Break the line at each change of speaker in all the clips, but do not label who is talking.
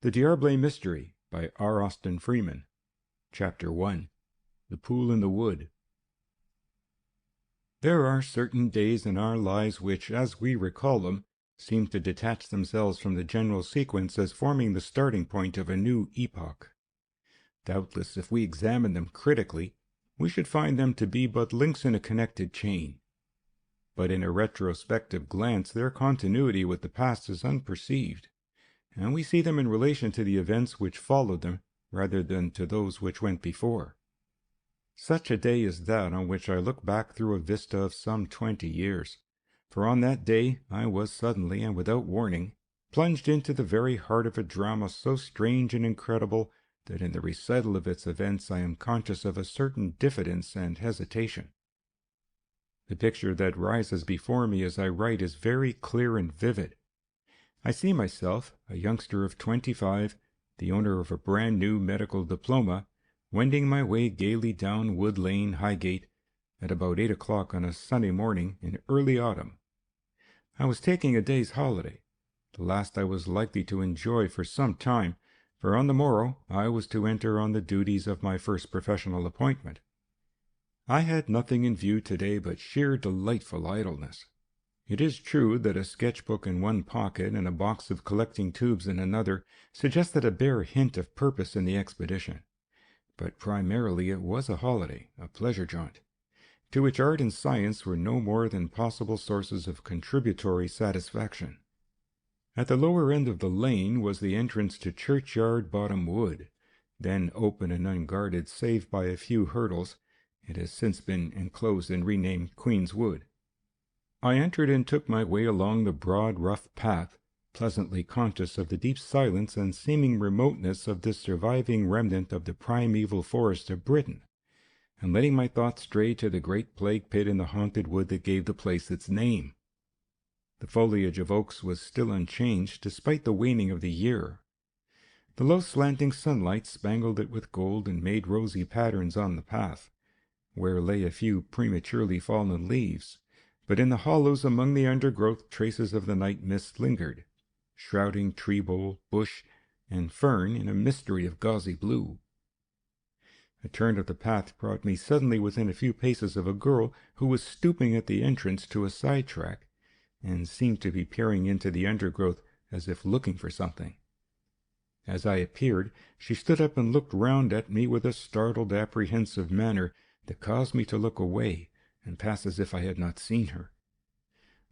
The Diable Mystery by R. Austin Freeman. Chapter 1. The Pool in the Wood. There are certain days in our lives which, as we recall them, seem to detach themselves from the general sequence as forming the starting point of a new epoch. Doubtless, if we examine them critically, we should find them to be but links in a connected chain. But in a retrospective glance, their continuity with the past is unperceived, and we see them in relation to the events which followed them rather than to those which went before. Such a day is that on which I look back through a vista of some 20 years, for on that day I was suddenly and without warning plunged into the very heart of a drama so strange and incredible that in the recital of its events I am conscious of a certain diffidence and hesitation. The picture that rises before me as I write is very clear and vivid. I see myself, a youngster of 25, the owner of a brand new medical diploma, wending my way gaily down Wood Lane, Highgate, at about 8 o'clock on a Sunday morning in early autumn. I was taking a day's holiday, the last I was likely to enjoy for some time, for on the morrow I was to enter on the duties of my first professional appointment. I had nothing in view today but sheer delightful idleness. It is true that a sketchbook in one pocket and a box of collecting tubes in another suggested a bare hint of purpose in the expedition, but primarily it was a holiday, a pleasure jaunt, to which art and science were no more than possible sources of contributory satisfaction. At the lower end of the lane was the entrance to Churchyard Bottom Wood, then open and unguarded save by a few hurdles. It has since been enclosed and renamed Queen's Wood. I entered and took my way along the broad, rough path, pleasantly conscious of the deep silence and seeming remoteness of this surviving remnant of the primeval forest of Britain, and letting my thoughts stray to the great plague pit in the haunted wood that gave the place its name. The foliage of oaks was still unchanged, despite the waning of the year. The low slanting sunlight spangled it with gold and made rosy patterns on the path, where lay a few prematurely fallen leaves, but in the hollows among the undergrowth traces of the night mist lingered, shrouding tree bole, bush, and fern in a mystery of gauzy blue. A turn of the path brought me suddenly within a few paces of a girl who was stooping at the entrance to a side track, and seemed to be peering into the undergrowth as if looking for something. As I appeared, she stood up and looked round at me with a startled, apprehensive manner that caused me to look away and pass as if I had not seen her.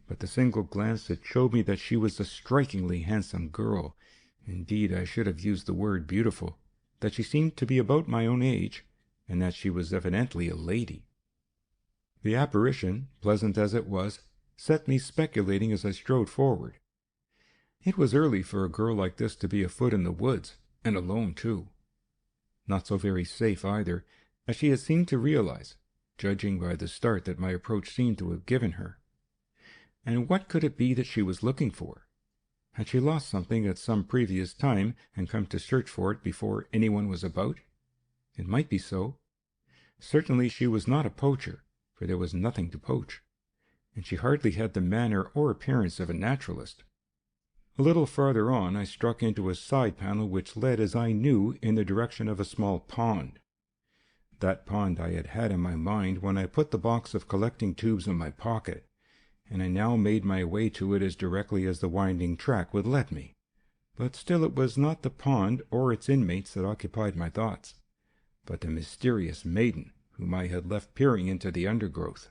But the single glance that showed me that she was a strikingly handsome girl, indeed I should have used the word beautiful, that she seemed to be about my own age, and that she was evidently a lady. The apparition, pleasant as it was, set me speculating as I strode forward. It was early for a girl like this to be afoot in the woods, and alone too. Not so very safe either, as she had seemed to realize, judging by the start that my approach seemed to have given her. And what could it be that she was looking for? Had she lost something at some previous time and come to search for it before anyone was about? It might be so. Certainly she was not a poacher, for there was nothing to poach, and she hardly had the manner or appearance of a naturalist. A little farther on I struck into a side panel which led, as I knew, in the direction of a small pond. That pond I had had in my mind when I put the box of collecting tubes in my pocket, and I now made my way to it as directly as the winding track would let me. But still it was not the pond or its inmates that occupied my thoughts, but the mysterious maiden whom I had left peering into the undergrowth.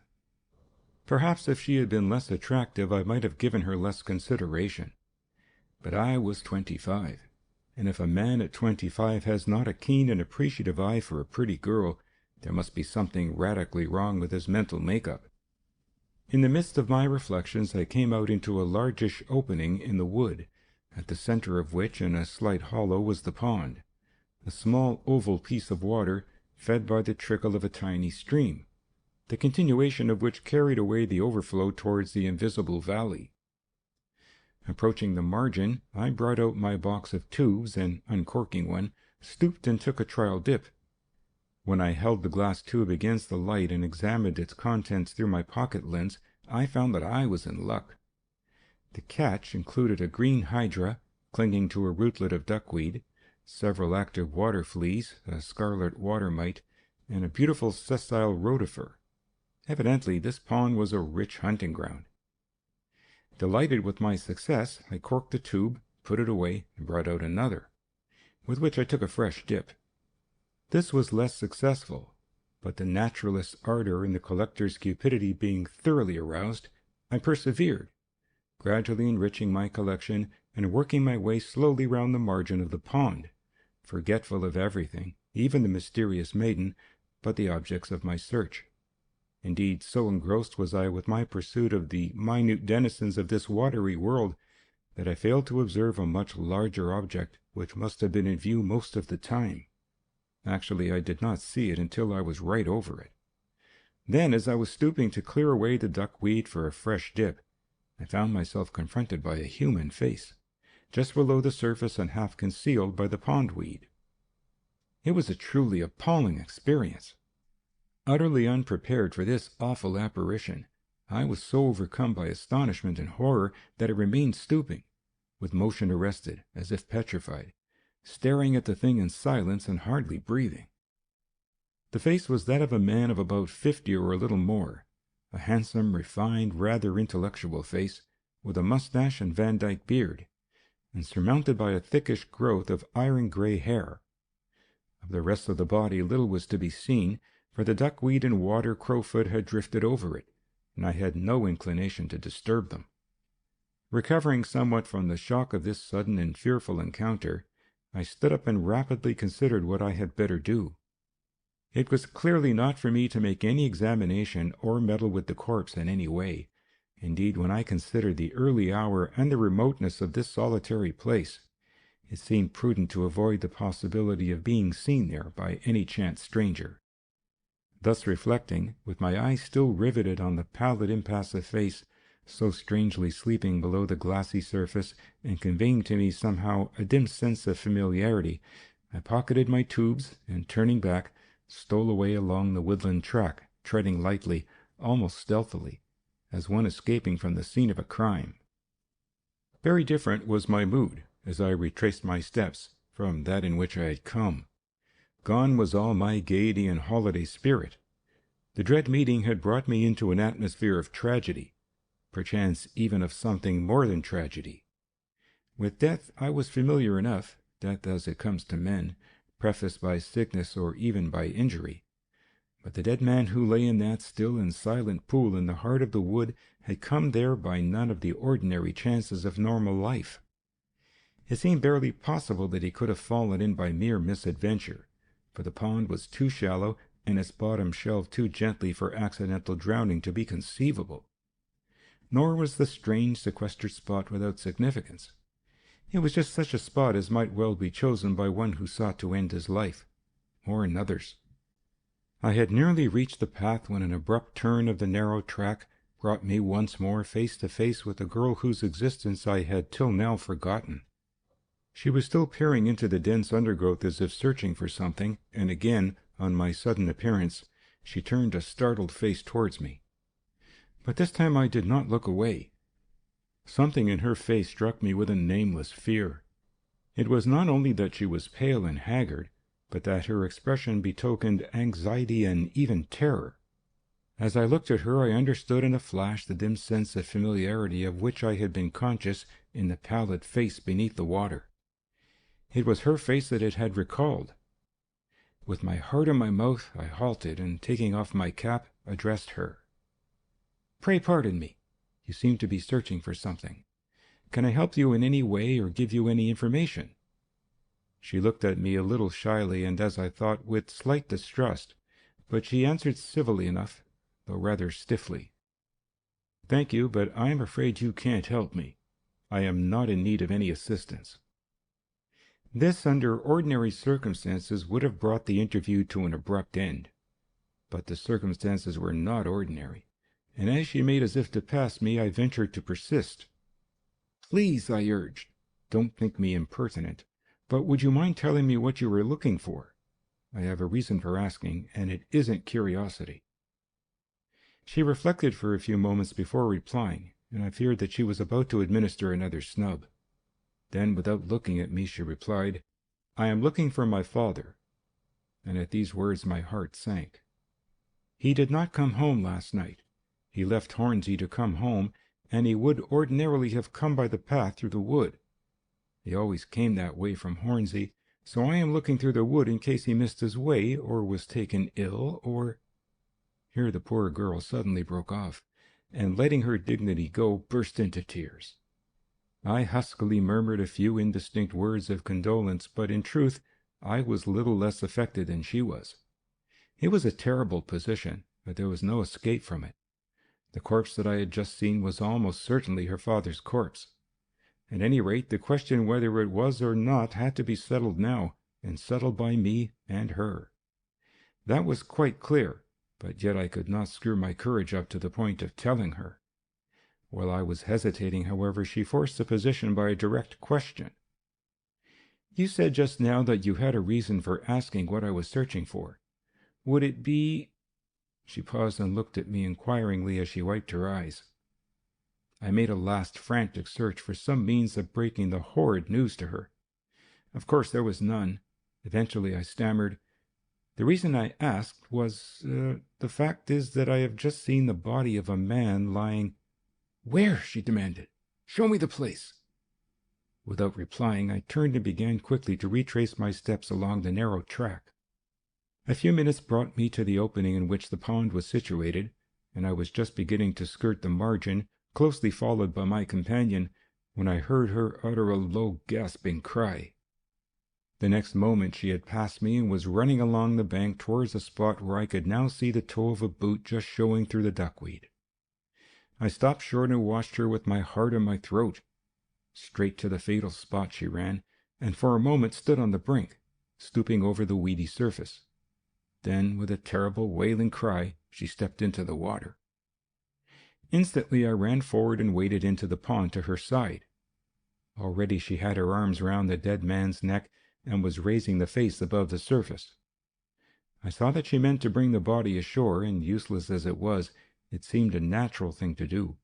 Perhaps if she had been less attractive I might have given her less consideration. But I was 25. And if a man at 25 has not a keen and appreciative eye for a pretty girl, there must be something radically wrong with his mental make-up. In the midst of my reflections I came out into a largish opening in the wood, at the center of which, in a slight hollow, was the pond, a small oval piece of water fed by the trickle of a tiny stream, the continuation of which carried away the overflow towards the invisible valley. Approaching the margin, I brought out my box of tubes, and, uncorking one, stooped and took a trial dip. When I held the glass tube against the light and examined its contents through my pocket lens, I found that I was in luck. The catch included a green hydra, clinging to a rootlet of duckweed, several active water fleas, a scarlet water mite, and a beautiful sessile rotifer. Evidently this pond was a rich hunting ground. Delighted with my success, I corked the tube, put it away, and brought out another, with which I took a fresh dip. This was less successful, but the naturalist's ardor and the collector's cupidity being thoroughly aroused, I persevered, gradually enriching my collection and working my way slowly round the margin of the pond, forgetful of everything, even the mysterious maiden, but the objects of my search. Indeed, so engrossed was I with my pursuit of the minute denizens of this watery world that I failed to observe a much larger object which must have been in view most of the time. Actually, I did not see it until I was right over it. Then, as I was stooping to clear away the duckweed for a fresh dip, I found myself confronted by a human face, just below the surface and half concealed by the pondweed. It was a truly appalling experience. Utterly unprepared for this awful apparition, I was so overcome by astonishment and horror that I remained stooping, with motion arrested, as if petrified, staring at the thing in silence and hardly breathing. The face was that of a man of about 50 or a little more, a handsome, refined, rather intellectual face, with a mustache and Vandyke beard, and surmounted by a thickish growth of iron-grey hair. Of the rest of the body little was to be seen, for the duckweed and water crowfoot had drifted over it, and I had no inclination to disturb them. Recovering somewhat from the shock of this sudden and fearful encounter, I stood up and rapidly considered what I had better do. It was clearly not for me to make any examination or meddle with the corpse in any way. Indeed, when I considered the early hour and the remoteness of this solitary place, it seemed prudent to avoid the possibility of being seen there by any chance stranger. Thus reflecting, with my eyes still riveted on the pallid, impassive face, so strangely sleeping below the glassy surface and conveying to me somehow a dim sense of familiarity, I pocketed my tubes and, turning back, stole away along the woodland track, treading lightly, almost stealthily, as one escaping from the scene of a crime. Very different was my mood as I retraced my steps from that in which I had come. Gone was all my gaiety and holiday spirit. The dread meeting had brought me into an atmosphere of tragedy, perchance even of something more than tragedy. With death I was familiar enough, death as it comes to men, prefaced by sickness or even by injury. But the dead man who lay in that still and silent pool in the heart of the wood had come there by none of the ordinary chances of normal life. It seemed barely possible that he could have fallen in by mere misadventure, for the pond was too shallow and its bottom shelved too gently for accidental drowning to be conceivable. Nor was the strange sequestered spot without significance. It was just such a spot as might well be chosen by one who sought to end his life, or another's. I had nearly reached the path when an abrupt turn of the narrow track brought me once more face to face with a girl whose existence I had till now forgotten. She was still peering into the dense undergrowth as if searching for something, and again, on my sudden appearance, she turned a startled face towards me. But this time I did not look away. Something in her face struck me with a nameless fear. It was not only that she was pale and haggard, but that her expression betokened anxiety and even terror. As I looked at her, I understood in a flash the dim sense of familiarity of which I had been conscious in the pallid face beneath the water. It was her face that it had recalled. With my heart in my mouth, I halted, and taking off my cap, addressed her. "Pray pardon me. You seem to be searching for something. Can I help you in any way or give you any information?" She looked at me a little shyly and, as I thought, with slight distrust, but she answered civilly enough, though rather stiffly. "Thank you, but I am afraid you can't help me. I am not in need of any assistance." This, under ordinary circumstances, would have brought the interview to an abrupt end. But the circumstances were not ordinary, and as she made as if to pass me, I ventured to persist. "Please," I urged, "don't think me impertinent, but would you mind telling me what you were looking for? I have a reason for asking, and it isn't curiosity." She reflected for a few moments before replying, and I feared that she was about to administer another snub. Then, without looking at me, she replied, "I am looking for my father." And at these words my heart sank. "He did not come home last night. He left Hornsey to come home, and he would ordinarily have come by the path through the wood. He always came that way from Hornsey, so I am looking through the wood in case he missed his way, or was taken ill, or—" Here the poor girl suddenly broke off, and letting her dignity go, burst into tears. I huskily murmured a few indistinct words of condolence, but in truth I was little less affected than she was. It was a terrible position, but there was no escape from it. The corpse that I had just seen was almost certainly her father's corpse. At any rate, the question whether it was or not had to be settled now, and settled by me and her. That was quite clear, but yet I could not screw my courage up to the point of telling her. While I was hesitating, however, she forced the position by a direct question. "You said just now that you had a reason for asking what I was searching for. Would it be—" She paused and looked at me inquiringly as she wiped her eyes. I made a last frantic search for some means of breaking the horrid news to her. Of course there was none. Eventually I stammered, "The reason I asked was—the fact is that I have just seen the body of a man lying—" "Where?" she demanded. "Show me the place." Without replying, I turned and began quickly to retrace my steps along the narrow track. A few minutes brought me to the opening in which the pond was situated, and I was just beginning to skirt the margin, closely followed by my companion, when I heard her utter a low gasping cry. The next moment she had passed me and was running along the bank towards a spot where I could now see the toe of a boot just showing through the duckweed. I stopped short and watched her with my heart in my throat. Straight to the fatal spot she ran, and for a moment stood on the brink, stooping over the weedy surface. Then, with a terrible wailing cry, she stepped into the water. Instantly I ran forward and waded into the pond to her side. Already she had her arms round the dead man's neck and was raising the face above the surface. I saw that she meant to bring the body ashore, and useless as it was, it seemed a natural thing to do.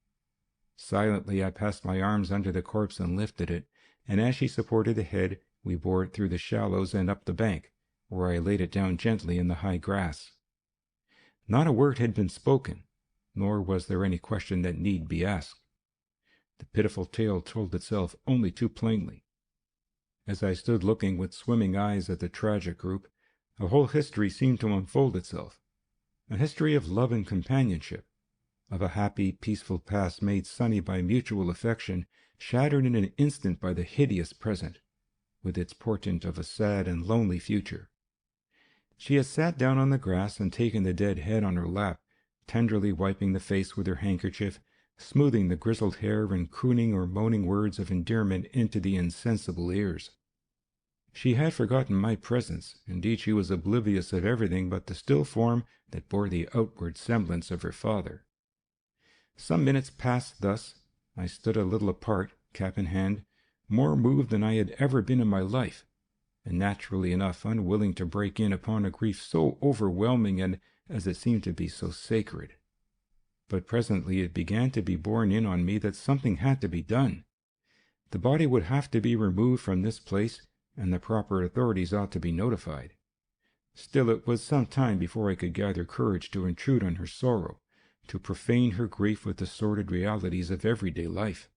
Silently I passed my arms under the corpse and lifted it, and as she supported the head, we bore it through the shallows and up the bank, where I laid it down gently in the high grass. Not a word had been spoken, nor was there any question that need be asked. The pitiful tale told itself only too plainly. As I stood looking with swimming eyes at the tragic group, a whole history seemed to unfold itself, a history of love and companionship, of a happy, peaceful past made sunny by mutual affection, shattered in an instant by the hideous present, with its portent of a sad and lonely future. She had sat down on the grass and taken the dead head on her lap, tenderly wiping the face with her handkerchief, smoothing the grizzled hair and crooning or moaning words of endearment into the insensible ears. She had forgotten my presence. Indeed, she was oblivious of everything but the still form that bore the outward semblance of her father. Some minutes passed thus. I stood a little apart, cap in hand, more moved than I had ever been in my life, and naturally enough unwilling to break in upon a grief so overwhelming and, as it seemed to be, so sacred. But presently it began to be borne in on me that something had to be done. The body would have to be removed from this place, and the proper authorities ought to be notified. Still, it was some time before I could gather courage to intrude on her sorrow, to profane her grief with the sordid realities of everyday life.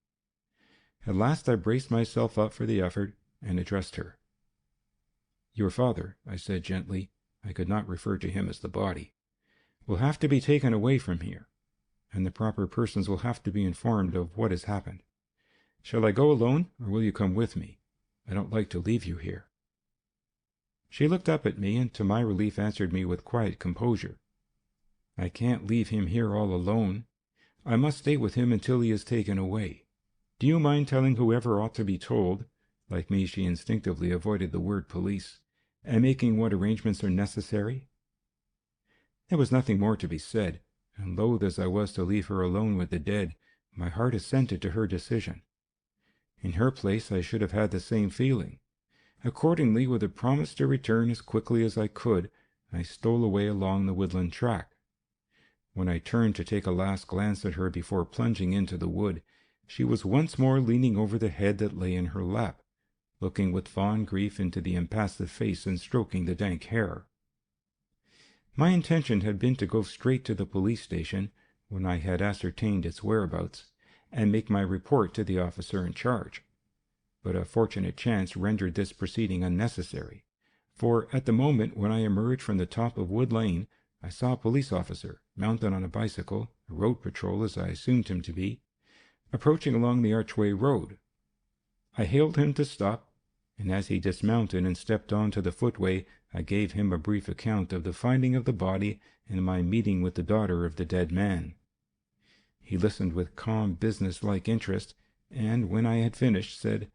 At last I braced myself up for the effort, and addressed her. "Your father," I said gently, I could not refer to him as the body, "will have to be taken away from here, and the proper persons will have to be informed of what has happened. Shall I go alone, or will you come with me? I don't like to leave you here." She looked up at me, and to my relief answered me with quiet composure. "I can't leave him here all alone. I must stay with him until he is taken away. Do you mind telling whoever ought to be told?" Like me, she instinctively avoided the word police, "and making what arrangements are necessary?" There was nothing more to be said, and loath as I was to leave her alone with the dead, my heart assented to her decision. In her place I should have had the same feeling. Accordingly, with a promise to return as quickly as I could, I stole away along the woodland track. When I turned to take a last glance at her before plunging into the wood, she was once more leaning over the head that lay in her lap, looking with fond grief into the impassive face and stroking the dank hair. My intention had been to go straight to the police station, when I had ascertained its whereabouts, and make my report to the officer in charge. But a fortunate chance rendered this proceeding unnecessary, for at the moment when I emerged from the top of Wood Lane, I saw a police officer, mounted on a bicycle, a road patrol as I assumed him to be, approaching along the Archway Road. I hailed him to stop, and as he dismounted and stepped on to the footway, I gave him a brief account of the finding of the body and my meeting with the daughter of the dead man. He listened with calm, business-like interest, and when I had finished, said,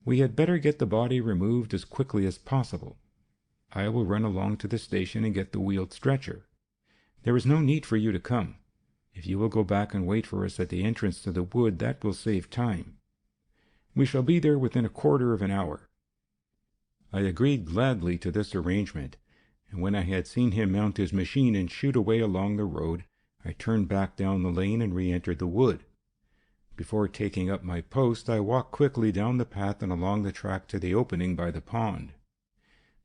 "We had better get the body removed as quickly as possible. I will run along to the station and get the wheeled stretcher. There is no need for you to come. If you will go back and wait for us at the entrance to the wood, that will save time. We shall be there within a quarter of an hour." I agreed gladly to this arrangement, and when I had seen him mount his machine and shoot away along the road, I turned back down the lane and re-entered the wood. Before taking up my post, I walked quickly down the path and along the track to the opening by the pond.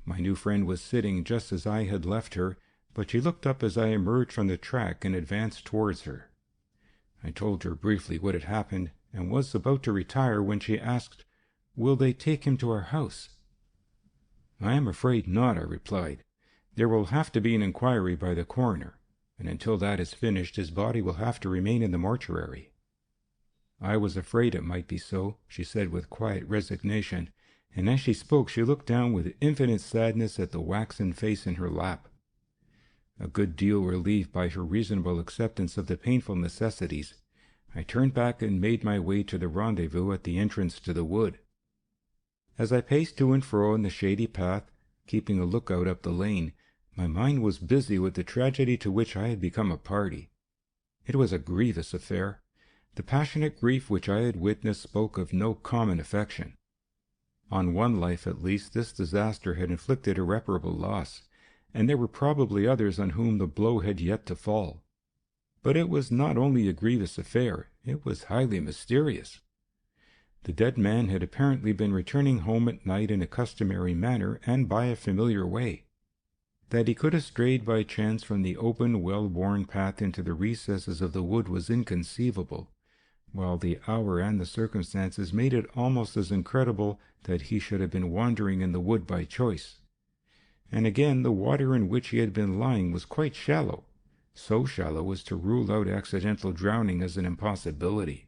My new friend was sitting just as I had left her, but she looked up as I emerged from the track and advanced towards her. I told her briefly what had happened, and was about to retire when she asked, "Will they take him to our house?" "I am afraid not," I replied. "There will have to be an inquiry by the coroner, and until that is finished his body will have to remain in the mortuary." "I was afraid it might be so," she said with quiet resignation, and as she spoke she looked down with infinite sadness at the waxen face in her lap. A good deal relieved by her reasonable acceptance of the painful necessities, I turned back and made my way to the rendezvous at the entrance to the wood. As I paced to and fro in the shady path, keeping a lookout up the lane, my mind was busy with the tragedy to which I had become a party. It was a grievous affair. The passionate grief which I had witnessed spoke of no common affection. On one life at least this disaster had inflicted irreparable loss, and there were probably others on whom the blow had yet to fall. But it was not only a grievous affair, it was highly mysterious. The dead man had apparently been returning home at night in a customary manner and by a familiar way. That he could have strayed by chance from the open, well-worn path into the recesses of the wood was inconceivable, while the hour and the circumstances made it almost as incredible that he should have been wandering in the wood by choice. And again, the water in which he had been lying was quite shallow, so shallow as to rule out accidental drowning as an impossibility.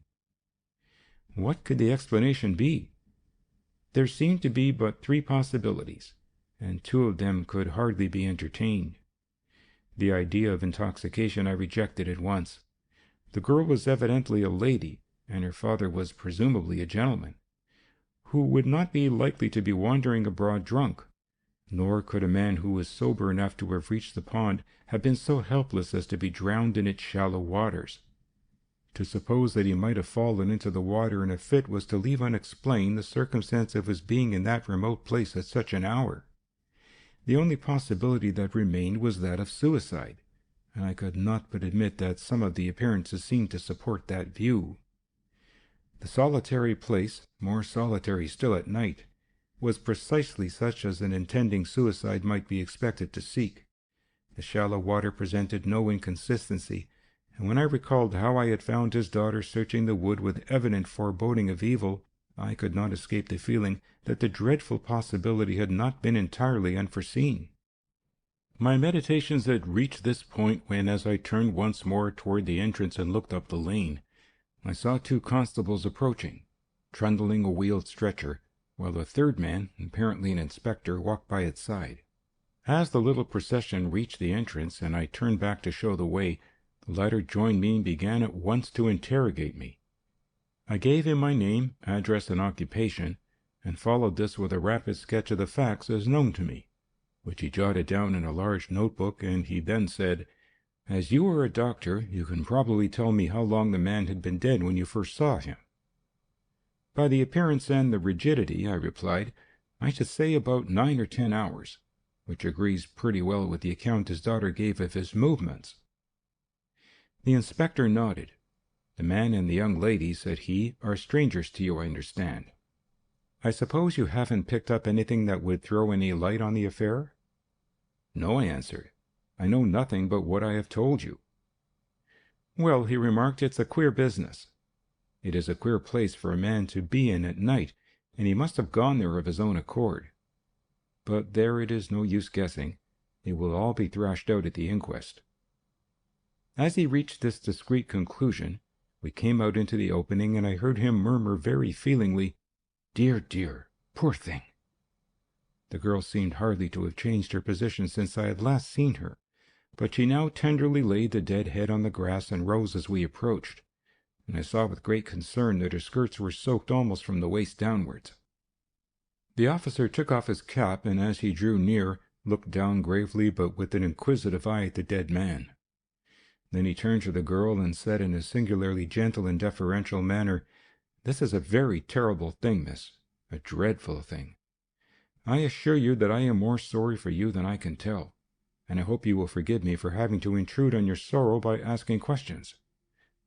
What could the explanation be? There seemed to be but three possibilities, and two of them could hardly be entertained. The idea of intoxication I rejected at once. The girl was evidently a lady, and her father was presumably a gentleman, who would not be likely to be wandering abroad drunk, nor could a man who was sober enough to have reached the pond have been so helpless as to be drowned in its shallow waters. To suppose that he might have fallen into the water in a fit was to leave unexplained the circumstance of his being in that remote place at such an hour. The only possibility that remained was that of suicide, and I could not but admit that some of the appearances seemed to support that view. The solitary place, more solitary still at night, was precisely such as an intending suicide might be expected to seek. The shallow water presented no inconsistency, and when I recalled how I had found his daughter searching the wood with evident foreboding of evil, I could not escape the feeling that the dreadful possibility had not been entirely unforeseen. My meditations had reached this point when, as I turned once more toward the entrance and looked up the lane, I saw two constables approaching, trundling a wheeled stretcher, while a third man, apparently an inspector, walked by its side. As the little procession reached the entrance and I turned back to show the way, the latter joined me and began at once to interrogate me. I gave him my name, address, and occupation, and followed this with a rapid sketch of the facts as known to me, which he jotted down in a large notebook, and he then said, "As you are a doctor, you can probably tell me how long the man had been dead when you first saw him." "By the appearance and the rigidity," I replied, "I should say about 9 or 10 hours, which agrees pretty well with the account his daughter gave of his movements." The inspector nodded. "The man and the young lady," said he, "are strangers to you, I understand." I suppose you haven't picked up anything that would throw any light on the affair?" "No," I answered. "I know nothing but what I have told you." "Well," he remarked, "it's a queer business. It is a queer place for a man to be in at night, and he must have gone there of his own accord. But there, it is no use guessing. It will all be thrashed out at the inquest." As he reached this discreet conclusion, we came out into the opening, and I heard him murmur very feelingly, "Dear, dear, poor thing." The girl seemed hardly to have changed her position since I had last seen her, but she now tenderly laid the dead head on the grass and rose as we approached, and I saw with great concern that her skirts were soaked almost from the waist downwards. The officer took off his cap, and as he drew near, looked down gravely but with an inquisitive eye at the dead man. Then he turned to the girl and said in a singularly gentle and deferential manner, "This is a very terrible thing, miss, a dreadful thing. I assure you that I am more sorry for you than I can tell, and I hope you will forgive me for having to intrude on your sorrow by asking questions.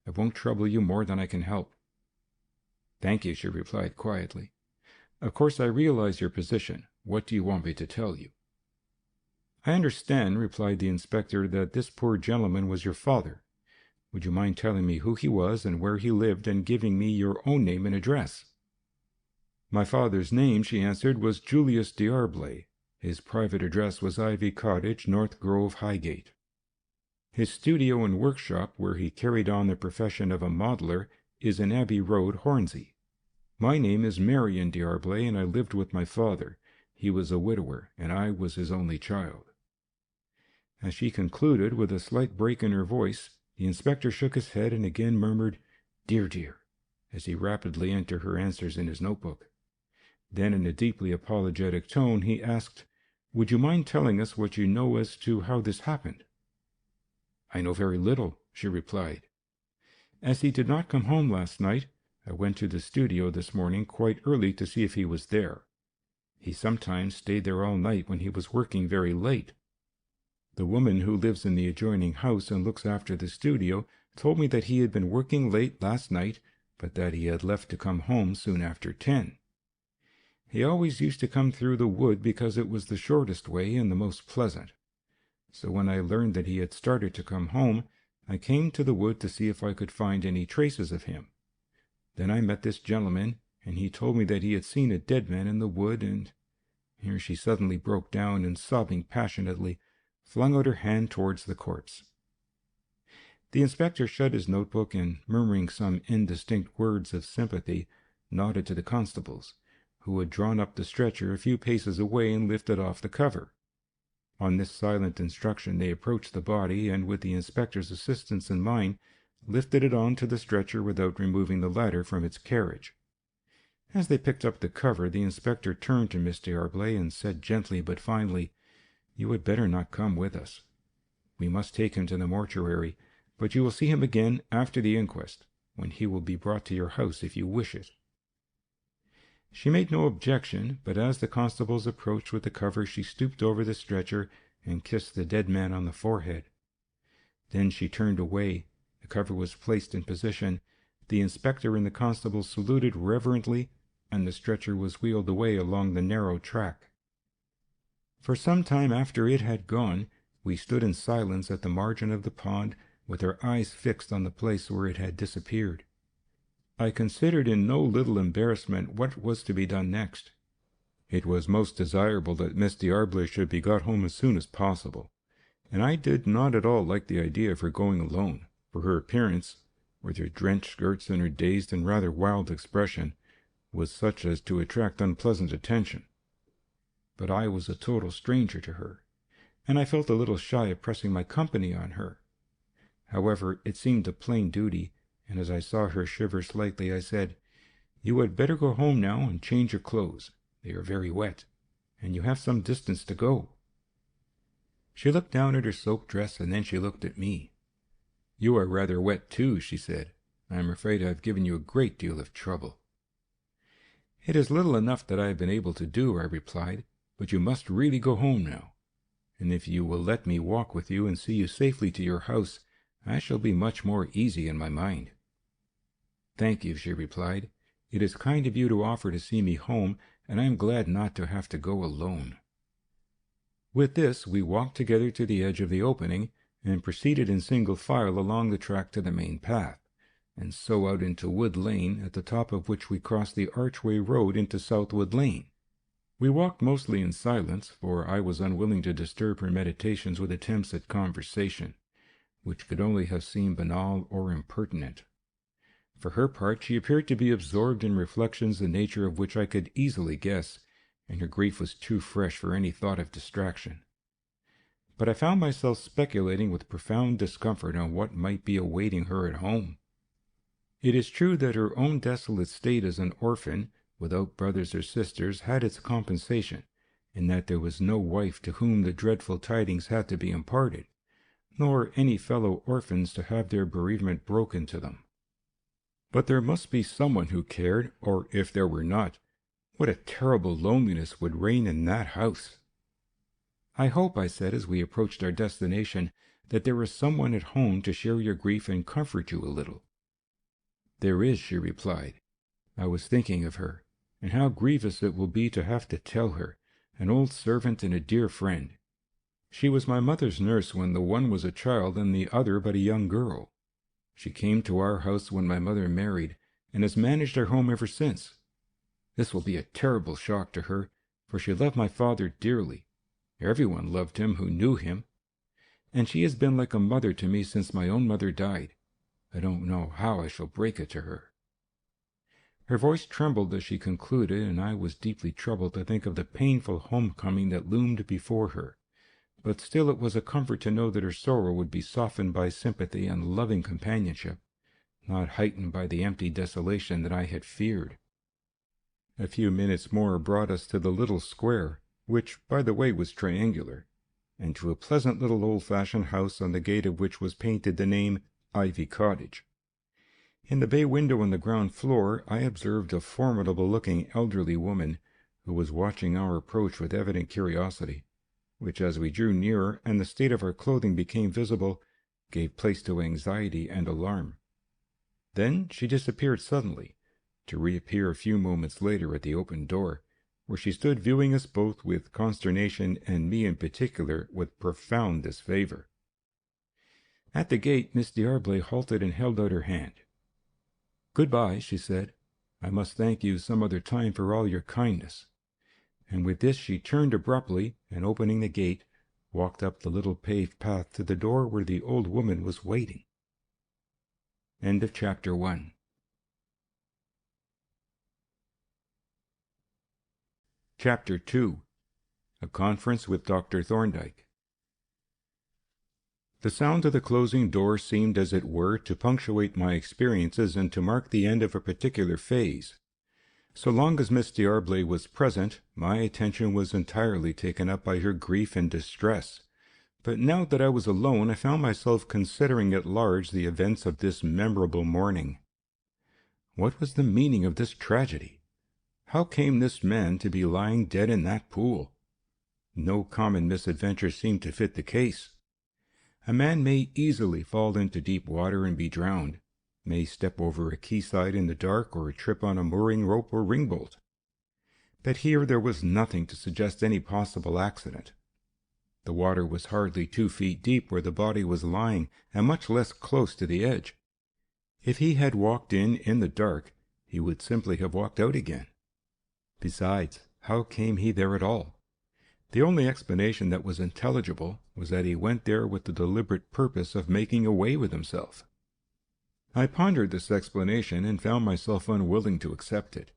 I won't trouble you more than I can help." "Thank you," she replied quietly. "Of course I realize your position. What do you want me to tell you?" "I understand," replied the inspector, "that this poor gentleman was your father. Would you mind telling me who he was and where he lived, and giving me your own name and address?" "My father's name," she answered, "was Julius D'Arblay. His private address was Ivy Cottage, North Grove, Highgate. His studio and workshop, where he carried on the profession of a modeller, is in Abbey Road, Hornsey. My name is Marion D'Arblay, and I lived with my father. He was a widower, and I was his only child." As she concluded, with a slight break in her voice, the inspector shook his head and again murmured, "Dear, dear," as he rapidly entered her answers in his notebook. Then, in a deeply apologetic tone, he asked, "Would you mind telling us what you know as to how this happened?" "I know very little," she replied. "As he did not come home last night, I went to the studio this morning quite early to see if he was there. He sometimes stayed there all night when he was working very late. The woman who lives in the adjoining house and looks after the studio told me that he had been working late last night, but that he had left to come home soon after 10. He always used to come through the wood because it was the shortest way and the most pleasant. So when I learned that he had started to come home, I came to the wood to see if I could find any traces of him. Then I met this gentleman, and he told me that he had seen a dead man in the wood, and—" Here she suddenly broke down and, sobbing passionately, flung out her hand towards the corpse. The inspector shut his notebook and, murmuring some indistinct words of sympathy, nodded to the constables, who had drawn up the stretcher a few paces away and lifted off the cover. On this silent instruction they approached the body, and, with the inspector's assistance and mine, lifted it on to the stretcher without removing the ladder from its carriage. As they picked up the cover, the inspector turned to Miss D'Arblay and said gently but finally, "You had better not come with us. We must take him to the mortuary, but you will see him again after the inquest, when he will be brought to your house if you wish it." She made no objection, but as the constables approached with the cover, she stooped over the stretcher and kissed the dead man on the forehead. Then she turned away. The cover was placed in position. The inspector and the constables saluted reverently, and the stretcher was wheeled away along the narrow track. For some time after it had gone, we stood in silence at the margin of the pond, with our eyes fixed on the place where it had disappeared. I considered in no little embarrassment what was to be done next. It was most desirable that Miss D'Arblay should be got home as soon as possible, and I did not at all like the idea of her going alone, for her appearance, with her drenched skirts and her dazed and rather wild expression, was such as to attract unpleasant attention. But I was a total stranger to her, and I felt a little shy of pressing my company on her. However, it seemed a plain duty, and as I saw her shiver slightly, I said, "You had better go home now and change your clothes. They are very wet, and you have some distance to go." She looked down at her soaked dress, and then she looked at me. "You are rather wet too," she said. "I am afraid I have given you a great deal of trouble." "It is little enough that I have been able to do," I replied, "but you must really go home now. And if you will let me walk with you and see you safely to your house, I shall be much more easy in my mind." "Thank you," she replied. It is kind of you to offer to see me home, and I am glad not to have to go alone." With this, we walked together to the edge of the opening, and proceeded in single file along the track to the main path, and so out into Wood Lane, at the top of which we crossed the archway road into Southwood Lane. We walked mostly in silence, for I was unwilling to disturb her meditations with attempts at conversation, which could only have seemed banal or impertinent. For her part, she appeared to be absorbed in reflections the nature of which I could easily guess, and her grief was too fresh for any thought of distraction. But I found myself speculating with profound discomfort on what might be awaiting her at home. It is true that her own desolate state as an orphan, without brothers or sisters, had its compensation, in that there was no wife to whom the dreadful tidings had to be imparted, nor any fellow orphans to have their bereavement broken to them. But there must be someone who cared, or if there were not, what a terrible loneliness would reign in that house. "I hope," I said as we approached our destination, "that there is someone at home to share your grief and comfort you a little." "There is," she replied. "I was thinking of her, and how grievous it will be to have to tell her, an old servant and a dear friend. She was my mother's nurse when the one was a child and the other but a young girl. She came to our house when my mother married, and has managed our home ever since. This will be a terrible shock to her, for she loved my father dearly. Everyone loved him who knew him. And she has been like a mother to me since my own mother died. I don't know how I shall break it to her." Her voice trembled as she concluded, and I was deeply troubled to think of the painful homecoming that loomed before her. But still it was a comfort to know that her sorrow would be softened by sympathy and loving companionship, not heightened by the empty desolation that I had feared. A few minutes more brought us to the little square, which, by the way, was triangular, and to a pleasant little old-fashioned house on the gate of which was painted the name Ivy Cottage. In the bay window on the ground floor I observed a formidable-looking elderly woman, who was watching our approach with evident curiosity, which, as we drew nearer and the state of our clothing became visible, gave place to anxiety and alarm. Then she disappeared suddenly, to reappear a few moments later at the open door, where she stood viewing us both with consternation and me in particular with profound disfavour. At the gate Miss D'Arblay halted and held out her hand. "Good-bye," she said. "I must thank you some other time for all your kindness." And with this she turned abruptly, and opening the gate, walked up the little paved path to the door where the old woman was waiting. End of Chapter 1. Chapter 2. A Conference with Dr. Thorndyke. The sound of the closing door seemed, as it were, to punctuate my experiences and to mark the end of a particular phase. So long as Miss D'Arblay was present, my attention was entirely taken up by her grief and distress. But now that I was alone, I found myself considering at large the events of this memorable morning. What was the meaning of this tragedy? How came this man to be lying dead in that pool? No common misadventure seemed to fit the case. A man may easily fall into deep water and be drowned, may step over a quayside in the dark, or trip on a mooring rope or ringbolt. But here there was nothing to suggest any possible accident. The water was hardly 2 feet deep where the body was lying, and much less close to the edge. If he had walked in the dark, he would simply have walked out again. Besides, how came he there at all? The only explanation that was intelligible was that he went there with the deliberate purpose of making away with himself. I pondered this explanation and found myself unwilling to accept it,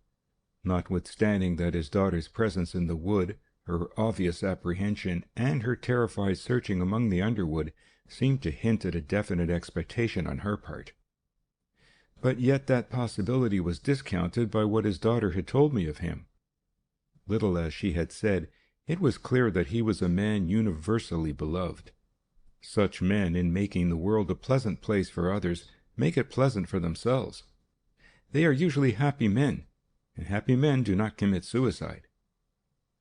notwithstanding that his daughter's presence in the wood, her obvious apprehension, and her terrified searching among the underwood seemed to hint at a definite expectation on her part. But yet that possibility was discounted by what his daughter had told me of him. Little as she had said, it was clear that he was a man universally beloved. Such men, in making the world a pleasant place for others, make it pleasant for themselves. They are usually happy men, and happy men do not commit suicide.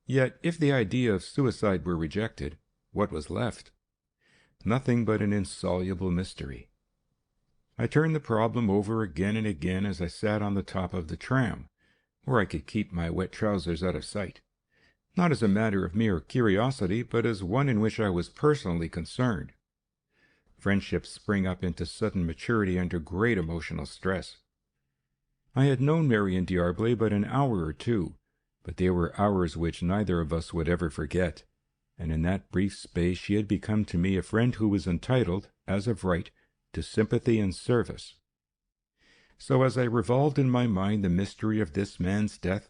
Yet, if the idea of suicide were rejected, what was left? Nothing but an insoluble mystery. I turned the problem over again and again as I sat on the top of the tram, where I could keep my wet trousers out of sight, not as a matter of mere curiosity, but as one in which I was personally concerned. Friendships spring up into sudden maturity under great emotional stress. I had known Marion D'Arblay but an hour or two, but they were hours which neither of us would ever forget, and in that brief space she had become to me a friend who was entitled, as of right, to sympathy and service. So as I revolved in my mind the mystery of this man's death,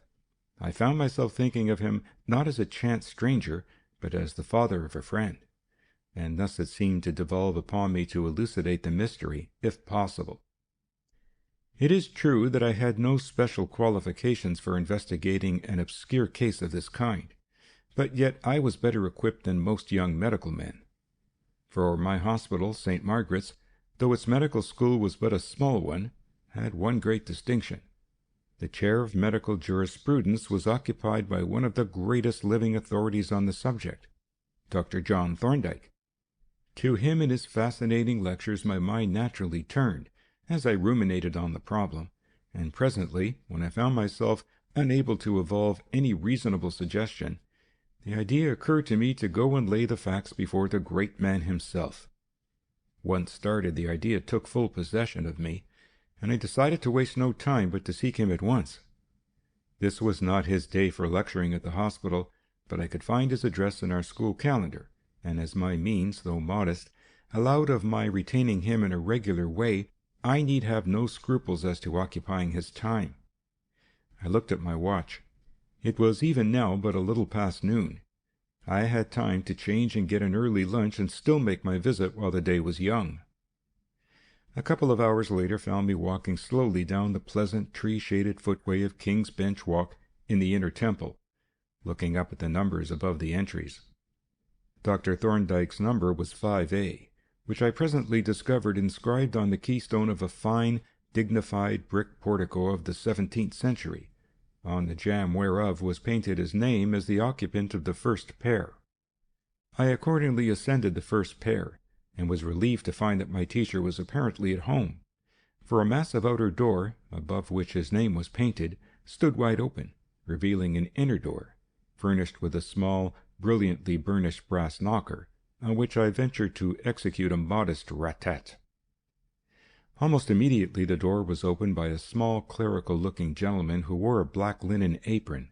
I found myself thinking of him not as a chance stranger, but as the father of a friend, and thus it seemed to devolve upon me to elucidate the mystery, if possible. It is true that I had no special qualifications for investigating an obscure case of this kind, but yet I was better equipped than most young medical men. For my hospital, St. Margaret's, though its medical school was but a small one, had one great distinction. The chair of medical jurisprudence was occupied by one of the greatest living authorities on the subject, Dr. John Thorndyke. To him and his fascinating lectures my mind naturally turned, as I ruminated on the problem, and presently, when I found myself unable to evolve any reasonable suggestion, the idea occurred to me to go and lay the facts before the great man himself. Once started, the idea took full possession of me, and I decided to waste no time but to seek him at once. This was not his day for lecturing at the hospital, but I could find his address in our school calendar, and as my means, though modest, allowed of my retaining him in a regular way, I need have no scruples as to occupying his time. I looked at my watch. It was even now but a little past noon. I had time to change and get an early lunch and still make my visit while the day was young. A couple of hours later found me walking slowly down the pleasant tree-shaded footway of King's Bench Walk in the Inner Temple, looking up at the numbers above the entries. Dr. Thorndyke's number was 5A, which I presently discovered inscribed on the keystone of a fine, dignified brick portico of the 17th century, on the jamb whereof was painted his name as the occupant of the first pair. I accordingly ascended the first pair, and was relieved to find that my teacher was apparently at home, for a massive outer door, above which his name was painted, stood wide open, revealing an inner door, furnished with a small, brilliantly burnished brass knocker, on which I ventured to execute a modest rat-tat. Almost immediately the door was opened by a small clerical-looking gentleman who wore a black linen apron,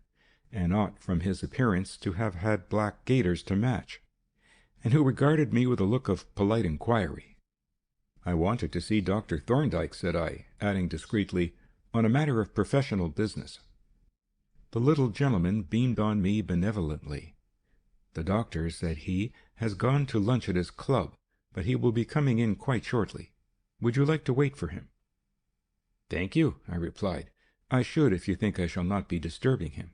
and ought, from his appearance, to have had black gaiters to match, and who regarded me with a look of polite inquiry. "I wanted to see Dr. Thorndyke," said I, adding discreetly, "on a matter of professional business." The little gentleman beamed on me benevolently. "The doctor," said he, "has gone to lunch at his club, but he will be coming in quite shortly. Would you like to wait for him?" "Thank you," I replied. "I should, if you think I shall not be disturbing him."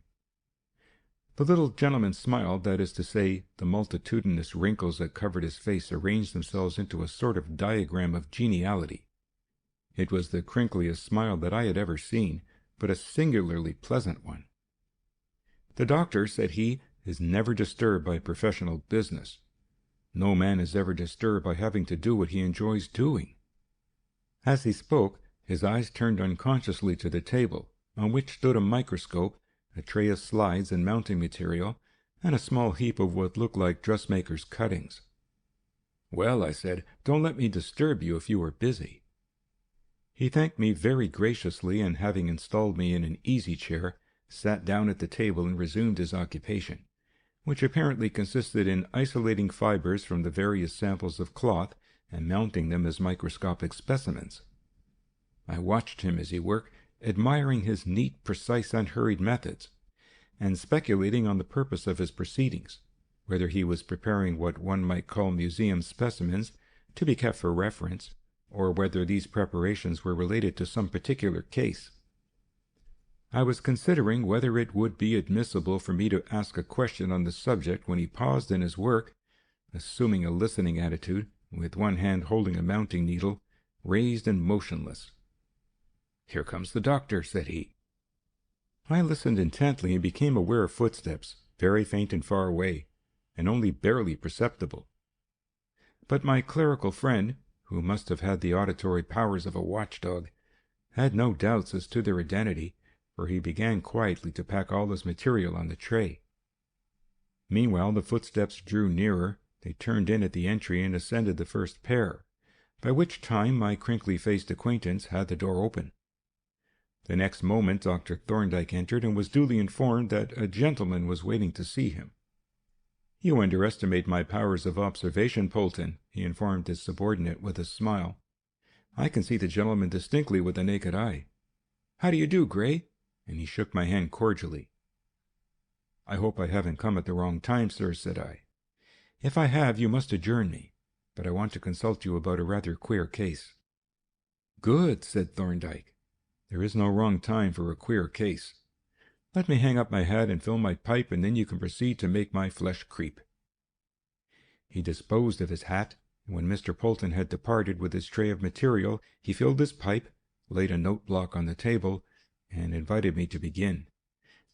The little gentleman smiled, that is to say, the multitudinous wrinkles that covered his face arranged themselves into a sort of diagram of geniality. It was the crinkliest smile that I had ever seen, but a singularly pleasant one. "The doctor," said he, "is never disturbed by professional business. No man is ever disturbed by having to do what he enjoys doing." As he spoke, his eyes turned unconsciously to the table, on which stood a microscope, a tray of slides and mounting material, and a small heap of what looked like dressmaker's cuttings. "Well," I said, "don't let me disturb you if you are busy." He thanked me very graciously, and having installed me in an easy-chair, sat down at the table and resumed his occupation, which apparently consisted in isolating fibers from the various samples of cloth and mounting them as microscopic specimens. I watched him as he worked, admiring his neat, precise, unhurried methods, and speculating on the purpose of his proceedings, whether he was preparing what one might call museum specimens to be kept for reference, or whether these preparations were related to some particular case. I was considering whether it would be admissible for me to ask a question on the subject when he paused in his work, assuming a listening attitude, with one hand holding a mounting needle, raised and motionless. "Here comes the doctor," said he. I listened intently and became aware of footsteps, very faint and far away, and only barely perceptible. But my clerical friend, who must have had the auditory powers of a watchdog, had no doubts as to their identity, for he began quietly to pack all his material on the tray. Meanwhile the footsteps drew nearer. They turned in at the entry and ascended the first pair, by which time my crinkly-faced acquaintance had the door open. The next moment Dr. Thorndyke entered and was duly informed that a gentleman was waiting to see him. "You underestimate my powers of observation, Polton," he informed his subordinate with a smile. "I can see the gentleman distinctly with the naked eye. How do you do, Gray?" And he shook my hand cordially. "I hope I haven't come at the wrong time, sir," said I. "If I have, you must adjourn me, but I want to consult you about a rather queer case." "Good," said Thorndyke. "There is no wrong time for a queer case. Let me hang up my hat and fill my pipe, and then you can proceed to make my flesh creep." He disposed of his hat, and when Mr. Polton had departed with his tray of material, he filled his pipe, laid a note-block on the table, and invited me to begin,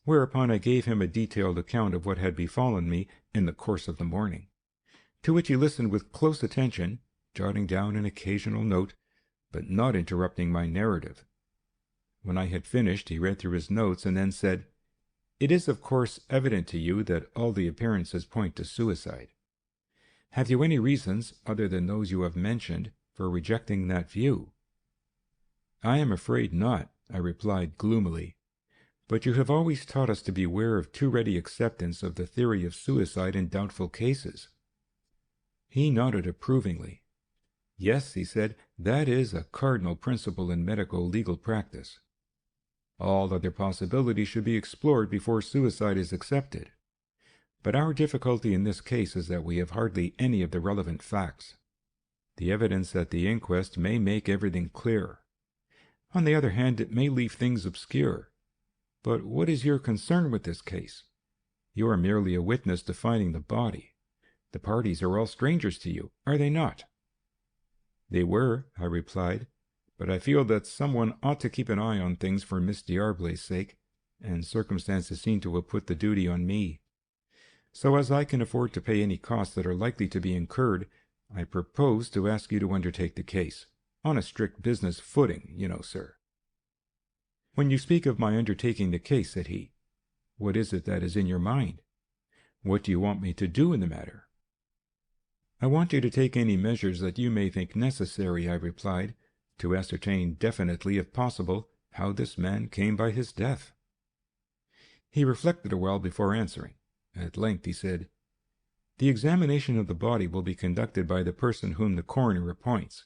whereupon I gave him a detailed account of what had befallen me in the course of the morning, to which he listened with close attention, jotting down an occasional note, but not interrupting my narrative. When I had finished, he read through his notes and then said, "It is, of course, evident to you that all the appearances point to suicide. Have you any reasons, other than those you have mentioned, for rejecting that view?" "I am afraid not," I replied gloomily. "But you have always taught us to beware of too ready acceptance of the theory of suicide in doubtful cases." He nodded approvingly. "Yes," he said, "that is a cardinal principle in medical legal practice. All other possibilities should be explored before suicide is accepted. But our difficulty in this case is that we have hardly any of the relevant facts. The evidence at the inquest may make everything clear. On the other hand, it may leave things obscure. But what is your concern with this case? You are merely a witness to finding the body. The parties are all strangers to you, are they not?" "They were," I replied, "but I feel that someone ought to keep an eye on things for Miss D'Arblay's sake, and circumstances seem to have put the duty on me. So as I can afford to pay any costs that are likely to be incurred, I propose to ask you to undertake the case, on a strict business footing, you know, sir." "When you speak of my undertaking the case," said he, "what is it that is in your mind? What do you want me to do in the matter?" "I want you to take any measures that you may think necessary," I replied, "to ascertain definitely, if possible, how this man came by his death." He reflected a while before answering. At length he said, "The examination of the body will be conducted by the person whom the coroner appoints,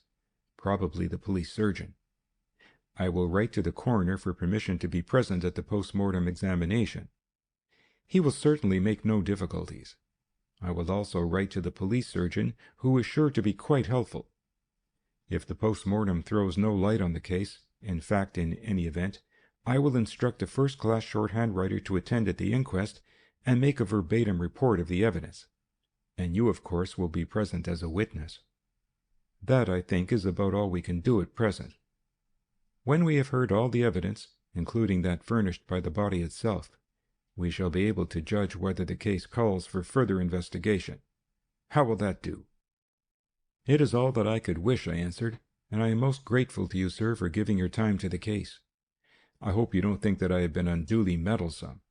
probably the police surgeon. I will write to the coroner for permission to be present at the post-mortem examination. He will certainly make no difficulties. I will also write to the police surgeon, who is sure to be quite helpful. If the post-mortem throws no light on the case, in fact, in any event, I will instruct a first-class shorthand writer to attend at the inquest and make a verbatim report of the evidence, and you, of course, will be present as a witness. That, I think, is about all we can do at present. When we have heard all the evidence, including that furnished by the body itself, we shall be able to judge whether the case calls for further investigation. How will that do?" "It is all that I could wish," I answered, "and I am most grateful to you, sir, for giving your time to the case. I hope you don't think that I have been unduly meddlesome."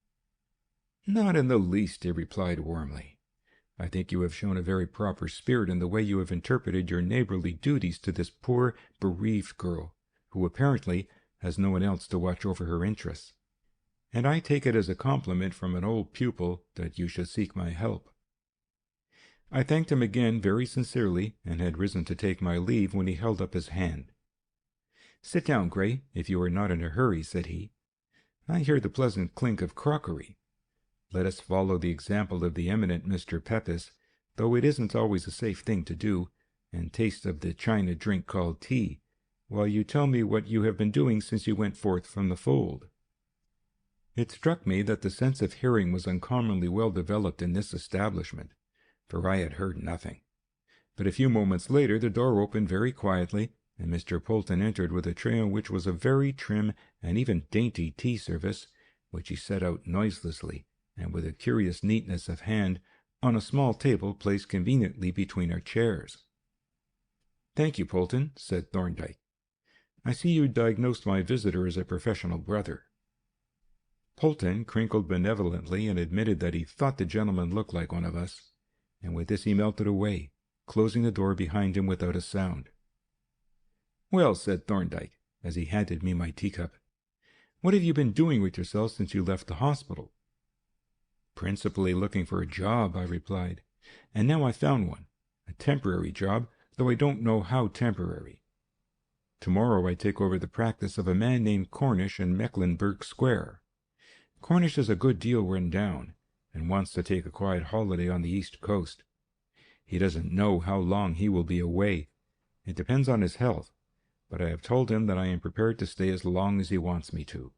"Not in the least," he replied warmly. "I think you have shown a very proper spirit in the way you have interpreted your neighborly duties to this poor, bereaved girl, who apparently has no one else to watch over her interests. And I take it as a compliment from an old pupil that you should seek my help." I thanked him again very sincerely, and had risen to take my leave when he held up his hand. "Sit down, Gray, if you are not in a hurry," said he. "I hear the pleasant clink of crockery. Let us follow the example of the eminent Mr. Pepys, though it isn't always a safe thing to do, and taste of the China drink called tea, while you tell me what you have been doing since you went forth from the fold." It struck me that the sense of hearing was uncommonly well developed in this establishment, for I had heard nothing. But a few moments later the door opened very quietly, and Mr. Polton entered with a tray on which was a very trim and even dainty tea service, which he set out noiselessly and with a curious neatness of hand on a small table placed conveniently between our chairs. "Thank you, Polton," said Thorndyke. "I see you diagnosed my visitor as a professional brother." Polton crinkled benevolently and admitted that he thought the gentleman looked like one of us, and with this he melted away, closing the door behind him without a sound. "Well," said Thorndyke, as he handed me my teacup, "what have you been doing with yourself since you left the hospital?" "Principally looking for a job," I replied, "and now I've found one, a temporary job, though I don't know how temporary. Tomorrow I take over the practice of a man named Cornish in Mecklenburgh Square. Cornish is a good deal run down, and wants to take a quiet holiday on the East Coast. He doesn't know how long he will be away. It depends on his health, but I have told him that I am prepared to stay as long as he wants me to.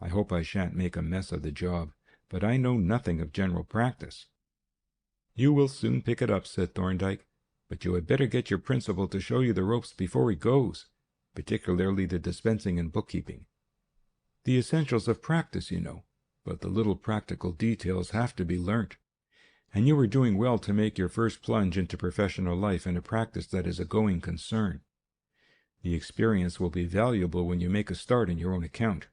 I hope I shan't make a mess of the job, but I know nothing of general practice." "You will soon pick it up," said Thorndyke, "but you had better get your principal to show you the ropes before he goes, particularly the dispensing and bookkeeping. The essentials of practice, you know, but the little practical details have to be learnt. And you are doing well to make your first plunge into professional life in a practice that is a going concern. The experience will be valuable when you make a start on your own account."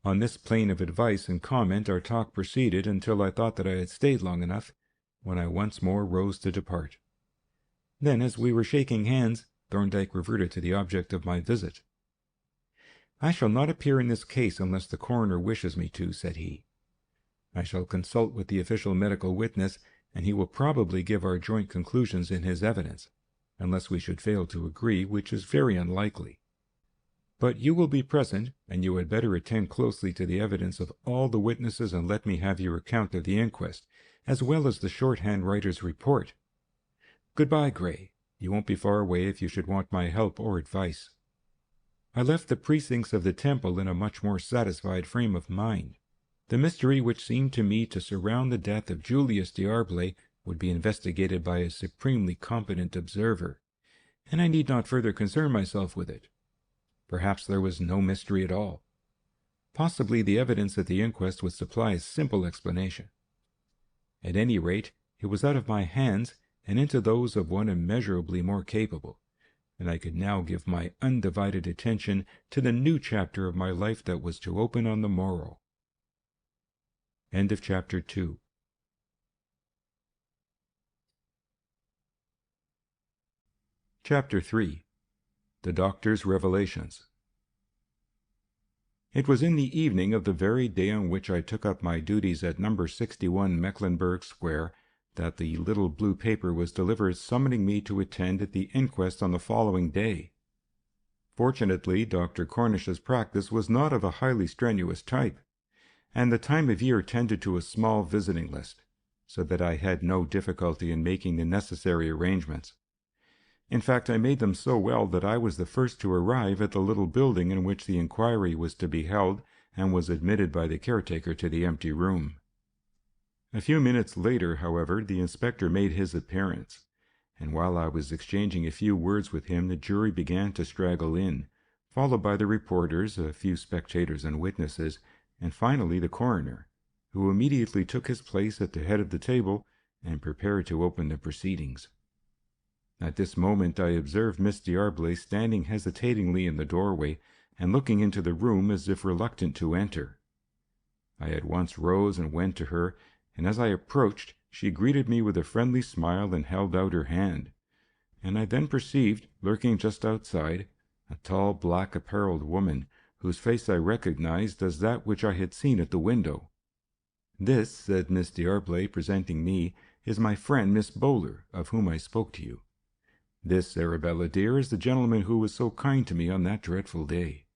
On this plane of advice and comment our talk proceeded until I thought that I had stayed long enough, when I once more rose to depart. Then, as we were shaking hands, Thorndyke reverted to the object of my visit. "I shall not appear in this case unless the coroner wishes me to," said he. "I shall consult with the official medical witness, and he will probably give our joint conclusions in his evidence, unless we should fail to agree, which is very unlikely. But you will be present, and you had better attend closely to the evidence of all the witnesses and let me have your account of the inquest, as well as the shorthand writer's report. Goodbye, Gray. You won't be far away if you should want my help or advice." I left the precincts of the temple in a much more satisfied frame of mind. The mystery which seemed to me to surround the death of Julius D'Arblay would be investigated by a supremely competent observer, and I need not further concern myself with it. Perhaps there was no mystery at all. Possibly the evidence at the inquest would supply a simple explanation. At any rate, it was out of my hands and into those of one immeasurably more capable, and I could now give my undivided attention to the new chapter of my life that was to open on the morrow. End of Chapter 2. Chapter 3. The Doctor's Revelations. It was in the evening of the very day on which I took up my duties at No. 61 Mecklenburgh Square that the little blue paper was delivered summoning me to attend at the inquest on the following day. Fortunately, Dr. Cornish's practice was not of a highly strenuous type, and the time of year tended to a small visiting list, so that I had no difficulty in making the necessary arrangements. In fact, I made them so well that I was the first to arrive at the little building in which the inquiry was to be held, and was admitted by the caretaker to the empty room. A few minutes later, however, the inspector made his appearance, and while I was exchanging a few words with him, the jury began to straggle in, followed by the reporters, a few spectators and witnesses, and finally the coroner, who immediately took his place at the head of the table and prepared to open the proceedings. At this moment I observed Miss D'Arblay standing hesitatingly in the doorway and looking into the room as if reluctant to enter. I at once rose and went to her, and as I approached, she greeted me with a friendly smile and held out her hand, and I then perceived, lurking just outside, a tall, black-apparelled woman, whose face I recognized as that which I had seen at the window. "This," said Miss D'Arblay, presenting me, "is my friend Miss Bowler, of whom I spoke to you. This, Arabella dear, is the gentleman who was so kind to me on that dreadful day."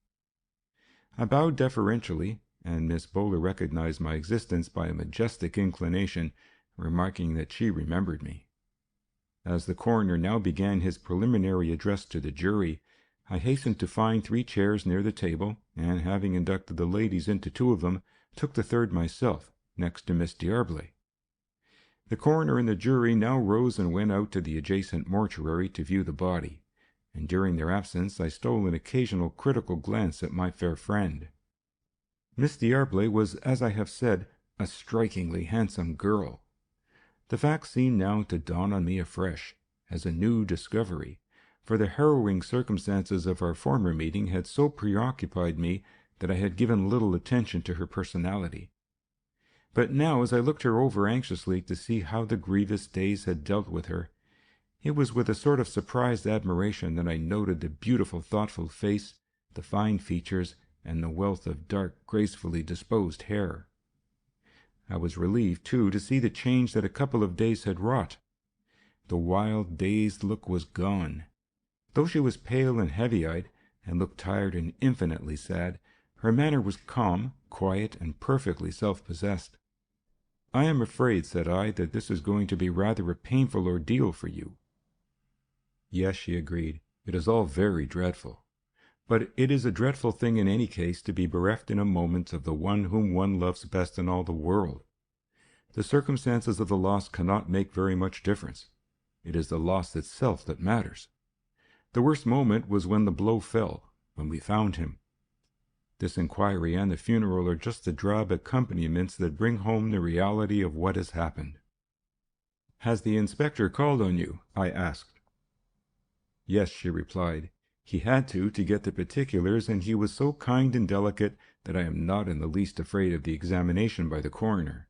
I bowed deferentially, and Miss Bowler recognized my existence by a majestic inclination, remarking that she remembered me. As the coroner now began his preliminary address to the jury, I hastened to find 3 chairs near the table, and having inducted the ladies into 2 of them, took the third myself, next to Miss D'Arblay. The coroner and the jury now rose and went out to the adjacent mortuary to view the body, and during their absence I stole an occasional critical glance at my fair friend. Miss D'Arblay was, as I have said, a strikingly handsome girl. The fact seemed now to dawn on me afresh, as a new discovery, for the harrowing circumstances of our former meeting had so preoccupied me that I had given little attention to her personality. But now, as I looked her over anxiously to see how the grievous days had dealt with her, it was with a sort of surprised admiration that I noted the beautiful, thoughtful face, the fine features, and the wealth of dark, gracefully disposed hair. I was relieved, too, to see the change that a couple of days had wrought. The wild, dazed look was gone. Though she was pale and heavy-eyed, and looked tired and infinitely sad, her manner was calm, quiet, and perfectly self-possessed. "I am afraid," said I, "that this is going to be rather a painful ordeal for you." "Yes," she agreed, "it is all very dreadful. But it is a dreadful thing in any case to be bereft in a moment of the one whom one loves best in all the world. The circumstances of the loss cannot make very much difference. It is the loss itself that matters. The worst moment was when the blow fell, when we found him. This inquiry and the funeral are just the drab accompaniments that bring home the reality of what has happened." "Has the inspector called on you?" I asked. "Yes," she replied. "He had to get the particulars, and he was so kind and delicate that I am not in the least afraid of the examination by the coroner.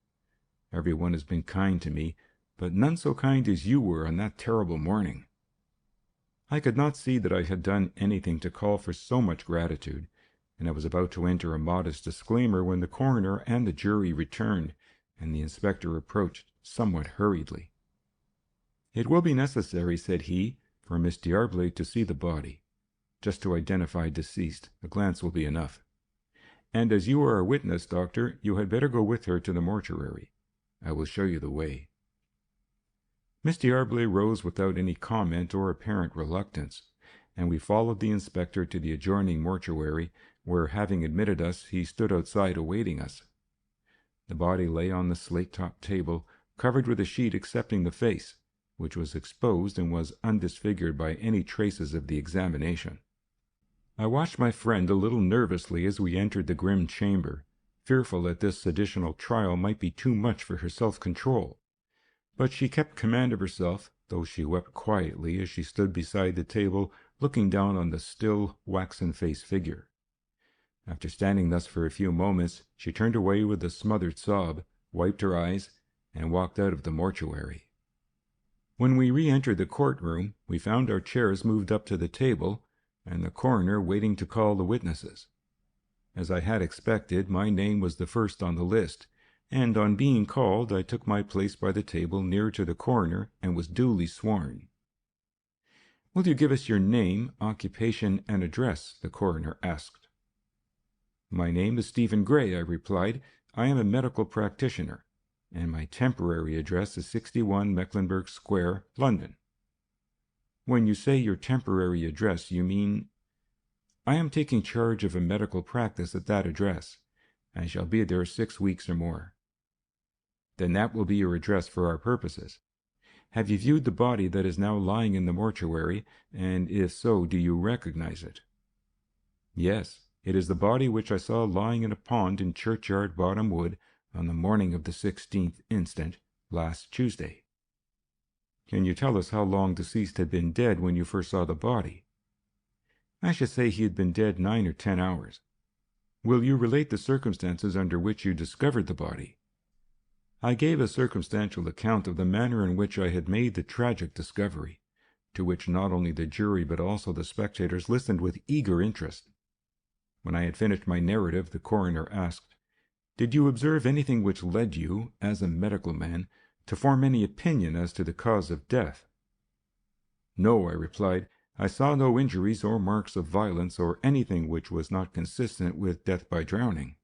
Everyone has been kind to me, but none so kind as you were on that terrible morning." I could not see that I had done anything to call for so much gratitude, and I was about to enter a modest disclaimer when the coroner and the jury returned, and the inspector approached somewhat hurriedly. "It will be necessary," said he, "for Miss D'Arblay to see the body. Just to identify deceased, a glance will be enough. And as you are a witness, Doctor, you had better go with her to the mortuary. I will show you the way." Miss D'Arblay rose without any comment or apparent reluctance, and we followed the inspector to the adjoining mortuary, where, having admitted us, he stood outside awaiting us. The body lay on the slate-topped table, covered with a sheet excepting the face, which was exposed and was undisfigured by any traces of the examination. I watched my friend a little nervously as we entered the grim chamber, fearful that this additional trial might be too much for her self-control. But she kept command of herself, though she wept quietly as she stood beside the table, looking down on the still, waxen-faced figure. After standing thus for a few moments, she turned away with a smothered sob, wiped her eyes, and walked out of the mortuary. When we re-entered the courtroom, we found our chairs moved up to the table, and the coroner waiting to call the witnesses. As I had expected, my name was the first on the list, and on being called I took my place by the table near to the coroner and was duly sworn. "Will you give us your name, occupation, and address?" the coroner asked. "My name is Stephen Gray," I replied. "I am a medical practitioner, and my temporary address is 61 Mecklenburgh Square, London." "When you say your temporary address, you mean—" "I am taking charge of a medical practice at that address. I shall be there 6 weeks or more." "Then that will be your address for our purposes. Have you viewed the body that is now lying in the mortuary, and if so, do you recognize it?" "Yes, it is the body which I saw lying in a pond in Churchyard Bottom Wood on the morning of the 16th instant, last Tuesday." "Can you tell us how long deceased had been dead when you first saw the body?" "I should say he had been dead 9 or 10 hours." "Will you relate the circumstances under which you discovered the body?" I gave a circumstantial account of the manner in which I had made the tragic discovery, to which not only the jury but also the spectators listened with eager interest. When I had finished my narrative, the coroner asked, "Did you observe anything which led you, as a medical man, to form any opinion as to the cause of death?" "No," I replied. "I saw no injuries or marks of violence or anything which was not consistent with death by drowning."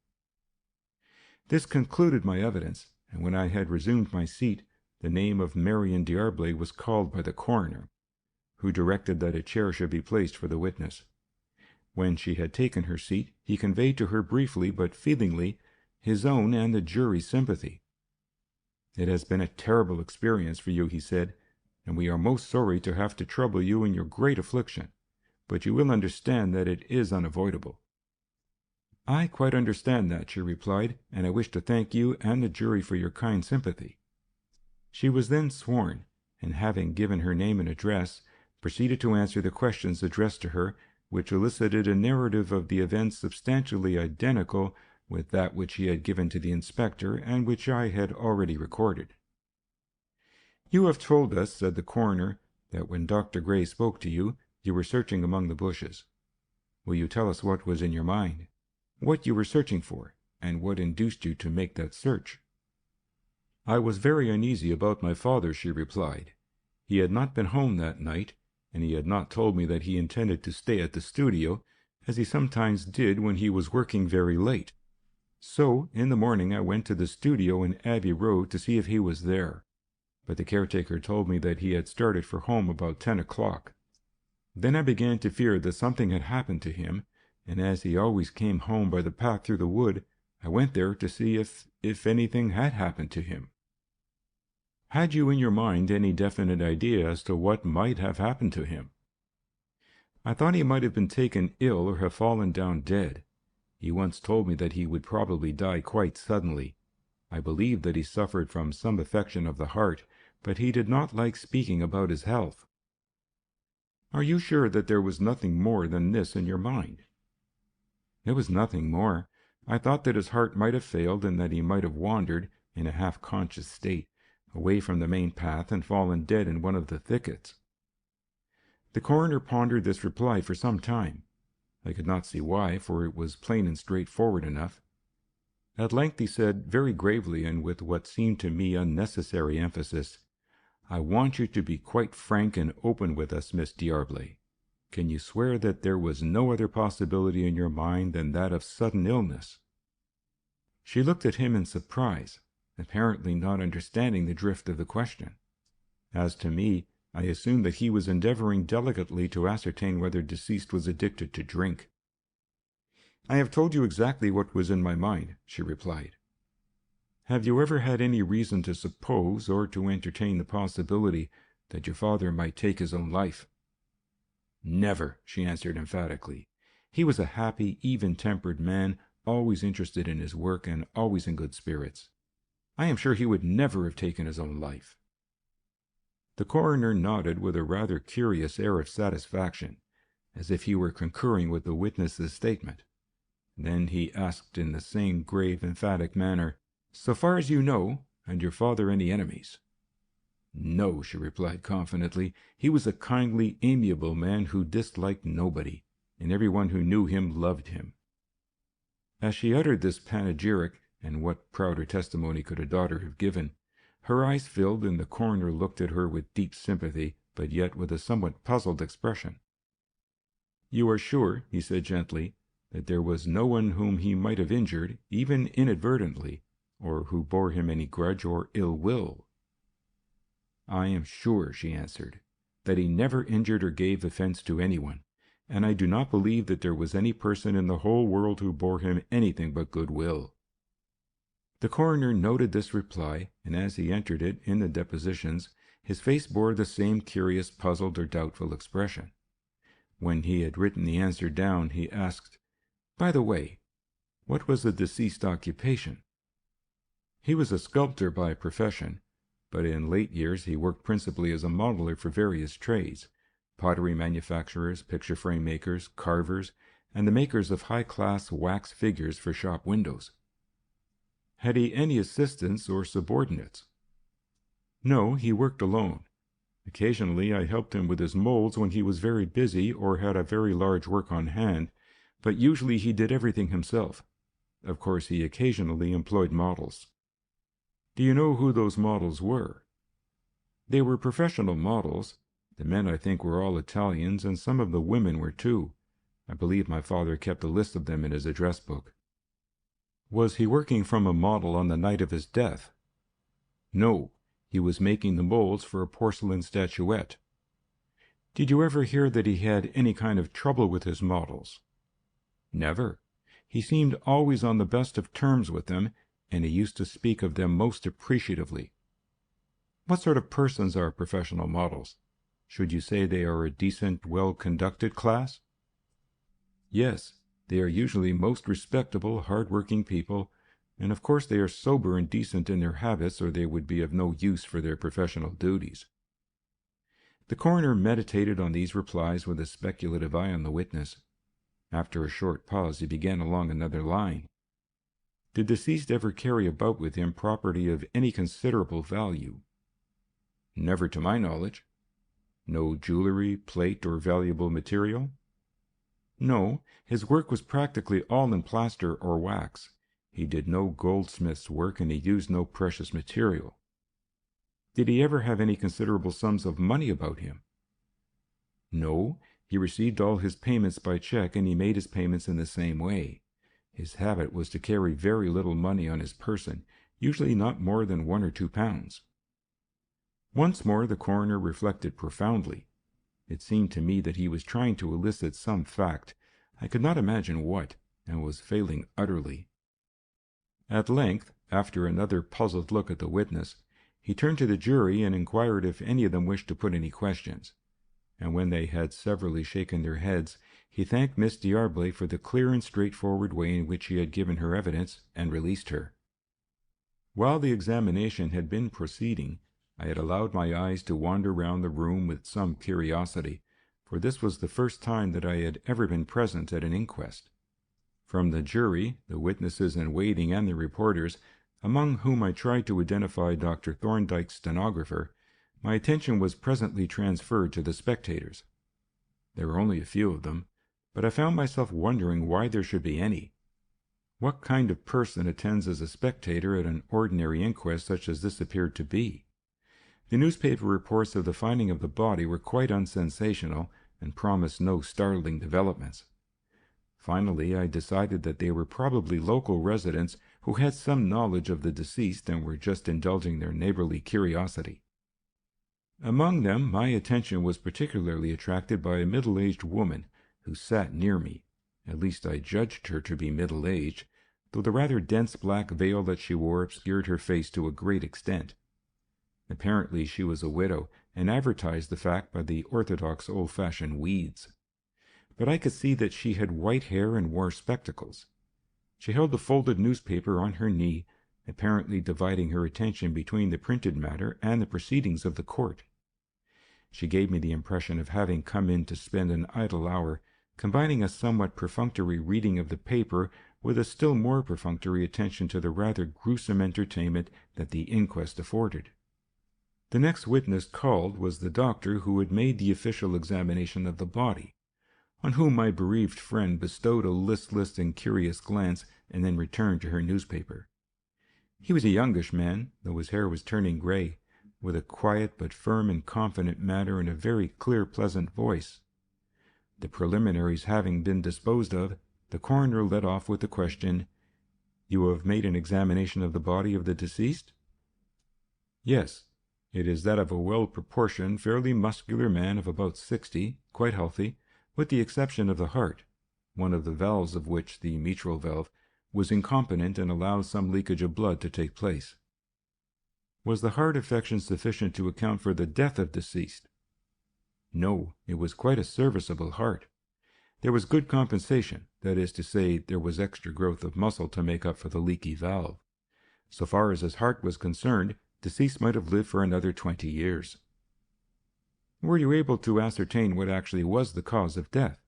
This concluded my evidence, and when I had resumed my seat, the name of Marion D'Arblay was called by the coroner, who directed that a chair should be placed for the witness. When she had taken her seat, he conveyed to her briefly but feelingly his own and the jury's sympathy. "It has been a terrible experience for you," he said, "and we are most sorry to have to trouble you in your great affliction, but you will understand that it is unavoidable." "I quite understand that," she replied, "and I wish to thank you and the jury for your kind sympathy." She was then sworn, and having given her name and address, proceeded to answer the questions addressed to her, which elicited a narrative of the events substantially identical with that which he had given to the inspector and which I had already recorded. "You have told us," said the coroner, "that when Dr. Gray spoke to you, you were searching among the bushes. Will you tell us what was in your mind, what you were searching for, and what induced you to make that search?" "I was very uneasy about my father," she replied. "He had not been home that night, and he had not told me that he intended to stay at the studio, as he sometimes did when he was working very late. So, in the morning I went to the studio in Abbey Road to see if he was there, but the caretaker told me that he had started for home about 10 o'clock. Then I began to fear that something had happened to him, and as he always came home by the path through the wood, I went there to see if anything had happened to him." "Had you in your mind any definite idea as to what might have happened to him?" "I thought he might have been taken ill or have fallen down dead. He once told me that he would probably die quite suddenly. I believed that he suffered from some affection of the heart, but he did not like speaking about his health." "Are you sure that there was nothing more than this in your mind?" "There was nothing more. I thought that his heart might have failed, and that he might have wandered, in a half-conscious state, away from the main path and fallen dead in one of the thickets." The coroner pondered this reply for some time. I could not see why, for it was plain and straightforward enough. At length he said, very gravely and with what seemed to me unnecessary emphasis, "I want you to be quite frank and open with us, Miss D'Arblay. Can you swear that there was no other possibility in your mind than that of sudden illness?" She looked at him in surprise, apparently not understanding the drift of the question. As to me, I assumed that he was endeavoring delicately to ascertain whether deceased was addicted to drink. "I have told you exactly what was in my mind," she replied. "Have you ever had any reason to suppose or to entertain the possibility that your father might take his own life?" "Never," she answered emphatically. "He was a happy, even-tempered man, always interested in his work and always in good spirits. I am sure he would never have taken his own life." The coroner nodded with a rather curious air of satisfaction, as if he were concurring with the witness's statement. Then he asked in the same grave, emphatic manner, "So far as you know, had your father any enemies?" "No," she replied confidently. "He was a kindly, amiable man who disliked nobody, and everyone who knew him loved him." As she uttered this panegyric, and what prouder testimony could a daughter have given, her eyes filled, and the coroner looked at her with deep sympathy, but yet with a somewhat puzzled expression. "You are sure," he said gently, "that there was no one whom he might have injured, even inadvertently, or who bore him any grudge or ill will?" "I am sure," she answered, "that he never injured or gave offense to anyone, and I do not believe that there was any person in the whole world who bore him anything but good will." The coroner noted this reply, and as he entered it in the depositions, his face bore the same curious, puzzled or doubtful expression. When he had written the answer down, he asked, "By the way, what was the deceased's occupation?" "He was a sculptor by profession, but in late years he worked principally as a modeler for various trades, pottery manufacturers, picture frame makers, carvers, and the makers of high-class wax figures for shop windows." "Had he any assistants or subordinates?" "No, he worked alone. Occasionally I helped him with his molds when he was very busy or had a very large work on hand, but usually he did everything himself. Of course, he occasionally employed models." "Do you know who those models were?" "They were professional models. The men, I think, were all Italians, and some of the women were too. I believe my father kept a list of them in his address book." "Was he working from a model on the night of his death?" "No, he was making the molds for a porcelain statuette." "Did you ever hear that he had any kind of trouble with his models?" "Never. He seemed always on the best of terms with them, and he used to speak of them most appreciatively." "What sort of persons are professional models? Should you say they are a decent, well-conducted class?" "Yes. They are usually most respectable, hard-working people, and of course they are sober and decent in their habits, or they would be of no use for their professional duties." The coroner meditated on these replies with a speculative eye on the witness. After a short pause, he began along another line. Did deceased ever carry about with him property of any considerable value? Never to my knowledge. No jewelry, plate, or valuable material? No, his work was practically all in plaster or wax. He did no goldsmith's work, and he used no precious material. Did he ever have any considerable sums of money about him? No, he received all his payments by check, and he made his payments in the same way. His habit was to carry very little money on his person, usually not more than 1 or 2 pounds. Once more the coroner reflected profoundly. It seemed to me that he was trying to elicit some fact. I could not imagine what, and was failing utterly. At length, after another puzzled look at the witness, he turned to the jury and inquired if any of them wished to put any questions, and when they had severally shaken their heads, he thanked Miss D'Arblay for the clear and straightforward way in which she had given her evidence, and released her. While the examination had been proceeding, I had allowed my eyes to wander round the room with some curiosity, for this was the first time that I had ever been present at an inquest. From the jury, the witnesses in waiting, and the reporters, among whom I tried to identify Dr. Thorndyke's stenographer, my attention was presently transferred to the spectators. There were only a few of them, but I found myself wondering why there should be any. What kind of person attends as a spectator at an ordinary inquest such as this appeared to be? The newspaper reports of the finding of the body were quite unsensational, and promised no startling developments. Finally, I decided that they were probably local residents who had some knowledge of the deceased and were just indulging their neighborly curiosity. Among them, my attention was particularly attracted by a middle-aged woman who sat near me. At least I judged her to be middle-aged, though the rather dense black veil that she wore obscured her face to a great extent. Apparently she was a widow, and advertised the fact by the orthodox old-fashioned weeds. But I could see that she had white hair and wore spectacles. She held the folded newspaper on her knee, apparently dividing her attention between the printed matter and the proceedings of the court. She gave me the impression of having come in to spend an idle hour, combining a somewhat perfunctory reading of the paper with a still more perfunctory attention to the rather gruesome entertainment that the inquest afforded. The next witness called was the doctor who had made the official examination of the body, on whom my bereaved friend bestowed a listless and curious glance, and then returned to her newspaper. He was a youngish man, though his hair was turning grey, with a quiet but firm and confident manner and a very clear, pleasant voice. The preliminaries having been disposed of, the coroner led off with the question, "You have made an examination of the body of the deceased?" "Yes. It is that of a well-proportioned, fairly muscular man of about 60, quite healthy, with the exception of the heart, one of the valves of which, the mitral valve, was incompetent and allowed some leakage of blood to take place." "Was the heart affection sufficient to account for the death of deceased?" "No, it was quite a serviceable heart. There was good compensation, that is to say, there was extra growth of muscle to make up for the leaky valve. So far as his heart was concerned, deceased might have lived for another 20 years. "Were you able to ascertain what actually was the cause of death?"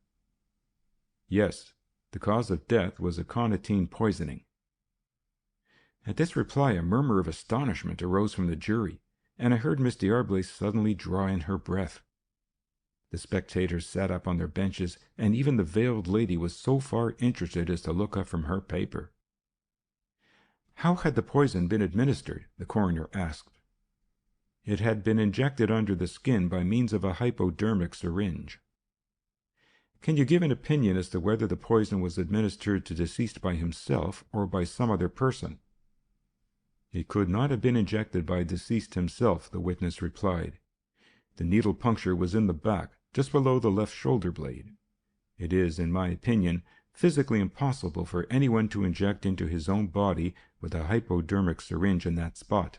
"Yes. The cause of death was aconitine poisoning." At this reply a murmur of astonishment arose from the jury, and I heard Miss D'Arblay suddenly draw in her breath. The spectators sat up on their benches, and even the veiled lady was so far interested as to look up from her paper. "How had the poison been administered?" the coroner asked. "It had been injected under the skin by means of a hypodermic syringe." "Can you give an opinion as to whether the poison was administered to deceased by himself or by some other person?" "It could not have been injected by deceased himself," the witness replied. "The needle puncture was in the back, just below the left shoulder blade. It is, in my opinion, physically impossible for anyone to inject into his own body with a hypodermic syringe in that spot.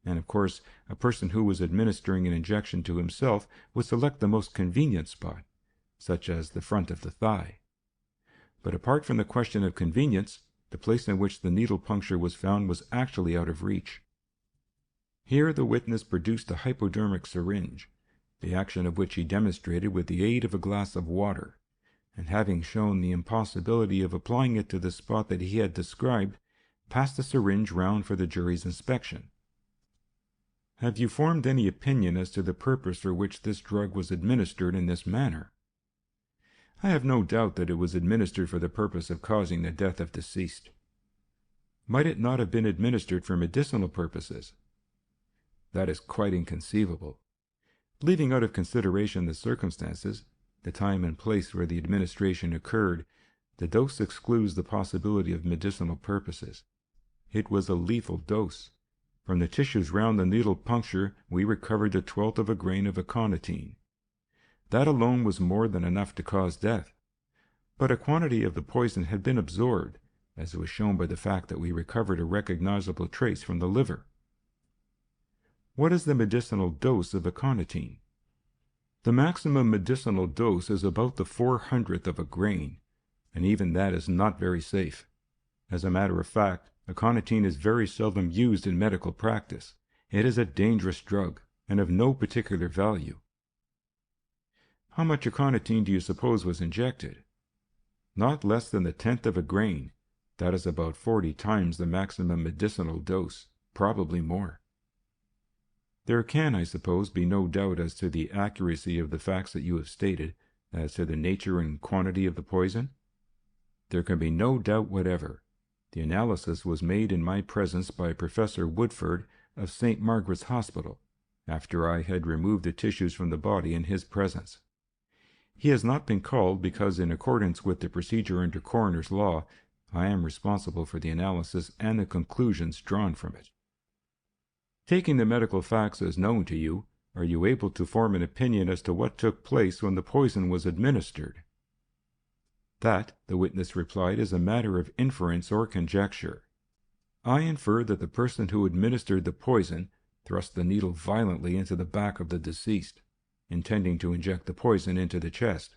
And, of course, a person who was administering an injection to himself would select the most convenient spot, such as the front of the thigh. But apart from the question of convenience, the place in which the needle puncture was found was actually out of reach." Here the witness produced a hypodermic syringe. the action of which he demonstrated with the aid of a glass of water, and having shown the impossibility of applying it to the spot that he had described, passed the syringe round for the jury's inspection. Have you formed any opinion as to the purpose for which this drug was administered in this manner? I have no doubt that it was administered for the purpose of causing the death of deceased. Might it not have been administered for medicinal purposes? That is quite inconceivable. Leaving out of consideration the circumstances, the time and place where the administration occurred, the dose excludes the possibility of medicinal purposes. It was a lethal dose. From the tissues round the needle puncture we recovered the 1/12 of a grain of aconitine. That alone was more than enough to cause death. But a quantity of the poison had been absorbed, as was shown by the fact that we recovered a recognizable trace from the liver. What is the medicinal dose of aconitine? The maximum medicinal dose is about the 400th of a grain, and even that is not very safe. As a matter of fact, aconitine is very seldom used in medical practice. It is a dangerous drug, and of no particular value. How much aconitine do you suppose was injected? Not less than the 1/10 of a grain. That is about 40 times the maximum medicinal dose, probably more. There can, I suppose, be no doubt as to the accuracy of the facts that you have stated, as to the nature and quantity of the poison? There can be no doubt whatever. The analysis was made in my presence by Professor Woodford of St. Margaret's Hospital, after I had removed the tissues from the body in his presence. He has not been called because, in accordance with the procedure under coroner's law, I am responsible for the analysis and the conclusions drawn from it. Taking the medical facts as known to you, are you able to form an opinion as to what took place when the poison was administered? That, the witness replied, is a matter of inference or conjecture. I infer that the person who administered the poison thrust the needle violently into the back of the deceased, intending to inject the poison into the chest.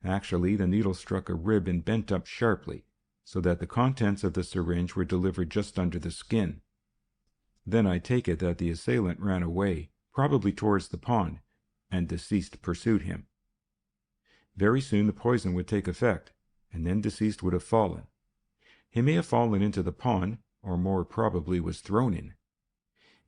Actually, the needle struck a rib and bent up sharply, so that the contents of the syringe were delivered just under the skin. Then I take it that the assailant ran away, probably towards the pond, and deceased pursued him. Very soon the poison would take effect, and then deceased would have fallen. He may have fallen into the pond, or more probably was thrown in.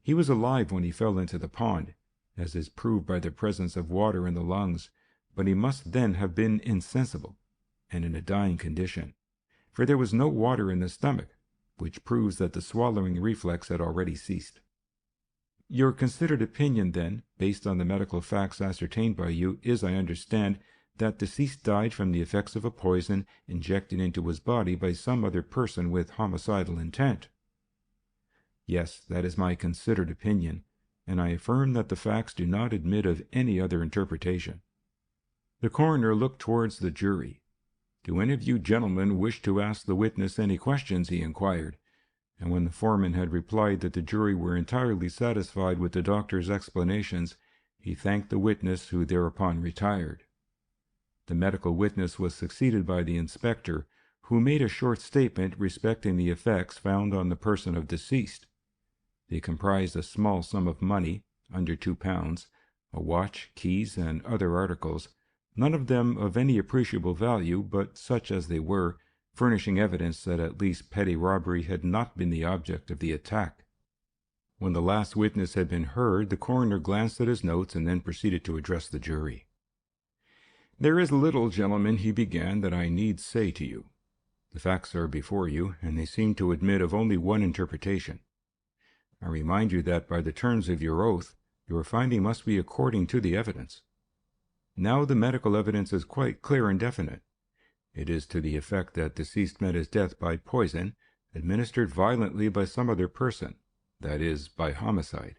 He was alive when he fell into the pond, as is proved by the presence of water in the lungs, but he must then have been insensible, and in a dying condition, for there was no water in the stomach, which proves that the swallowing reflex had already ceased. Your considered opinion, then, based on the medical facts ascertained by you, is, I understand, that deceased died from the effects of a poison injected into his body by some other person with homicidal intent. Yes, that is my considered opinion, and I affirm that the facts do not admit of any other interpretation. The coroner looked towards the jury. Do any of you gentlemen wish to ask the witness any questions? He inquired, and when the foreman had replied that the jury were entirely satisfied with the doctor's explanations, he thanked the witness, who thereupon retired. The medical witness was succeeded by the inspector, who made a short statement respecting the effects found on the person of deceased. They comprised a small sum of money, under £2, a watch, keys, and other articles, none of them of any appreciable value, but such as they were, furnishing evidence that at least petty robbery had not been the object of the attack. When the last witness had been heard, the coroner glanced at his notes and then proceeded to address the jury. There is little, gentlemen, he began, that I need say to you. The facts are before you, and they seem to admit of only one interpretation. I remind you that by the terms of your oath, your finding must be according to the evidence. Now the medical evidence is quite clear and definite. It is to the effect that deceased met his death by poison, administered violently by some other person, that is, by homicide.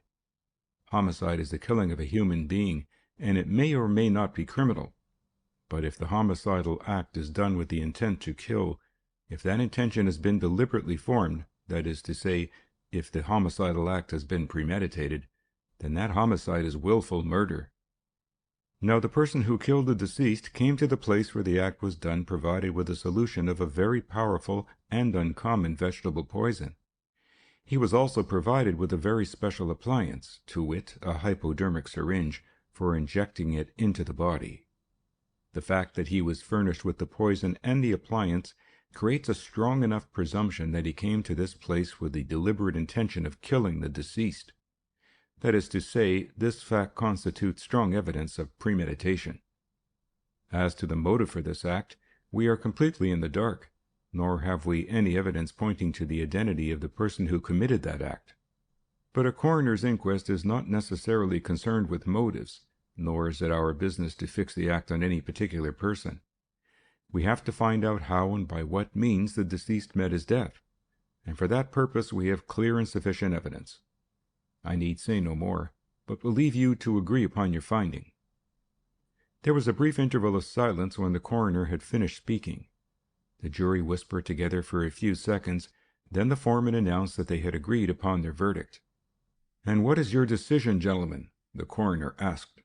Homicide is the killing of a human being, and it may or may not be criminal. But if the homicidal act is done with the intent to kill, if that intention has been deliberately formed, that is to say, if the homicidal act has been premeditated, then that homicide is willful murder. Now the person who killed the deceased came to the place where the act was done provided with a solution of a very powerful and uncommon vegetable poison. He was also provided with a very special appliance, to wit, a hypodermic syringe, for injecting it into the body. The fact that he was furnished with the poison and the appliance creates a strong enough presumption that he came to this place with the deliberate intention of killing the deceased. That is to say, this fact constitutes strong evidence of premeditation. As to the motive for this act, we are completely in the dark, nor have we any evidence pointing to the identity of the person who committed that act. But a coroner's inquest is not necessarily concerned with motives, nor is it our business to fix the act on any particular person. We have to find out how and by what means the deceased met his death, and for that purpose we have clear and sufficient evidence. I need say no more, but will leave you to agree upon your finding." There was a brief interval of silence when the coroner had finished speaking. The jury whispered together for a few seconds, then the foreman announced that they had agreed upon their verdict. "And what is your decision, gentlemen?" the coroner asked.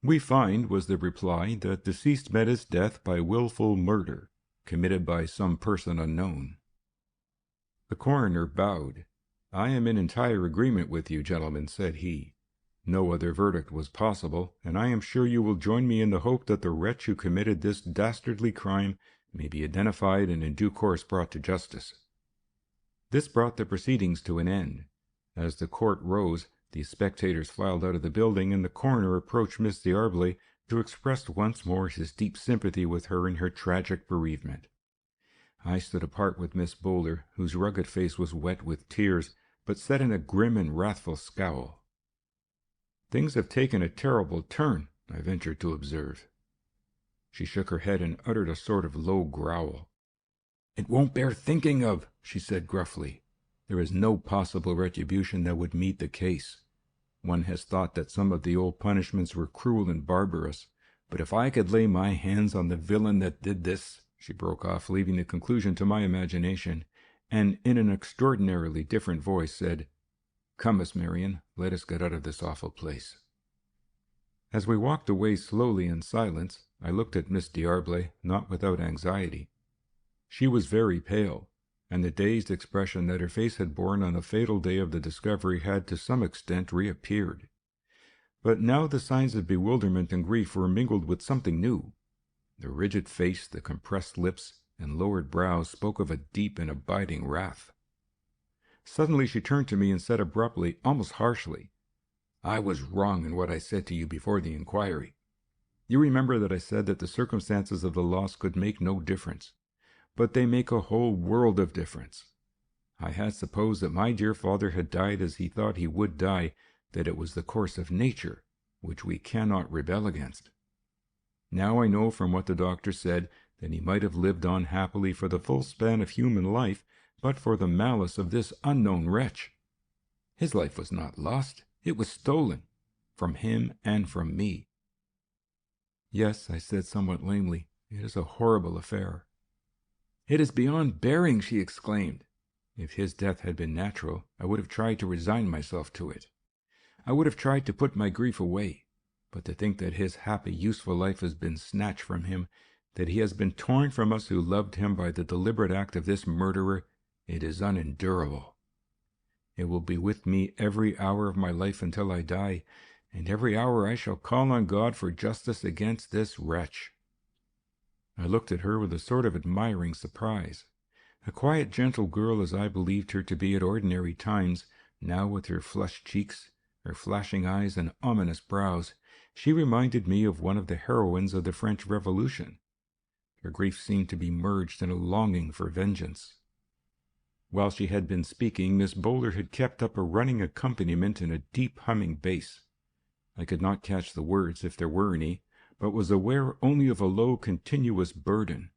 "We find," was the reply, "that deceased met his death by willful murder, committed by some person unknown." The coroner bowed. "I am in entire agreement with you, gentlemen," said he. "No other verdict was possible, and I am sure you will join me in the hope that the wretch who committed this dastardly crime may be identified and in due course brought to justice." This brought the proceedings to an end. As the court rose, the spectators filed out of the building, and the coroner approached Miss D'Arblay to express once more his deep sympathy with her in her tragic bereavement. I stood apart with Miss Bowler, whose rugged face was wet with tears, but set in a grim and wrathful scowl. "Things have taken a terrible turn," I ventured to observe. She shook her head and uttered a sort of low growl. "It won't bear thinking of," she said gruffly. "There is no possible retribution that would meet the case. One has thought that some of the old punishments were cruel and barbarous, but if I could lay my hands on the villain that did this—" She broke off, leaving the conclusion to my imagination, and in an extraordinarily different voice said, "Come, Miss Marion, let us get out of this awful place." As we walked away slowly in silence, I looked at Miss D'Arblay, not without anxiety. She was very pale, and the dazed expression that her face had borne on the fatal day of the discovery had to some extent reappeared. But now the signs of bewilderment and grief were mingled with something new. The rigid face, the compressed lips, and lowered brows spoke of a deep and abiding wrath. Suddenly she turned to me and said abruptly, almost harshly, "I was wrong in what I said to you before the inquiry. You remember that I said that the circumstances of the loss could make no difference, but they make a whole world of difference. I had supposed that my dear father had died as he thought he would die, that it was the course of nature, which we cannot rebel against. Now I know from what the doctor said that he might have lived on happily for the full span of human life, but for the malice of this unknown wretch. His life was not lost, it was stolen, from him and from me." "Yes," I said somewhat lamely, "it is a horrible affair." "It is beyond bearing," she exclaimed. "If his death had been natural, I would have tried to resign myself to it. I would have tried to put my grief away. But to think that his happy, useful life has been snatched from him, that he has been torn from us who loved him by the deliberate act of this murderer, it is unendurable. It will be with me every hour of my life until I die, and every hour I shall call on God for justice against this wretch." I looked at her with a sort of admiring surprise. A quiet, gentle girl as I believed her to be at ordinary times, now with her flushed cheeks, her flashing eyes and ominous brows, she reminded me of one of the heroines of the French Revolution. Her grief seemed to be merged in a longing for vengeance. While she had been speaking, Miss Bowler had kept up a running accompaniment in a deep humming bass. I could not catch the words, if there were any, but was aware only of a low, continuous burden.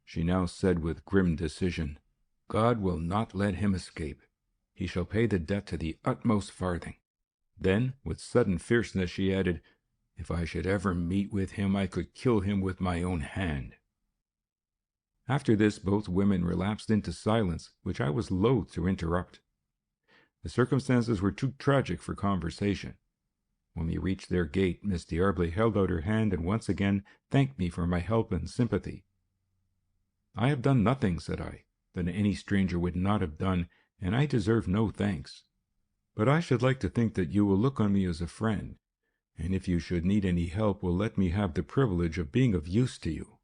She now said with grim decision, "God will not let him escape. He shall pay the debt to the utmost farthing." Then, with sudden fierceness, she added, "If I should ever meet with him, I could kill him with my own hand." After this, both women relapsed into silence, which I was loath to interrupt. The circumstances were too tragic for conversation. When we reached their gate, Miss D'Arblay held out her hand and once again thanked me for my help and sympathy. "I have done nothing," said I, "that any stranger would not have done, and I deserve no thanks. But I should like to think that you will look on me as a friend, and if you should need any help, will let me have the privilege of being of use to you."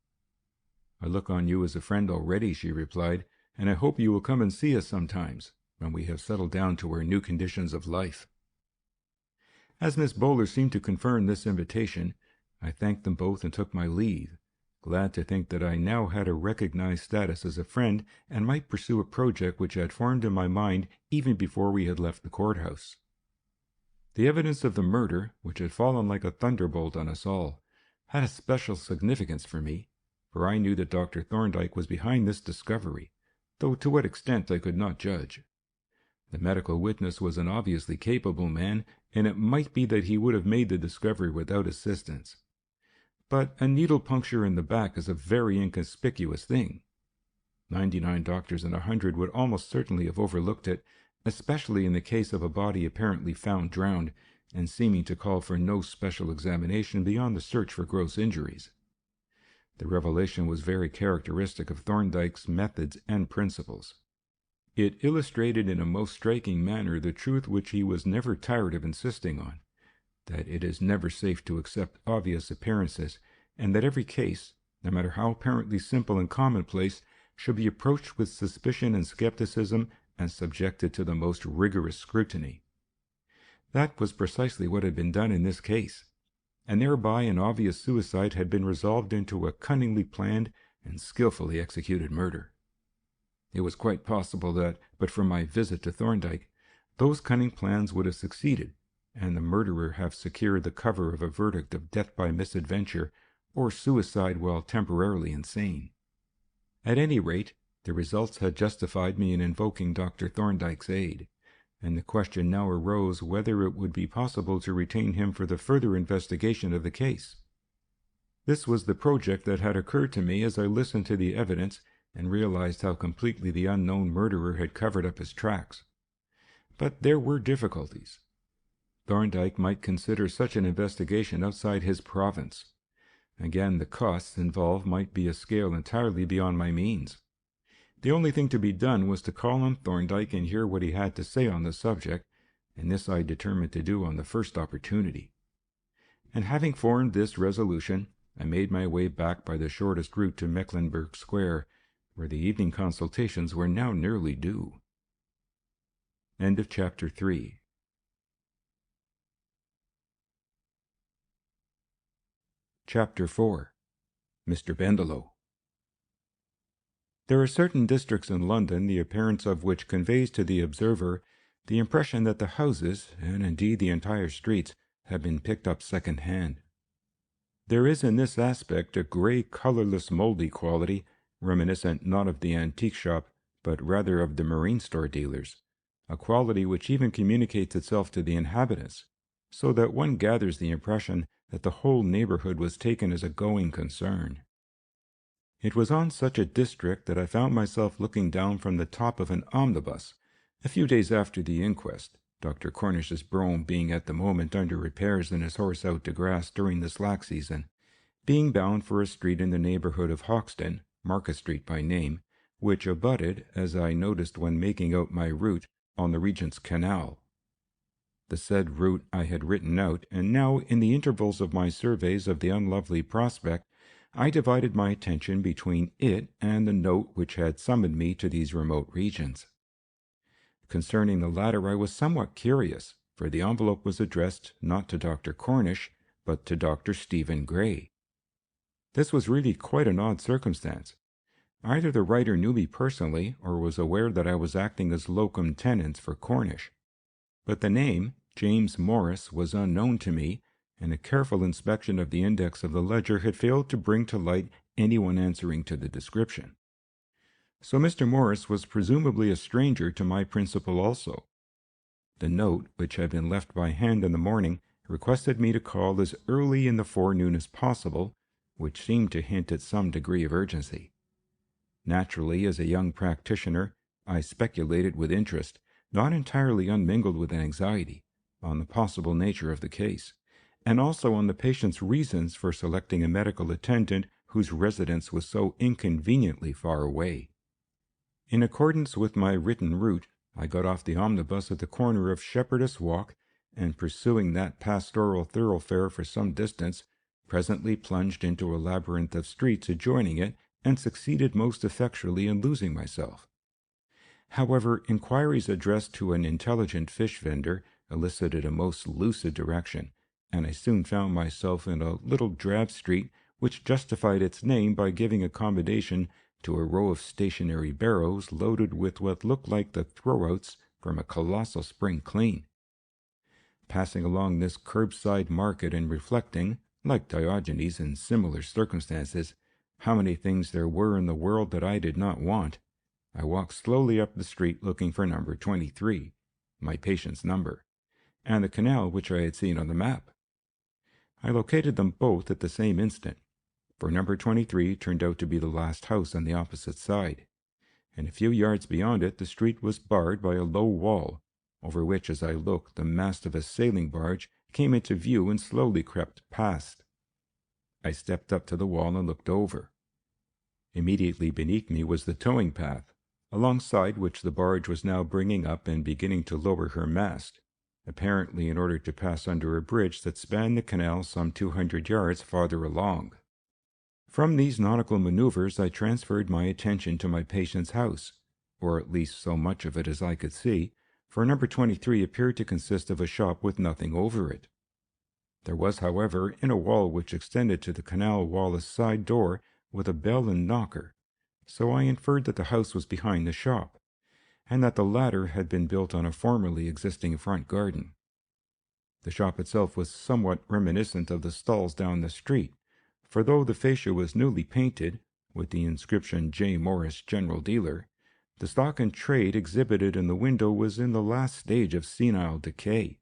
"I look on you as a friend already," she replied, "and I hope you will come and see us sometimes, when we have settled down to our new conditions of life." As Miss Bowler seemed to confirm this invitation, I thanked them both and took my leave, glad to think that I now had a recognized status as a friend and might pursue a project which had formed in my mind even before we had left the courthouse. The evidence of the murder, which had fallen like a thunderbolt on us all, had a special significance for me, for I knew that Dr. Thorndyke was behind this discovery, though to what extent I could not judge. The medical witness was an obviously capable man, and it might be that he would have made the discovery without assistance. But a needle puncture in the back is a very inconspicuous thing. 99 doctors in 100 would almost certainly have overlooked it, especially in the case of a body apparently found drowned, and seeming to call for no special examination beyond the search for gross injuries. The revelation was very characteristic of Thorndyke's methods and principles. It illustrated in a most striking manner the truth which he was never tired of insisting on, that it is never safe to accept obvious appearances, and that every case, no matter how apparently simple and commonplace, should be approached with suspicion and skepticism and subjected to the most rigorous scrutiny. That was precisely what had been done in this case, and thereby an obvious suicide had been resolved into a cunningly planned and skillfully executed murder. It was quite possible that, but for my visit to Thorndyke, those cunning plans would have succeeded, and the murderer have secured the cover of a verdict of death by misadventure or suicide while temporarily insane. At any rate, the results had justified me in invoking Dr. Thorndyke's aid, and the question now arose whether it would be possible to retain him for the further investigation of the case. This was the project that had occurred to me as I listened to the evidence and realized how completely the unknown murderer had covered up his tracks. But there were difficulties. Thorndyke might consider such an investigation outside his province. Again, the costs involved might be a scale entirely beyond my means. The only thing to be done was to call on Thorndyke and hear what he had to say on the subject, and this I determined to do on the first opportunity. And having formed this resolution, I made my way back by the shortest route to Mecklenburgh Square, where the evening consultations were now nearly due. End of Chapter 3. Chapter 4. Mr. Bendelow. There are certain districts in London the appearance of which conveys to the observer the impression that the houses, and indeed the entire streets, have been picked up second-hand. There is in this aspect a grey, colourless, mouldy quality, reminiscent not of the antique shop, but rather of the marine store dealers, a quality which even communicates itself to the inhabitants, so that one gathers the impression that the whole neighbourhood was taken as a going concern. It was on such a district that I found myself looking down from the top of an omnibus, a few days after the inquest, Dr. Cornish's brougham being at the moment under repairs and his horse out to grass during the slack season, being bound for a street in the neighbourhood of Hoxton, Market Street by name, which abutted, as I noticed when making out my route, on the Regent's Canal. The said route I had written out, and now, in the intervals of my surveys of the unlovely prospect, I divided my attention between it and the note which had summoned me to these remote regions. Concerning the latter I was somewhat curious, for the envelope was addressed not to Dr. Cornish, but to Dr. Stephen Gray. This was really quite an odd circumstance. Either the writer knew me personally, or was aware that I was acting as locum tenens for Cornish. But the name, James Morris, was unknown to me, and a careful inspection of the index of the ledger had failed to bring to light anyone answering to the description. So Mr. Morris was presumably a stranger to my principal also. The note, which had been left by hand in the morning, requested me to call as early in the forenoon as possible, which seemed to hint at some degree of urgency. Naturally, as a young practitioner, I speculated with interest, not entirely unmingled with anxiety, on the possible nature of the case, and also on the patient's reasons for selecting a medical attendant whose residence was so inconveniently far away. In accordance with my written route, I got off the omnibus at the corner of Shepherdess Walk and pursuing that pastoral thoroughfare for some distance, presently plunged into a labyrinth of streets adjoining it, and succeeded most effectually in losing myself. However, inquiries addressed to an intelligent fish vendor elicited a most lucid direction, and I soon found myself in a little drab street which justified its name by giving accommodation to a row of stationary barrows loaded with what looked like the throwouts from a colossal spring clean. Passing along this curbside market and reflecting, like Diogenes in similar circumstances, how many things there were in the world that I did not want, I walked slowly up the street looking for number 23, my patient's number, and the canal which I had seen on the map. I located them both at the same instant, for number 23 turned out to be the last house on the opposite side, and a few yards beyond it the street was barred by a low wall, over which, as I looked, the mast of a sailing barge came into view and slowly crept past. I stepped up to the wall and looked over. Immediately beneath me was the towing path, alongside which the barge was now bringing up and beginning to lower her mast, apparently in order to pass under a bridge that spanned the canal some 200 yards farther along. From these nautical maneuvers I transferred my attention to my patient's house, or at least so much of it as I could see, for number 23 appeared to consist of a shop with nothing over it. There was, however, in a wall which extended to the canal wall a side door with a bell and knocker, so I inferred that the house was behind the shop, and that the latter had been built on a formerly existing front garden. The shop itself was somewhat reminiscent of the stalls down the street, for though the fascia was newly painted, with the inscription J. Morris, General Dealer, the stock in trade exhibited in the window was in the last stage of senile decay.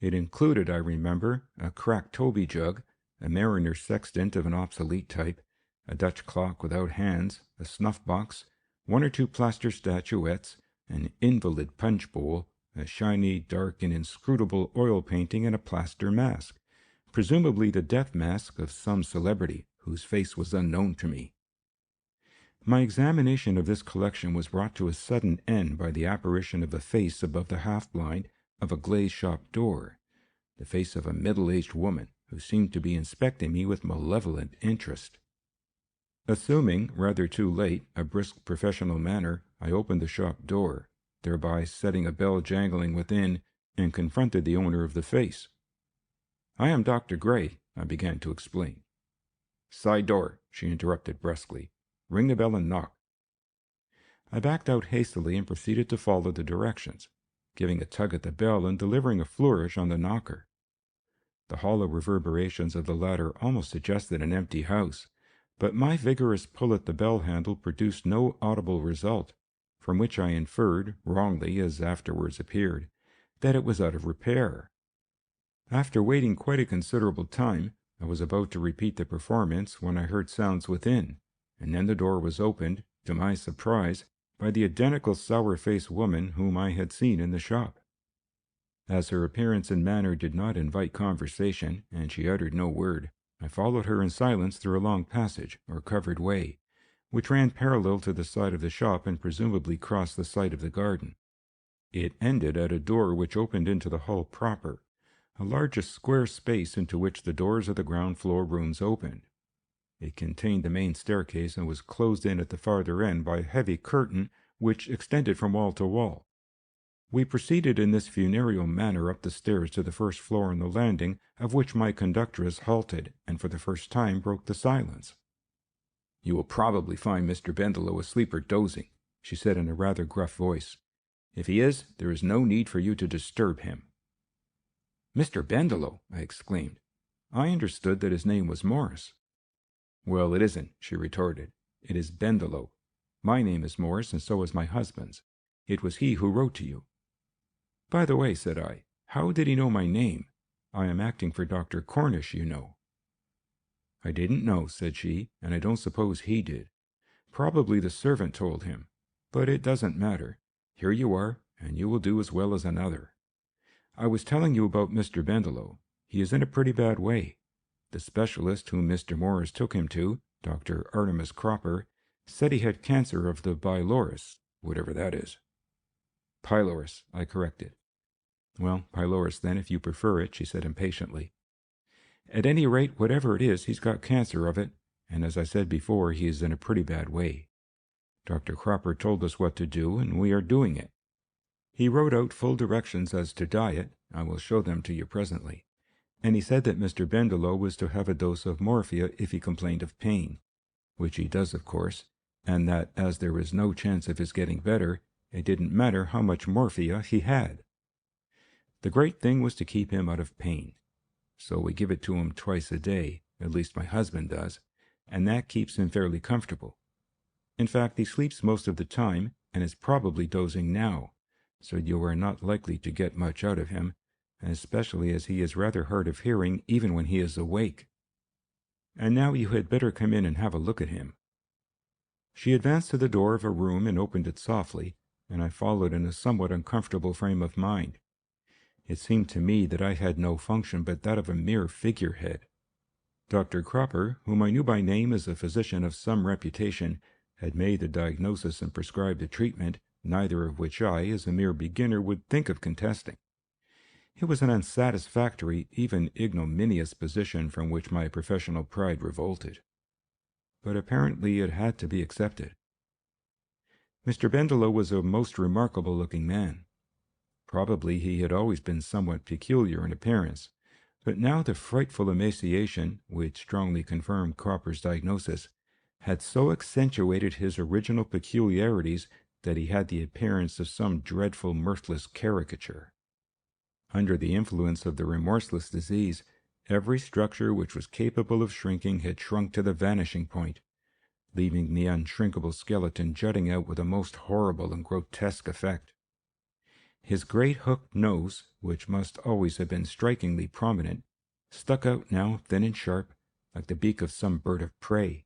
It included, I remember, a cracked Toby jug, a mariner's sextant of an obsolete type, a Dutch clock without hands, a snuff-box, one or two plaster statuettes, an invalid punch bowl, a shiny, dark, and inscrutable oil painting, and a plaster mask, presumably the death mask of some celebrity whose face was unknown to me. My examination of this collection was brought to a sudden end by the apparition of a face above the half-blind of a glazed shop door, the face of a middle-aged woman who seemed to be inspecting me with malevolent interest. Assuming, rather too late, a brisk professional manner, I opened the shop door, thereby setting a bell jangling within, and confronted the owner of the face. "I am Dr. Gray," I began to explain. "Side door," she interrupted brusquely. "Ring the bell and knock." I backed out hastily and proceeded to follow the directions, giving a tug at the bell and delivering a flourish on the knocker. The hollow reverberations of the latter almost suggested an empty house, but my vigorous pull at the bell handle produced no audible result, from which I inferred, wrongly as afterwards appeared, that it was out of repair. After waiting quite a considerable time, I was about to repeat the performance when I heard sounds within, and then the door was opened, to my surprise, by the identical sour-faced woman whom I had seen in the shop. As her appearance and manner did not invite conversation, and she uttered no word, I followed her in silence through a long passage, or covered way, which ran parallel to the side of the shop and presumably crossed the site of the garden. It ended at a door which opened into the hall proper, a large square space into which the doors of the ground-floor rooms opened. It contained the main staircase and was closed in at the farther end by a heavy curtain which extended from wall to wall. We proceeded in this funereal manner up the stairs to the first floor on the landing, of which my conductress halted, and for the first time broke the silence. "You will probably find Mr. Bendelow asleep or dozing," she said in a rather gruff voice. "If he is, there is no need for you to disturb him." "Mr. Bendelow!" I exclaimed. "I understood that his name was Morris." "Well, it isn't," she retorted. "It is Bendelow. My name is Morris, and so is my husband's. It was he who wrote to you." "By the way," said I, "how did he know my name? I am acting for Dr. Cornish, you know." "I didn't know," said she, "and I don't suppose he did. Probably the servant told him. But it doesn't matter. Here you are, and you will do as well as another. I was telling you about Mr. Bendelow. He is in a pretty bad way. The specialist whom Mr. Morris took him to, Dr. Artemus Cropper, said he had cancer of the pylorus, whatever that is." "Pylorus," I corrected. Well, pylorus then, if you prefer it, she said impatiently. At any rate, whatever it is, he's got cancer of it, and as I said before, he is in a pretty bad way. Dr. Cropper told us what to do, and we are doing it. He wrote out full directions as to diet, I will show them to you presently, and he said that Mr. Bendelow was to have a dose of morphia if he complained of pain, which he does, of course, and that as there was no chance of his getting better, it didn't matter how much morphia he had. The great thing was to keep him out of pain. So we give it to him twice a day, at least my husband does, and that keeps him fairly comfortable. In fact, he sleeps most of the time, and is probably dozing now, so you are not likely to get much out of him, especially as he is rather hard of hearing even when he is awake. And now you had better come in and have a look at him. She advanced to the door of a room and opened it softly, and I followed in a somewhat uncomfortable frame of mind. It seemed to me that I had no function but that of a mere figurehead. Dr. Cropper, whom I knew by name as a physician of some reputation, had made the diagnosis and prescribed the treatment, neither of which I, as a mere beginner, would think of contesting. It was an unsatisfactory, even ignominious position from which my professional pride revolted. But apparently it had to be accepted. Mr. Bendelow was a most remarkable-looking man. Probably he had always been somewhat peculiar in appearance, but now the frightful emaciation, which strongly confirmed Cropper's diagnosis, had so accentuated his original peculiarities that he had the appearance of some dreadful mirthless caricature. Under the influence of the remorseless disease, every structure which was capable of shrinking had shrunk to the vanishing point, leaving the unshrinkable skeleton jutting out with a most horrible and grotesque effect. His great hooked nose, which must always have been strikingly prominent, stuck out now thin and sharp, like the beak of some bird of prey.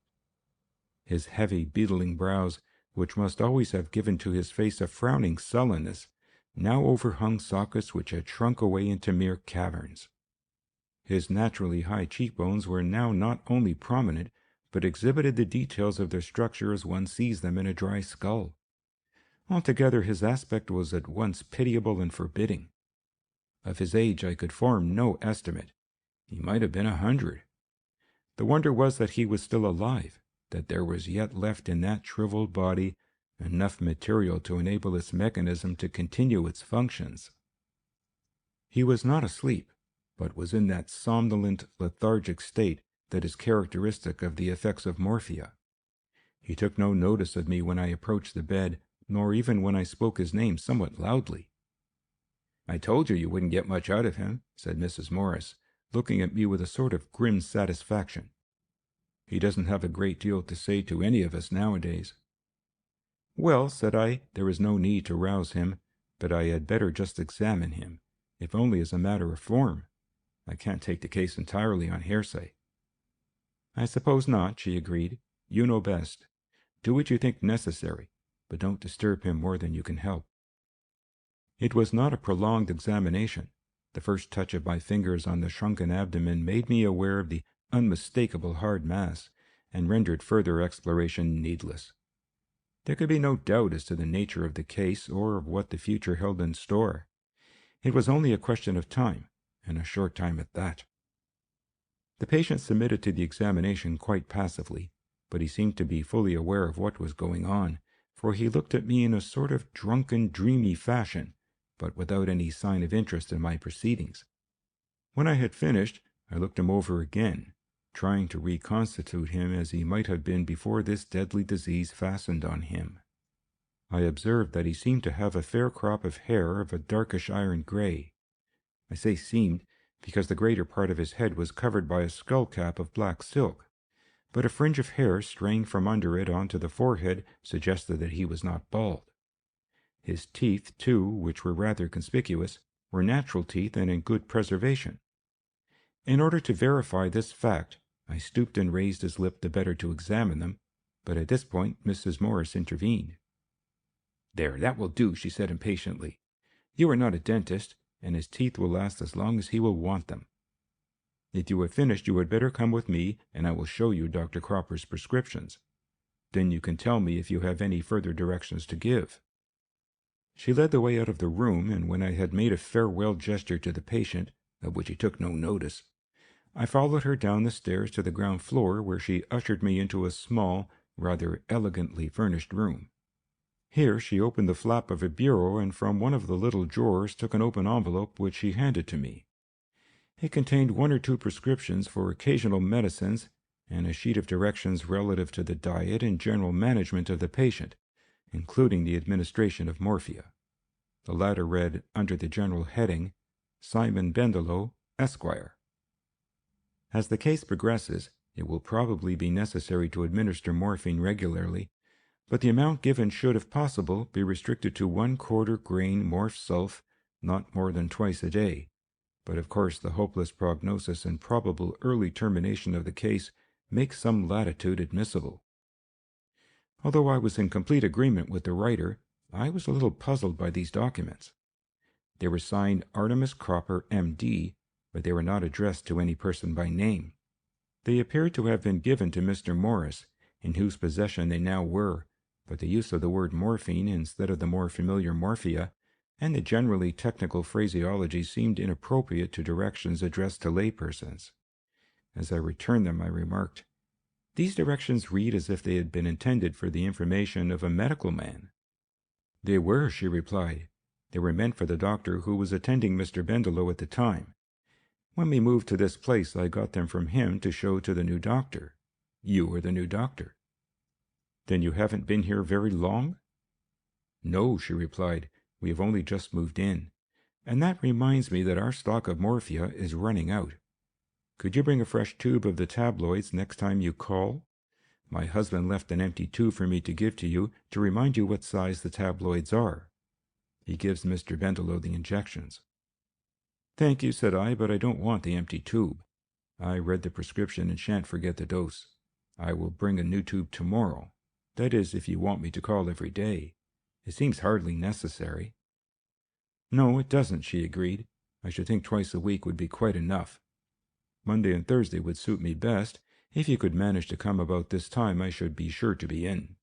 His heavy, beetling brows, which must always have given to his face a frowning sullenness, now overhung sockets which had shrunk away into mere caverns. His naturally high cheekbones were now not only prominent, but exhibited the details of their structure as one sees them in a dry skull. Altogether his aspect was at once pitiable and forbidding. Of his age I could form no estimate. He might have been 100. The wonder was that he was still alive, that there was yet left in that shriveled body enough material to enable its mechanism to continue its functions. He was not asleep, but was in that somnolent, lethargic state that is characteristic of the effects of morphia. He took no notice of me when I approached the bed, nor even when I spoke his name somewhat loudly. "I told you wouldn't get much out of him," said Mrs. Morris, looking at me with a sort of grim satisfaction. "He doesn't have a great deal to say to any of us nowadays." "Well," said I, "there is no need to rouse him, but I had better just examine him, if only as a matter of form. I can't take the case entirely on hearsay." "I suppose not," she agreed. "You know best. Do what you think necessary, but don't disturb him more than you can help." It was not a prolonged examination. The first touch of my fingers on the shrunken abdomen made me aware of the unmistakable hard mass, and rendered further exploration needless. There could be no doubt as to the nature of the case or of what the future held in store. It was only a question of time, and a short time at that. The patient submitted to the examination quite passively, but he seemed to be fully aware of what was going on, for he looked at me in a sort of drunken, dreamy fashion, but without any sign of interest in my proceedings. When I had finished, I looked him over again, trying to reconstitute him as he might have been before this deadly disease fastened on him. I observed that he seemed to have a fair crop of hair of a darkish iron gray. I say seemed, because the greater part of his head was covered by a skull cap of black silk, but a fringe of hair straying from under it onto the forehead suggested that he was not bald. His teeth, too, which were rather conspicuous, were natural teeth and in good preservation. In order to verify this fact, I stooped and raised his lip the better to examine them, but at this point Mrs. Morris intervened. "There, that will do," she said impatiently. "You are not a dentist, and his teeth will last as long as he will want them. If you have finished, you had better come with me, and I will show you Dr. Cropper's prescriptions. Then you can tell me if you have any further directions to give." She led the way out of the room, and when I had made a farewell gesture to the patient, of which he took no notice, I followed her down the stairs to the ground floor, where she ushered me into a small, rather elegantly furnished room. Here she opened the flap of a bureau, and from one of the little drawers took an open envelope which she handed to me. It contained 1 or 2 prescriptions for occasional medicines, and a sheet of directions relative to the diet and general management of the patient, including the administration of morphia. The latter read, under the general heading, Simon Bendelow, Esquire. As the case progresses, it will probably be necessary to administer morphine regularly, but the amount given should, if possible, be restricted to 1/4 grain morph sulph, not more than twice a day. But of course the hopeless prognosis and probable early termination of the case make some latitude admissible. Although I was in complete agreement with the writer, I was a little puzzled by these documents. They were signed Artemis Cropper, M.D., but they were not addressed to any person by name. They appeared to have been given to Mr. Morris, in whose possession they now were, but the use of the word morphine instead of the more familiar morphia, and the generally technical phraseology seemed inappropriate to directions addressed to laypersons. As I returned them, I remarked, "These directions read as if they had been intended for the information of a medical man." "They were," she replied. "They were meant for the doctor who was attending Mr. Bendelow at the time. When we moved to this place, I got them from him to show to the new doctor. You are the new doctor." "Then you haven't been here very long?" "No," she replied. "We have only just moved in. And that reminds me that our stock of morphia is running out. Could you bring a fresh tube of the tabloids next time you call? My husband left an empty tube for me to give to you to remind you what size the tabloids are." He gives Mr. Bendelow the injections. "Thank you," said I, "but I don't want the empty tube. I read the prescription and shan't forget the dose. I will bring a new tube tomorrow. That is, if you want me to call every day. It seems hardly necessary." "No, it doesn't," she agreed. "I should think twice a week would be quite enough. Monday and Thursday would suit me best. If you could manage to come about this time, I should be sure to be in.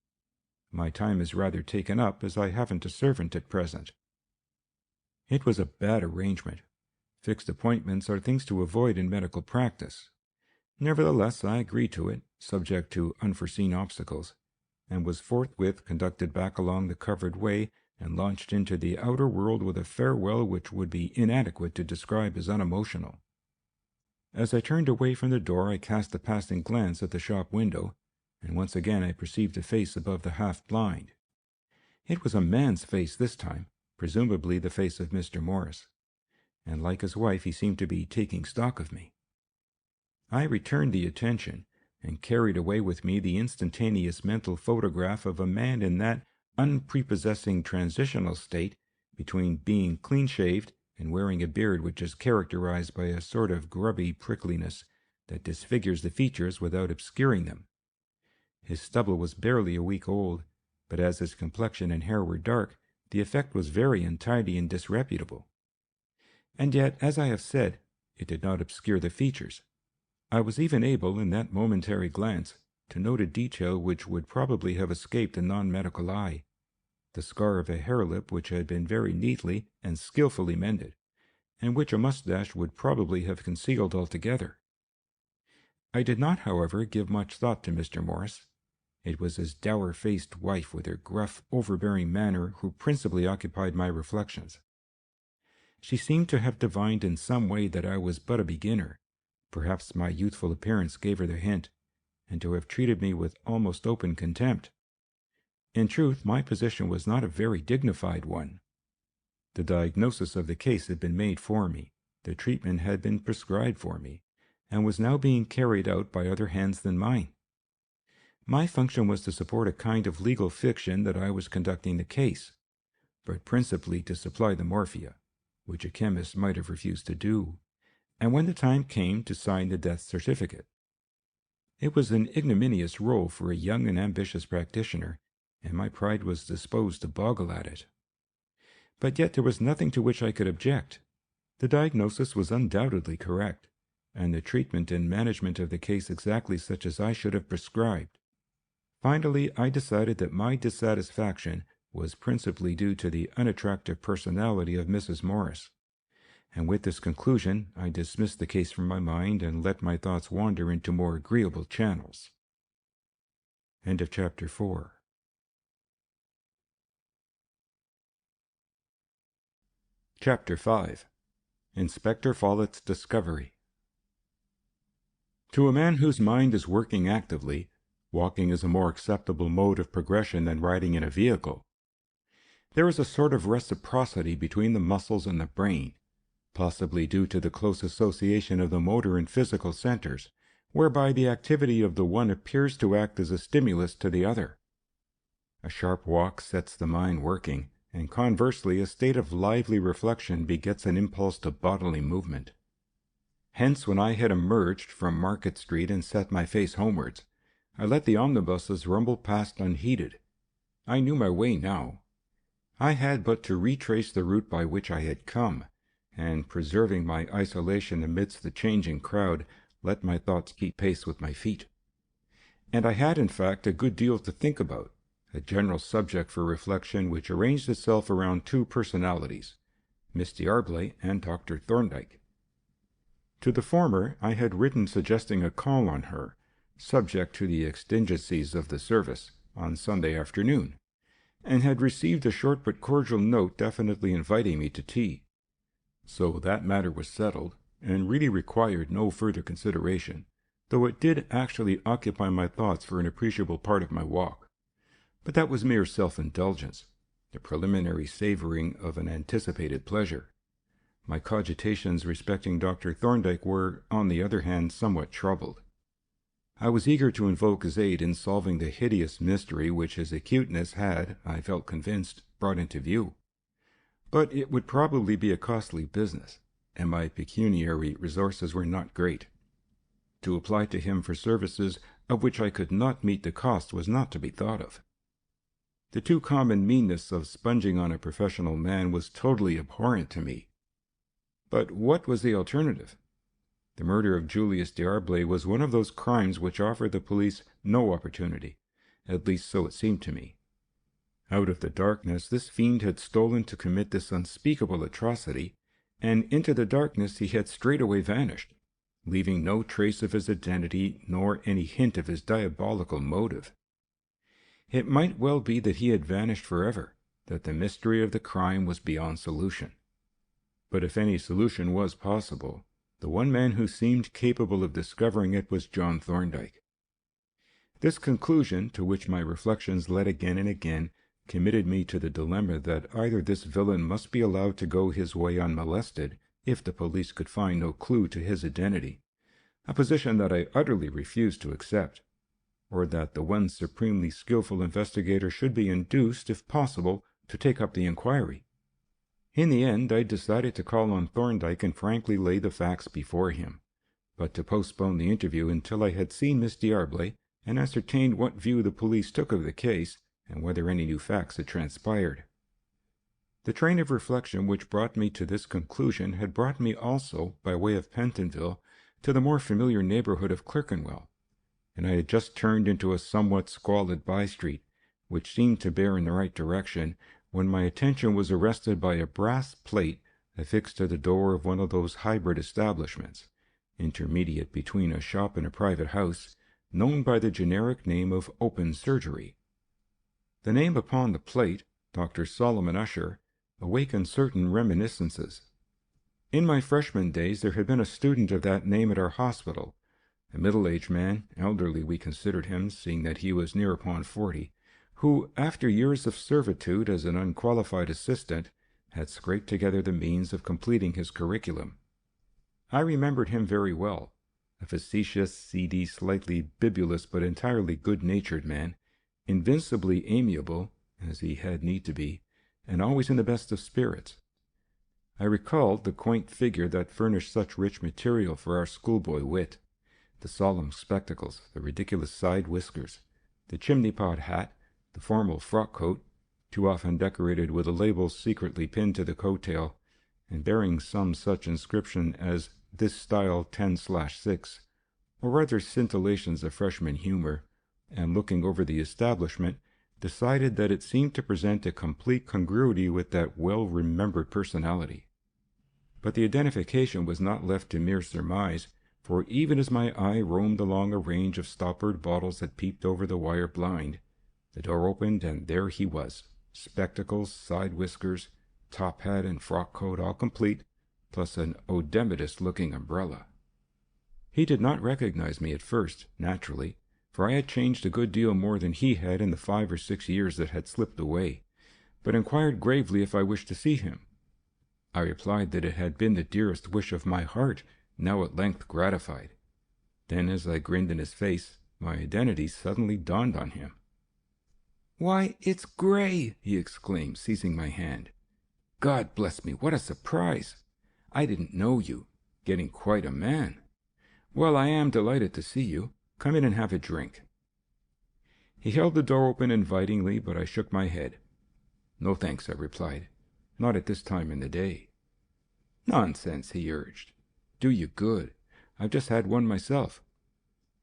My time is rather taken up, as I haven't a servant at present." It was a bad arrangement. Fixed appointments are things to avoid in medical practice. Nevertheless, I agreed to it, subject to unforeseen obstacles, and was forthwith conducted back along the covered way and launched into the outer world with a farewell which would be inadequate to describe as unemotional. As I turned away from the door, I cast a passing glance at the shop window, and once again I perceived a face above the half-blind. It was a man's face this time, presumably the face of Mr. Morris, and like his wife he seemed to be taking stock of me. I returned the attention, and carried away with me the instantaneous mental photograph of a man in that unprepossessing transitional state between being clean-shaved and wearing a beard which is characterized by a sort of grubby prickliness that disfigures the features without obscuring them. His stubble was barely a week old, but as his complexion and hair were dark, the effect was very untidy and disreputable. And yet, as I have said, it did not obscure the features. I was even able, in that momentary glance, to note a detail which would probably have escaped a non-medical eye, the scar of a hare-lip which had been very neatly and skilfully mended, and which a mustache would probably have concealed altogether. I did not, however, give much thought to Mr. Morris. It was his dour-faced wife with her gruff, overbearing manner who principally occupied my reflections. She seemed to have divined in some way that I was but a beginner. Perhaps my youthful appearance gave her the hint, and to have treated me with almost open contempt. In truth, my position was not a very dignified one. The diagnosis of the case had been made for me, the treatment had been prescribed for me, and was now being carried out by other hands than mine. My function was to support a kind of legal fiction that I was conducting the case, but principally to supply the morphia, which a chemist might have refused to do, and when the time came, to sign the death certificate. It was an ignominious role for a young and ambitious practitioner, and my pride was disposed to boggle at it. But yet there was nothing to which I could object. The diagnosis was undoubtedly correct, and the treatment and management of the case exactly such as I should have prescribed. Finally, I decided that my dissatisfaction was principally due to the unattractive personality of Mrs. Morris. And with this conclusion, I dismissed the case from my mind and let my thoughts wander into more agreeable channels. End of Chapter 4. Chapter 5. Inspector Follett's Discovery. To a man whose mind is working actively, walking is a more acceptable mode of progression than riding in a vehicle. There is a sort of reciprocity between the muscles and the brain, possibly due to the close association of the motor and physical centers, whereby the activity of the one appears to act as a stimulus to the other. A sharp walk sets the mind working, and conversely a state of lively reflection begets an impulse to bodily movement. Hence, when I had emerged from Market Street and set my face homewards, I let the omnibuses rumble past unheeded. I knew my way now. I had but to retrace the route by which I had come, and, preserving my isolation amidst the changing crowd, let my thoughts keep pace with my feet. And I had, in fact, a good deal to think about, a general subject for reflection which arranged itself around two personalities, Miss D'Arblay and Dr. Thorndyke. To the former I had written suggesting a call on her, subject to the exigencies of the service, on Sunday afternoon, and had received a short but cordial note definitely inviting me to tea. So that matter was settled, and really required no further consideration, though it did actually occupy my thoughts for an appreciable part of my walk. But that was mere self-indulgence, the preliminary savoring of an anticipated pleasure. My cogitations respecting Dr. Thorndyke were, on the other hand, somewhat troubled. I was eager to invoke his aid in solving the hideous mystery which his acuteness had, I felt convinced, brought into view. But it would probably be a costly business, and my pecuniary resources were not great. To apply to him for services of which I could not meet the cost was not to be thought of. The too common meanness of sponging on a professional man was totally abhorrent to me. But what was the alternative? The murder of Julius D'Arblay was one of those crimes which offer the police no opportunity, at least so it seemed to me. Out of the darkness this fiend had stolen to commit this unspeakable atrocity, and into the darkness he had straightway vanished, leaving no trace of his identity nor any hint of his diabolical motive. It might well be that he had vanished forever, that the mystery of the crime was beyond solution. But if any solution was possible, the one man who seemed capable of discovering it was John Thorndyke. This conclusion, to which my reflections led again and again, committed me to the dilemma that either this villain must be allowed to go his way unmolested, if the police could find no clue to his identity, a position that I utterly refused to accept, or that the one supremely skillful investigator should be induced, if possible, to take up the inquiry. In the end, I decided to call on Thorndyke and frankly lay the facts before him, but to postpone the interview until I had seen Miss D'Arblay and ascertained what view the police took of the case and whether any new facts had transpired. The train of reflection which brought me to this conclusion had brought me also, by way of Pentonville, to the more familiar neighborhood of Clerkenwell, and I had just turned into a somewhat squalid by-street, which seemed to bear in the right direction, when my attention was arrested by a brass plate affixed to the door of one of those hybrid establishments, intermediate between a shop and a private house, known by the generic name of open surgery. The name upon the plate, Dr. Solomon Usher, awakened certain reminiscences. In my freshman days there had been a student of that name at our hospital, a middle-aged man, elderly we considered him, seeing that he was near upon 40, who, after years of servitude as an unqualified assistant, had scraped together the means of completing his curriculum. I remembered him very well, a facetious, seedy, slightly bibulous but entirely good-natured man, invincibly amiable, as he had need to be, and always in the best of spirits. I recalled the quaint figure that furnished such rich material for our schoolboy wit, the solemn spectacles, the ridiculous side whiskers, the chimney-pot hat, the formal frock-coat, too often decorated with a label secretly pinned to the coat-tail, and bearing some such inscription as "This style 10/6, or other scintillations of freshman humor, and looking over the establishment, decided that it seemed to present a complete congruity with that well-remembered personality. But the identification was not left to mere surmise, for even as my eye roamed along a range of stoppered bottles that peeped over the wire blind, the door opened and there he was, spectacles, side whiskers, top hat and frock coat all complete, plus an odematous-looking umbrella. He did not recognize me at first, naturally, for I had changed a good deal more than he had in the 5 or 6 years that had slipped away, but inquired gravely if I wished to see him. I replied that it had been the dearest wish of my heart, now at length gratified. Then, as I grinned in his face, my identity suddenly dawned on him. "Why, it's Gray!" he exclaimed, seizing my hand. "God bless me, what a surprise! I didn't know you. Getting quite a man. Well, I am delighted to see you. Come in and have a drink." He held the door open invitingly, but I shook my head. "No thanks," I replied. "Not at this time in the day." "Nonsense," he urged. "Do you good. I've just had one myself.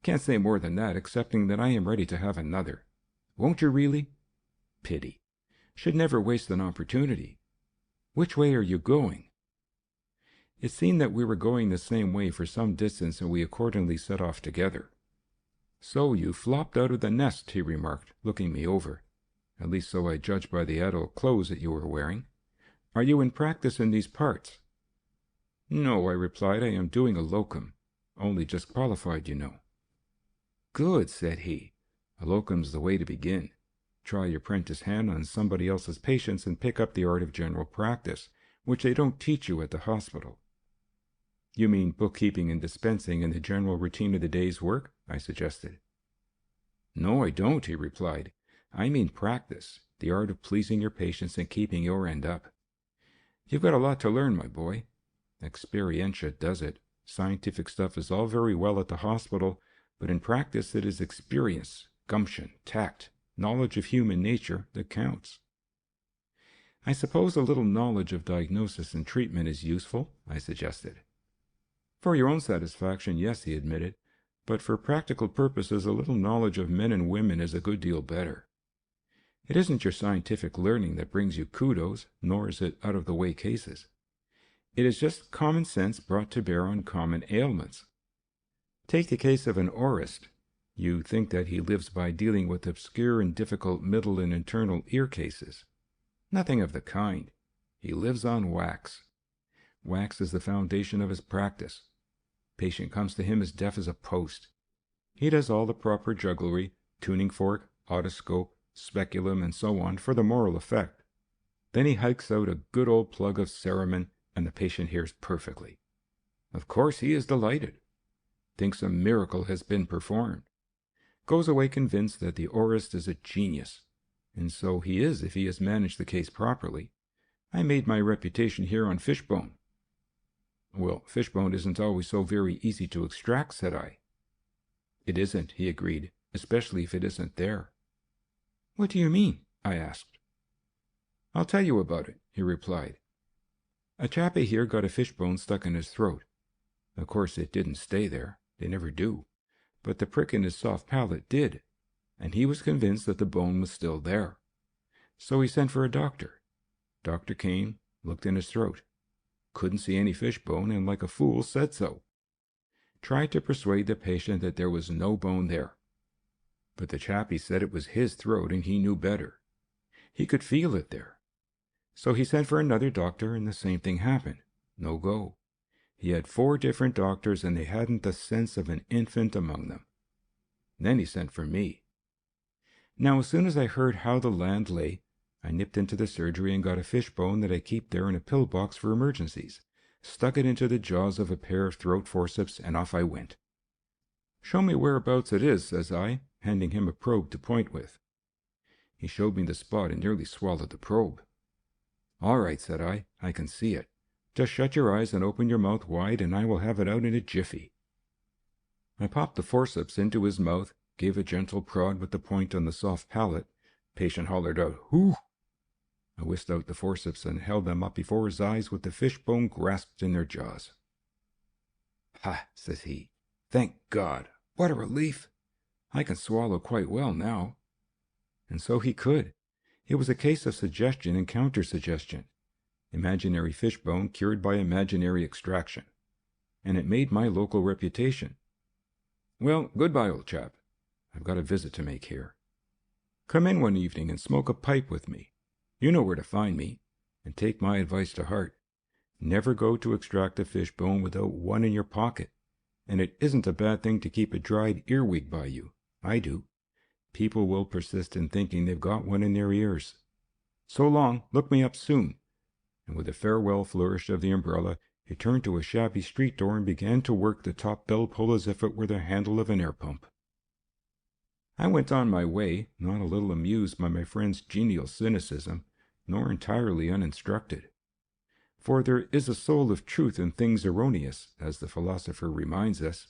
Can't say more than that, excepting that I am ready to have another. Won't you really? Pity. Should never waste an opportunity. Which way are you going?" It seemed that we were going the same way for some distance, and we accordingly set off together. "So you flopped out of the nest," he remarked, looking me over. "At least so I judge by the adult clothes that you were wearing. Are you in practice in these parts?" "No," I replied. "I am doing a locum. Only just qualified, you know." "Good," said he. "A locum's the way to begin. Try your prentice hand on somebody else's patients and pick up the art of general practice, which they don't teach you at the hospital." "You mean bookkeeping and dispensing and the general routine of the day's work?" I suggested. "No, I don't," he replied. "I mean practice, the art of pleasing your patients and keeping your end up. You've got a lot to learn, my boy. Experientia does it. Scientific stuff is all very well at the hospital, but in practice it is experience, gumption, tact, knowledge of human nature that counts." "I suppose a little knowledge of diagnosis and treatment is useful," I suggested. "For your own satisfaction, yes," he admitted, "but for practical purposes a little knowledge of men and women is a good deal better. It isn't your scientific learning that brings you kudos, nor is it out-of-the-way cases. It is just common sense brought to bear on common ailments. Take the case of an aurist. You think that he lives by dealing with obscure and difficult middle and internal ear cases. Nothing of the kind. He lives on wax. Wax is the foundation of his practice. Patient comes to him as deaf as a post. He does all the proper jugglery, tuning fork, otoscope, speculum, and so on, for the moral effect. Then he hikes out a good old plug of cerumen, and the patient hears perfectly. Of course he is delighted. Thinks a miracle has been performed. Goes away convinced that the aurist is a genius. And so he is if he has managed the case properly. I made my reputation here on fishbone." "Well, fishbone isn't always so very easy to extract," said I. "It isn't," he agreed, "especially if it isn't there." "What do you mean?" I asked. "I'll tell you about it," he replied. "A chappie here got a fishbone stuck in his throat. Of course it didn't stay there. They never do. But the prick in his soft palate did, and he was convinced that the bone was still there. So he sent for a doctor. Doctor came, looked in his throat. Couldn't see any fishbone, and like a fool said so. Tried to persuade the patient that there was no bone there. But the chappie said it was his throat and he knew better. He could feel it there. So he sent for another doctor and the same thing happened. No go. He had 4 different doctors and they hadn't the sense of an infant among them. Then he sent for me. Now, as soon as I heard how the land lay, I nipped into the surgery and got a fishbone that I keep there in a pill box for emergencies, stuck it into the jaws of a pair of throat forceps, and off I went. "Show me whereabouts it is," says I, handing him a probe to point with. He showed me the spot and nearly swallowed the probe. "All right," said I can see it. Just shut your eyes and open your mouth wide, and I will have it out in a jiffy." I popped the forceps into his mouth, gave a gentle prod with the point on the soft palate. Patient hollered out, "Whoo!" I whisked out the forceps and held them up before his eyes with the fishbone grasped in their jaws. "Ha!" says he. "Thank God! What a relief! I can swallow quite well now." And so he could. It was a case of suggestion and counter-suggestion. Imaginary fishbone cured by imaginary extraction. And it made my local reputation. Well, goodbye, old chap. I've got a visit to make here. Come in one evening and smoke a pipe with me. You know where to find me. And take my advice to heart. Never go to extract a fishbone without one in your pocket. And it isn't a bad thing to keep a dried earwig by you. I do. People will persist in thinking they've got one in their ears. So long, look me up soon. And with a farewell flourish of the umbrella, he turned to a shabby street door and began to work the top bell pull as if it were the handle of an air pump. I went on my way, not a little amused by my friend's genial cynicism, nor entirely uninstructed. For there is a soul of truth in things erroneous, as the philosopher reminds us,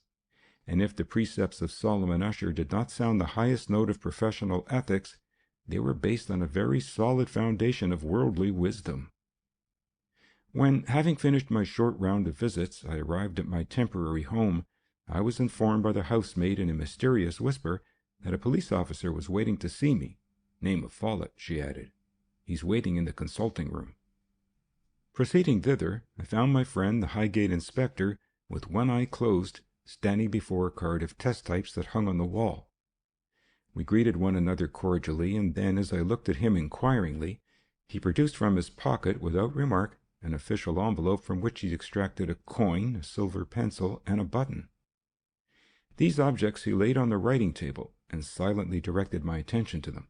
and if the precepts of Solomon Usher did not sound the highest note of professional ethics, they were based on a very solid foundation of worldly wisdom. When, having finished my short round of visits, I arrived at my temporary home, I was informed by the housemaid in a mysterious whisper that a police officer was waiting to see me. Name of Follett, she added. He's waiting in the consulting room. Proceeding thither, I found my friend, the Highgate inspector, with one eye closed, standing before a card of test types that hung on the wall. We greeted one another cordially, and then, as I looked at him inquiringly, he produced from his pocket, without remark, an official envelope from which he extracted a coin, a silver pencil, and a button. These objects he laid on the writing table, and silently directed my attention to them.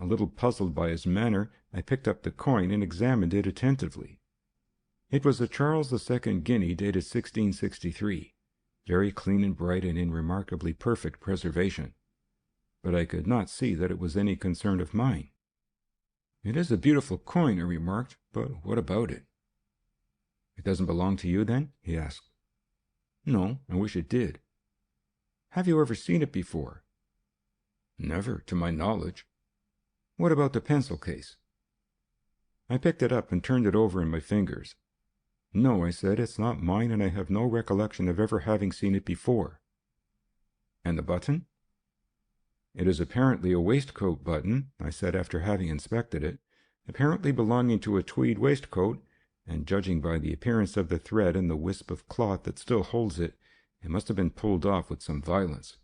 A little puzzled by his manner, I picked up the coin and examined it attentively. It was a Charles II guinea dated 1663, very clean and bright and in remarkably perfect preservation. But I could not see that it was any concern of mine. "It is a beautiful coin," I remarked, "but what about it?" "It doesn't belong to you, then?" he asked. "No, I wish it did." "Have you ever seen it before?" "Never, to my knowledge." "What about the pencil case?" I picked it up and turned it over in my fingers. "No," I said, "it's not mine, and I have no recollection of ever having seen it before." "And the button?" "It is apparently a waistcoat button," I said after having inspected it, "apparently belonging to a tweed waistcoat, and judging by the appearance of the thread and the wisp of cloth that still holds it, it must have been pulled off with some violence.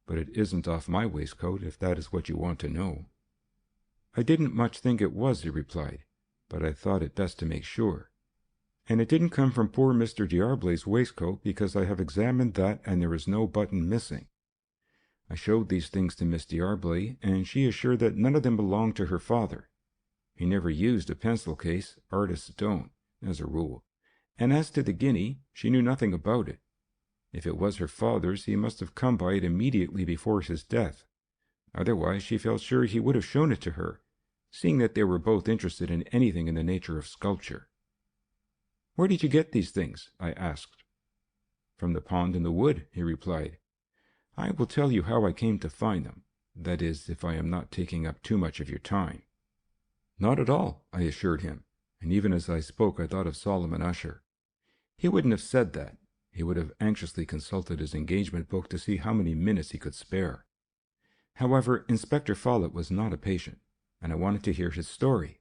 But it isn't off my waistcoat, if that is what you want to know." "I didn't much think it was," he replied, "but I thought it best to make sure. And it didn't come from poor Mr. D'Arblay's waistcoat, because I have examined that and there is no button missing. I showed these things to Miss D'Arblay, and she assured that none of them belonged to her father. He never used a pencil case, artists don't, as a rule. And as to the guinea, she knew nothing about it. If it was her father's, he must have come by it immediately before his death. Otherwise, she felt sure he would have shown it to her, seeing that they were both interested in anything in the nature of sculpture." "Where did you get these things?" I asked. "From the pond in the wood," he replied. "I will tell you how I came to find them, that is, if I am not taking up too much of your time." "Not at all," I assured him, and even as I spoke I thought of Solomon Usher. He wouldn't have said that. He would have anxiously consulted his engagement book to see how many minutes he could spare. However, Inspector Follett was not a patient, and I wanted to hear his story.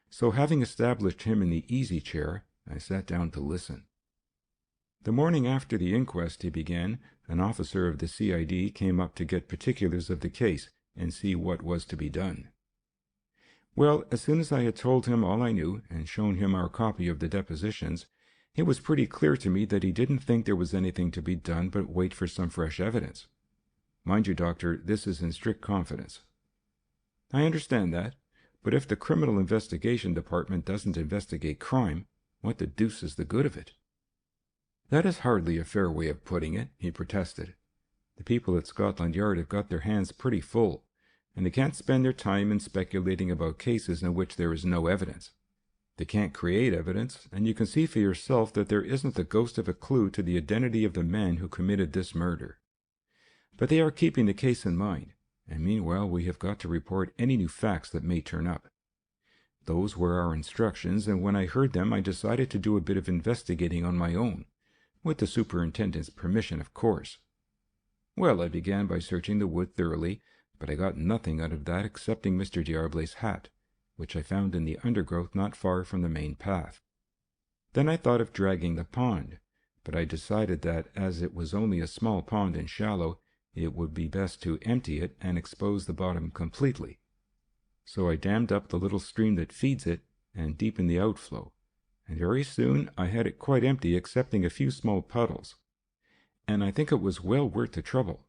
So having established him in the easy chair, I sat down to listen. "The morning after the inquest," he began, "an officer of the CID came up to get particulars of the case and see what was to be done. Well, as soon as I had told him all I knew and shown him our copy of the depositions, it was pretty clear to me that he didn't think there was anything to be done but wait for some fresh evidence. Mind you, Doctor, this is in strict confidence." "I understand that, but if the Criminal Investigation Department doesn't investigate crime, what the deuce is the good of it?" "That is hardly a fair way of putting it," he protested. "The people at Scotland Yard have got their hands pretty full, and they can't spend their time in speculating about cases in which there is no evidence. They can't create evidence, and you can see for yourself that there isn't the ghost of a clue to the identity of the man who committed this murder. But they are keeping the case in mind, and meanwhile we have got to report any new facts that may turn up. Those were our instructions, and when I heard them I decided to do a bit of investigating on my own, with the superintendent's permission, of course. Well, I began by searching the wood thoroughly, but I got nothing out of that excepting Mr. D'Arblay's hat, which I found in the undergrowth not far from the main path. Then I thought of dragging the pond, but I decided that, as it was only a small pond and shallow, it would be best to empty it and expose the bottom completely. So I dammed up the little stream that feeds it and deepened the outflow, and very soon I had it quite empty excepting a few small puddles. And I think it was well worth the trouble.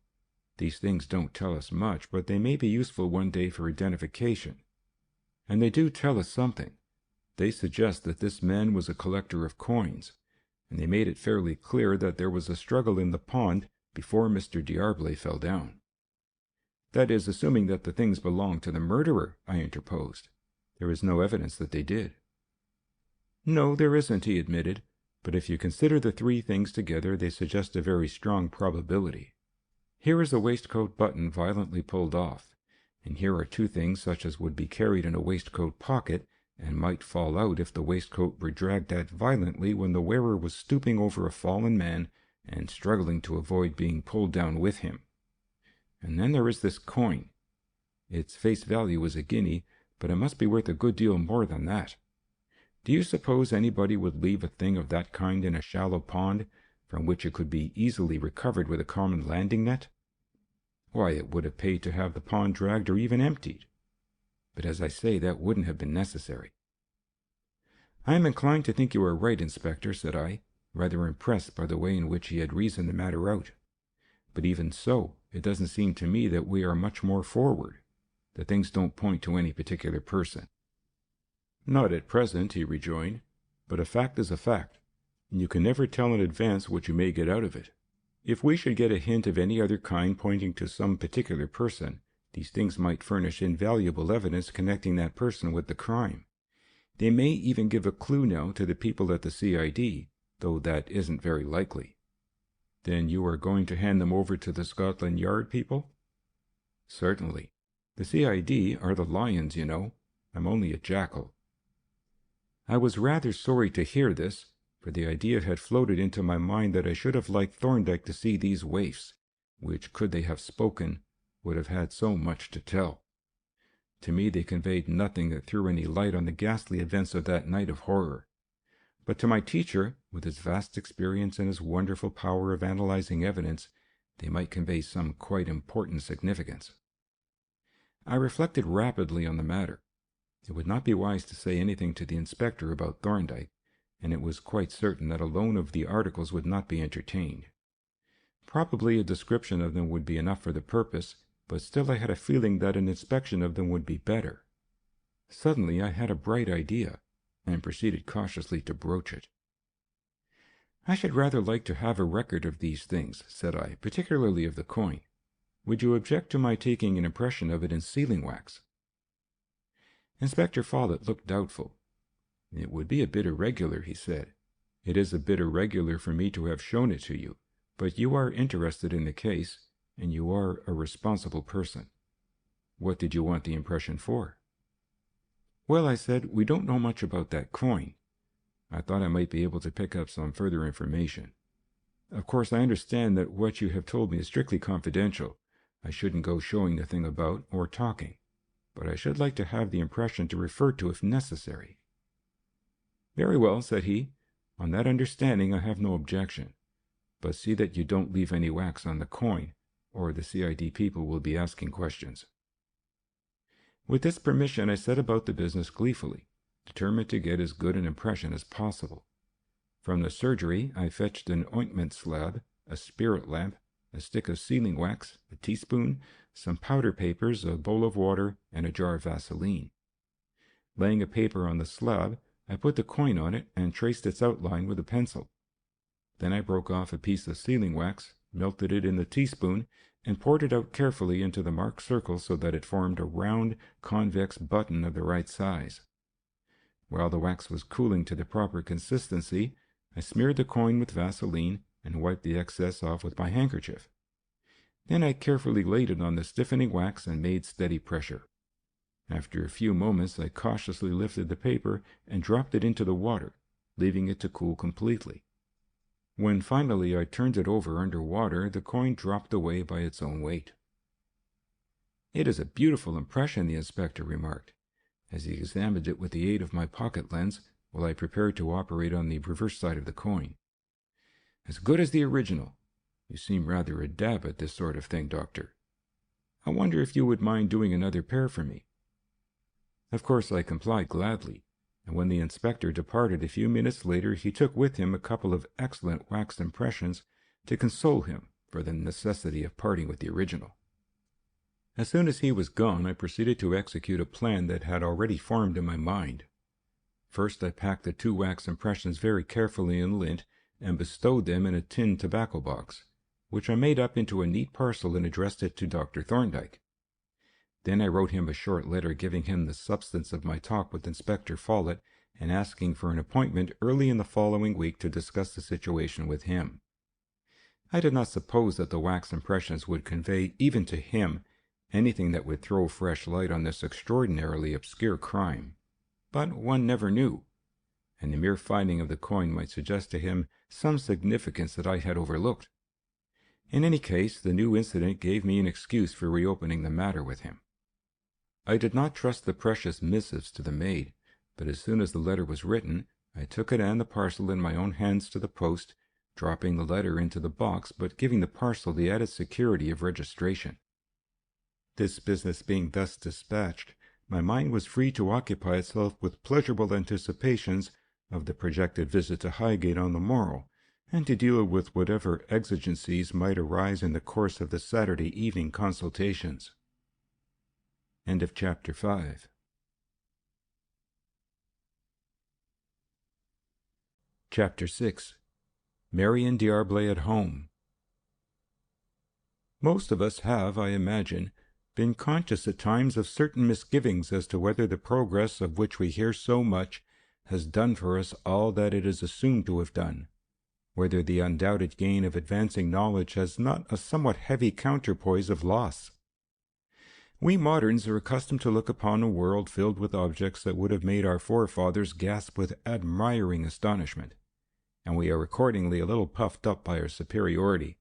These things don't tell us much, but they may be useful one day for identification. And they do tell us something. They suggest that this man was a collector of coins, and they made it fairly clear that there was a struggle in the pond before Mr. D'Arblay fell down. That is, assuming that the things belonged to the murderer, I interposed. There is no evidence that they did. No, there isn't, he admitted, but if you consider the three things together, they suggest a very strong probability. Here is a waistcoat button violently pulled off, and here are two things such as would be carried in a waistcoat pocket and might fall out if the waistcoat were dragged at violently when the wearer was stooping over a fallen man and struggling to avoid being pulled down with him. And then there is this coin. Its face value is a guinea, but it must be worth a good deal more than that. Do you suppose anybody would leave a thing of that kind in a shallow pond, from which it could be easily recovered with a common landing net? Why, it would have paid to have the pond dragged or even emptied. But as I say, that wouldn't have been necessary. I am inclined to think you are right, Inspector, said I, rather impressed by the way in which he had reasoned the matter out. But even so, it doesn't seem to me that we are much more forward. The things don't point to any particular person. Not at present, he rejoined, but a fact is a fact, and you can never tell in advance what you may get out of it. If we should get a hint of any other kind pointing to some particular person, these things might furnish invaluable evidence connecting that person with the crime. They may even give a clue now to the people at the CID, though that isn't very likely. Then you are going to hand them over to the Scotland Yard people? Certainly. The CID are the lions, you know. I'm only a jackal. I was rather sorry to hear this, for the idea had floated into my mind that I should have liked Thorndyke to see these waifs, which, could they have spoken, would have had so much to tell. To me they conveyed nothing that threw any light on the ghastly events of that night of horror. But to my teacher, with his vast experience and his wonderful power of analyzing evidence, they might convey some quite important significance. I reflected rapidly on the matter. It would not be wise to say anything to the inspector about Thorndyke, and it was quite certain that a loan of the articles would not be entertained. Probably a description of them would be enough for the purpose, but still I had a feeling that an inspection of them would be better. Suddenly I had a bright idea, and proceeded cautiously to broach it. I should rather like to have a record of these things, said I, particularly of the coin. Would you object to my taking an impression of it in sealing wax? Inspector Follett looked doubtful. It would be a bit irregular, he said. It is a bit irregular for me to have shown it to you, but you are interested in the case, and you are a responsible person. What did you want the impression for? Well, I said, we don't know much about that coin. I thought I might be able to pick up some further information. Of course, I understand that what you have told me is strictly confidential. I shouldn't go showing the thing about or talking, but I should like to have the impression to refer to if necessary. Very well, said he. On that understanding I have no objection. But see that you don't leave any wax on the coin, or the CID people will be asking questions. With this permission I set about the business gleefully, determined to get as good an impression as possible. From the surgery I fetched an ointment slab, a spirit lamp, a stick of sealing wax, a teaspoon, some powder papers, a bowl of water, and a jar of Vaseline. Laying a paper on the slab, I put the coin on it and traced its outline with a pencil. Then I broke off a piece of sealing wax, melted it in the teaspoon, and poured it out carefully into the marked circle so that it formed a round, convex button of the right size. While the wax was cooling to the proper consistency, I smeared the coin with Vaseline and wiped the excess off with my handkerchief. Then I carefully laid it on the stiffening wax and made steady pressure. After a few moments I cautiously lifted the paper and dropped it into the water, leaving it to cool completely. When finally I turned it over under water, the coin dropped away by its own weight. "It is a beautiful impression," the inspector remarked, as he examined it with the aid of my pocket lens while I prepared to operate on the reverse side of the coin. "As good as the original. You seem rather a dab at this sort of thing, Doctor. I wonder if you would mind doing another pair for me." Of course I complied gladly, and when the inspector departed a few minutes later, he took with him a couple of excellent wax impressions to console him for the necessity of parting with the original. As soon as he was gone, I proceeded to execute a plan that had already formed in my mind. First, I packed the 2 wax impressions very carefully in lint and bestowed them in a tin tobacco box, which I made up into a neat parcel and addressed it to Dr. Thorndyke. Then I wrote him a short letter giving him the substance of my talk with Inspector Follett and asking for an appointment early in the following week to discuss the situation with him. I did not suppose that the wax impressions would convey, even to him, anything that would throw fresh light on this extraordinarily obscure crime. But one never knew, and the mere finding of the coin might suggest to him some significance that I had overlooked. In any case, the new incident gave me an excuse for reopening the matter with him. I did not trust the precious missives to the maid, but as soon as the letter was written, I took it and the parcel in my own hands to the post, dropping the letter into the box, but giving the parcel the added security of registration. This business being thus dispatched, my mind was free to occupy itself with pleasurable anticipations of the projected visit to Highgate on the morrow, and to deal with whatever exigencies might arise in the course of the Saturday evening consultations. End of Chapter 5. Chapter 6. Marion D'Arblay at Home. Most of us have, I imagine, been conscious at times of certain misgivings as to whether the progress of which we hear so much has done for us all that it is assumed to have done, whether the undoubted gain of advancing knowledge has not a somewhat heavy counterpoise of loss. We moderns are accustomed to look upon a world filled with objects that would have made our forefathers gasp with admiring astonishment, and we are accordingly a little puffed up by our superiority.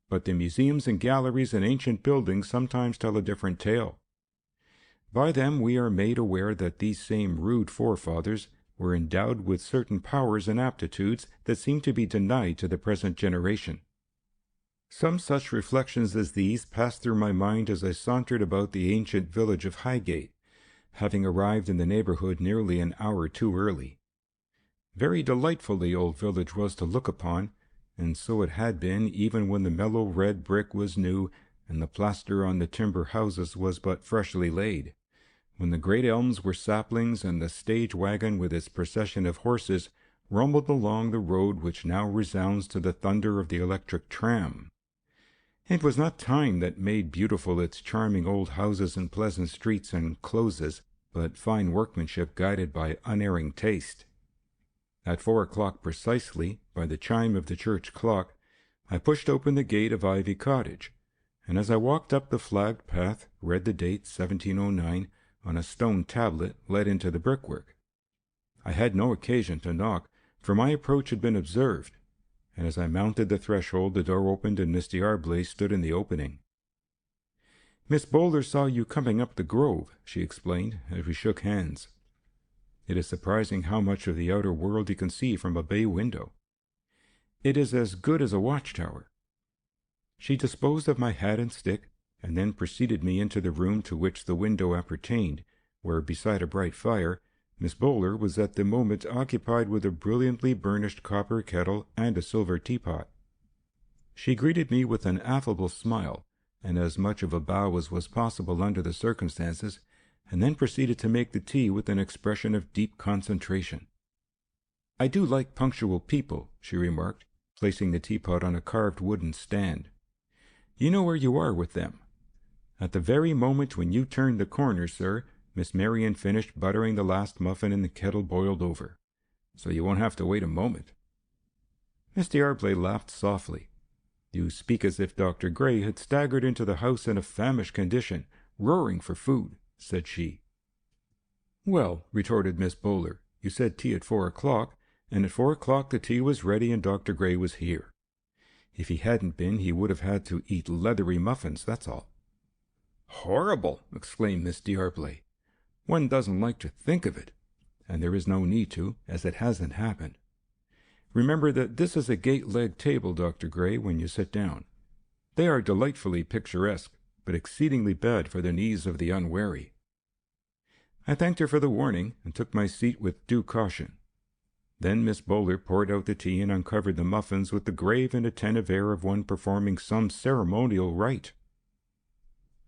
But the museums and galleries and ancient buildings sometimes tell a different tale. By them we are made aware that these same rude forefathers were endowed with certain powers and aptitudes that seem to be denied to the present generation. Some such reflections as these passed through my mind as I sauntered about the ancient village of Highgate, having arrived in the neighborhood nearly an hour too early. Very delightful the old village was to look upon, and so it had been even when the mellow red brick was new and the plaster on the timber houses was but freshly laid, when the great elms were saplings and the stage wagon with its procession of horses rumbled along the road which now resounds to the thunder of the electric tram. It was not time that made beautiful its charming old houses and pleasant streets and closes, but fine workmanship guided by unerring taste. At 4 o'clock precisely, by the chime of the church clock, I pushed open the gate of Ivy Cottage, and as I walked up the flagged path, read the date 1709 on a stone tablet let into the brickwork. I had no occasion to knock, for my approach had been observed, and as I mounted the threshold, the door opened and Miss D'Arblay stood in the opening. "Miss Bowler saw you coming up the grove," she explained, as we shook hands. "It is surprising how much of the outer world you can see from a bay window. It is as good as a watchtower." She disposed of my hat and stick, and then preceded me into the room to which the window appertained, where, beside a bright fire, Miss Bowler was at the moment occupied with a brilliantly burnished copper kettle and a silver teapot. She greeted me with an affable smile, and as much of a bow as was possible under the circumstances, and then proceeded to make the tea with an expression of deep concentration. "I do like punctual people," she remarked, placing the teapot on a carved wooden stand. "You know where you are with them. At the very moment when you turned the corner, sir, Miss Marion finished buttering the last muffin and the kettle boiled over, so you won't have to wait a moment." Miss D'Arblay laughed softly. "You speak as if Dr. Gray had staggered into the house in a famished condition, roaring for food," said she. "Well," retorted Miss Bowler, "you said tea at 4 o'clock, and at 4 o'clock the tea was ready and Dr. Gray was here. If he hadn't been, he would have had to eat leathery muffins, that's all." "Horrible!" exclaimed Miss D'Arblay. "One doesn't like to think of it, and there is no need to, as it hasn't happened. Remember that this is a gate-legged table, Dr. Gray, when you sit down. They are delightfully picturesque, but exceedingly bad for the knees of the unwary." I thanked her for the warning, and took my seat with due caution. Then Miss Bowler poured out the tea and uncovered the muffins with the grave and attentive air of one performing some ceremonial rite.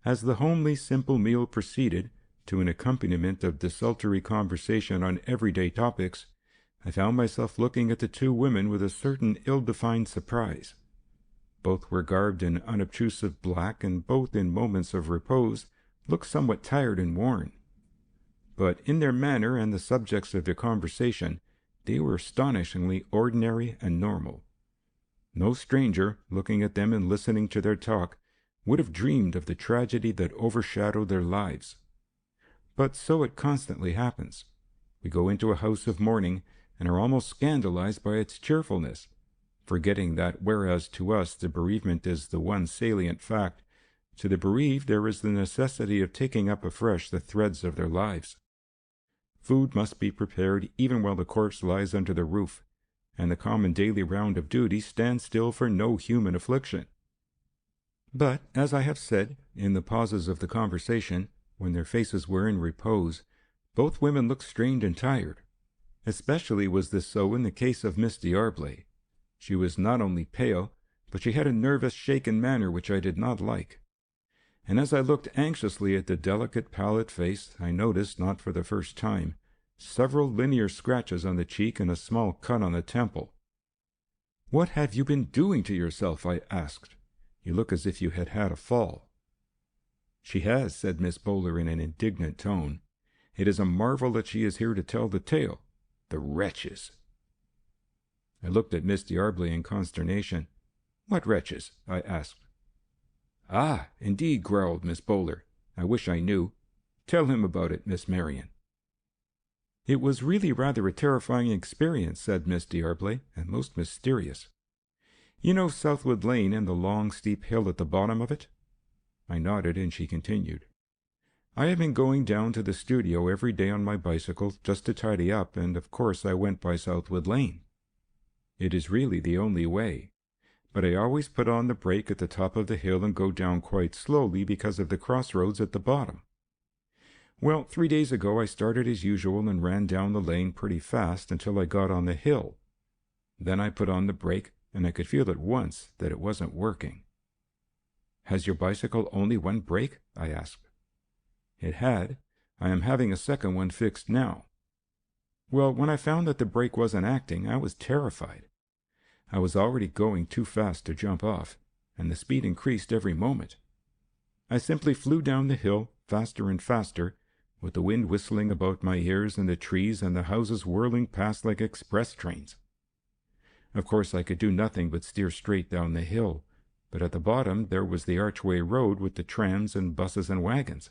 As the homely, simple meal proceeded, to an accompaniment of desultory conversation on everyday topics, I found myself looking at the two women with a certain ill-defined surprise. Both were garbed in unobtrusive black, and both, in moments of repose, looked somewhat tired and worn. But in their manner and the subjects of their conversation, they were astonishingly ordinary and normal. No stranger, looking at them and listening to their talk, would have dreamed of the tragedy that overshadowed their lives. But so it constantly happens. We go into a house of mourning, and are almost scandalized by its cheerfulness, forgetting that whereas to us the bereavement is the one salient fact, to the bereaved there is the necessity of taking up afresh the threads of their lives. Food must be prepared even while the corpse lies under the roof, and the common daily round of duty stands still for no human affliction. But, as I have said, in the pauses of the conversation, when their faces were in repose, both women looked strained and tired. Especially was this so in the case of Miss D'Arblay. She was not only pale, but she had a nervous, shaken manner which I did not like. And as I looked anxiously at the delicate, pallid face, I noticed, not for the first time, several linear scratches on the cheek and a small cut on the temple. "What have you been doing to yourself?" I asked. "You look as if you had had a fall." "She has," said Miss Bowler in an indignant tone. "It is a marvel that she is here to tell the tale. The wretches!" I looked at Miss D'Arblay in consternation. "What wretches?" I asked. "Ah, indeed," growled Miss Bowler. "I wish I knew. Tell him about it, Miss Marion." "It was really rather a terrifying experience," said Miss D'Arblay, "and most mysterious. You know Southwood Lane and the long, steep hill at the bottom of it?" I nodded, and she continued. "I have been going down to the studio every day on my bicycle just to tidy up, and of course I went by Southwood Lane. It is really the only way, but I always put on the brake at the top of the hill and go down quite slowly because of the crossroads at the bottom. Well, 3 days ago I started as usual and ran down the lane pretty fast until I got on the hill. Then I put on the brake, and I could feel at once that it wasn't working." "Has your bicycle only one brake?" I asked. "It had. I am having a second one fixed now. Well, when I found that the brake wasn't acting, I was terrified. I was already going too fast to jump off, and the speed increased every moment. I simply flew down the hill, faster and faster, with the wind whistling about my ears and the trees and the houses whirling past like express trains. Of course I could do nothing but steer straight down the hill, but at the bottom there was the archway road with the trams and buses and wagons.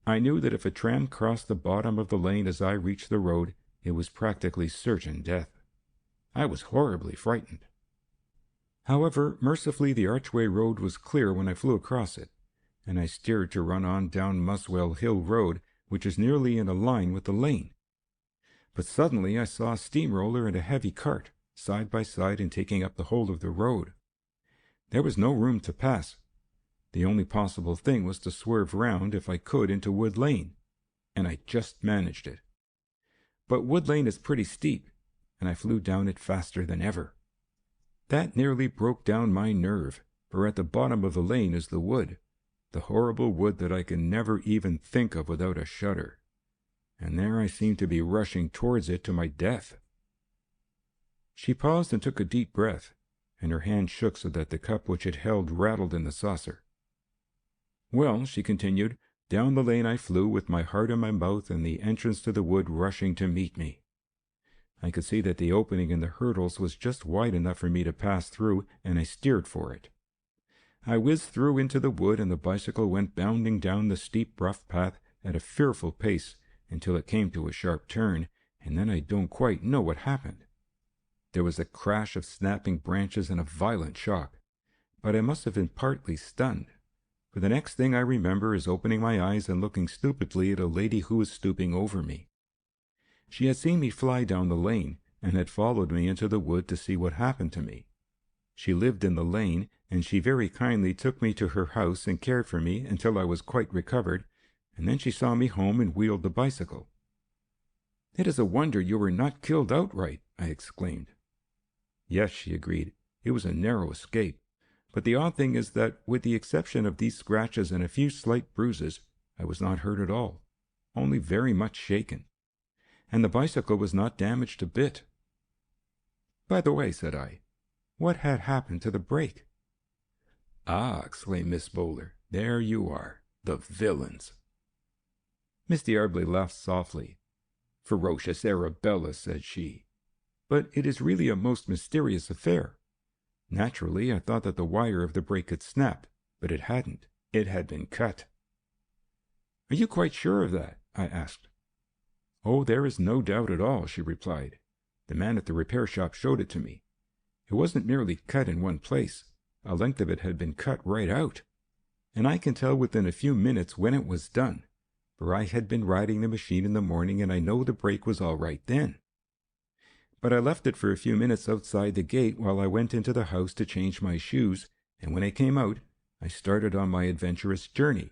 I knew that if a tram crossed the bottom of the lane as I reached the road, it was practically certain death. I was horribly frightened. However, mercifully the archway road was clear when I flew across it, and I steered to run on down Muswell Hill Road, which is nearly in a line with the lane. But suddenly I saw a steamroller and a heavy cart, side by side and taking up the whole of the road. There was no room to pass. The only possible thing was to swerve round, if I could, into Wood Lane, and I just managed it. But Wood Lane is pretty steep, and I flew down it faster than ever. That nearly broke down my nerve, for at the bottom of the lane is the wood, the horrible wood that I can never even think of without a shudder. And there I seemed to be rushing towards it to my death." She paused and took a deep breath, and her hand shook so that the cup which it held rattled in the saucer. "Well," she continued, "down the lane I flew with my heart in my mouth and the entrance to the wood rushing to meet me. I could see that the opening in the hurdles was just wide enough for me to pass through, and I steered for it. I whizzed through into the wood, and the bicycle went bounding down the steep, rough path at a fearful pace until it came to a sharp turn, and then I don't quite know what happened. There was a crash of snapping branches and a violent shock, but I must have been partly stunned, for the next thing I remember is opening my eyes and looking stupidly at a lady who was stooping over me. She had seen me fly down the lane, and had followed me into the wood to see what happened to me. She lived in the lane, and she very kindly took me to her house and cared for me until I was quite recovered, and then she saw me home and wheeled the bicycle. "It is a wonder you were not killed outright," I exclaimed. "Yes," she agreed, "it was a narrow escape. But the odd thing is that, with the exception of these scratches and a few slight bruises, I was not hurt at all, only very much shaken. And the bicycle was not damaged a bit." "By the way," said I, "what had happened to the brake?" "Ah," exclaimed Miss Bowler, "there you are. The villains!" Miss D'Arblay laughed softly. "Ferocious Arabella," said she. "But it is really a most mysterious affair. Naturally, I thought that the wire of the brake had snapped, but it hadn't. It had been cut." "Are you quite sure of that?" I asked. "Oh, there is no doubt at all," she replied. "The man at the repair shop showed it to me. It wasn't merely cut in one place. A length of it had been cut right out. And I can tell within a few minutes when it was done, for I had been riding the machine in the morning, and I know the brake was all right then. But I left it for a few minutes outside the gate while I went into the house to change my shoes, and when I came out, I started on my adventurous journey.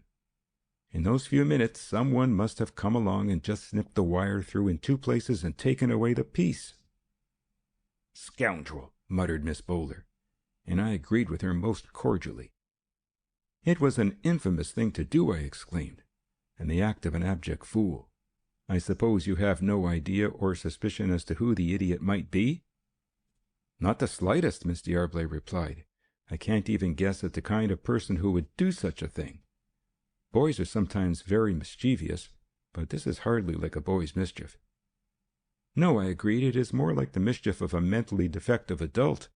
In those few minutes, someone must have come along and just snipped the wire through in 2 places and taken away the piece." "Scoundrel!" muttered Miss Bowler, and I agreed with her most cordially. "It was an infamous thing to do," I exclaimed, "and the act of an abject fool. I suppose you have no idea or suspicion as to who the idiot might be?" "Not the slightest," Miss D'Arblay replied. "I can't even guess at the kind of person who would do such a thing. Boys are sometimes very mischievous, but this is hardly like a boy's mischief." "No," I agreed, "it is more like the mischief of a mentally defective adult,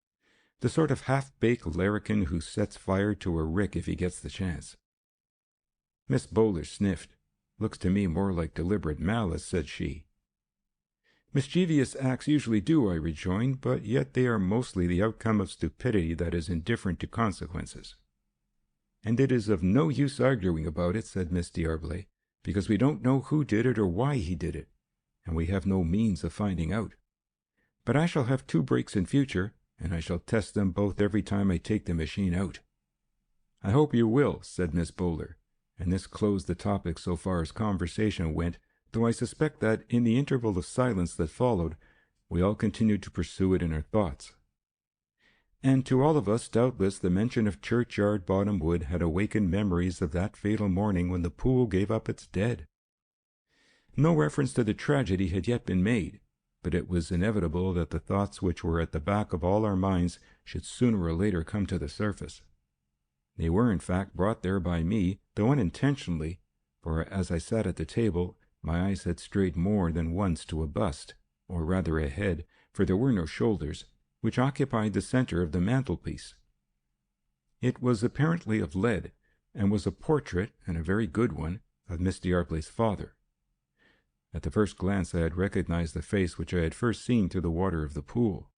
the sort of half-baked larrikin who sets fire to a rick if he gets the chance." Miss Bowler sniffed. "Looks to me more like deliberate malice," said she. "Mischievous acts usually do," I rejoined, "but yet they are mostly the outcome of stupidity that is indifferent to consequences." "And it is of no use arguing about it," said Miss D'Arblay, "because we don't know who did it or why he did it, and we have no means of finding out. But I shall have 2 brakes in future, and I shall test them both every time I take the machine out." "I hope you will," said Miss Bowler, and this closed the topic so far as conversation went, though I suspect that, in the interval of silence that followed, we all continued to pursue it in our thoughts. And to all of us, doubtless, the mention of Churchyard Bottom Wood had awakened memories of that fatal morning when the pool gave up its dead. No reference to the tragedy had yet been made, but it was inevitable that the thoughts which were at the back of all our minds should sooner or later come to the surface. They were, in fact, brought there by me, though unintentionally, for as I sat at the table, my eyes had strayed more than once to a bust, or rather a head, for there were no shoulders, which occupied the center of the mantelpiece. It was apparently of lead, and was a portrait, and a very good one, of Miss D'Arblay's father. At the first glance I had recognized the face which I had first seen through the water of the pool.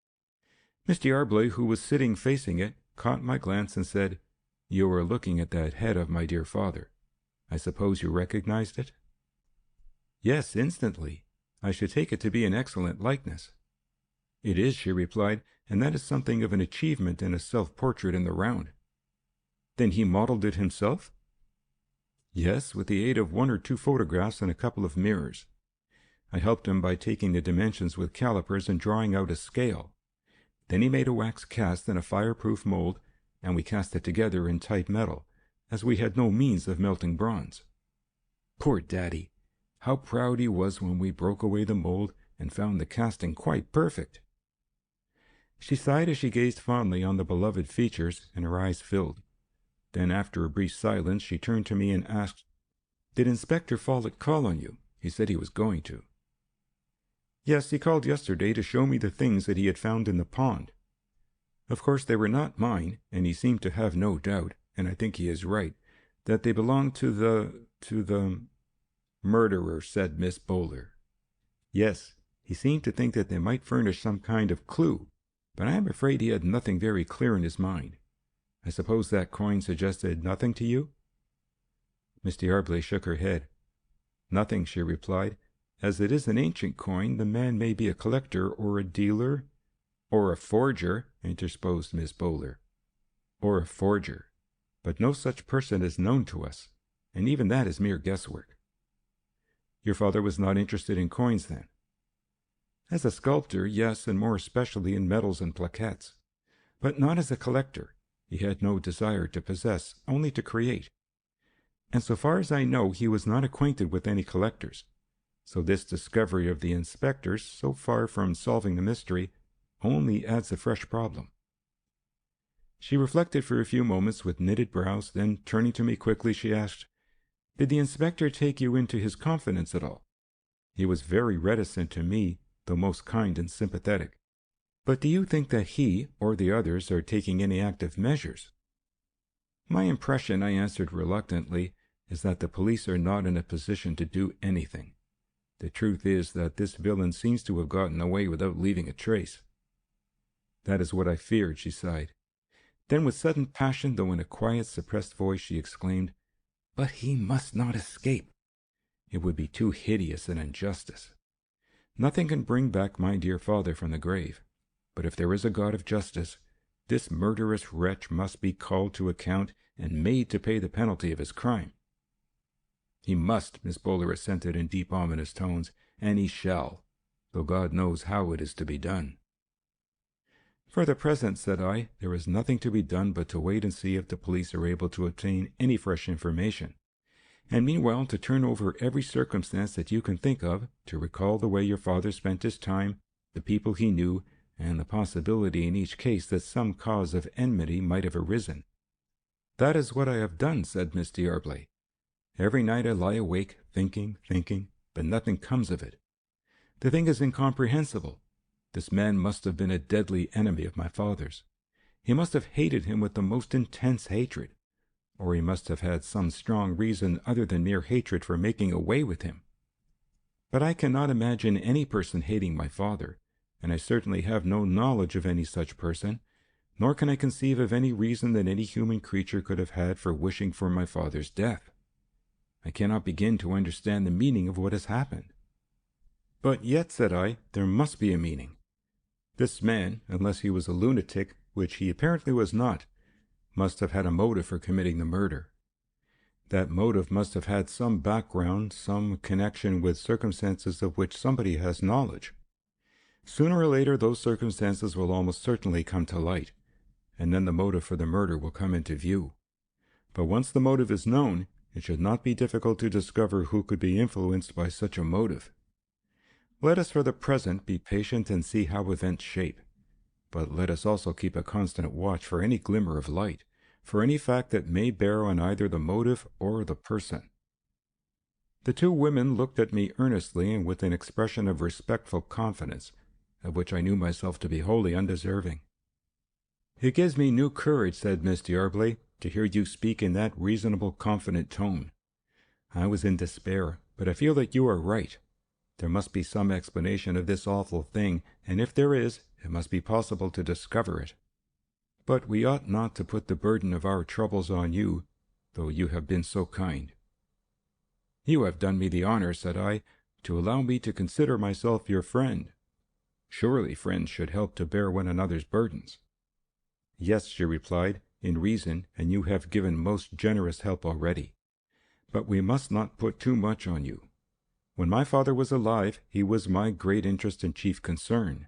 Miss D'Arblay, who was sitting facing it, caught my glance and said, "You are looking at that head of my dear father. I suppose you recognized it?" "Yes, instantly. I should take it to be an excellent likeness." "It is," she replied, "and that is something of an achievement in a self-portrait in the round." "Then he modelled it himself?" "Yes, with the aid of 1 or 2 photographs and a couple of mirrors. I helped him by taking the dimensions with calipers and drawing out a scale. Then he made a wax cast in a fireproof mold, and we cast it together in type metal, as we had no means of melting bronze. Poor Daddy! How proud he was when we broke away the mold and found the casting quite perfect." She sighed as she gazed fondly on the beloved features, and her eyes filled. Then, after a brief silence, she turned to me and asked, "Did Inspector Follett call on you? He said he was going to." "Yes, he called yesterday to show me the things that he had found in the pond. Of course they were not mine, and he seemed to have no doubt, and I think he is right, that they belonged to the murderer," said Miss Bowler. "Yes, he seemed to think that they might furnish some kind of clue, but I am afraid he had nothing very clear in his mind. I suppose that coin suggested nothing to you?" Miss D'Arblay shook her head. "Nothing," she replied. "As it is an ancient coin, the man may be a collector or a dealer—" "Or a forger," interposed Miss Bowler. "Or a forger. But no such person is known to us, and even that is mere guesswork." "Your father was not interested in coins, then?" "As a sculptor, yes, and more especially in medals and plaquettes. But not as a collector. He had no desire to possess, only to create. And so far as I know, he was not acquainted with any collectors. So this discovery of the inspectors, so far from solving the mystery, only adds a fresh problem." She reflected for a few moments with knitted brows, then turning to me quickly, she asked, "Did the inspector take you into his confidence at all? He was very reticent to me, though most kind and sympathetic. But do you think that he, or the others, are taking any active measures?" "My impression," I answered reluctantly, "is that the police are not in a position to do anything. The truth is that this villain seems to have gotten away without leaving a trace." "That is what I feared," she sighed. Then with sudden passion, though in a quiet, suppressed voice, she exclaimed, "But he must not escape. It would be too hideous an injustice. Nothing can bring back my dear father from the grave. But if there is a God of justice, this murderous wretch must be called to account and made to pay the penalty of his crime." "He must," Miss Bowler assented in deep, ominous tones, "and he shall, though God knows how it is to be done." "For the present," said I, "there is nothing to be done but to wait and see if the police are able to obtain any fresh information, and meanwhile to turn over every circumstance that you can think of, to recall the way your father spent his time, the people he knew, and the possibility in each case that some cause of enmity might have arisen." "That is what I have done," said Miss D'Arblay. "Every night I lie awake, thinking, but nothing comes of it. The thing is incomprehensible. This man must have been a deadly enemy of my father's. He must have hated him with the most intense hatred, or he must have had some strong reason other than mere hatred for making away with him. But I cannot imagine any person hating my father, and I certainly have no knowledge of any such person, nor can I conceive of any reason that any human creature could have had for wishing for my father's death. I cannot begin to understand the meaning of what has happened." "But yet," said I, "there must be a meaning. This man, unless he was a lunatic, which he apparently was not, must have had a motive for committing the murder. That motive must have had some background, some connection with circumstances of which somebody has knowledge. Sooner or later those circumstances will almost certainly come to light, and then the motive for the murder will come into view. But once the motive is known, it should not be difficult to discover who could be influenced by such a motive. Let us for the present be patient and see how events shape. But let us also keep a constant watch for any glimmer of light, for any fact that may bear on either the motive or the person." The two women looked at me earnestly and with an expression of respectful confidence, of which I knew myself to be wholly undeserving. "It gives me new courage," said Miss D'Arblay, "to hear you speak in that reasonable, confident tone. I was in despair, but I feel that you are right. There must be some explanation of this awful thing, and if there is, it must be possible to discover it. But we ought not to put the burden of our troubles on you, though you have been so kind." "You have done me the honor," said I, "to allow me to consider myself your friend. Surely friends should help to bear one another's burdens." "Yes," she replied, "in reason, and you have given most generous help already. But we must not put too much on you. When my father was alive, he was my great interest and chief concern.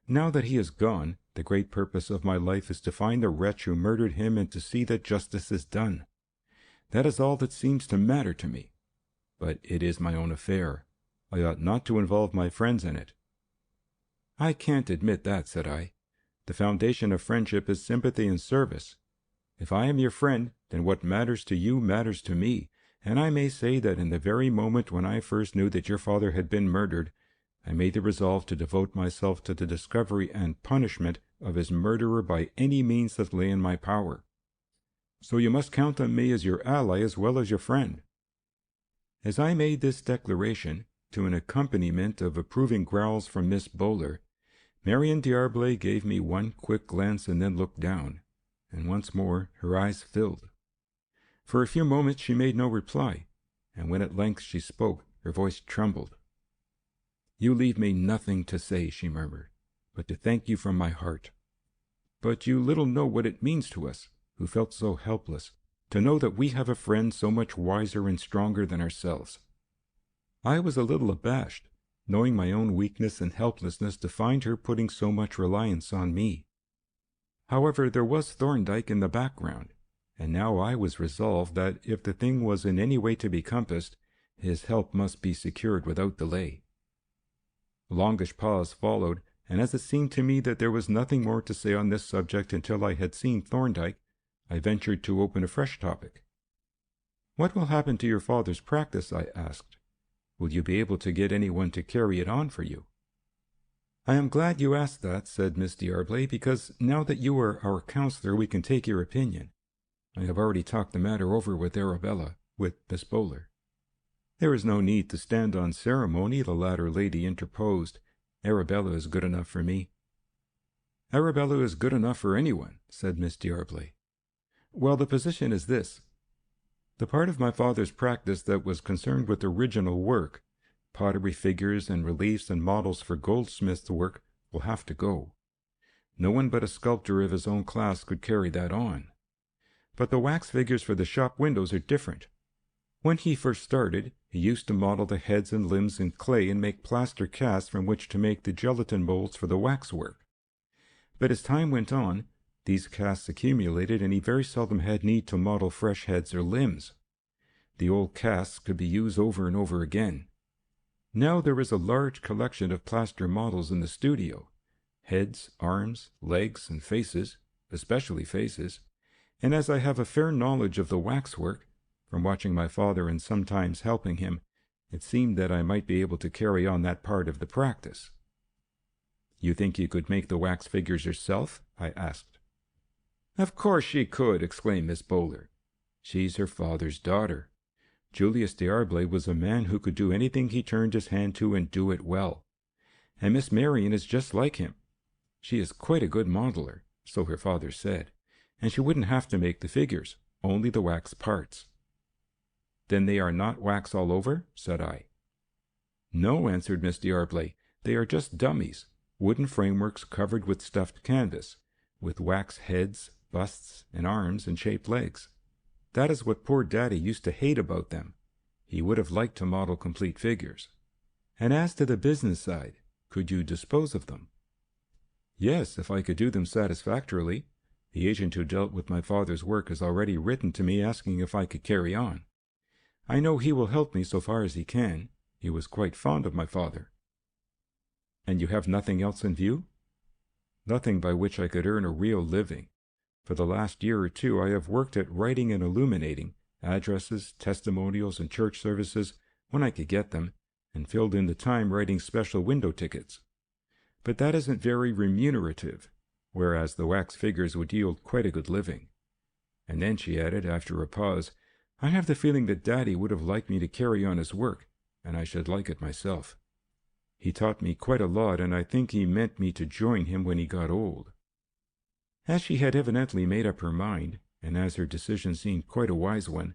Now that he is gone, the great purpose of my life is to find the wretch who murdered him and to see that justice is done. That is all that seems to matter to me. But it is my own affair. I ought not to involve my friends in it." "I can't admit that," said I. "The foundation of friendship is sympathy and service. If I am your friend, then what matters to you matters to me, and I may say that in the very moment when I first knew that your father had been murdered, I made the resolve to devote myself to the discovery and punishment of his murderer by any means that lay in my power. So you must count on me as your ally as well as your friend." As I made this declaration, to an accompaniment of approving growls from Miss Bowler, Marion D'Arblay gave me one quick glance and then looked down, and once more her eyes filled. For a few moments she made no reply, and when at length she spoke, her voice trembled. "You leave me nothing to say," she murmured, "but to thank you from my heart. But you little know what it means to us, who felt so helpless, to know that we have a friend so much wiser and stronger than ourselves." I was a little abashed, knowing my own weakness and helplessness, to find her putting so much reliance on me. However, there was Thorndyke in the background, and now I was resolved that if the thing was in any way to be compassed, his help must be secured without delay. A longish pause followed, and as it seemed to me that there was nothing more to say on this subject until I had seen Thorndyke, I ventured to open a fresh topic. "What will happen to your father's practice?" I asked. "Will you be able to get anyone to carry it on for you?" "I am glad you asked that," said Miss D'Arblay, "because now that you are our counselor we can take your opinion. I have already talked the matter over with Arabella, with Miss Bowler." "There is no need to stand on ceremony," the latter lady interposed. "Arabella is good enough for me." "Arabella is good enough for anyone," said Miss D'Arblay. "Well, the position is this. The part of my father's practice that was concerned with original work, pottery figures and reliefs and models for goldsmiths' work, will have to go. No one but a sculptor of his own class could carry that on. But the wax figures for the shop windows are different. When he first started, he used to model the heads and limbs in clay and make plaster casts from which to make the gelatin molds for the wax work. But as time went on, these casts accumulated, and he very seldom had need to model fresh heads or limbs. The old casts could be used over and over again. Now there is a large collection of plaster models in the studio, heads, arms, legs, and faces, especially faces, and as I have a fair knowledge of the waxwork, from watching my father and sometimes helping him, it seemed that I might be able to carry on that part of the practice." "You think you could make the wax figures yourself?" I asked. "Of course she could," exclaimed Miss Bowler. "She's her father's daughter. Julius D'Arblay was a man who could do anything he turned his hand to and do it well. And Miss Marion is just like him. She is quite a good modeler, so her father said, and she wouldn't have to make the figures, only the wax parts." "Then they are not wax all over?" said I. "No," answered Miss D'Arblay. "They are just dummies, wooden frameworks covered with stuffed canvas, with wax heads, busts, and arms, and shaped legs. That is what poor Daddy used to hate about them. He would have liked to model complete figures." "And as to the business side, could you dispose of them?" "Yes, if I could do them satisfactorily. The agent who dealt with my father's work has already written to me asking if I could carry on. I know he will help me so far as he can. He was quite fond of my father." "And you have nothing else in view?" "Nothing by which I could earn a real living. For the last year or two I have worked at writing and illuminating, addresses, testimonials, and church services, when I could get them, and filled in the time writing special window tickets. But that isn't very remunerative, whereas the wax figures would yield quite a good living." And then she added, after a pause, "I have the feeling that Daddy would have liked me to carry on his work, and I should like it myself. He taught me quite a lot, and I think he meant me to join him when he got old." As she had evidently made up her mind, and as her decision seemed quite a wise one,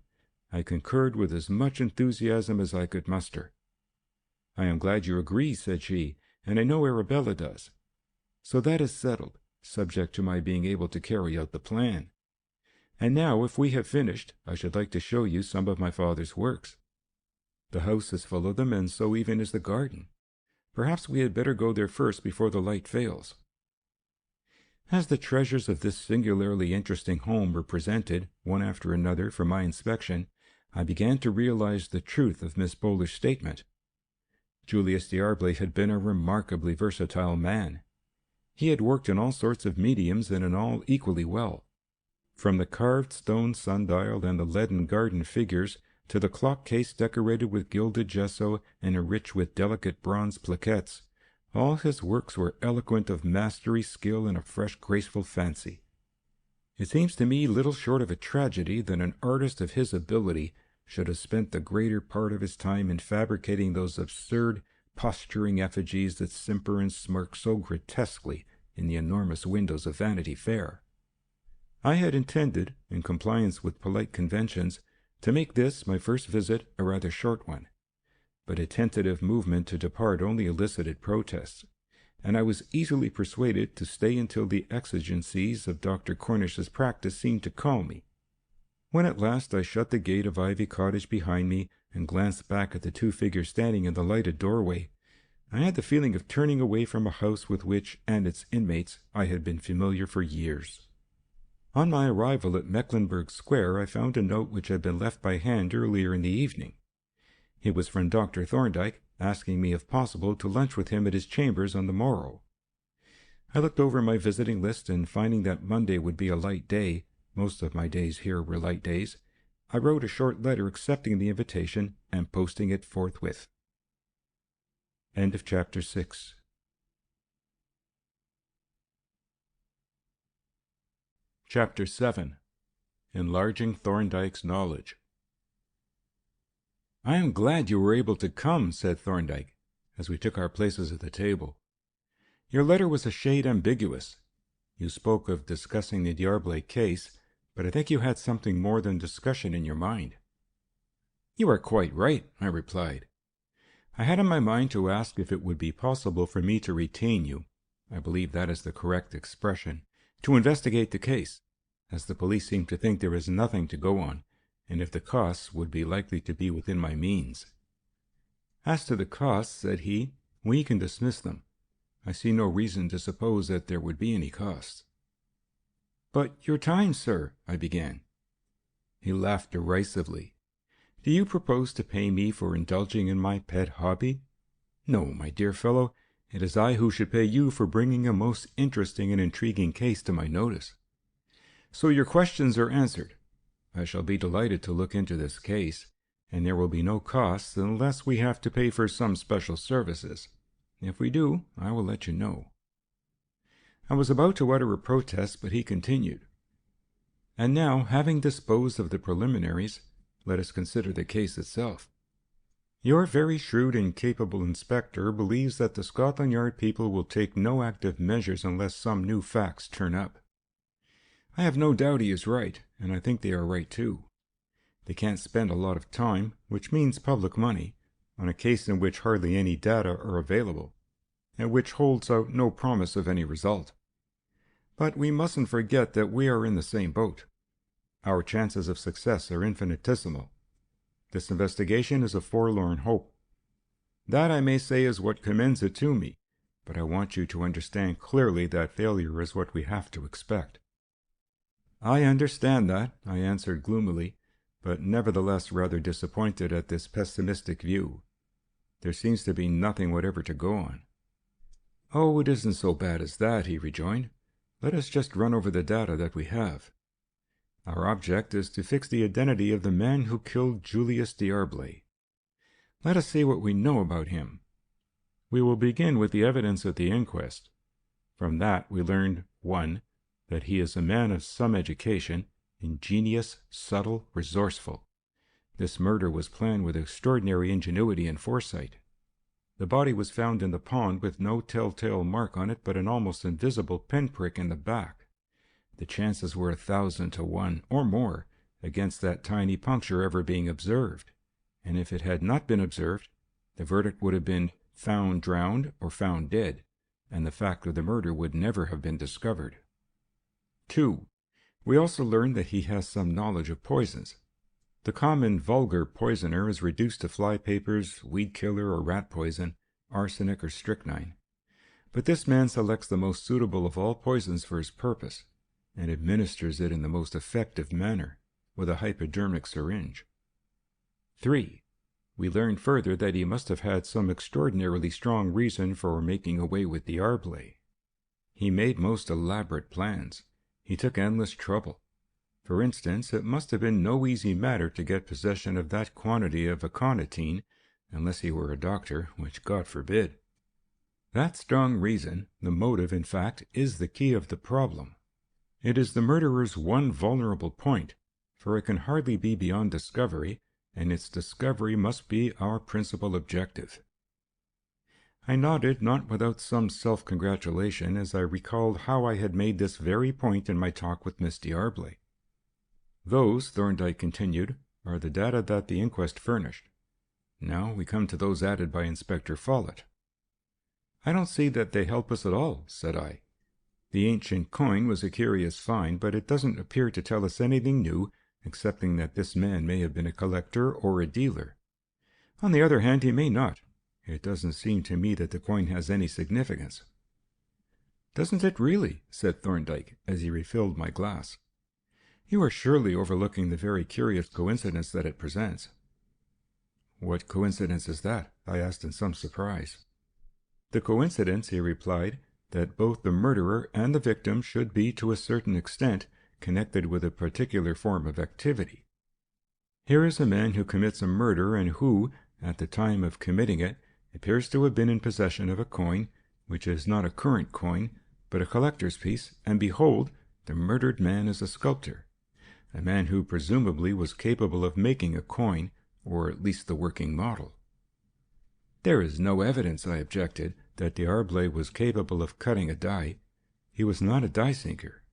I concurred with as much enthusiasm as I could muster. "I am glad you agree," said she, "and I know Arabella does. So that is settled, subject to my being able to carry out the plan. And now, if we have finished, I should like to show you some of my father's works. The house is full of them, and so even is the garden. Perhaps we had better go there first before the light fails." As the treasures of this singularly interesting home were presented, one after another, for my inspection, I began to realize the truth of Miss Bowler's statement. Julius D'Arblay had been a remarkably versatile man. He had worked in all sorts of mediums and in all equally well. From the carved stone sundial and the leaden garden figures to the clock case decorated with gilded gesso and enriched with delicate bronze plaquettes, all his works were eloquent of mastery, skill, and a fresh, graceful fancy. It seems to me little short of a tragedy that an artist of his ability should have spent the greater part of his time in fabricating those absurd, posturing effigies that simper and smirk so grotesquely in the enormous windows of Vanity Fair. I had intended, in compliance with polite conventions, to make this, my first visit, a rather short one, but a tentative movement to depart only elicited protests, and I was easily persuaded to stay until the exigencies of Dr. Cornish's practice seemed to call me. When at last I shut the gate of Ivy Cottage behind me and glanced back at the two figures standing in the lighted doorway, I had the feeling of turning away from a house with which and its inmates I had been familiar for years. On my arrival at Mecklenburgh Square, I found a note which had been left by hand earlier in the evening. It was from Dr. Thorndyke, asking me if possible to lunch with him at his chambers on the morrow. I looked over my visiting list, and finding that Monday would be a light day, most of my days here were light days, I wrote a short letter accepting the invitation and posting it forthwith. End of Chapter 6. Chapter 7. Enlarging Thorndyke's Knowledge. "I am glad you were able to come," said Thorndyke, as we took our places at the table. "Your letter was a shade ambiguous. You spoke of discussing the D'Arblay case, but I think you had something more than discussion in your mind." "You are quite right," I replied. "I had in my mind to ask if it would be possible for me to retain you, I believe that is the correct expression, to investigate the case, as the police seem to think there is nothing to go on, and if the costs would be likely to be within my means." "As to the costs," said he, "we can dismiss them. I see no reason to suppose that there would be any costs." "But your time, sir," I began. He laughed derisively. "Do you propose to pay me for indulging in my pet hobby? No, my dear fellow, it is I who should pay you for bringing a most interesting and intriguing case to my notice. So your questions are answered. I shall be delighted to look into this case, and there will be no costs unless we have to pay for some special services. If we do, I will let you know." I was about to utter a protest, but he continued. "And now, having disposed of the preliminaries, let us consider the case itself. Your very shrewd and capable inspector believes that the Scotland Yard people will take no active measures unless some new facts turn up. I have no doubt he is right, and I think they are right too. They can't spend a lot of time, which means public money, on a case in which hardly any data are available, and which holds out no promise of any result. But we mustn't forget that we are in the same boat. Our chances of success are infinitesimal. This investigation is a forlorn hope. That, I may say, is what commends it to me, but I want you to understand clearly that failure is what we have to expect." "I understand that," I answered gloomily, but nevertheless rather disappointed at this pessimistic view. There seems to be nothing whatever to go on. "Oh, it isn't so bad as that," he rejoined. "Let us just run over the data that we have. Our object is to fix the identity of the man who killed Julius D'Arblay. Let us see what we know about him. We will begin with the evidence at the inquest. From that we learned, 1. That he is a man of some education, ingenious, subtle, resourceful. This murder was planned with extraordinary ingenuity and foresight. The body was found in the pond with no telltale mark on it but an almost invisible pinprick in the back. The chances were 1,000 to 1, or more, against that tiny puncture ever being observed, and if it had not been observed, the verdict would have been found drowned or found dead, and the fact of the murder would never have been discovered. 2. We also learned that he has some knowledge of poisons. The common vulgar poisoner is reduced to flypapers, weed killer or rat poison, arsenic or strychnine. But this man selects the most suitable of all poisons for his purpose, and administers it in the most effective manner, with a hypodermic syringe. 3. We learned further that he must have had some extraordinarily strong reason for making away with D'Arblay. He made most elaborate plans. He took endless trouble. For instance, it must have been no easy matter to get possession of that quantity of aconitine, unless he were a doctor, which God forbid. That strong reason, the motive in fact, is the key of the problem. It is the murderer's one vulnerable point, for it can hardly be beyond discovery, and its discovery must be our principal objective. I nodded, not without some self-congratulation, as I recalled how I had made this very point in my talk with Miss D'Arblay. Those, Thorndyke continued, are the data that the inquest furnished. Now we come to those added by Inspector Follett. I don't see that they help us at all, said I. The ancient coin was a curious find, but it doesn't appear to tell us anything new, excepting that this man may have been a collector or a dealer. On the other hand, he may not. It doesn't seem to me that the coin has any significance. Doesn't it really? Said Thorndyke, as he refilled my glass. You are surely overlooking the very curious coincidence that it presents. What coincidence is that? I asked in some surprise. The coincidence, he replied, that both the murderer and the victim should be, to a certain extent, connected with a particular form of activity. Here is a man who commits a murder and who, at the time of committing it, appears to have been in possession of a coin, which is not a current coin, but a collector's piece, and behold, the murdered man is a sculptor, a man who presumably was capable of making a coin, or at least the working model. There is no evidence, I objected, that D'Arblay was capable of cutting a die. He was not a die sinker.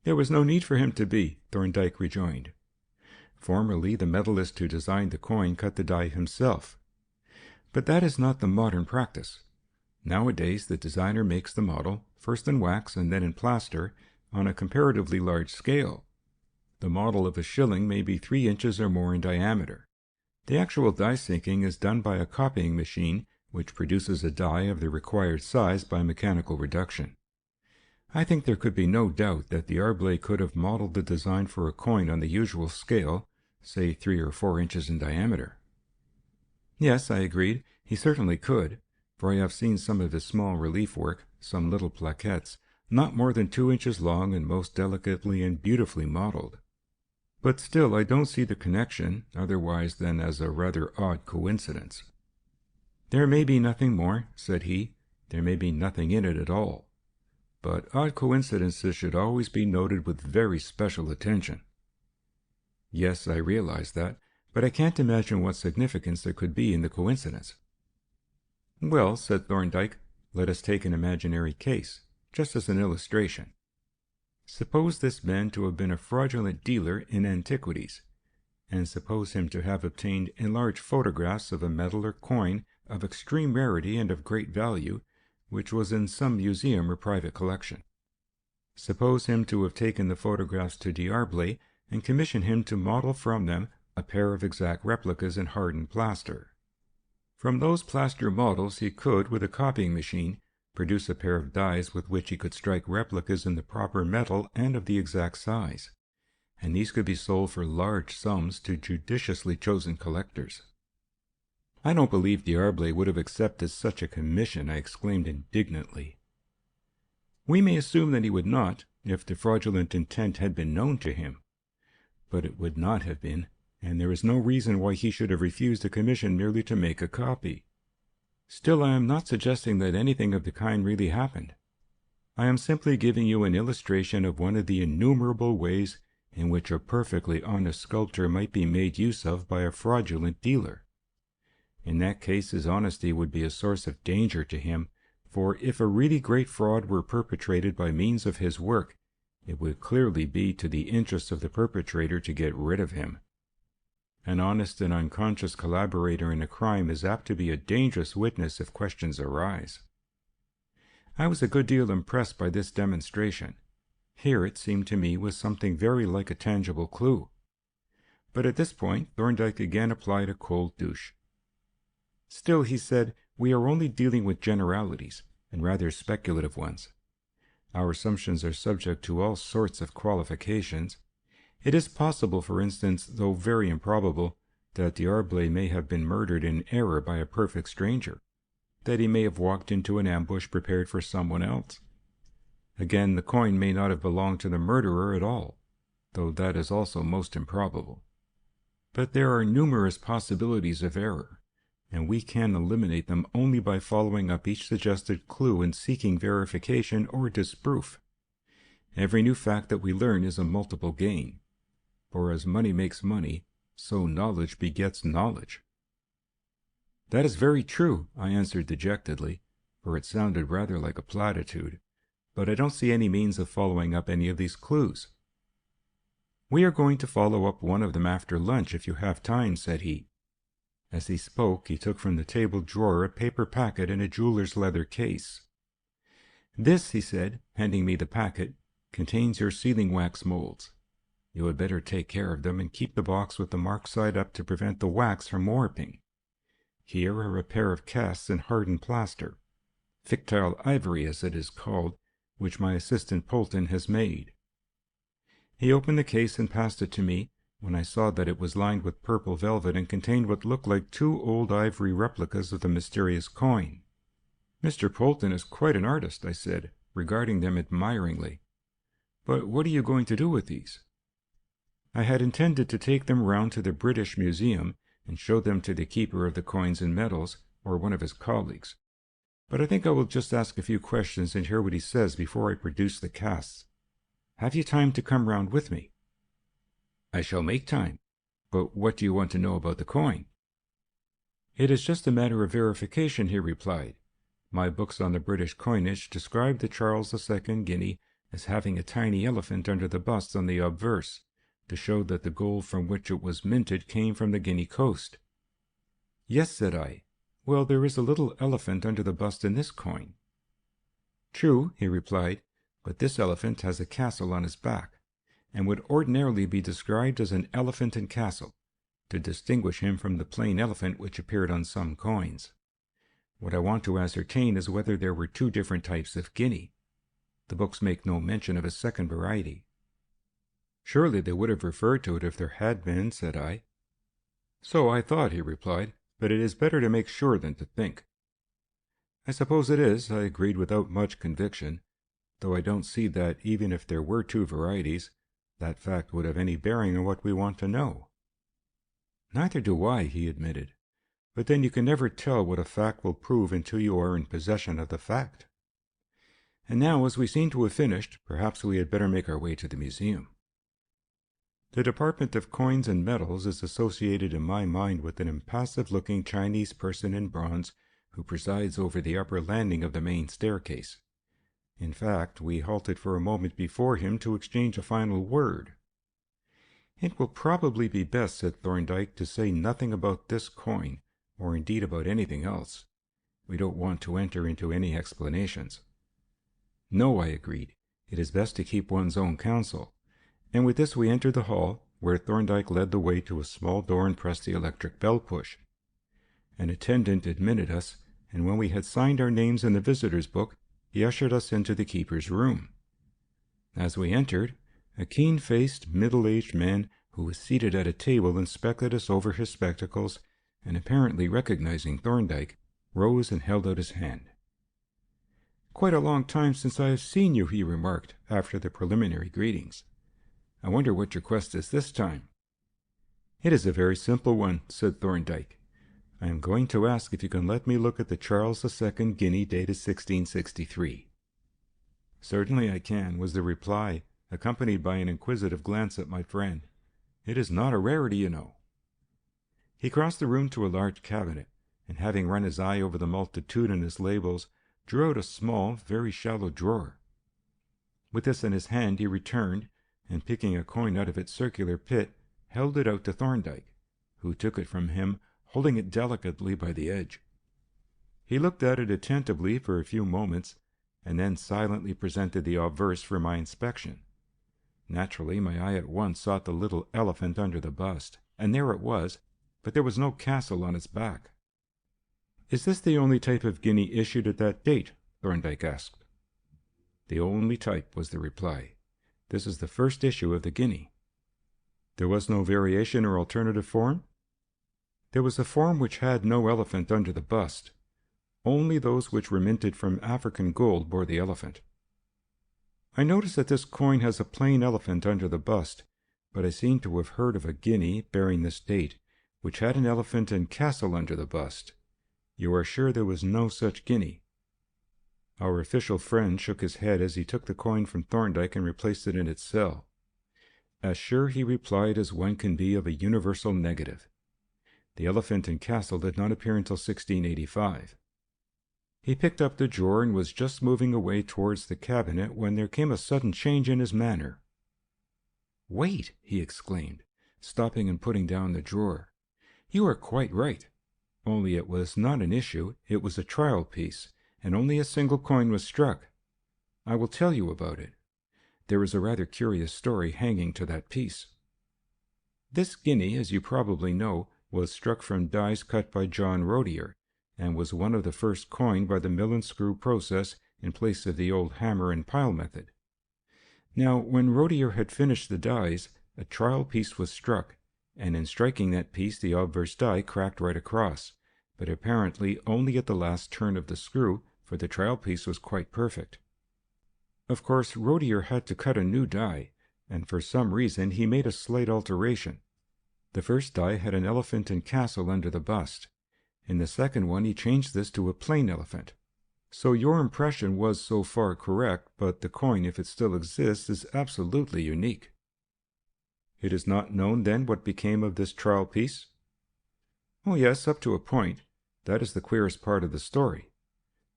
There was no need for him to be, Thorndyke rejoined. Formerly, the metallist who designed the coin cut the die himself. But that is not the modern practice. Nowadays, the designer makes the model, first in wax and then in plaster, on a comparatively large scale. The model of a shilling may be 3 inches or more in diameter. The actual die sinking is done by a copying machine, which produces a die of the required size by mechanical reduction. I think there could be no doubt that D'Arblay could have modeled the design for a coin on the usual scale, say 3 or 4 inches in diameter. Yes, I agreed, he certainly could, for I have seen some of his small relief work, some little plaquettes, not more than 2 inches long and most delicately and beautifully modeled. But still I don't see the connection, otherwise than as a rather odd coincidence. There may be nothing more, said he. There may be nothing in it at all. But odd coincidences should always be noted with very special attention. Yes, I realize that, but I can't imagine what significance there could be in the coincidence. Well, said Thorndyke, let us take an imaginary case, just as an illustration. Suppose this man to have been a fraudulent dealer in antiquities, and suppose him to have obtained enlarged photographs of a metal or coin of extreme rarity and of great value, which was in some museum or private collection. Suppose him to have taken the photographs to D'Arblay and commissioned him to model from them a pair of exact replicas in hardened plaster. From those plaster models he could, with a copying machine, produce a pair of dies with which he could strike replicas in the proper metal and of the exact size, and these could be sold for large sums to judiciously chosen collectors. I don't believe D'Arblay would have accepted such a commission, I exclaimed indignantly. We may assume that he would not, if the fraudulent intent had been known to him. But it would not have been, and there is no reason why he should have refused a commission merely to make a copy. Still, I am not suggesting that anything of the kind really happened. I am simply giving you an illustration of one of the innumerable ways in which a perfectly honest sculptor might be made use of by a fraudulent dealer. In that case, his honesty would be a source of danger to him, for if a really great fraud were perpetrated by means of his work, it would clearly be to the interest of the perpetrator to get rid of him. An honest and unconscious collaborator in a crime is apt to be a dangerous witness if questions arise. I was a good deal impressed by this demonstration. Here, it seemed to me, was something very like a tangible clue. But at this point, Thorndyke again applied a cold douche. Still, he said, we are only dealing with generalities, and rather speculative ones. Our assumptions are subject to all sorts of qualifications. It is possible, for instance, though very improbable, that D'Arblay may have been murdered in error by a perfect stranger, that he may have walked into an ambush prepared for someone else. Again, the coin may not have belonged to the murderer at all, though that is also most improbable. But there are numerous possibilities of error, and we can eliminate them only by following up each suggested clue and seeking verification or disproof. Every new fact that we learn is a multiple gain, for as money makes money, so knowledge begets knowledge. "That is very true," I answered dejectedly, for it sounded rather like a platitude, "but I don't see any means of following up any of these clues." "We are going to follow up one of them after lunch, if you have time," said he. As he spoke, he took from the table drawer a paper packet in a jeweler's leather case. "This," he said, handing me the packet, "contains your sealing wax molds. You had better take care of them and keep the box with the marked side up to prevent the wax from warping. Here are a pair of casts in hardened plaster, fictile ivory as it is called, which my assistant Polton has made." He opened the case and passed it to me, when I saw that it was lined with purple velvet and contained what looked like 2 old ivory replicas of the mysterious coin. "Mr. Polton is quite an artist," I said, regarding them admiringly. "But what are you going to do with these?" I had intended to take them round to the British Museum and show them to the keeper of the coins and medals, or one of his colleagues. But I think I will just ask a few questions and hear what he says before I produce the casts. Have you time to come round with me?" "I shall make time. But what do you want to know about the coin?" "It is just a matter of verification," he replied. "My books on the British coinage describe the Charles II guinea as having a tiny elephant under the bust on the obverse, to show that the gold from which it was minted came from the Guinea coast." "Yes," said I. "Well, there is a little elephant under the bust in this coin." "True," he replied, "but this elephant has a castle on his back, and would ordinarily be described as an elephant and castle, to distinguish him from the plain elephant which appeared on some coins. What I want to ascertain is whether there were 2 different types of guinea. The books make no mention of a second variety." "Surely they would have referred to it if there had been," said I. "So I thought," he replied, "but it is better to make sure than to think." "I suppose it is," I agreed without much conviction, though I don't see that, even if there were 2 varieties, that fact would have any bearing on what we want to know. "Neither do I," he admitted, "but then you can never tell what a fact will prove until you are in possession of the fact. And now, as we seem to have finished, perhaps we had better make our way to the museum." The Department of Coins and Medals is associated in my mind with an impassive-looking Chinese person in bronze who presides over the upper landing of the main staircase. In fact, we halted for a moment before him to exchange a final word. "It will probably be best," said Thorndyke, "to say nothing about this coin, or indeed about anything else. We don't want to enter into any explanations." "No," I agreed. "It is best to keep one's own counsel." And with this we entered the hall, where Thorndyke led the way to a small door and pressed the electric bell push. An attendant admitted us, and when we had signed our names in the visitor's book, he ushered us into the keeper's room. As we entered, a keen-faced, middle-aged man who was seated at a table inspected us over his spectacles, and apparently recognizing Thorndyke, rose and held out his hand. "Quite a long time since I have seen you," he remarked, after the preliminary greetings. "I wonder what your quest is this time." "It is a very simple one," said Thorndyke. "I am going to ask if you can let me look at the Charles II guinea dated 1663. "Certainly I can," was the reply, accompanied by an inquisitive glance at my friend. "It is not a rarity, you know." He crossed the room to a large cabinet, and having run his eye over the multitudinous labels, drew out a small, very shallow drawer. With this in his hand he returned, and picking a coin out of its circular pit, held it out to Thorndyke, who took it from him, holding it delicately by the edge. He looked at it attentively for a few moments, and then silently presented the obverse for my inspection. Naturally, my eye at once sought the little elephant under the bust, and there it was, but there was no castle on its back. "Is this the only type of guinea issued at that date?" Thorndyke asked. "The only type," was the reply. "This is the first issue of the guinea." "There was no variation or alternative form?" "There was a form which had no elephant under the bust. Only those which were minted from African gold bore the elephant." "I notice that this coin has a plain elephant under the bust, but I seem to have heard of a guinea bearing this date, which had an elephant and castle under the bust. You are sure there was no such guinea?" Our official friend shook his head as he took the coin from Thorndyke and replaced it in its cell. "As sure," he replied, "as one can be of a universal negative. The elephant and castle did not appear until 1685. He picked up the drawer and was just moving away towards the cabinet when there came a sudden change in his manner. "Wait!" he exclaimed, stopping and putting down the drawer. "You are quite right. Only it was not an issue, it was a trial piece, and only a single coin was struck. I will tell you about it. There is a rather curious story hanging to that piece. This guinea, as you probably know, was struck from dies cut by John Rodier, and was one of the first coined by the mill and screw process in place of the old hammer and pile method. Now, when Rodier had finished the dies, a trial piece was struck, and in striking that piece the obverse die cracked right across, but apparently only at the last turn of the screw, for the trial piece was quite perfect. Of course, Rodier had to cut a new die, and for some reason he made a slight alteration. The first die had an elephant and castle under the bust. In the second one he changed this to a plain elephant. So your impression was so far correct, but the coin, if it still exists, is absolutely unique." "It is not known, then, what became of this trial piece?" "Oh, yes, up to a point. That is the queerest part of the story.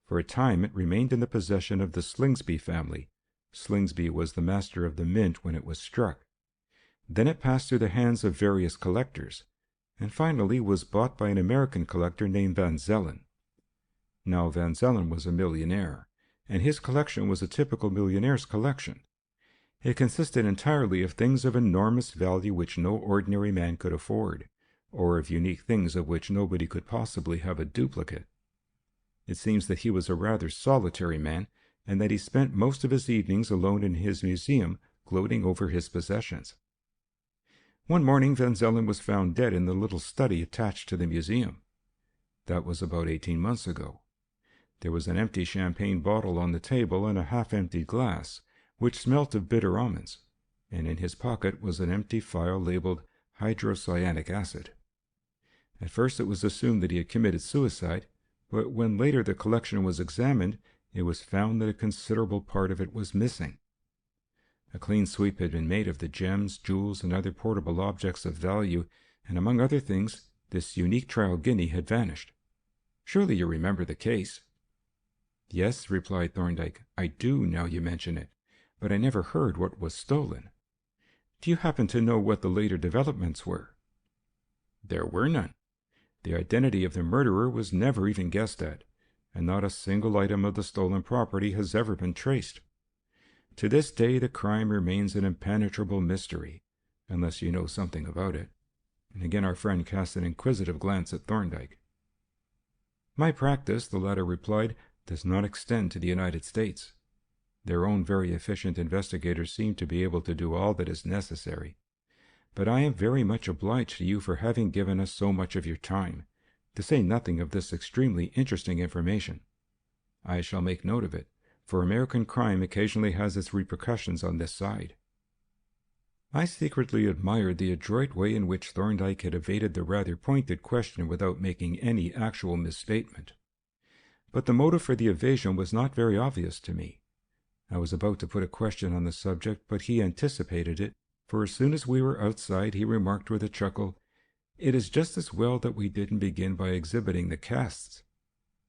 For a time it remained in the possession of the Slingsby family. Slingsby was the master of the mint when it was struck. Then it passed through the hands of various collectors, and finally was bought by an American collector named Van Zellen. Now, Van Zellen was a millionaire, and his collection was a typical millionaire's collection. It consisted entirely of things of enormous value which no ordinary man could afford, or of unique things of which nobody could possibly have a duplicate. It seems that he was a rather solitary man, and that he spent most of his evenings alone in his museum, gloating over his possessions. One morning Van Zellen was found dead in the little study attached to the museum. That was about 18 months ago. There was an empty champagne bottle on the table and a half-emptied glass, which smelt of bitter almonds, and in his pocket was an empty phial labeled hydrocyanic acid. At first it was assumed that he had committed suicide, but when later the collection was examined, it was found that a considerable part of it was missing. A clean sweep had been made of the gems, jewels, and other portable objects of value, and among other things, this unique trial guinea had vanished. Surely you remember the case?" "Yes," replied Thorndyke, "I do, now you mention it, but I never heard what was stolen. Do you happen to know what the later developments were?" "There were none. The identity of the murderer was never even guessed at, and not a single item of the stolen property has ever been traced. To this day the crime remains an impenetrable mystery, unless you know something about it." And again our friend cast an inquisitive glance at Thorndyke. "My practice," the latter replied, "does not extend to the United States. Their own very efficient investigators seem to be able to do all that is necessary. But I am very much obliged to you for having given us so much of your time, to say nothing of this extremely interesting information. I shall make note of it, for American crime occasionally has its repercussions on this side." I secretly admired the adroit way in which Thorndyke had evaded the rather pointed question without making any actual misstatement. But the motive for the evasion was not very obvious to me. I was about to put a question on the subject, but he anticipated it, for as soon as we were outside he remarked with a chuckle, "It is just as well that we didn't begin by exhibiting the casts.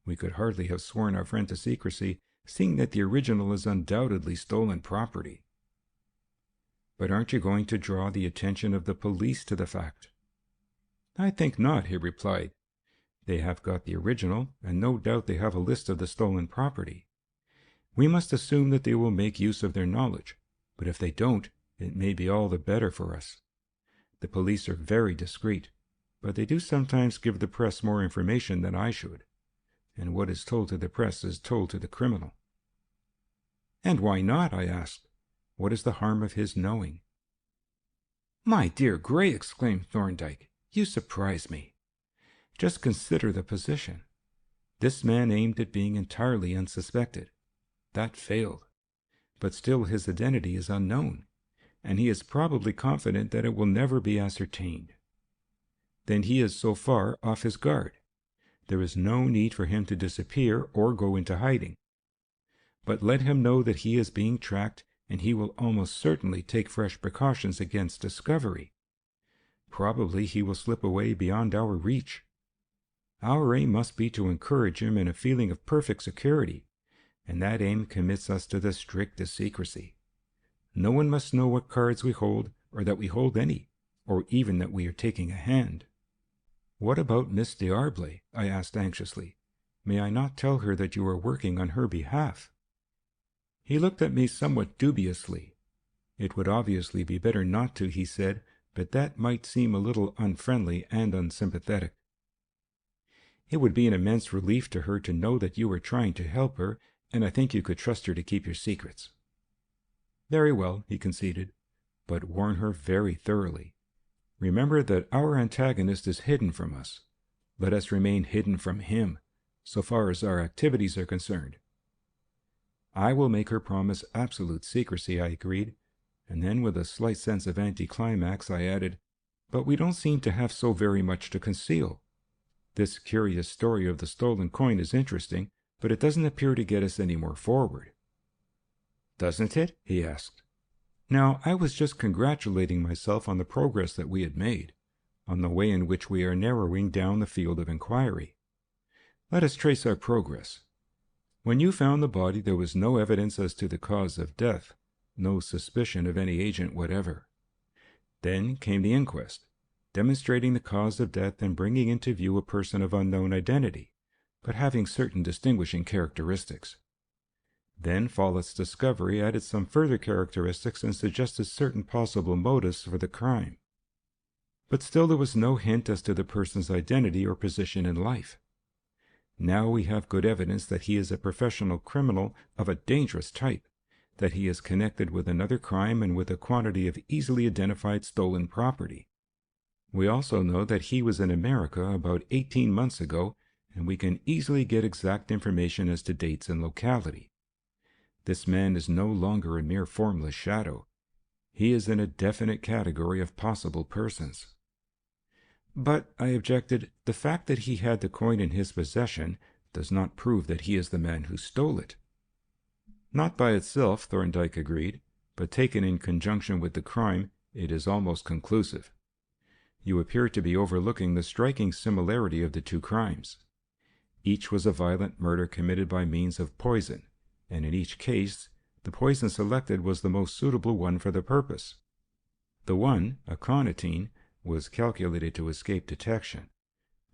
We could hardly have sworn our friend to secrecy, seeing that the original is undoubtedly stolen property." "But aren't you going to draw the attention of the police to the fact?" "I think not," he replied. "They have got the original, and no doubt they have a list of the stolen property. We must assume that they will make use of their knowledge, but if they don't, it may be all the better for us. The police are very discreet, but they do sometimes give the press more information than I should, and what is told to the press is told to the criminal." "And why not?" I asked. "What is the harm of his knowing?" "My dear Gray," exclaimed Thorndyke, "you surprise me. Just consider the position. This man aimed at being entirely unsuspected. That failed. But still his identity is unknown, and he is probably confident that it will never be ascertained. Then he is so far off his guard. There is no need for him to disappear or go into hiding. But let him know that he is being tracked, and he will almost certainly take fresh precautions against discovery. Probably he will slip away beyond our reach. Our aim must be to encourage him in a feeling of perfect security, and that aim commits us to the strictest secrecy. No one must know what cards we hold, or that we hold any, or even that we are taking a hand. What about Miss D'Arblay? I asked anxiously. May I not tell her that you are working on her behalf? He looked at me somewhat dubiously. It would obviously be better not to, he said, but that might seem a little unfriendly and unsympathetic. It would be an immense relief to her to know that you were trying to help her, and I think you could trust her to keep your secrets. Very well, he conceded, but warn her very thoroughly. Remember that our antagonist is hidden from us. Let us remain hidden from him, so far as our activities are concerned. I will make her promise absolute secrecy, I agreed, and then with a slight sense of anticlimax I added, but we don't seem to have so very much to conceal. This curious story of the stolen coin is interesting, but it doesn't appear to get us any more forward. Doesn't it? He asked. Now, I was just congratulating myself on the progress that we had made, on the way in which we are narrowing down the field of inquiry. Let us trace our progress. When you found the body, there was no evidence as to the cause of death, no suspicion of any agent whatever. Then came the inquest, demonstrating the cause of death and bringing into view a person of unknown identity, but having certain distinguishing characteristics. Then Follett's discovery added some further characteristics and suggested certain possible motives for the crime. But still there was no hint as to the person's identity or position in life. Now we have good evidence that he is a professional criminal of a dangerous type, that he is connected with another crime and with a quantity of easily identified stolen property. We also know that he was in America about 18 months ago, and we can easily get exact information as to dates and locality. This man is no longer a mere formless shadow. He is in a definite category of possible persons. But, I objected, the fact that he had the coin in his possession does not prove that he is the man who stole it. Not by itself, Thorndyke agreed, but taken in conjunction with the crime, it is almost conclusive. You appear to be overlooking the striking similarity of the two crimes. Each was a violent murder committed by means of poison, and in each case, the poison selected was the most suitable one for the purpose. The one, aconitine, was calculated to escape detection.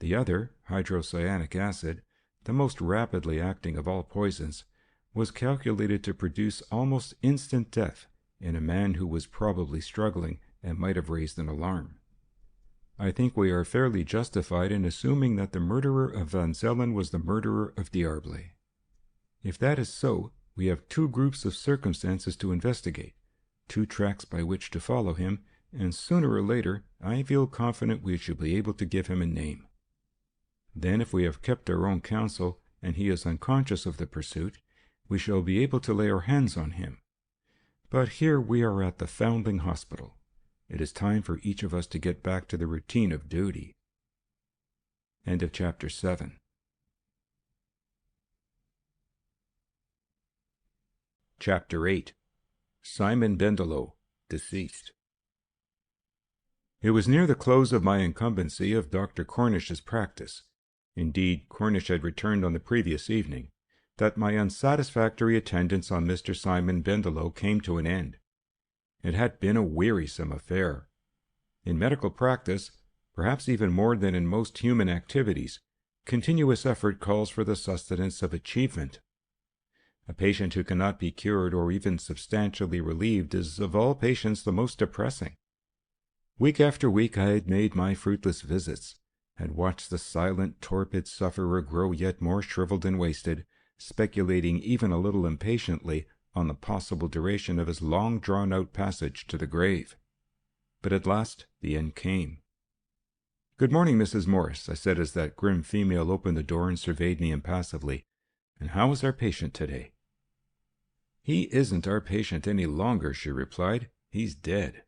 The other, hydrocyanic acid, the most rapidly acting of all poisons, was calculated to produce almost instant death in a man who was probably struggling and might have raised an alarm. I think we are fairly justified in assuming that the murderer of Van Zelen was the murderer of D'Arblay. If that is so, we have two groups of circumstances to investigate, two tracks by which to follow him, and sooner or later I feel confident we shall be able to give him a name. Then, if we have kept our own counsel and he is unconscious of the pursuit, we shall be able to lay our hands on him. But here we are at the Foundling Hospital. It is time for each of us to get back to the routine of duty. End of Chapter 7. Chapter 8. Simon Bendelow, deceased. It was near the close of my incumbency of Dr. Cornish's practice. Indeed, Cornish had returned on the previous evening, that my unsatisfactory attendance on Mr. Simon Bendelow came to an end. It had been a wearisome affair. In medical practice, perhaps even more than in most human activities, continuous effort calls for the sustenance of achievement. A patient who cannot be cured or even substantially relieved is of all patients the most depressing. Week after week I had made my fruitless visits, had watched the silent, torpid sufferer grow yet more shriveled and wasted, speculating even a little impatiently on the possible duration of his long-drawn-out passage to the grave. But at last the end came. "Good morning, Mrs. Morris," I said as that grim female opened the door and surveyed me impassively. "And how is our patient today?" "He isn't our patient any longer," she replied. "He's dead."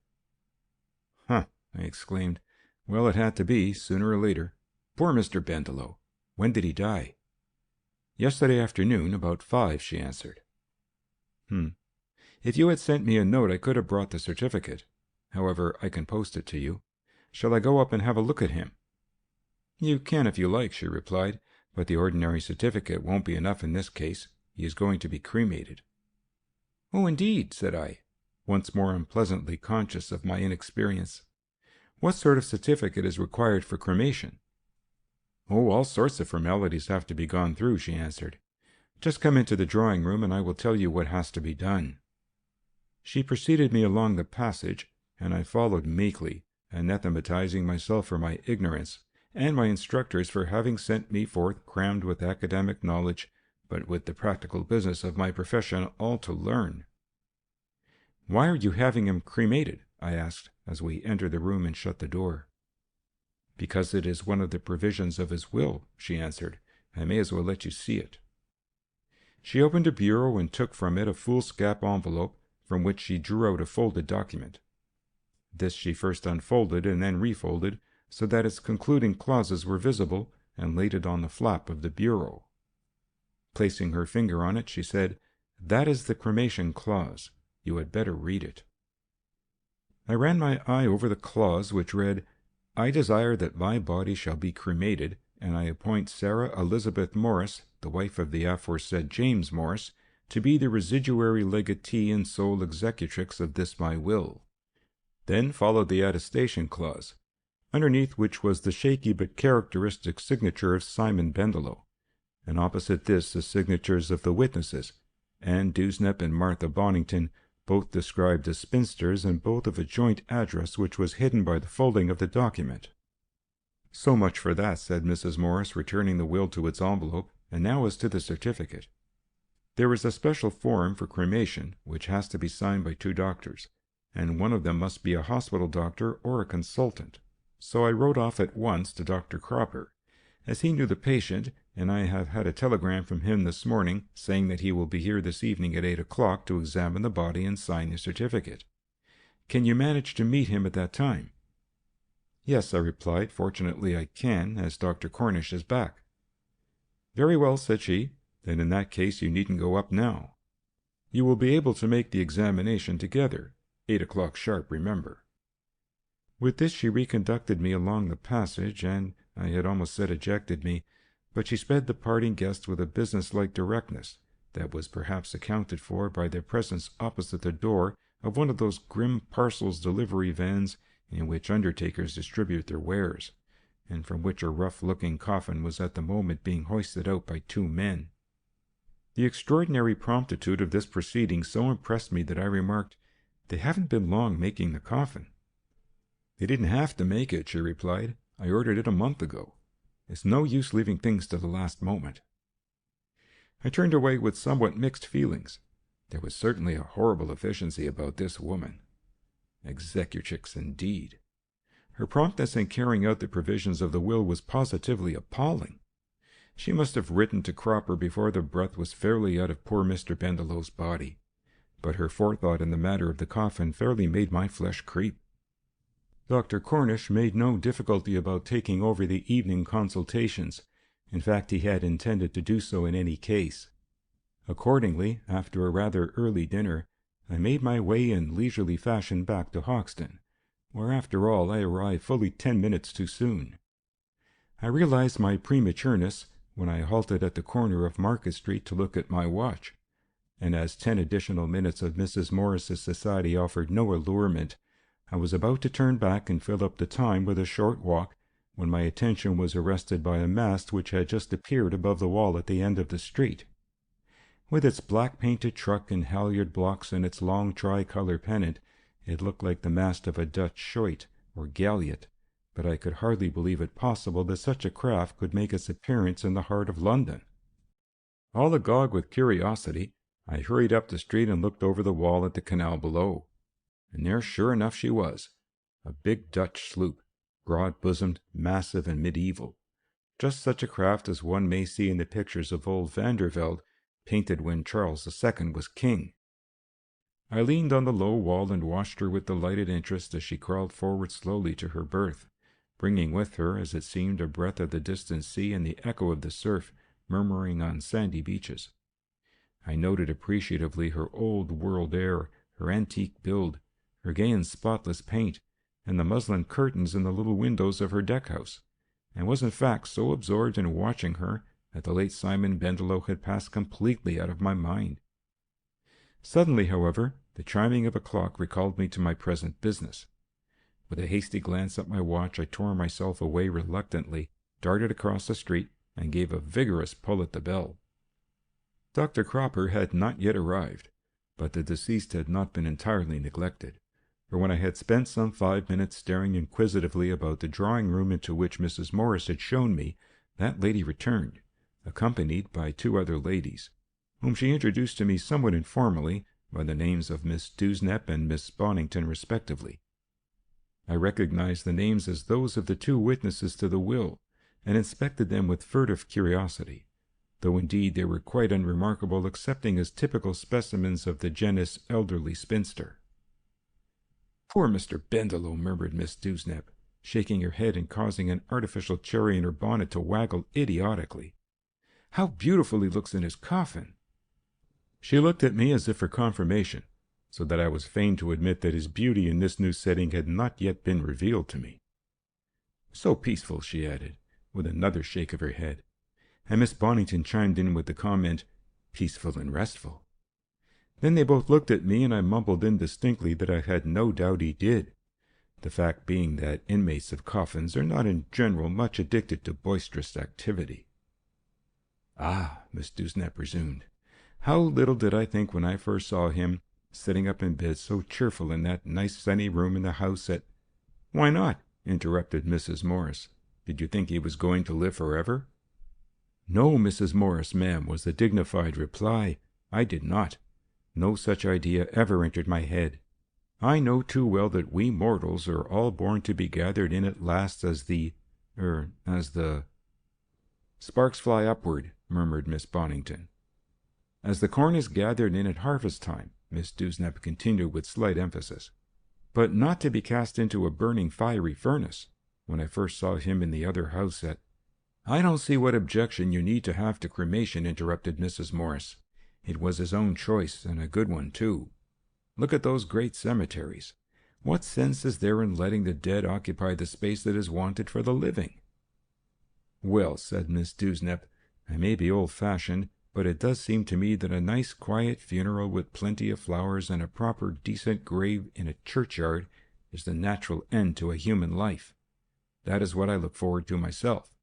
"Huh," I exclaimed. "Well, it had to be, sooner or later. Poor Mr. Bendelow. When did he die?" "Yesterday afternoon, about 5, she answered. If you had sent me a note, I could have brought the certificate. However, I can post it to you. Shall I go up and have a look at him?" "You can if you like," she replied, "but the ordinary certificate won't be enough in this case. He is going to be cremated." "Oh, indeed," said I, once more unpleasantly conscious of my inexperience. "What sort of certificate is required for cremation?" "Oh, all sorts of formalities have to be gone through," she answered. "Just come into the drawing room and I will tell you what has to be done." She preceded me along the passage, and I followed meekly, anathematizing myself for my ignorance, and my instructors for having sent me forth crammed with academic knowledge, but with the practical business of my profession all to learn. "Why are you having him cremated?" I asked, as we entered the room and shut the door. "Because it is one of the provisions of his will," she answered. "I may as well let you see it." She opened a bureau and took from it a foolscap envelope, from which she drew out a folded document. This she first unfolded and then refolded, so that its concluding clauses were visible, and laid it on the flap of the bureau. Placing her finger on it, she said, "That is the cremation clause. You had better read it." I ran my eye over the clause, which read, "I desire that my body shall be cremated, and I appoint Sarah Elizabeth Morris, the wife of the aforesaid James Morris, to be the residuary legatee and sole executrix of this my will." Then followed the attestation clause, underneath which was the shaky but characteristic signature of Simon Bendelow, and opposite this the signatures of the witnesses, Anne Dewsnap and Martha Bonington, both described as spinsters, and both of a joint address which was hidden by the folding of the document. "So much for that," said Mrs. Morris, returning the will to its envelope, "and now as to the certificate. There is a special form for cremation, which has to be signed by 2 doctors, and one of them must be a hospital doctor or a consultant. So I wrote off at once to Dr. Cropper, as he knew the patient, and I have had a telegram from him this morning saying that he will be here this evening at 8 o'clock to examine the body and sign the certificate. Can you manage to meet him at that time?" "Yes," I replied, "fortunately I can, as Dr. Cornish is back." "Very well," said she, "then in that case you needn't go up now. You will be able to make the examination together. 8 o'clock sharp, remember." With this she reconducted me along the passage, and I had almost said ejected me, but she sped the parting guest with a business-like directness that was perhaps accounted for by their presence opposite the door of one of those grim parcels delivery vans in which undertakers distribute their wares, and from which a rough-looking coffin was at the moment being hoisted out by 2 men. The extraordinary promptitude of this proceeding so impressed me that I remarked, "They haven't been long making the coffin." "They didn't have to make it," she replied. "I ordered it a month ago. It's no use leaving things to the last moment." I turned away with somewhat mixed feelings. There was certainly a horrible efficiency about this woman. Executrix, indeed. Her promptness in carrying out the provisions of the will was positively appalling. She must have written to Cropper before the breath was fairly out of poor Mr. Bendelow's body, but her forethought in the matter of the coffin fairly made my flesh creep. Dr. Cornish made no difficulty about taking over the evening consultations. In fact, he had intended to do so in any case. Accordingly, after a rather early dinner, I made my way in leisurely fashion back to Hoxton, where after all I arrived fully 10 minutes too soon. I realized my prematureness when I halted at the corner of Market Street to look at my watch, and as 10 additional minutes of Mrs. Morris's society offered no allurement, I was about to turn back and fill up the time with a short walk, when my attention was arrested by a mast which had just appeared above the wall at the end of the street. With its black-painted truck and halyard blocks and its long tricolour pennant, it looked like the mast of a Dutch schoit or galliot, but I could hardly believe it possible that such a craft could make its appearance in the heart of London. All agog with curiosity, I hurried up the street and looked over the wall at the canal below. And there sure enough she was, a big Dutch sloop, broad-bosomed, massive, and medieval, just such a craft as one may see in the pictures of old Vandervelde, painted when Charles II was king. I leaned on the low wall and watched her with delighted interest as she crawled forward slowly to her berth, bringing with her, as it seemed, a breath of the distant sea and the echo of the surf murmuring on sandy beaches. I noted appreciatively her old-world air, her antique build, her gay and spotless paint, and the muslin curtains in the little windows of her deck-house, and was in fact so absorbed in watching her that the late Simon Bendelow had passed completely out of my mind. Suddenly, however, the chiming of a clock recalled me to my present business. With a hasty glance at my watch, I tore myself away reluctantly, darted across the street, and gave a vigorous pull at the bell. Dr. Cropper had not yet arrived, but the deceased had not been entirely neglected, for when I had spent some 5 minutes staring inquisitively about the drawing-room into which Mrs. Morris had shown me, that lady returned, accompanied by 2 other ladies, whom she introduced to me somewhat informally by the names of Miss Dewsnap and Miss Bonington respectively. I recognized the names as those of the 2 witnesses to the will, and inspected them with furtive curiosity, though indeed they were quite unremarkable excepting as typical specimens of the genus elderly spinster. "Poor Mr. Bendelow," murmured Miss Dewsnap, shaking her head and causing an artificial cherry in her bonnet to waggle idiotically. "How beautiful he looks in his coffin!" She looked at me as if for confirmation, so that I was fain to admit that his beauty in this new setting had not yet been revealed to me. "So peaceful," she added, with another shake of her head, and Miss Bonington chimed in with the comment, "Peaceful and restful." Then they both looked at me, and I mumbled indistinctly that I had no doubt he did, the fact being that inmates of coffins are not in general much addicted to boisterous activity. "Ah," Miss Dewsnap resumed, "how little did I think when I first saw him, sitting up in bed so cheerful in that nice sunny room in the house at—" "Why not?" interrupted Mrs. Morris. "Did you think he was going to live forever?" "No, Mrs. Morris, ma'am," was the dignified reply. "I did not. No such idea ever entered my head. I know too well that we mortals are all born to be gathered in at last as the— "Sparks fly upward," murmured Miss Bonington. "As the corn is gathered in at harvest time," Miss Dewsnap continued with slight emphasis, "but not to be cast into a burning fiery furnace. When I first saw him in the other house at—" "I don't see what objection you need to have to cremation," interrupted Mrs. Morris. "It was his own choice, and a good one, too. Look at those great cemeteries. What sense is there in letting the dead occupy the space that is wanted for the living?" "Well," said Miss Dewsnap, "I may be old-fashioned, but it does seem to me that a nice quiet funeral with plenty of flowers and a proper decent grave in a churchyard is the natural end to a human life. That is what I look forward to myself."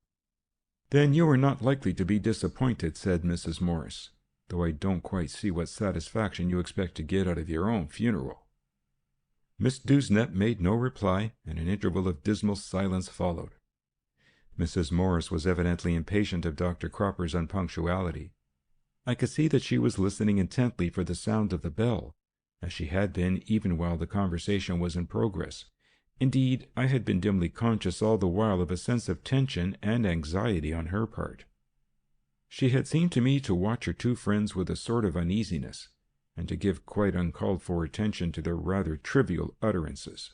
"Then you are not likely to be disappointed," said Mrs. Morris, "though I don't quite see what satisfaction you expect to get out of your own funeral." Miss Dewsnap made no reply, and an interval of dismal silence followed. Mrs. Morris was evidently impatient of Dr. Cropper's unpunctuality. I could see that she was listening intently for the sound of the bell, as she had been even while the conversation was in progress. Indeed, I had been dimly conscious all the while of a sense of tension and anxiety on her part. She had seemed to me to watch her 2 friends with a sort of uneasiness, and to give quite uncalled-for attention to their rather trivial utterances.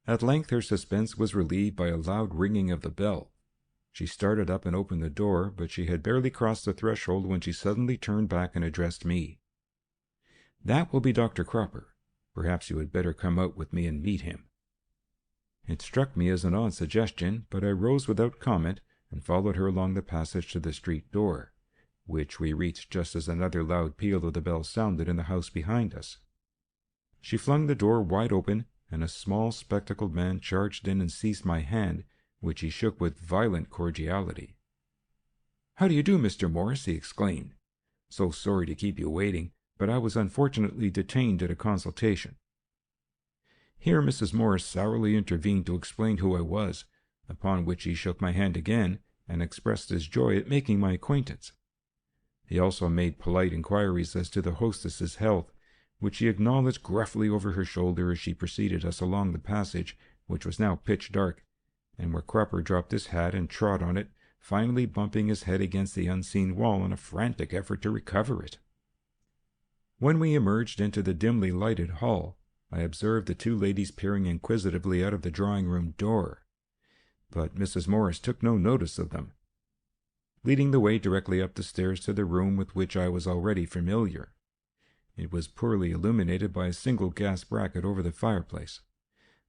At length her suspense was relieved by a loud ringing of the bell. She started up and opened the door, but she had barely crossed the threshold when she suddenly turned back and addressed me. "That will be Dr. Cropper. Perhaps you had better come out with me and meet him." It struck me as an odd suggestion, but I rose without comment and followed her along the passage to the street door, which we reached just as another loud peal of the bell sounded in the house behind us. She flung the door wide open, and a small spectacled man charged in and seized my hand, which he shook with violent cordiality. "How do you do, Mr. Morris?" he exclaimed. "So sorry to keep you waiting, but I was unfortunately detained at a consultation." Here Mrs. Morris sourly intervened to explain who I was, upon which he shook my hand again and expressed his joy at making my acquaintance. He also made polite inquiries as to the hostess's health, which she acknowledged gruffly over her shoulder as she preceded us along the passage, which was now pitch dark, and where Cropper dropped his hat and trod on it, finally bumping his head against the unseen wall in a frantic effort to recover it. When we emerged into the dimly lighted hall, I observed the 2 ladies peering inquisitively out of the drawing-room door, but Mrs. Morris took no notice of them, leading the way directly up the stairs to the room with which I was already familiar. It was poorly illuminated by a single gas bracket over the fireplace,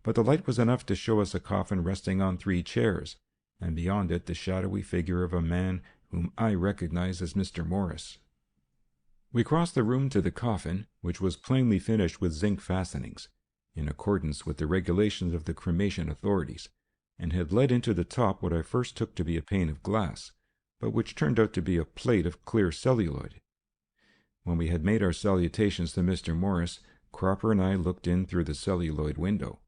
but the light was enough to show us a coffin resting on 3 chairs, and beyond it the shadowy figure of a man whom I recognized as Mr. Morris. We crossed the room to the coffin, which was plainly finished with zinc fastenings, in accordance with the regulations of the cremation authorities, and had let into the top what I first took to be a pane of glass, but which turned out to be a plate of clear celluloid. When we had made our salutations to Mr. Morris, Cropper and I looked in through the celluloid window.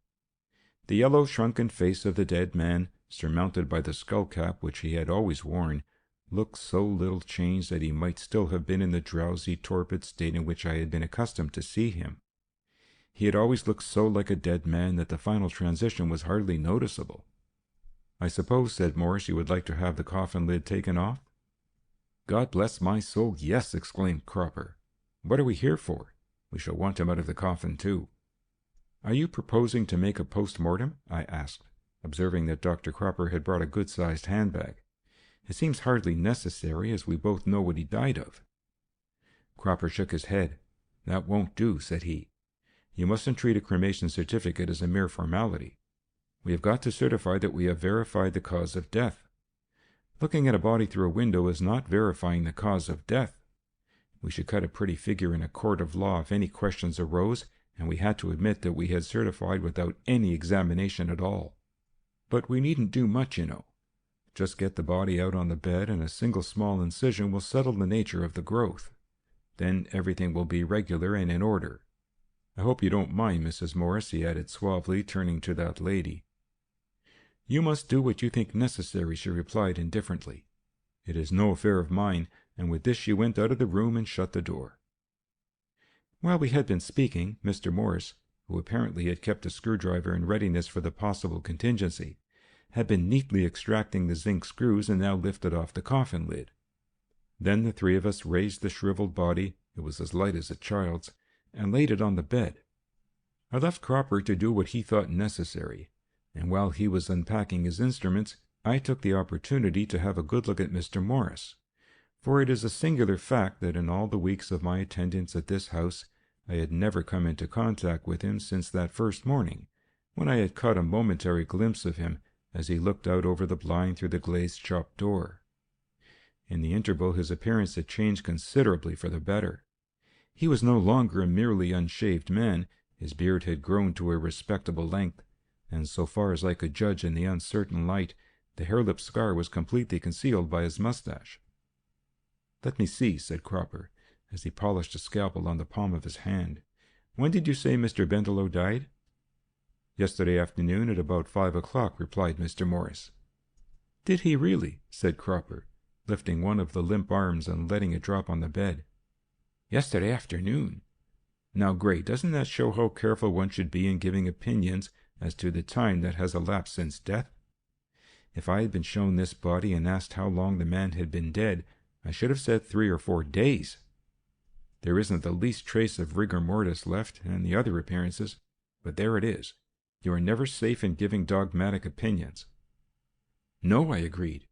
The yellow, shrunken face of the dead man, surmounted by the skull-cap which he had always worn, looked so little changed that he might still have been in the drowsy, torpid state in which I had been accustomed to see him. He had always looked so like a dead man that the final transition was hardly noticeable. "I suppose," said Morris, "you would like to have the coffin lid taken off?" "God bless my soul, yes!" exclaimed Cropper. "What are we here for? We shall want him out of the coffin, too." "Are you proposing to make a post-mortem?" I asked, observing that Dr. Cropper had brought a good-sized handbag. "It seems hardly necessary, as we both know what he died of." Cropper shook his head. "That won't do," said he. "You mustn't treat a cremation certificate as a mere formality. We have got to certify that we have verified the cause of death. Looking at a body through a window is not verifying the cause of death. We should cut a pretty figure in a court of law if any questions arose, and we had to admit that we had certified without any examination at all. But we needn't do much, you know. Just get the body out on the bed, and a single small incision will settle the nature of the growth. Then everything will be regular and in order. I hope you don't mind, Mrs. Morris," he added suavely, turning to that lady. "You must do what you think necessary," she replied indifferently. "It is no affair of mine," and with this she went out of the room and shut the door. While we had been speaking, Mr. Morris, who apparently had kept a screwdriver in readiness for the possible contingency, had been neatly extracting the zinc screws and now lifted off the coffin lid. Then the 3 of us raised the shriveled body, it was as light as a child's, and laid it on the bed. I left Cropper to do what he thought necessary, and while he was unpacking his instruments, I took the opportunity to have a good look at Mr. Morris, for it is a singular fact that in all the weeks of my attendance at this house I had never come into contact with him since that first morning, when I had caught a momentary glimpse of him as he looked out over the blind through the glazed shop door. In the interval his appearance had changed considerably for the better. He was no longer a merely unshaved man, his beard had grown to a respectable length, and so far as I could judge in the uncertain light, the hairlip scar was completely concealed by his mustache. "Let me see," said Cropper, as he polished a scalpel on the palm of his hand. "When did you say Mr. Bendelow died?" "Yesterday afternoon at about 5 o'clock," replied Mr. Morris. "Did he really?" said Cropper, lifting one of the limp arms and letting it drop on the bed. "Yesterday afternoon? Now, Gray, doesn't that show how careful one should be in giving opinions as to the time that has elapsed since death? If I had been shown this body and asked how long the man had been dead, I should have said 3 or 4 days. There isn't the least trace of rigor mortis left, and the other appearances, but there it is. You are never safe in giving dogmatic opinions." "No," I agreed.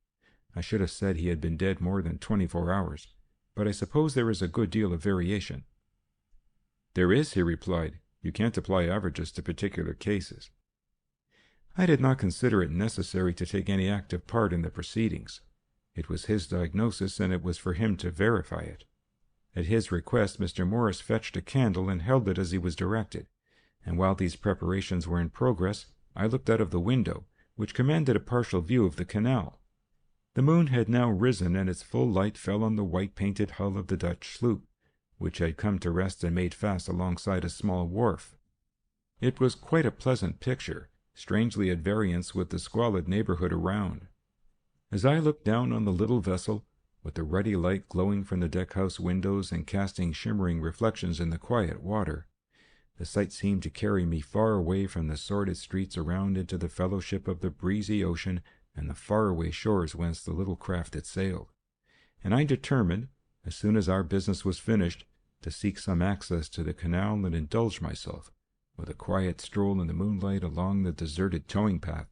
"I should have said he had been dead more than 24 hours, but I suppose there is a good deal of variation." "There is," he replied. "You can't apply averages to particular cases." I did not consider it necessary to take any active part in the proceedings. It was his diagnosis, and it was for him to verify it. At his request, Mr. Morris fetched a candle and held it as he was directed, and while these preparations were in progress, I looked out of the window, which commanded a partial view of the canal. The moon had now risen, and its full light fell on the white-painted hull of the Dutch sloop, which had come to rest and made fast alongside a small wharf. It was quite a pleasant picture, strangely at variance with the squalid neighborhood around. As I looked down on the little vessel, with the ruddy light glowing from the deck-house windows and casting shimmering reflections in the quiet water, the sight seemed to carry me far away from the sordid streets around into the fellowship of the breezy ocean and the faraway shores whence the little craft had sailed, and I determined, as soon as our business was finished, to seek some access to the canal and indulge myself with a quiet stroll in the moonlight along the deserted towing path.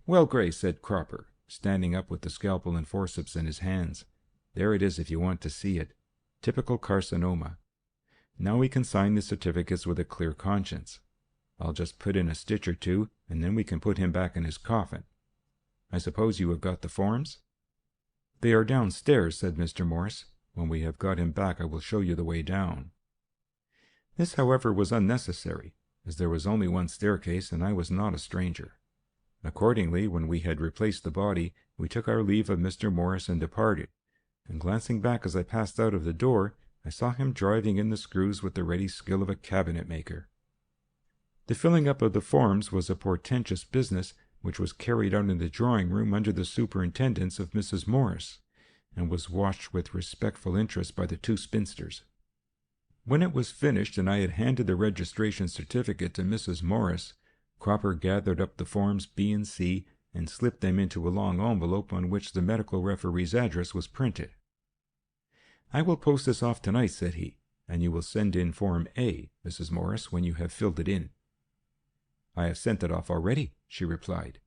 "Well, Gray," said Cropper, standing up with the scalpel and forceps in his hands, "there it is if you want to see it. Typical carcinoma. Now we can sign the certificates with a clear conscience. I'll just put in a stitch or two, and then we can put him back in his coffin. I suppose you have got the forms?" "They are downstairs," said Mr. Morris. "When we have got him back I will show you the way down." This, however, was unnecessary, as there was only one staircase, and I was not a stranger. Accordingly, when we had replaced the body, we took our leave of Mr. Morris and departed, and glancing back as I passed out of the door, I saw him driving in the screws with the ready skill of a cabinet-maker. The filling up of the forms was a portentous business, which was carried on in the drawing-room under the superintendence of Mrs. Morris, and was watched with respectful interest by the two spinsters. When it was finished and I had handed the registration certificate to Mrs. Morris, Cropper gathered up the forms B and C and slipped them into a long envelope on which the medical referee's address was printed. "I will post this off tonight," said he, "and you will send in Form A, Mrs. Morris, when you have filled it in." "I have sent it off already," she replied.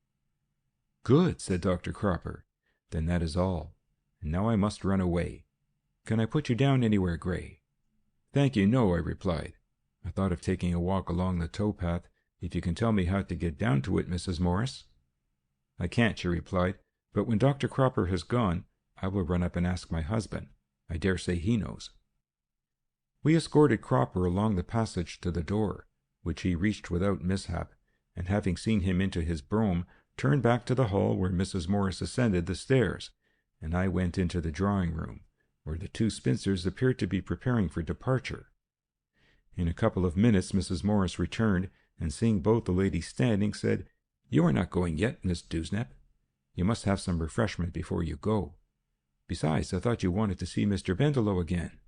"Good," said Dr. Cropper. "Then that is all. And now I must run away. Can I put you down anywhere, Gray?" "Thank you, no," I replied. "I thought of taking a walk along the towpath, if you can tell me how to get down to it, Mrs. Morris." "I can't," she replied, "but when Dr. Cropper has gone, I will run up and ask my husband. I dare say he knows." We escorted Cropper along the passage to the door, which he reached without mishap, and having seen him into his brougham, turned back to the hall where Mrs. Morris ascended the stairs, and I went into the drawing-room, where the two spinsters appeared to be preparing for departure. In a couple of minutes Mrs. Morris returned, and seeing both the ladies standing, said, "You are not going yet, Miss Dewsnap. You must have some refreshment before you go. Besides, I thought you wanted to see Mr. Bendelow again."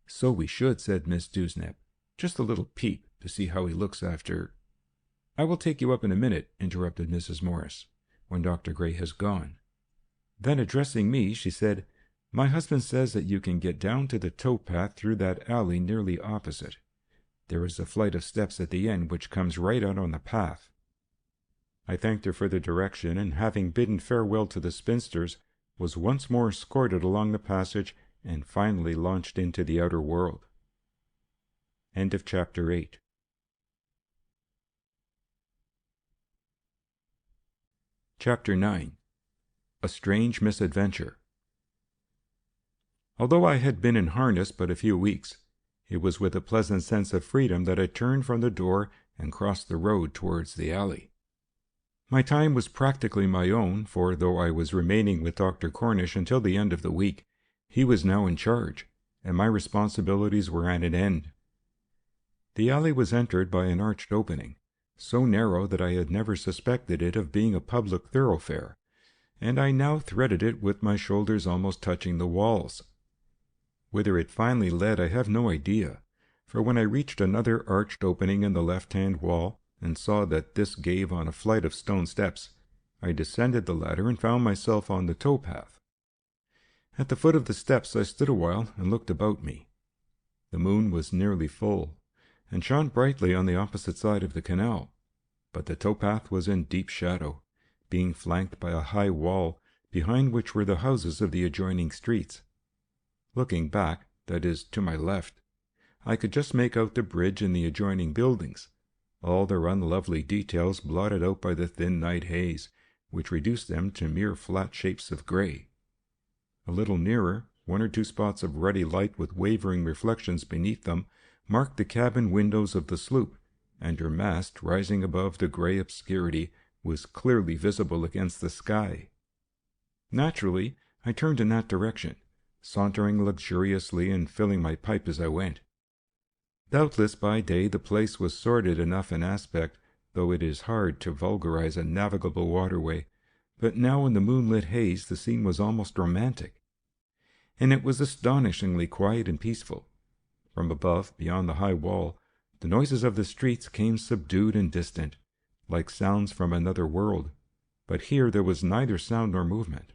"So we should," said Miss Dewsnap. "Just a little peep, to see how he looks after—" "I will take you up in a minute," interrupted Mrs. Morris, "when Dr. Gray has gone." Then addressing me, she said, "My husband says that you can get down to the towpath through that alley nearly opposite. There is a flight of steps at the end which comes right out on the path." I thanked her for the direction, and having bidden farewell to the spinsters, was once more escorted along the passage and finally launched into the outer world. End of Chapter 8. Chapter 9. A Strange Misadventure. Although I had been in harness but a few weeks, it was with a pleasant sense of freedom that I turned from the door and crossed the road towards the alley. My time was practically my own, for though I was remaining with Dr. Cornish until the end of the week, he was now in charge, and my responsibilities were at an end. The alley was entered by an arched opening, so narrow that I had never suspected it of being a public thoroughfare, and I now threaded it with my shoulders almost touching the walls. Whither it finally led I have no idea, for when I reached another arched opening in the left-hand wall, and saw that this gave on a flight of stone steps, I descended the ladder and found myself on the towpath. At the foot of the steps I stood a while and looked about me. The moon was nearly full, and shone brightly on the opposite side of the canal, but the towpath was in deep shadow, being flanked by a high wall, behind which were the houses of the adjoining streets. Looking back, that is, to my left, I could just make out the bridge and the adjoining buildings, all their unlovely details blotted out by the thin night haze, which reduced them to mere flat shapes of grey. A little nearer, one or two spots of ruddy light with wavering reflections beneath them marked the cabin windows of the sloop, and her mast, rising above the grey obscurity, was clearly visible against the sky. Naturally, I turned in that direction, sauntering luxuriously and filling my pipe as I went. Doubtless by day the place was sordid enough in aspect, though it is hard to vulgarize a navigable waterway, but now in the moonlit haze the scene was almost romantic. And it was astonishingly quiet and peaceful. From above, beyond the high wall, the noises of the streets came subdued and distant, like sounds from another world, but here there was neither sound nor movement.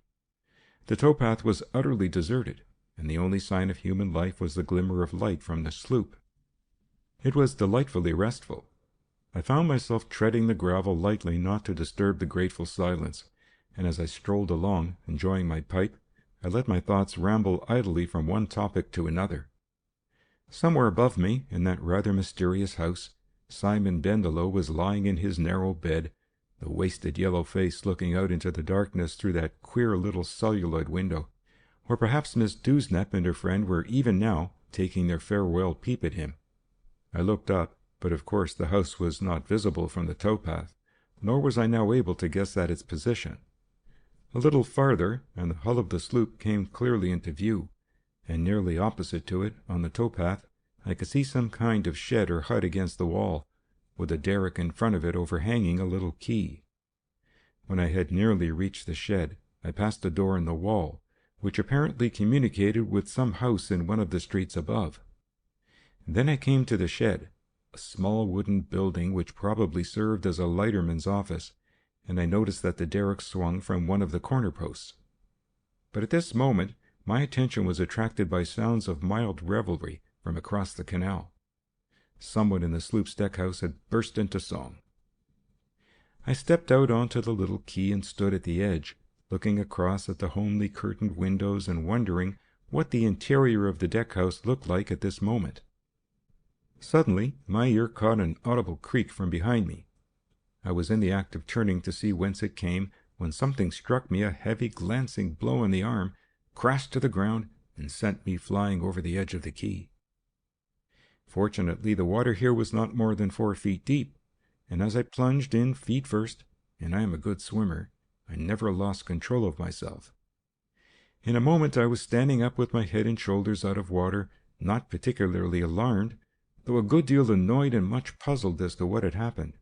The towpath was utterly deserted, and the only sign of human life was the glimmer of light from the sloop. It was delightfully restful. I found myself treading the gravel lightly not to disturb the grateful silence, and as I strolled along, enjoying my pipe, I let my thoughts ramble idly from one topic to another. Somewhere above me, in that rather mysterious house, Simon Bendelow was lying in his narrow bed, the wasted yellow face looking out into the darkness through that queer little celluloid window. Or perhaps Miss Dewsnap and her friend were even now taking their farewell peep at him. I looked up, but of course the house was not visible from the towpath, nor was I now able to guess at its position. A little farther, and the hull of the sloop came clearly into view, and nearly opposite to it, on the towpath, I could see some kind of shed or hut against the wall, with a derrick in front of it overhanging a little quay. When I had nearly reached the shed, I passed a door in the wall, which apparently communicated with some house in one of the streets above. Then I came to the shed, a small wooden building which probably served as a lighterman's office, and I noticed that the derrick swung from one of the corner posts. But at this moment my attention was attracted by sounds of mild revelry from across the canal. Someone in the sloop's deckhouse had burst into song. I stepped out onto the little quay and stood at the edge, looking across at the homely curtained windows and wondering what the interior of the deckhouse looked like at this moment. Suddenly my ear caught an audible creak from behind me. I was in the act of turning to see whence it came, when something struck me a heavy glancing blow on the arm, crashed to the ground, and sent me flying over the edge of the quay. Fortunately, the water here was not more than 4 feet deep, and as I plunged in feet first, and I am a good swimmer, I never lost control of myself. In a moment I was standing up with my head and shoulders out of water, not particularly alarmed, though a good deal annoyed and much puzzled as to what had happened.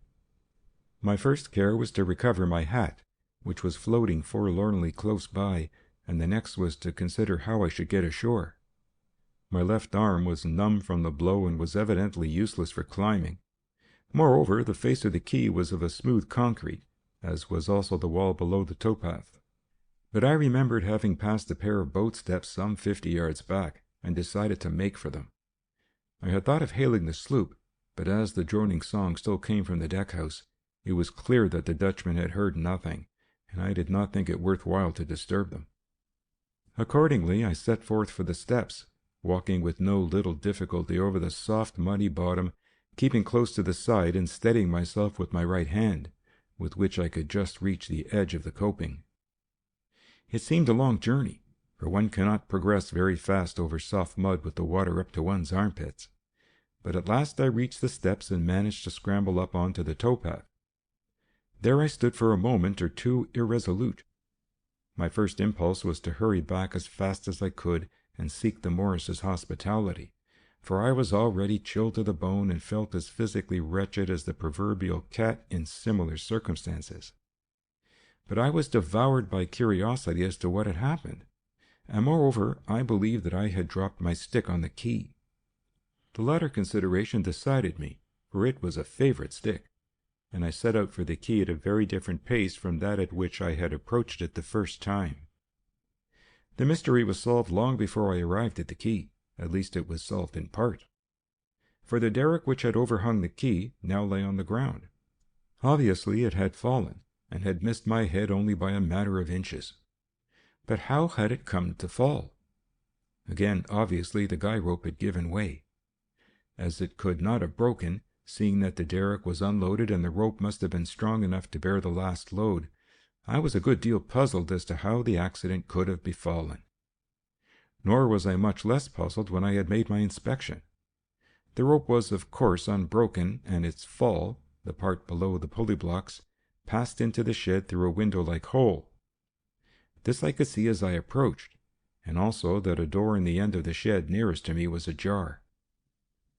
My first care was to recover my hat, which was floating forlornly close by, and the next was to consider how I should get ashore. My left arm was numb from the blow and was evidently useless for climbing. Moreover, the face of the quay was of a smooth concrete, as was also the wall below the towpath. But I remembered having passed a pair of boat steps some 50 yards back, and decided to make for them. I had thought of hailing the sloop, but as the droning song still came from the deckhouse, it was clear that the Dutchman had heard nothing, and I did not think it worth while to disturb them. Accordingly, I set forth for the steps, walking with no little difficulty over the soft muddy bottom, keeping close to the side and steadying myself with my right hand, with which I could just reach the edge of the coping. It seemed a long journey, for one cannot progress very fast over soft mud with the water up to one's armpits. But at last I reached the steps and managed to scramble up onto the towpath. There I stood for a moment or two irresolute. My first impulse was to hurry back as fast as I could and seek the Morrises' hospitality, for I was already chilled to the bone and felt as physically wretched as the proverbial cat in similar circumstances. But I was devoured by curiosity as to what had happened, and moreover I believed that I had dropped my stick on the quay. The latter consideration decided me, for it was a favorite stick, and I set out for the quay at a very different pace from that at which I had approached it the first time. The mystery was solved long before I arrived at the quay, at least it was solved in part, for the derrick which had overhung the quay now lay on the ground. Obviously it had fallen, and had missed my head only by a matter of inches. But how had it come to fall? Again, obviously the guy rope had given way. As it could not have broken, seeing that the derrick was unloaded and the rope must have been strong enough to bear the last load, I was a good deal puzzled as to how the accident could have befallen. Nor was I much less puzzled when I had made my inspection. The rope was of course unbroken, and its fall, the part below the pulley blocks, passed into the shed through a window-like hole. This I could see as I approached, and also that a door in the end of the shed nearest to me was ajar.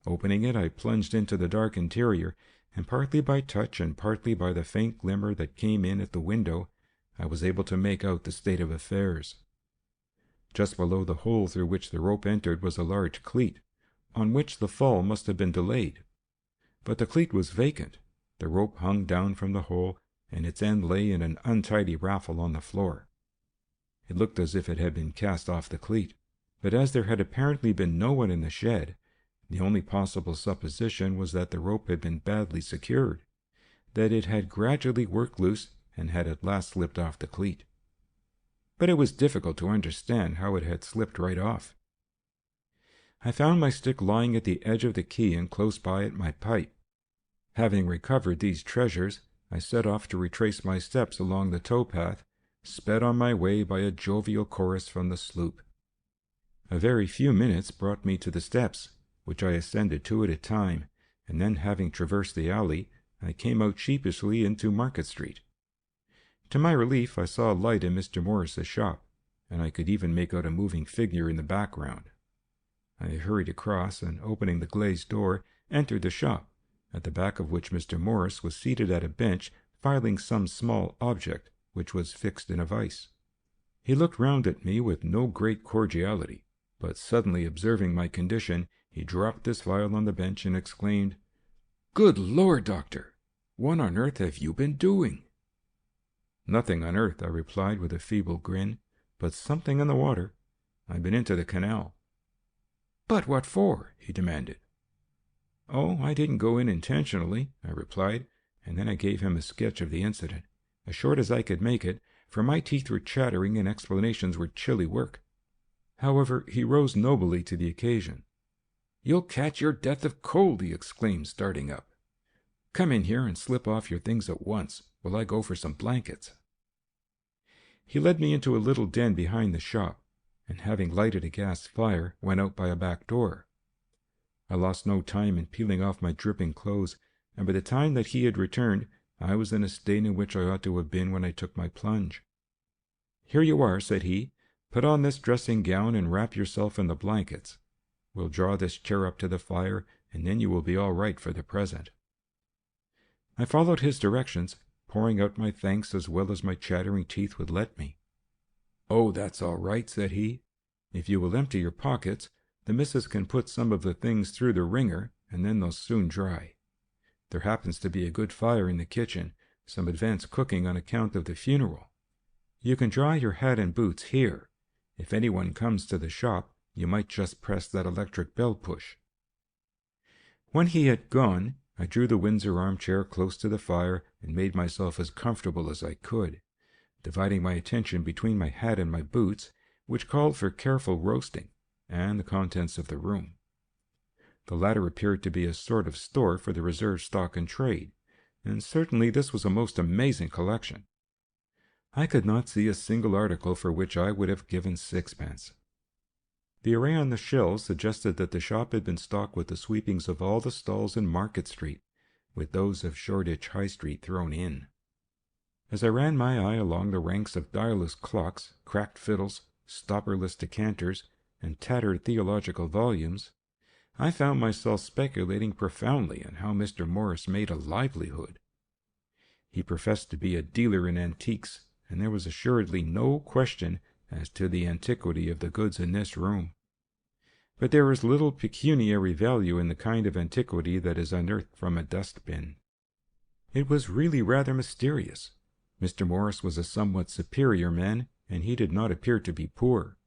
Opening it, I plunged into the dark interior, and partly by touch and partly by the faint glimmer that came in at the window, I was able to make out the state of affairs. Just below the hole through which the rope entered was a large cleat, on which the fall must have been delayed. But the cleat was vacant, the rope hung down from the hole, and its end lay in an untidy raffle on the floor. It looked as if it had been cast off the cleat, but as there had apparently been no one in the shed, the only possible supposition was that the rope had been badly secured, that it had gradually worked loose and had at last slipped off the cleat. But it was difficult to understand how it had slipped right off. I found my stick lying at the edge of the quay and close by it my pipe. Having recovered these treasures, I set off to retrace my steps along the towpath, sped on my way by a jovial chorus from the sloop. A very few minutes brought me to the steps, which I ascended two at a time, and then, having traversed the alley, I came out sheepishly into Market Street. To my relief, I saw a light in Mr. Morris's shop, and I could even make out a moving figure in the background. I hurried across, and opening the glazed door, entered the shop, at the back of which Mr. Morris was seated at a bench, filing some small object which was fixed in a vise. He looked round at me with no great cordiality, but suddenly observing my condition, he dropped this file on the bench and exclaimed, "Good Lord, Doctor! What on earth have you been doing?" "Nothing on earth," I replied with a feeble grin, "but something in the water. I've been into the canal." "But what for?" he demanded. "Oh, I didn't go in intentionally," I replied, and then I gave him a sketch of the incident, as short as I could make it, for my teeth were chattering and explanations were chilly work. However, he rose nobly to the occasion. "You'll catch your death of cold," he exclaimed, starting up. "Come in here and slip off your things at once, while I go for some blankets." He led me into a little den behind the shop, and having lighted a gas fire, went out by a back door. I lost no time in peeling off my dripping clothes, and by the time that he had returned, I was in a state in which I ought to have been when I took my plunge. "Here you are," said he. "Put on this dressing gown and wrap yourself in the blankets. We'll draw this chair up to the fire, and then you will be all right for the present." I followed his directions, pouring out my thanks as well as my chattering teeth would let me. "Oh, that's all right," said he. "If you will empty your pockets, the missus can put some of the things through the wringer, and then they'll soon dry. There happens to be a good fire in the kitchen, some advanced cooking on account of the funeral. You can dry your hat and boots here. If anyone comes to the shop, you might just press that electric bell push." When he had gone, I drew the Windsor armchair close to the fire and made myself as comfortable as I could, dividing my attention between my hat and my boots, which called for careful roasting, and the contents of the room. The latter appeared to be a sort of store for the reserve stock in trade, and certainly this was a most amazing collection. I could not see a single article for which I would have given sixpence. The array on the shelves suggested that the shop had been stocked with the sweepings of all the stalls in Market Street, with those of Shoreditch High Street thrown in. As I ran my eye along the ranks of dialless clocks, cracked fiddles, stopperless decanters, and tattered theological volumes, I found myself speculating profoundly on how Mr. Morris made a livelihood. He professed to be a dealer in antiques, and there was assuredly no question as to the antiquity of the goods in this room. But there is little pecuniary value in the kind of antiquity that is unearthed from a dust-bin. It was really rather mysterious. Mr. Morris was a somewhat superior man, and he did not appear to be poor.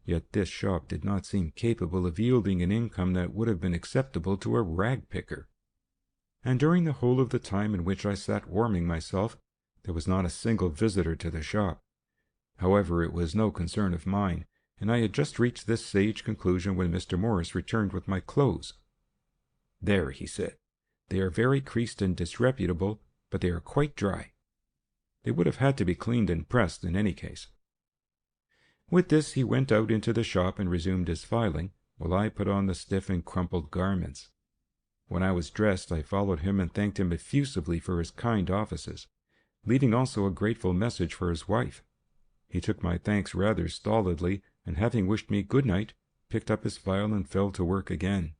Yet this shop did not seem capable of yielding an income that would have been acceptable to a rag-picker. And during the whole of the time in which I sat warming myself, there was not a single visitor to the shop. However, it was no concern of mine, and I had just reached this sage conclusion when Mr. Morris returned with my clothes. "There," he said, "they are very creased and disreputable, but they are quite dry. They would have had to be cleaned and pressed in any case." With this he went out into the shop and resumed his filing, while I put on the stiff and crumpled garments. When I was dressed, I followed him and thanked him effusively for his kind offices, leaving also a grateful message for his wife. He took my thanks rather stolidly, and having wished me good night, picked up his file and fell to work again.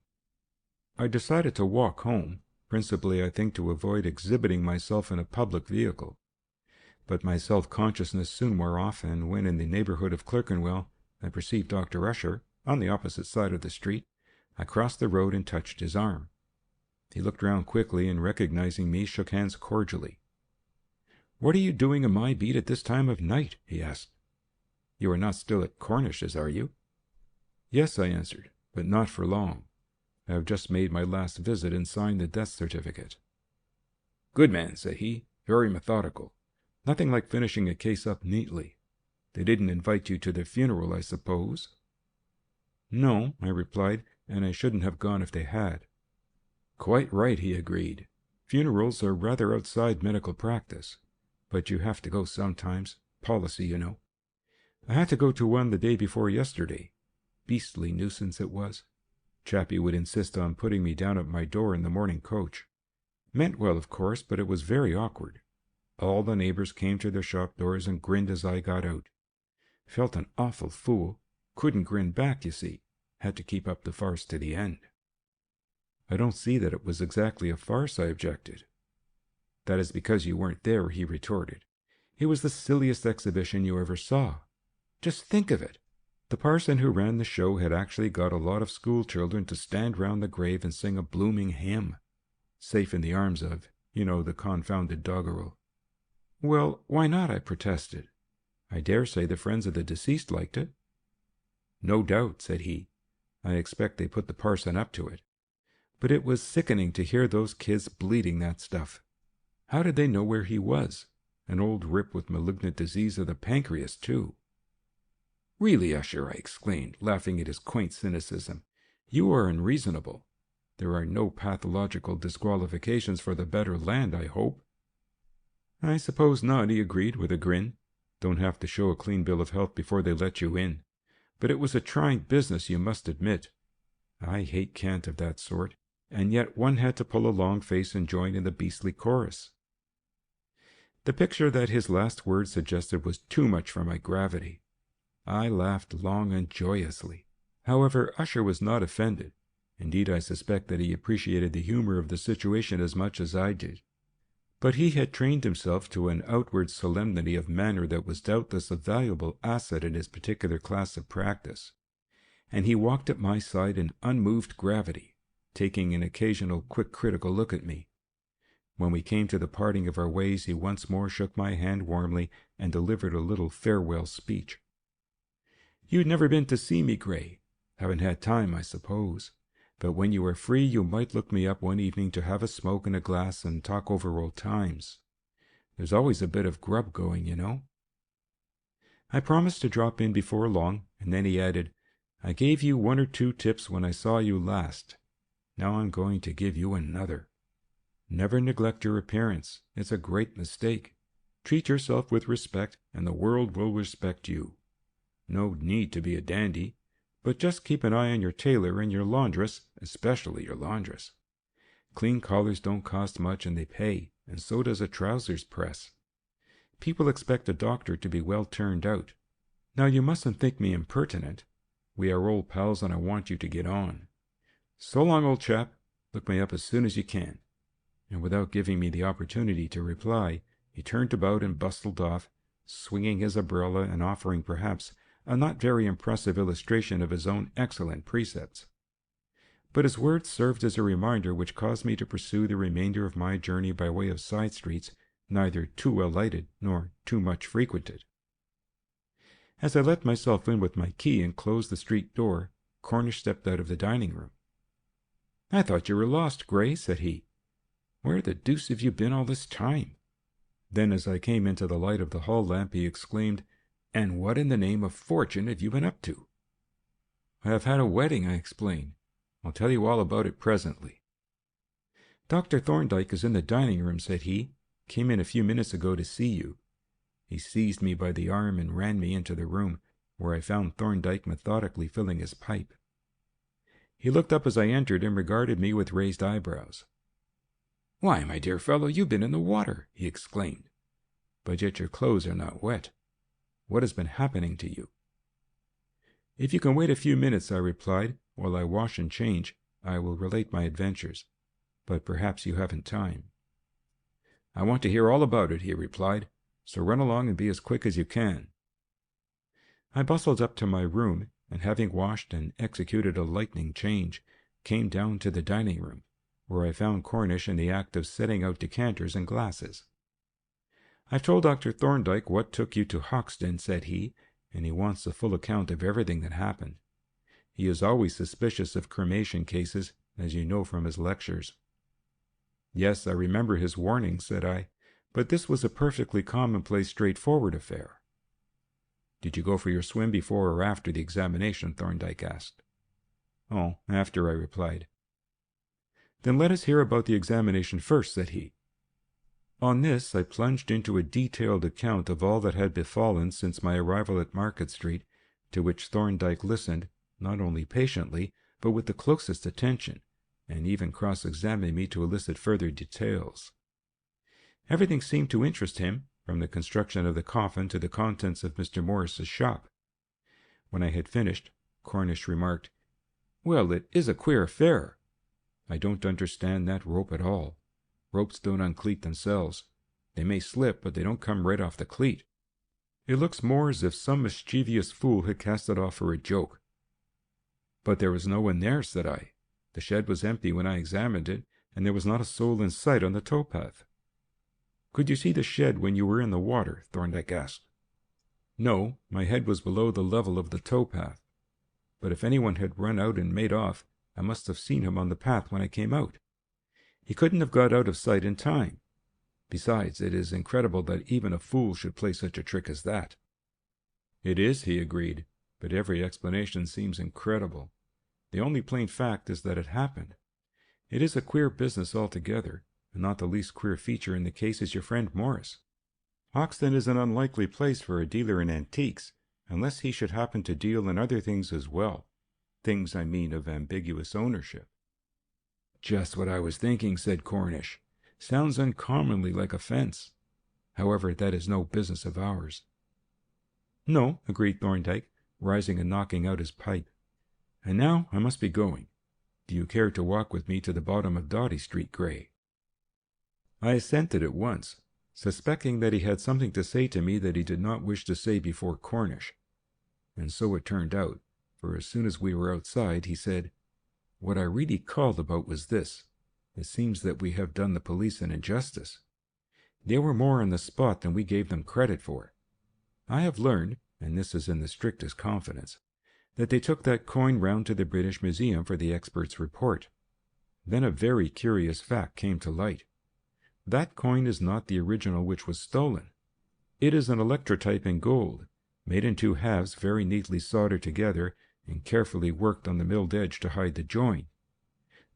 I decided to walk home, principally I think to avoid exhibiting myself in a public vehicle. But my self-consciousness soon wore off, and when in the neighbourhood of Clerkenwell I perceived Dr. Usher, on the opposite side of the street, I crossed the road and touched his arm. He looked round quickly, and recognizing me, shook hands cordially. "What are you doing in my beat at this time of night?" he asked. "You are not still at Cornish's, are you?" "Yes," I answered, "but not for long. I have just made my last visit and signed the death certificate." "Good man," said he, "very methodical. Nothing like finishing a case up neatly. They didn't invite you to the funeral, I suppose?" "No," I replied, "and I shouldn't have gone if they had." "Quite right," he agreed. Funerals are rather outside medical practice, but you have to go sometimes. Policy, you know. I had to go to one the day before yesterday. Beastly nuisance it was. Chappie would insist on putting me down at my door in the morning coach. Meant well, of course, but it was very awkward. All the neighbors came to their shop doors and grinned as I got out. Felt an awful fool. Couldn't grin back, you see. Had to keep up the farce to the end. I don't see that it was exactly a farce, I objected. That is because you weren't there, he retorted. It was the silliest exhibition you ever saw. Just think of it. The parson who ran the show had actually got a lot of school children to stand round the grave and sing a blooming hymn. Safe in the arms of, the confounded doggerel. Well, why not? I protested. I dare say the friends of the deceased liked it. No doubt, said he. I expect they put the parson up to it. But it was sickening to hear those kids bleating that stuff. How did they know where he was? An old rip with malignant disease of the pancreas, too. Really, Usher, I exclaimed, laughing at his quaint cynicism, you are unreasonable. There are no pathological disqualifications for the better land, I hope. I suppose not, he agreed with a grin. Don't have to show a clean bill of health before they let you in. But it was a trying business, you must admit. I hate cant of that sort, and yet one had to pull a long face and join in the beastly chorus. The picture that his last words suggested was too much for my gravity. I laughed long and joyously. However, Usher was not offended. Indeed, I suspect that he appreciated the humor of the situation as much as I did. But he had trained himself to an outward solemnity of manner that was doubtless a valuable asset in his particular class of practice, and he walked at my side in unmoved gravity, taking an occasional quick critical look at me. When we came to the parting of our ways, he once more shook my hand warmly and delivered a little farewell speech. You'd never been to see me, Gray. Haven't had time, I suppose. But when you are free, you might look me up one evening to have a smoke and a glass and talk over old times. There's always a bit of grub going, you know. I promised to drop in before long, and then he added, I gave you 1 or 2 tips when I saw you last. Now I'm going to give you another. Never neglect your appearance. It's a great mistake. Treat yourself with respect, and the world will respect you. No need to be a dandy, but just keep an eye on your tailor and your laundress, especially your laundress. Clean collars don't cost much, and they pay, and so does a trousers press. People expect a doctor to be well turned out. Now you mustn't think me impertinent. We are old pals, and I want you to get on. So long, old chap. Look me up as soon as you can. And without giving me the opportunity to reply, he turned about and bustled off, swinging his umbrella and offering perhaps a not very impressive illustration of his own excellent precepts. But his words served as a reminder which caused me to pursue the remainder of my journey by way of side streets, neither too well lighted nor too much frequented. As I let myself in with my key and closed the street door, Cornish stepped out of the dining room. I thought you were lost, Gray, said he. Where the deuce have you been all this time? Then, as I came into the light of the hall lamp, he exclaimed, And what in the name of fortune have you been up to? I have had a wedding, I explained. I'll tell you all about it presently. Dr. Thorndyke is in the dining room, said he. Came in a few minutes ago to see you. He seized me by the arm and ran me into the room, where I found Thorndyke methodically filling his pipe. He looked up as I entered and regarded me with raised eyebrows. Why, my dear fellow, you've been in the water, he exclaimed. But yet your clothes are not wet. What has been happening to you? If you can wait a few minutes, I replied, while I wash and change, I will relate my adventures. But perhaps you haven't time. I want to hear all about it, he replied, so run along and be as quick as you can. I bustled up to my room, and having washed and executed a lightning change, came down to the dining room, where I found Cornish in the act of setting out decanters and glasses. I've told Dr. Thorndyke what took you to Hoxton, said he, and he wants a full account of everything that happened. He is always suspicious of cremation cases, as you know from his lectures. Yes, I remember his warning, said I, but this was a perfectly commonplace, straightforward affair. Did you go for your swim before or after the examination? Thorndyke asked. Oh, after, I replied. "Then let us hear about the examination first," said he. On this I plunged into a detailed account of all that had befallen since my arrival at Market Street, to which Thorndyke listened, not only patiently, but with the closest attention, and even cross-examined me to elicit further details. Everything seemed to interest him, from the construction of the coffin to the contents of Mr. Morris's shop. When I had finished, Cornish remarked, "Well, it is a queer affair. I don't understand that rope at all. Ropes don't uncleat themselves. They may slip, but they don't come right off the cleat. It looks more as if some mischievous fool had cast it off for a joke." "But there was no one there," said I. "The shed was empty when I examined it, and there was not a soul in sight on the towpath." "Could you see the shed when you were in the water?" Thorndyke asked. "No, my head was below the level of the towpath. But if anyone had run out and made off, I must have seen him on the path when I came out. He couldn't have got out of sight in time. Besides, it is incredible that even a fool should play such a trick as that." "It is," he agreed, "but every explanation seems incredible. The only plain fact is that it happened. It is a queer business altogether, and not the least queer feature in the case is your friend Morris. Hoxton is an unlikely place for a dealer in antiques, unless he should happen to deal in other things as well. Things, I mean, of ambiguous ownership." "Just what I was thinking," said Cornish. "Sounds uncommonly like a fence. However, that is no business of ours." "No," agreed Thorndyke, rising and knocking out his pipe. "And now I must be going. Do you care to walk with me to the bottom of Doughty Street, Gray?" I assented at once, suspecting that he had something to say to me that he did not wish to say before Cornish. And so it turned out, for as soon as we were outside, he said, "What I really called about was this. It seems that we have done the police an injustice. They were more on the spot than we gave them credit for. I have learned, and this is in the strictest confidence, that they took that coin round to the British Museum for the expert's report. Then a very curious fact came to light. That coin is not the original which was stolen. It is an electrotype in gold, made in two halves very neatly soldered together and carefully worked on the milled edge to hide the join.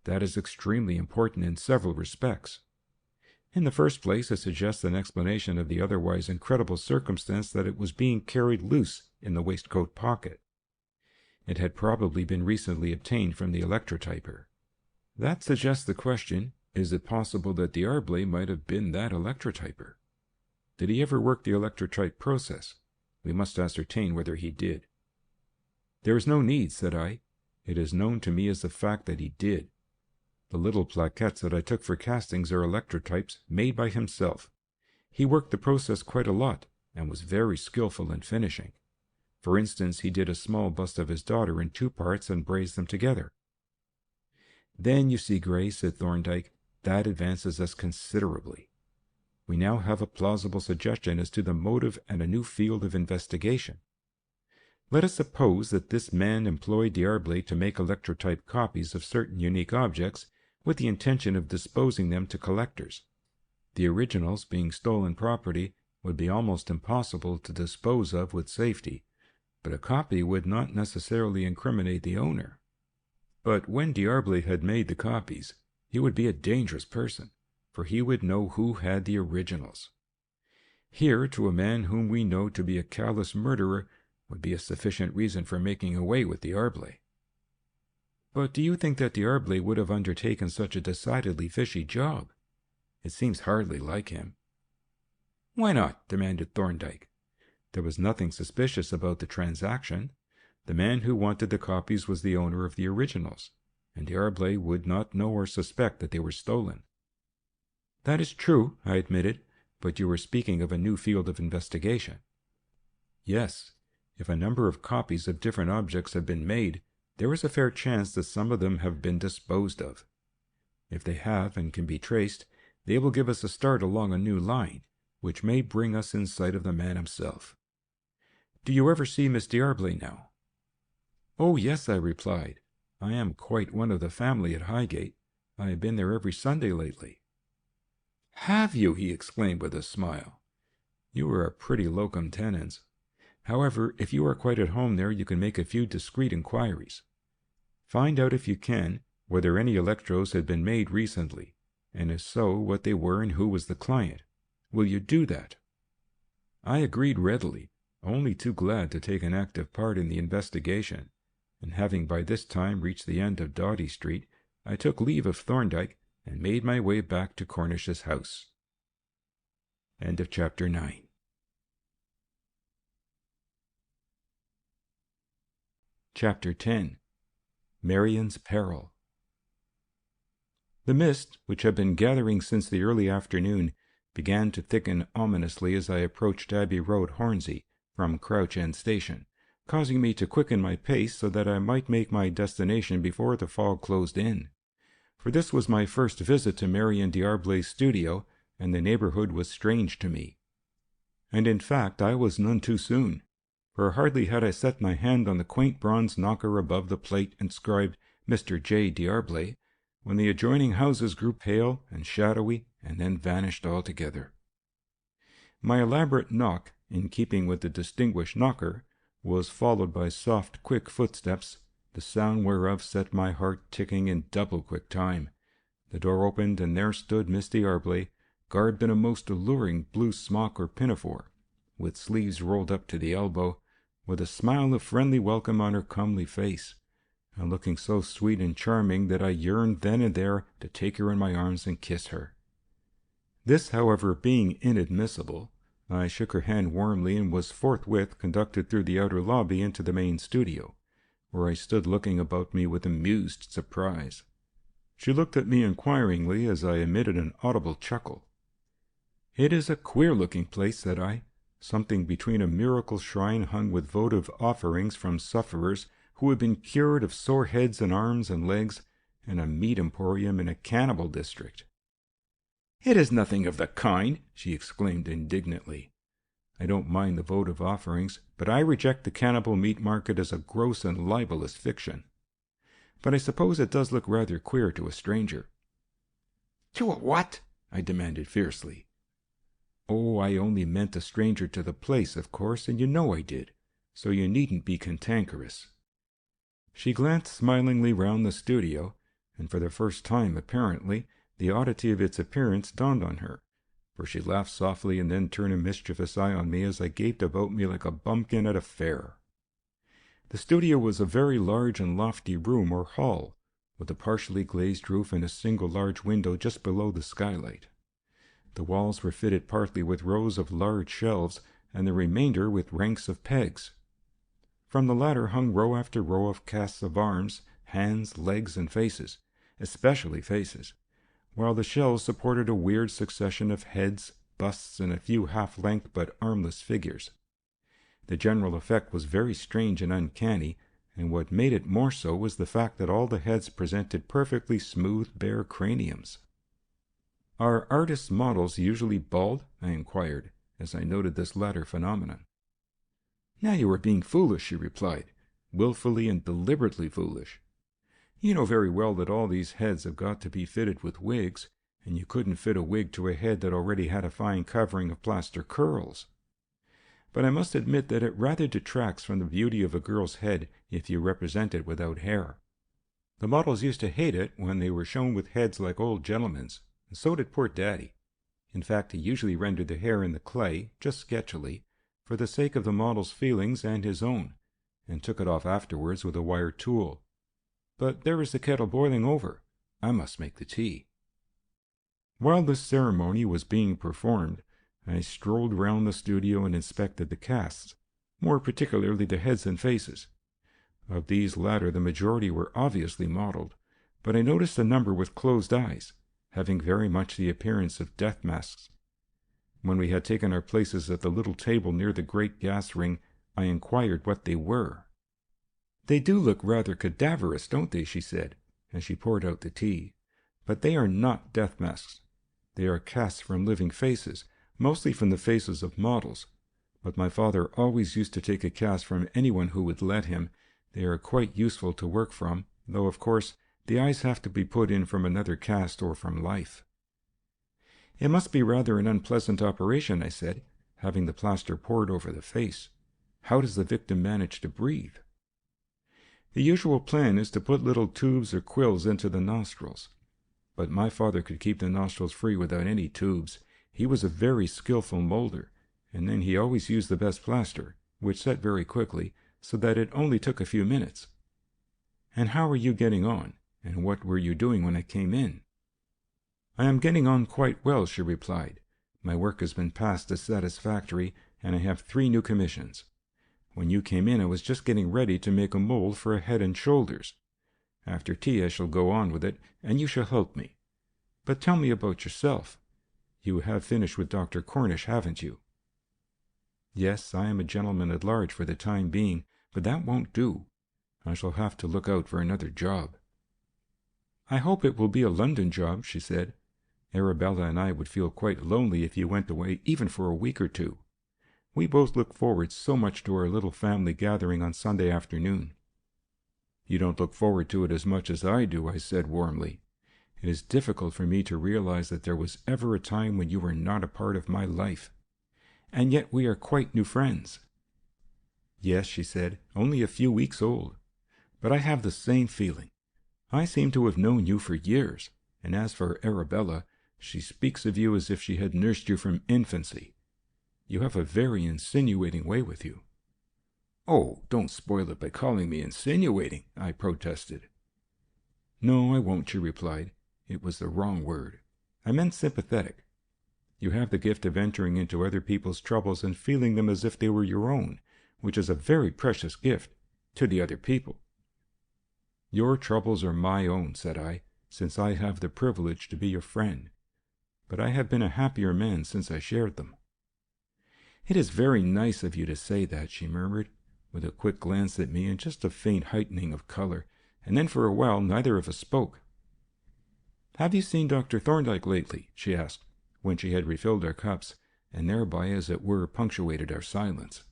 That is extremely important in several respects. In the first place, it suggests an explanation of the otherwise incredible circumstance that it was being carried loose in the waistcoat pocket. It had probably been recently obtained from the electrotyper. That suggests the question, is it possible that D'Arblay might have been that electrotyper? Did he ever work the electrotype process? We must ascertain whether he did. "There is no need," said I. "It is known to me as a fact that he did. The little plaquettes that I took for castings are electrotypes made by himself. He worked the process quite a lot, and was very skillful in finishing. For instance, he did a small bust of his daughter in 2 parts and brazed them together." "Then you see, Gray," said Thorndyke, "that advances us considerably. We now have a plausible suggestion as to the motive and a new field of investigation. Let us suppose that this man employed D'Arblay to make electrotype copies of certain unique objects with the intention of disposing them to collectors. The originals, being stolen property, would be almost impossible to dispose of with safety, but a copy would not necessarily incriminate the owner. But when D'Arblay had made the copies, he would be a dangerous person, for he would know who had the originals. Here, to a man whom we know to be a callous murderer, would be a sufficient reason for making away with D'Arblay." "But do you think that D'Arblay would have undertaken such a decidedly fishy job? It seems hardly like him." "Why not?" demanded Thorndyke. "There was nothing suspicious about the transaction. The man who wanted the copies was the owner of the originals, and D'Arblay would not know or suspect that they were stolen." "That is true," I admitted, "but you were speaking of a new field of investigation." "Yes. If a number of copies of different objects have been made, there is a fair chance that some of them have been disposed of. If they have and can be traced, they will give us a start along a new line, which may bring us in sight of the man himself. Do you ever see Miss D'Arblay now?" "Oh, yes," I replied. "I am quite one of the family at Highgate. I have been there every Sunday lately." "Have you?" he exclaimed with a smile. "You are a pretty locum tenens. However, if you are quite at home there, you can make a few discreet inquiries. Find out, if you can, whether any electrodes had been made recently, and if so, what they were and who was the client. Will you do that?" I agreed readily, only too glad to take an active part in the investigation, and having by this time reached the end of Doughty Street, I took leave of Thorndyke and made my way back to Cornish's house. End of chapter 9. Chapter 10. Marion's Peril. The mist, which had been gathering since the early afternoon, began to thicken ominously as I approached Abbey Road, Hornsey, from Crouch End Station, causing me to quicken my pace so that I might make my destination before the fog closed in. For this was my first visit to Marion D'Arblay's studio, and the neighborhood was strange to me. And in fact I was none too soon, for hardly had I set my hand on the quaint bronze knocker above the plate inscribed Mr. J. D'Arblay, when the adjoining houses grew pale and shadowy and then vanished altogether. My elaborate knock, in keeping with the distinguished knocker, was followed by soft, quick footsteps, the sound whereof set my heart ticking in double-quick time. The door opened, and there stood Miss D'Arblay, garbed in a most alluring blue smock or pinafore, with sleeves rolled up to the elbow, with a smile of friendly welcome on her comely face, and looking so sweet and charming that I yearned then and there to take her in my arms and kiss her. This, however, being inadmissible, I shook her hand warmly and was forthwith conducted through the outer lobby into the main studio, where I stood looking about me with amused surprise. She looked at me inquiringly as I emitted an audible chuckle. "It is a queer-looking place," said I, "something between a miracle shrine hung with votive offerings from sufferers who had been cured of sore heads and arms and legs, and a meat emporium in a cannibal district." "It is nothing of the kind," she exclaimed indignantly. "I don't mind the votive offerings, but I reject the cannibal meat market as a gross and libelous fiction. But I suppose it does look rather queer to a stranger." "To a what?" I demanded fiercely. "Oh, I only meant a stranger to the place, of course, and you know I did, so you needn't be cantankerous." She glanced smilingly round the studio, and for the first time, apparently, the oddity of its appearance dawned on her, for she laughed softly and then turned a mischievous eye on me as I gaped about me like a bumpkin at a fair. The studio was a very large and lofty room or hall, with a partially glazed roof and a single large window just below the skylight. The walls were fitted partly with rows of large shelves, and the remainder with ranks of pegs. From the latter hung row after row of casts of arms, hands, legs, and faces, especially faces, while the shelves supported a weird succession of heads, busts, and a few half-length but armless figures. The general effect was very strange and uncanny, and what made it more so was the fact that all the heads presented perfectly smooth, bare craniums. "Are artists' models usually bald?" I inquired, as I noted this latter phenomenon. "Now you are being foolish," she replied, "willfully and deliberately foolish. You know very well that all these heads have got to be fitted with wigs, and you couldn't fit a wig to a head that already had a fine covering of plaster curls. But I must admit that it rather detracts from the beauty of a girl's head if you represent it without hair. The models used to hate it when they were shown with heads like old gentlemen's, and so did poor Daddy. In fact, he usually rendered the hair in the clay, just sketchily, for the sake of the model's feelings and his own, and took it off afterwards with a wire tool. But there is the kettle boiling over. I must make the tea." While this ceremony was being performed, I strolled round the studio and inspected the casts, more particularly the heads and faces. Of these latter the majority were obviously modelled, but I noticed a number with closed eyes, having very much the appearance of death masks. When we had taken our places at the little table near the great gas ring, I inquired what they were. "They do look rather cadaverous, don't they?" she said, as she poured out the tea. "But they are not death masks. They are casts from living faces, mostly from the faces of models. But my father always used to take a cast from anyone who would let him. They are quite useful to work from, though, of course, the eyes have to be put in from another cast or from life." "It must be rather an unpleasant operation," I said, having the plaster poured over the face. "How does the victim manage to breathe?" The usual plan is to put little tubes or quills into the nostrils. But my father could keep the nostrils free without any tubes. He was a very skillful molder, and then he always used the best plaster, which set very quickly, so that it only took a few minutes. And how are you getting on, and what were you doing when I came in? I am getting on quite well, she replied. My work has been passed as satisfactory, and I have 3 new commissions. When you came in, I was just getting ready to make a mold for a head and shoulders. After tea I shall go on with it, and you shall help me. But tell me about yourself. You have finished with Dr. Cornish, haven't you? Yes, I am a gentleman at large for the time being, but that won't do. I shall have to look out for another job. I hope it will be a London job, she said. Arabella and I would feel quite lonely if you went away even for a week or 2. We both look forward so much to our little family gathering on Sunday afternoon. You don't look forward to it as much as I do, I said warmly. It is difficult for me to realize that there was ever a time when you were not a part of my life. And yet we are quite new friends. Yes, she said, only a few weeks old. But I have the same feeling. I seem to have known you for years, and as for Arabella, she speaks of you as if she had nursed you from infancy. You have a very insinuating way with you. Oh, don't spoil it by calling me insinuating, I protested. No, I won't, she replied. It was the wrong word. I meant sympathetic. You have the gift of entering into other people's troubles and feeling them as if they were your own, which is a very precious gift to the other people. Your troubles are my own, said I, since I have the privilege to be your friend. But I have been a happier man since I shared them. It is very nice of you to say that, she murmured, with a quick glance at me and just a faint heightening of color, and then for a while neither of us spoke. Have you seen Dr. Thorndyke lately? She asked, when she had refilled our cups, and thereby, as it were, punctuated our silence.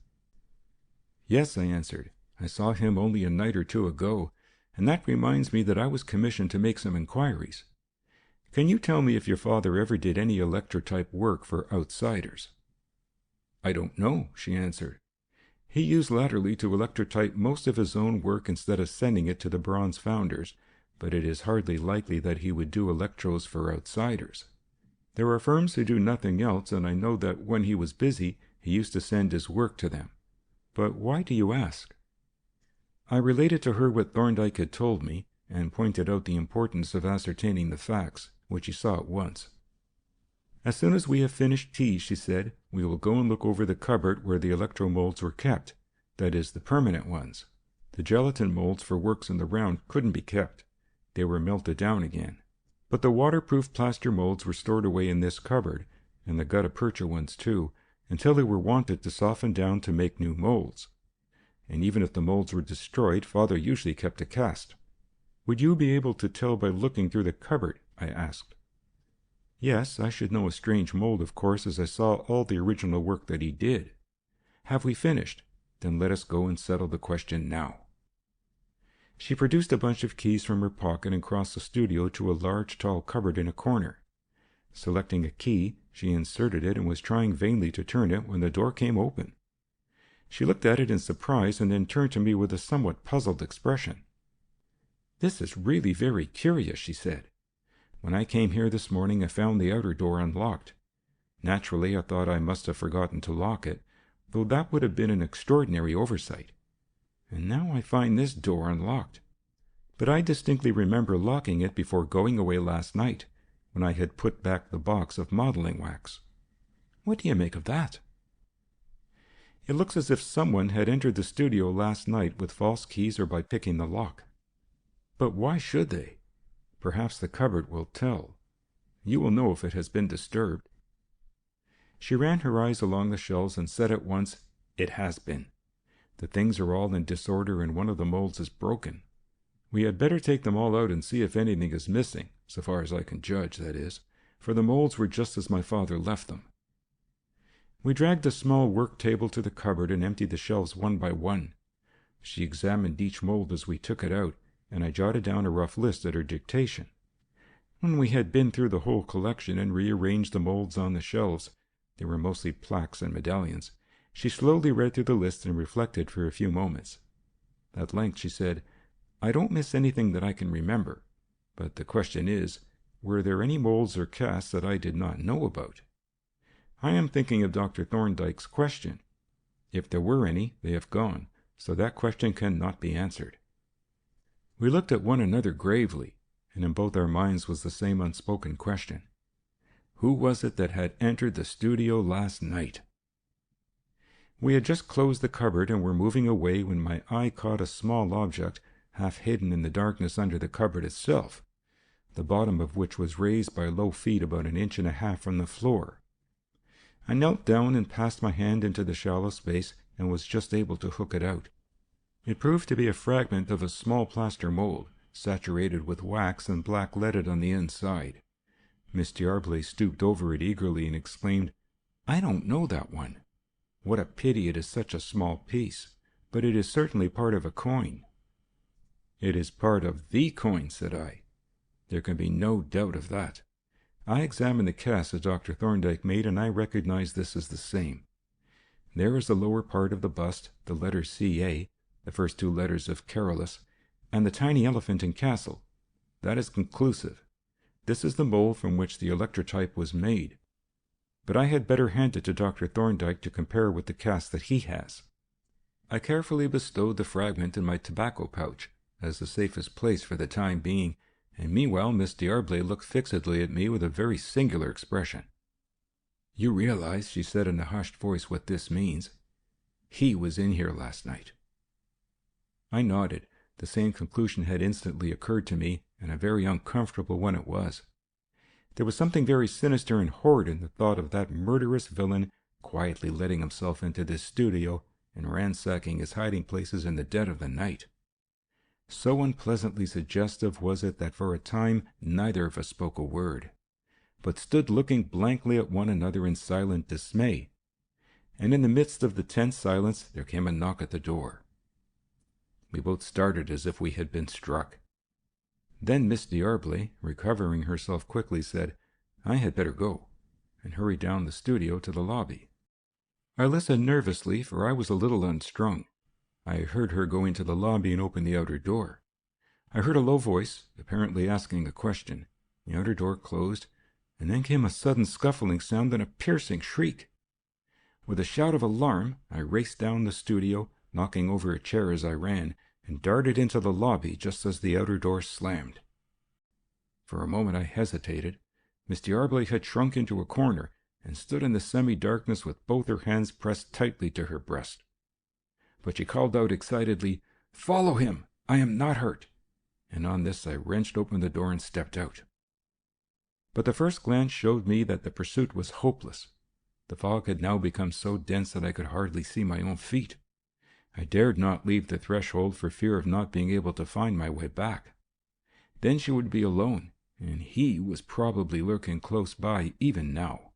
Yes, I answered. I saw him only a night or 2 ago, and that reminds me that I was commissioned to make some inquiries. Can you tell me if your father ever did any electrotype work for outsiders? I don't know, she answered. He used latterly to electrotype most of his own work instead of sending it to the bronze founders, but it is hardly likely that he would do electrodes for outsiders. There are firms who do nothing else, and I know that when he was busy, he used to send his work to them. But why do you ask? I related to her what Thorndyke had told me, and pointed out the importance of ascertaining the facts, which she saw at once. As soon as we have finished tea, she said, we will go and look over the cupboard where the electro-molds were kept, that is, the permanent ones. The gelatin molds for works in the round couldn't be kept. They were melted down again. But the waterproof plaster molds were stored away in this cupboard, and the gutta-percha ones too, until they were wanted to soften down to make new molds. And even if the molds were destroyed, Father usually kept a cast. Would you be able to tell by looking through the cupboard? I asked. Yes, I should know a strange mold, of course, as I saw all the original work that he did. Have we finished? Then let us go and settle the question now. She produced a bunch of keys from her pocket and crossed the studio to a large, tall cupboard in a corner. Selecting a key, she inserted it and was trying vainly to turn it when the door came open. She looked at it in surprise and then turned to me with a somewhat puzzled expression. This is really very curious, she said. When I came here this morning, I found the outer door unlocked. Naturally, I thought I must have forgotten to lock it, though that would have been an extraordinary oversight. And now I find this door unlocked. But I distinctly remember locking it before going away last night, when I had put back the box of modeling wax. What do you make of that? It looks as if someone had entered the studio last night with false keys or by picking the lock. But why should they? Perhaps the cupboard will tell. You will know if it has been disturbed. She ran her eyes along the shelves and said at once, It has been. The things are all in disorder and one of the molds is broken. We had better take them all out and see if anything is missing, so far as I can judge, that is, for the molds were just as my father left them. We dragged the small work table to the cupboard and emptied the shelves one by one. She examined each mold as we took it out, and I jotted down a rough list at her dictation. When we had been through the whole collection and rearranged the molds on the shelves, they were mostly plaques and medallions, she slowly read through the list and reflected for a few moments. At length she said, I don't miss anything that I can remember, but the question is, were there any moles or casts that I did not know about? I am thinking of Dr. Thorndyke's question. If there were any, they have gone, so that question cannot be answered. We looked at one another gravely, and in both our minds was the same unspoken question. Who was it that had entered the studio last night? We had just closed the cupboard and were moving away when my eye caught a small object half hidden in the darkness under the cupboard itself, the bottom of which was raised by low feet about 1.5 inches from the floor. I knelt down and passed my hand into the shallow space and was just able to hook it out. It proved to be a fragment of a small plaster mold, saturated with wax and black-leaded on the inside. Miss D'Arblay stooped over it eagerly and exclaimed, "I don't know that one. What a pity it is such a small piece, but it is certainly part of a coin." "It is part of the coin," said I. "There can be no doubt of that. I examined the cast that Dr. Thorndyke made, and I recognize this as the same. There is the lower part of the bust, the letter C.A., the first 2 letters of Carolus, and the tiny elephant and castle. That is conclusive. This is the mold from which the electrotype was made. But I had better hand it to Dr. Thorndyke to compare with the cast that he has." I carefully bestowed the fragment in my tobacco pouch, as the safest place for the time being, and meanwhile Miss D'Arblay looked fixedly at me with a very singular expression. "You realize," she said in a hushed voice, "what this means? He was in here last night." I nodded. The same conclusion had instantly occurred to me, and a very uncomfortable one it was. There was something very sinister and horrid in the thought of that murderous villain quietly letting himself into this studio and ransacking his hiding places in the dead of the night. So unpleasantly suggestive was it that for a time neither of us spoke a word, but stood looking blankly at one another in silent dismay. And in the midst of the tense silence there came a knock at the door. We both started as if we had been struck. Then Miss D'Arblay, recovering herself quickly, said, "I had better go," and hurried down the studio to the lobby. I listened nervously, for I was a little unstrung. I heard her go into the lobby and open the outer door. I heard a low voice, apparently asking a question. The outer door closed, and then came a sudden scuffling sound and a piercing shriek. With a shout of alarm, I raced down the studio, knocking over a chair as I ran, and darted into the lobby just as the outer door slammed. For a moment I hesitated. Miss D'Arblay had shrunk into a corner, and stood in the semi-darkness with both her hands pressed tightly to her breast. But she called out excitedly, "Follow him! I am not hurt!" And on this I wrenched open the door and stepped out. But the first glance showed me that the pursuit was hopeless. The fog had now become so dense that I could hardly see my own feet. I dared not leave the threshold for fear of not being able to find my way back. Then she would be alone, and he was probably lurking close by even now.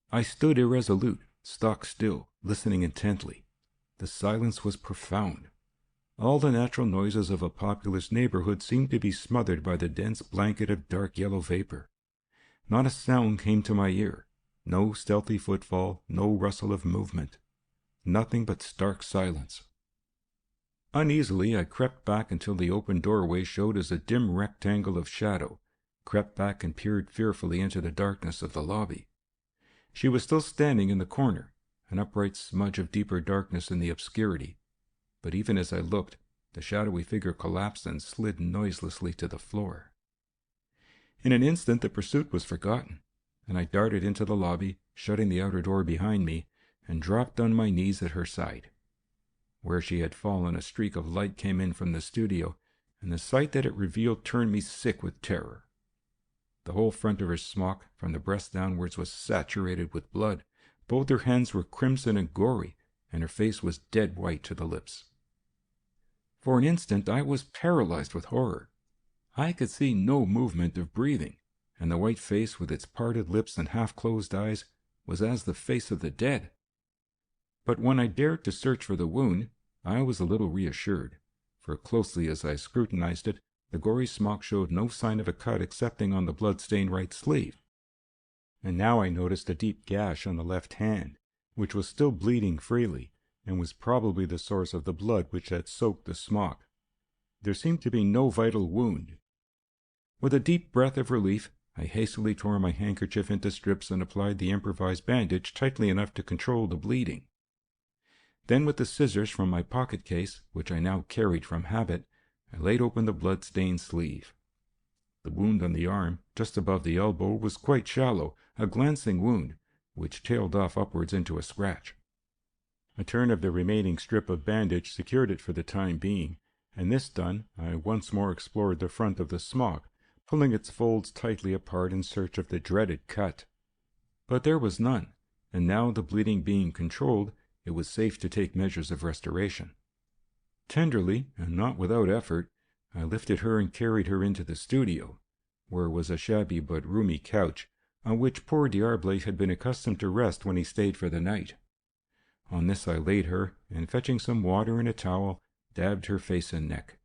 I stood irresolute, stock still, listening intently. The silence was profound. All the natural noises of a populous neighborhood seemed to be smothered by the dense blanket of dark yellow vapor. Not a sound came to my ear, no stealthy footfall, no rustle of movement. Nothing but stark silence. Uneasily I crept back until the open doorway showed as a dim rectangle of shadow, crept back and peered fearfully into the darkness of the lobby. She was still standing in the corner, an upright smudge of deeper darkness in the obscurity, but even as I looked, the shadowy figure collapsed and slid noiselessly to the floor. In an instant the pursuit was forgotten, and I darted into the lobby, shutting the outer door behind me, and dropped on my knees at her side. Where she had fallen, a streak of light came in from the studio, and the sight that it revealed turned me sick with terror. The whole front of her smock, from the breast downwards, was saturated with blood. Both her hands were crimson and gory, and her face was dead white to the lips. For an instant I was paralyzed with horror. I could see no movement of breathing, and the white face with its parted lips and half-closed eyes was as the face of the dead. But when I dared to search for the wound, I was a little reassured, for closely as I scrutinized it, the gory smock showed no sign of a cut excepting on the blood-stained right sleeve. And now I noticed a deep gash on the left hand, which was still bleeding freely, and was probably the source of the blood which had soaked the smock. There seemed to be no vital wound. With a deep breath of relief, I hastily tore my handkerchief into strips and applied the improvised bandage tightly enough to control the bleeding. Then with the scissors from my pocket case, which I now carried from habit, I laid open the blood-stained sleeve. The wound on the arm, just above the elbow, was quite shallow, a glancing wound, which tailed off upwards into a scratch. A turn of the remaining strip of bandage secured it for the time being, and this done, I once more explored the front of the smock, pulling its folds tightly apart in search of the dreaded cut. But there was none, and now the bleeding being controlled, it was safe to take measures of restoration. Tenderly, and not without effort, I lifted her and carried her into the studio, where was a shabby but roomy couch, on which poor D'Arblay had been accustomed to rest when he stayed for the night. On this I laid her, and fetching some water and a towel, dabbed her face and neck.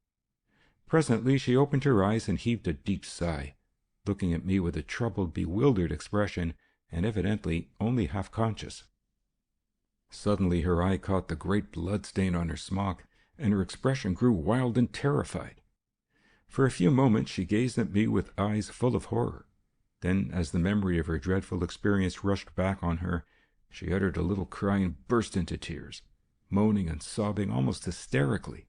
Presently she opened her eyes and heaved a deep sigh, looking at me with a troubled, bewildered expression, and evidently only half conscious. Suddenly her eye caught the great blood stain on her smock, and her expression grew wild and terrified. For a few moments she gazed at me with eyes full of horror. Then, as the memory of her dreadful experience rushed back on her, she uttered a little cry and burst into tears, moaning and sobbing almost hysterically.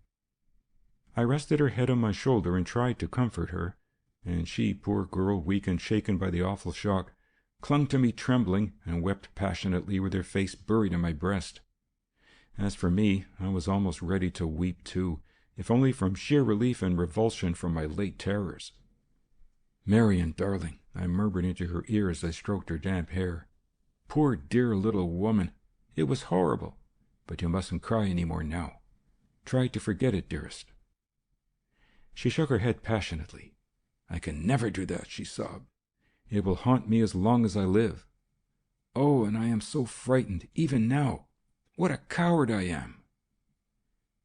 I rested her head on my shoulder and tried to comfort her, and she, poor girl, weak and shaken by the awful shock, clung to me trembling and wept passionately with her face buried in my breast. As for me, I was almost ready to weep too, if only from sheer relief and revulsion from my late terrors. "Marion, darling," I murmured into her ear as I stroked her damp hair. "Poor dear little woman. It was horrible, but you mustn't cry any more now. Try to forget it, dearest." She shook her head passionately. "I can never do that," she sobbed. "It will haunt me as long as I live. Oh, and I am so frightened, even now. What a coward I am!"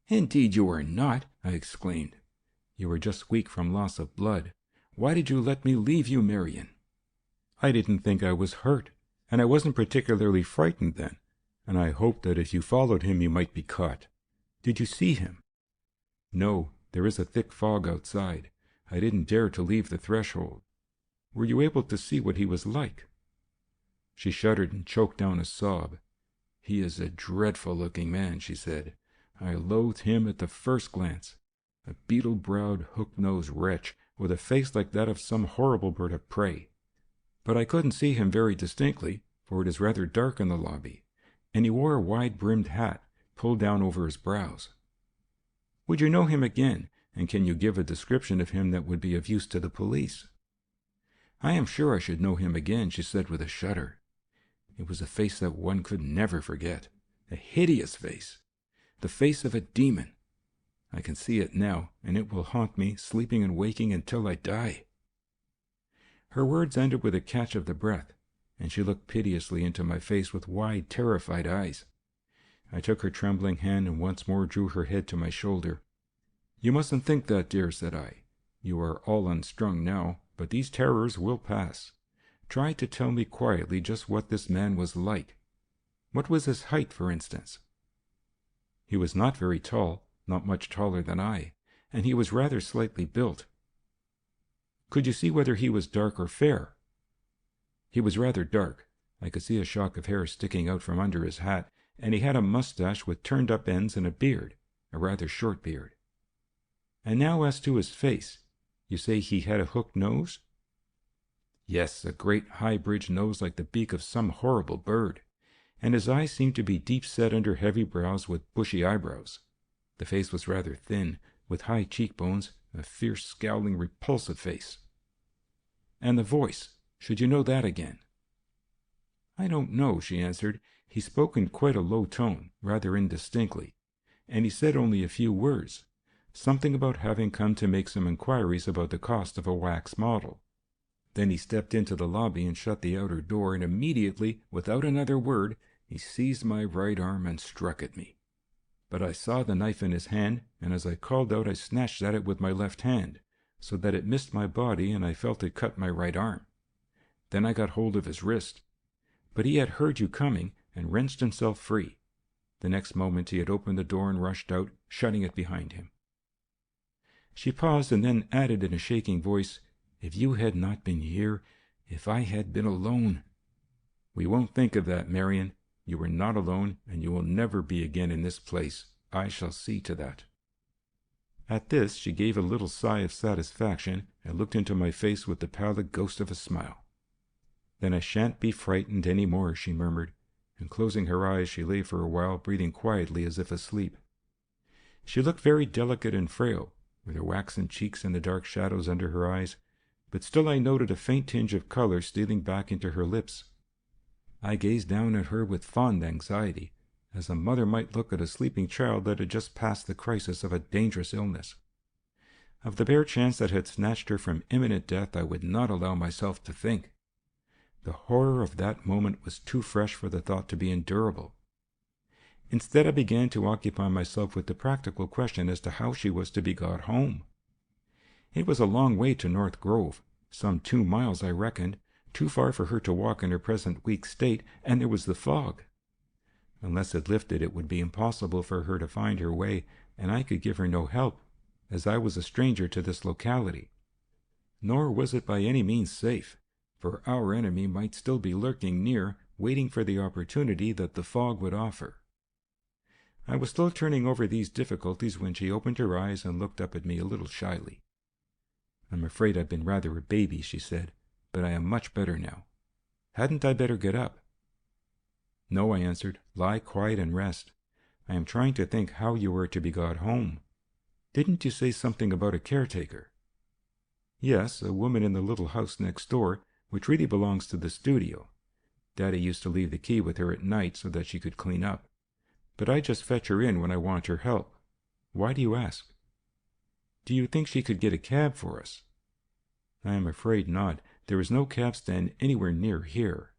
"Indeed you are not," I exclaimed. "You were just weak from loss of blood. Why did you let me leave you, Marion?" "I didn't think I was hurt, and I wasn't particularly frightened then, and I hoped that if you followed him you might be caught. Did you see him?" "No, there is a thick fog outside. I didn't dare to leave the threshold. Were you able to see what he was like?" She shuddered and choked down a sob. "He is a dreadful-looking man," she said. "I loathed him at the first glance. A beetle-browed, hook-nosed wretch, with a face like that of some horrible bird of prey. But I couldn't see him very distinctly, for it is rather dark in the lobby, and he wore a wide-brimmed hat, pulled down over his brows." "Would you know him again, and can you give a description of him that would be of use to the police?" "I am sure I should know him again," she said with a shudder. "It was a face that one could never forget, a hideous face, the face of a demon. I can see it now, and it will haunt me, sleeping and waking, until I die." Her words ended with a catch of the breath, and she looked piteously into my face with wide, terrified eyes. I took her trembling hand and once more drew her head to my shoulder. "You mustn't think that, dear," said I. "You are all unstrung now, but these terrors will pass. Try to tell me quietly just what this man was like. What was his height, for instance?" "He was not very tall, not much taller than I, and he was rather slightly built." "Could you see whether he was dark or fair?" "He was rather dark. I could see a shock of hair sticking out from under his hat, and he had a mustache with turned-up ends and a beard, a rather short beard." "And now as to his face. You say he had a hooked nose?" "Yes, a great high-bridged nose like the beak of some horrible bird, and his eyes seemed to be deep-set under heavy brows with bushy eyebrows. The face was rather thin, with high cheekbones, a fierce, scowling, repulsive face." "And the voice, should you know that again?" "I don't know," she answered. "He spoke in quite a low tone, rather indistinctly, and he said only a few words, something about having come to make some inquiries about the cost of a wax model. Then he stepped into the lobby and shut the outer door, and immediately, without another word, he seized my right arm and struck at me. But I saw the knife in his hand, and as I called out I snatched at it with my left hand, so that it missed my body and I felt it cut my right arm. Then I got hold of his wrist. But he had heard you coming and wrenched himself free. The next moment he had opened the door and rushed out, shutting it behind him." She paused and then added in a shaking voice, "If you had not been here, if I had been alone." "We won't think of that, Marion. You are not alone, and you will never be again in this place. I shall see to that." At this she gave a little sigh of satisfaction and looked into my face with the pallid ghost of a smile. "Then I shan't be frightened any more," she murmured, and closing her eyes she lay for a while, breathing quietly as if asleep. She looked very delicate and frail, with her waxen cheeks and the dark shadows under her eyes, but still I noted a faint tinge of color stealing back into her lips. I gazed down at her with fond anxiety, as a mother might look at a sleeping child that had just passed the crisis of a dangerous illness. Of the bare chance that had snatched her from imminent death I would not allow myself to think. The horror of that moment was too fresh for the thought to be endurable. Instead, I began to occupy myself with the practical question as to how she was to be got home. It was a long way to North Grove, some 2 miles, I reckoned, too far for her to walk in her present weak state, and there was the fog. Unless it lifted, it would be impossible for her to find her way, and I could give her no help, as I was a stranger to this locality. Nor was it by any means safe, for our enemy might still be lurking near, waiting for the opportunity that the fog would offer. I was still turning over these difficulties when she opened her eyes and looked up at me a little shyly. "I'm afraid I've been rather a baby," she said, "but I am much better now. Hadn't I better get up?" "No," I answered. "Lie quiet and rest. I am trying to think how you were to be got home. Didn't you say something about a caretaker?" "Yes, a woman in the little house next door, which really belongs to the studio. Daddy used to leave the key with her at night so that she could clean up. But I just fetch her in when I want her help. Why do you ask?" "Do you think she could get a cab for us?" "I am afraid not. There is no cab stand anywhere near here.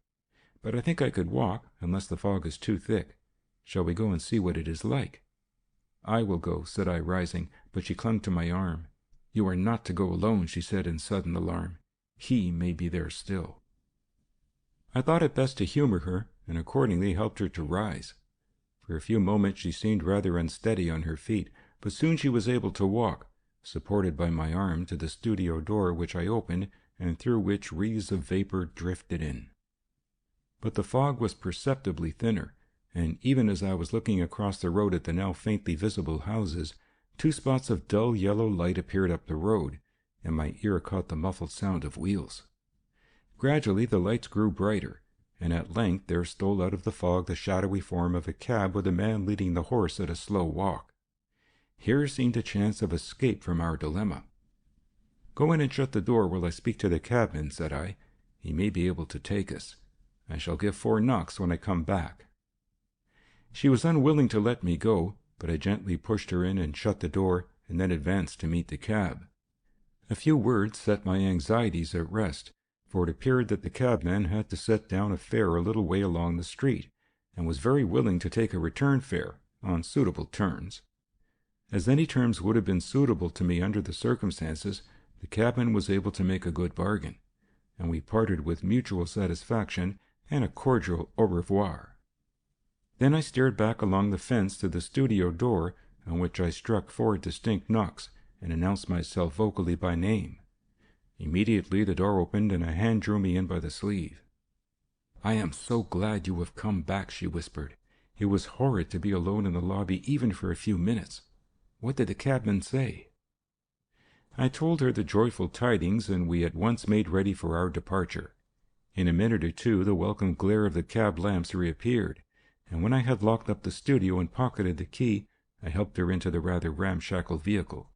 But I think I could walk, unless the fog is too thick. Shall we go and see what it is like?" "I will go," said I, rising, but she clung to my arm. "You are not to go alone," she said in sudden alarm. "He may be there still." I thought it best to humor her, and accordingly helped her to rise. For a few moments she seemed rather unsteady on her feet, but soon she was able to walk, supported by my arm, to the studio door, which I opened, and through which wreaths of vapor drifted in. But the fog was perceptibly thinner, and even as I was looking across the road at the now faintly visible houses, 2 spots of dull yellow light appeared up the road, and my ear caught the muffled sound of wheels. Gradually the lights grew brighter, and at length there stole out of the fog the shadowy form of a cab with a man leading the horse at a slow walk. Here seemed a chance of escape from our dilemma. "Go in and shut the door while I speak to the cabman," said I. "He may be able to take us. I shall give 4 knocks when I come back." She was unwilling to let me go, but I gently pushed her in and shut the door, and then advanced to meet the cab. A few words set my anxieties at rest, for it appeared that the cabman had to set down a fare a little way along the street, and was very willing to take a return fare, on suitable terms. As any terms would have been suitable to me under the circumstances, the cabman was able to make a good bargain, and we parted with mutual satisfaction and a cordial au revoir. Then I stared back along the fence to the studio door, on which I struck 4 distinct knocks, and announced myself vocally by name. Immediately the door opened, and a hand drew me in by the sleeve. "I am so glad you have come back," she whispered. "It was horrid to be alone in the lobby even for a few minutes. What did the cabman say?" I told her the joyful tidings, and we at once made ready for our departure. In a minute or two the welcome glare of the cab lamps reappeared, and when I had locked up the studio and pocketed the key, I helped her into the rather ramshackle vehicle.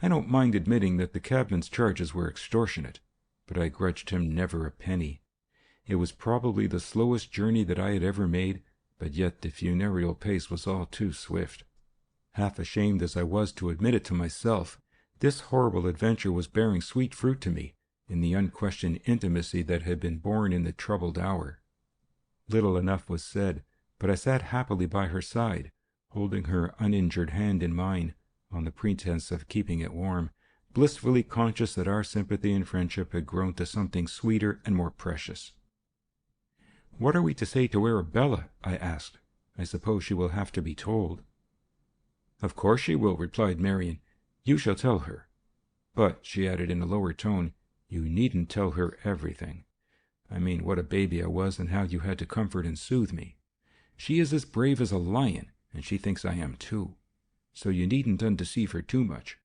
I don't mind admitting that the cabman's charges were extortionate, but I grudged him never a penny. It was probably the slowest journey that I had ever made, but yet the funereal pace was all too swift. Half ashamed as I was to admit it to myself, this horrible adventure was bearing sweet fruit to me, in the unquestioned intimacy that had been born in the troubled hour. Little enough was said, but I sat happily by her side, holding her uninjured hand in mine, on the pretense of keeping it warm, blissfully conscious that our sympathy and friendship had grown to something sweeter and more precious. "What are we to say to Arabella?" I asked. "I suppose she will have to be told." "Of course she will," replied Marion. You shall tell her. But," she added in a lower tone, "you needn't tell her everything. I mean what a baby I was and how you had to comfort and soothe me. She is as brave as a lion, and she thinks I am too. So you needn't undeceive her too much."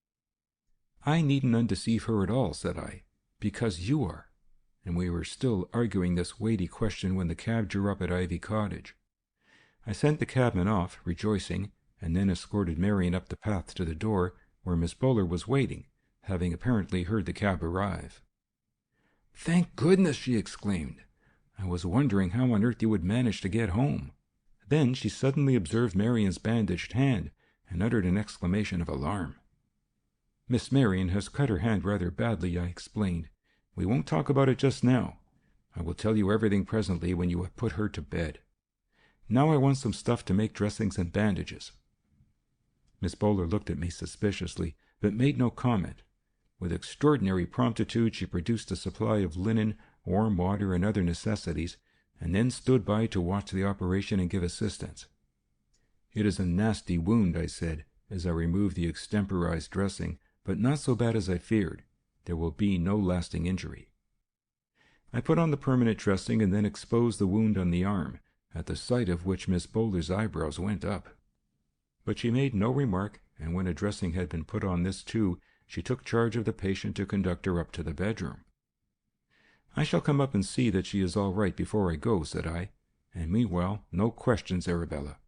"I needn't undeceive her at all," said I, "because you are." And we were still arguing this weighty question when the cab drew up at Ivy Cottage. I sent the cabman off, rejoicing, and then escorted Marion up the path to the door, where Miss Bowler was waiting, having apparently heard the cab arrive. "Thank goodness!" she exclaimed. "I was wondering how on earth you would manage to get home." Then she suddenly observed Marion's bandaged hand, and uttered an exclamation of alarm. "Miss Marion has cut her hand rather badly," I explained. "We won't talk about it just now. I will tell you everything presently when you have put her to bed. Now I want some stuff to make dressings and bandages." Miss Bowler looked at me suspiciously, but made no comment. With extraordinary promptitude she produced a supply of linen, warm water, and other necessities, and then stood by to watch the operation and give assistance. "It is a nasty wound," I said, as I removed the extemporized dressing, "but not so bad as I feared. There will be no lasting injury." I put on the permanent dressing and then exposed the wound on the arm, at the sight of which Miss Bowler's eyebrows went up. But she made no remark, and when a dressing had been put on this too, she took charge of the patient to conduct her up to the bedroom. "I shall come up and see that she is all right before I go," said I, "and meanwhile, no questions, Arabella."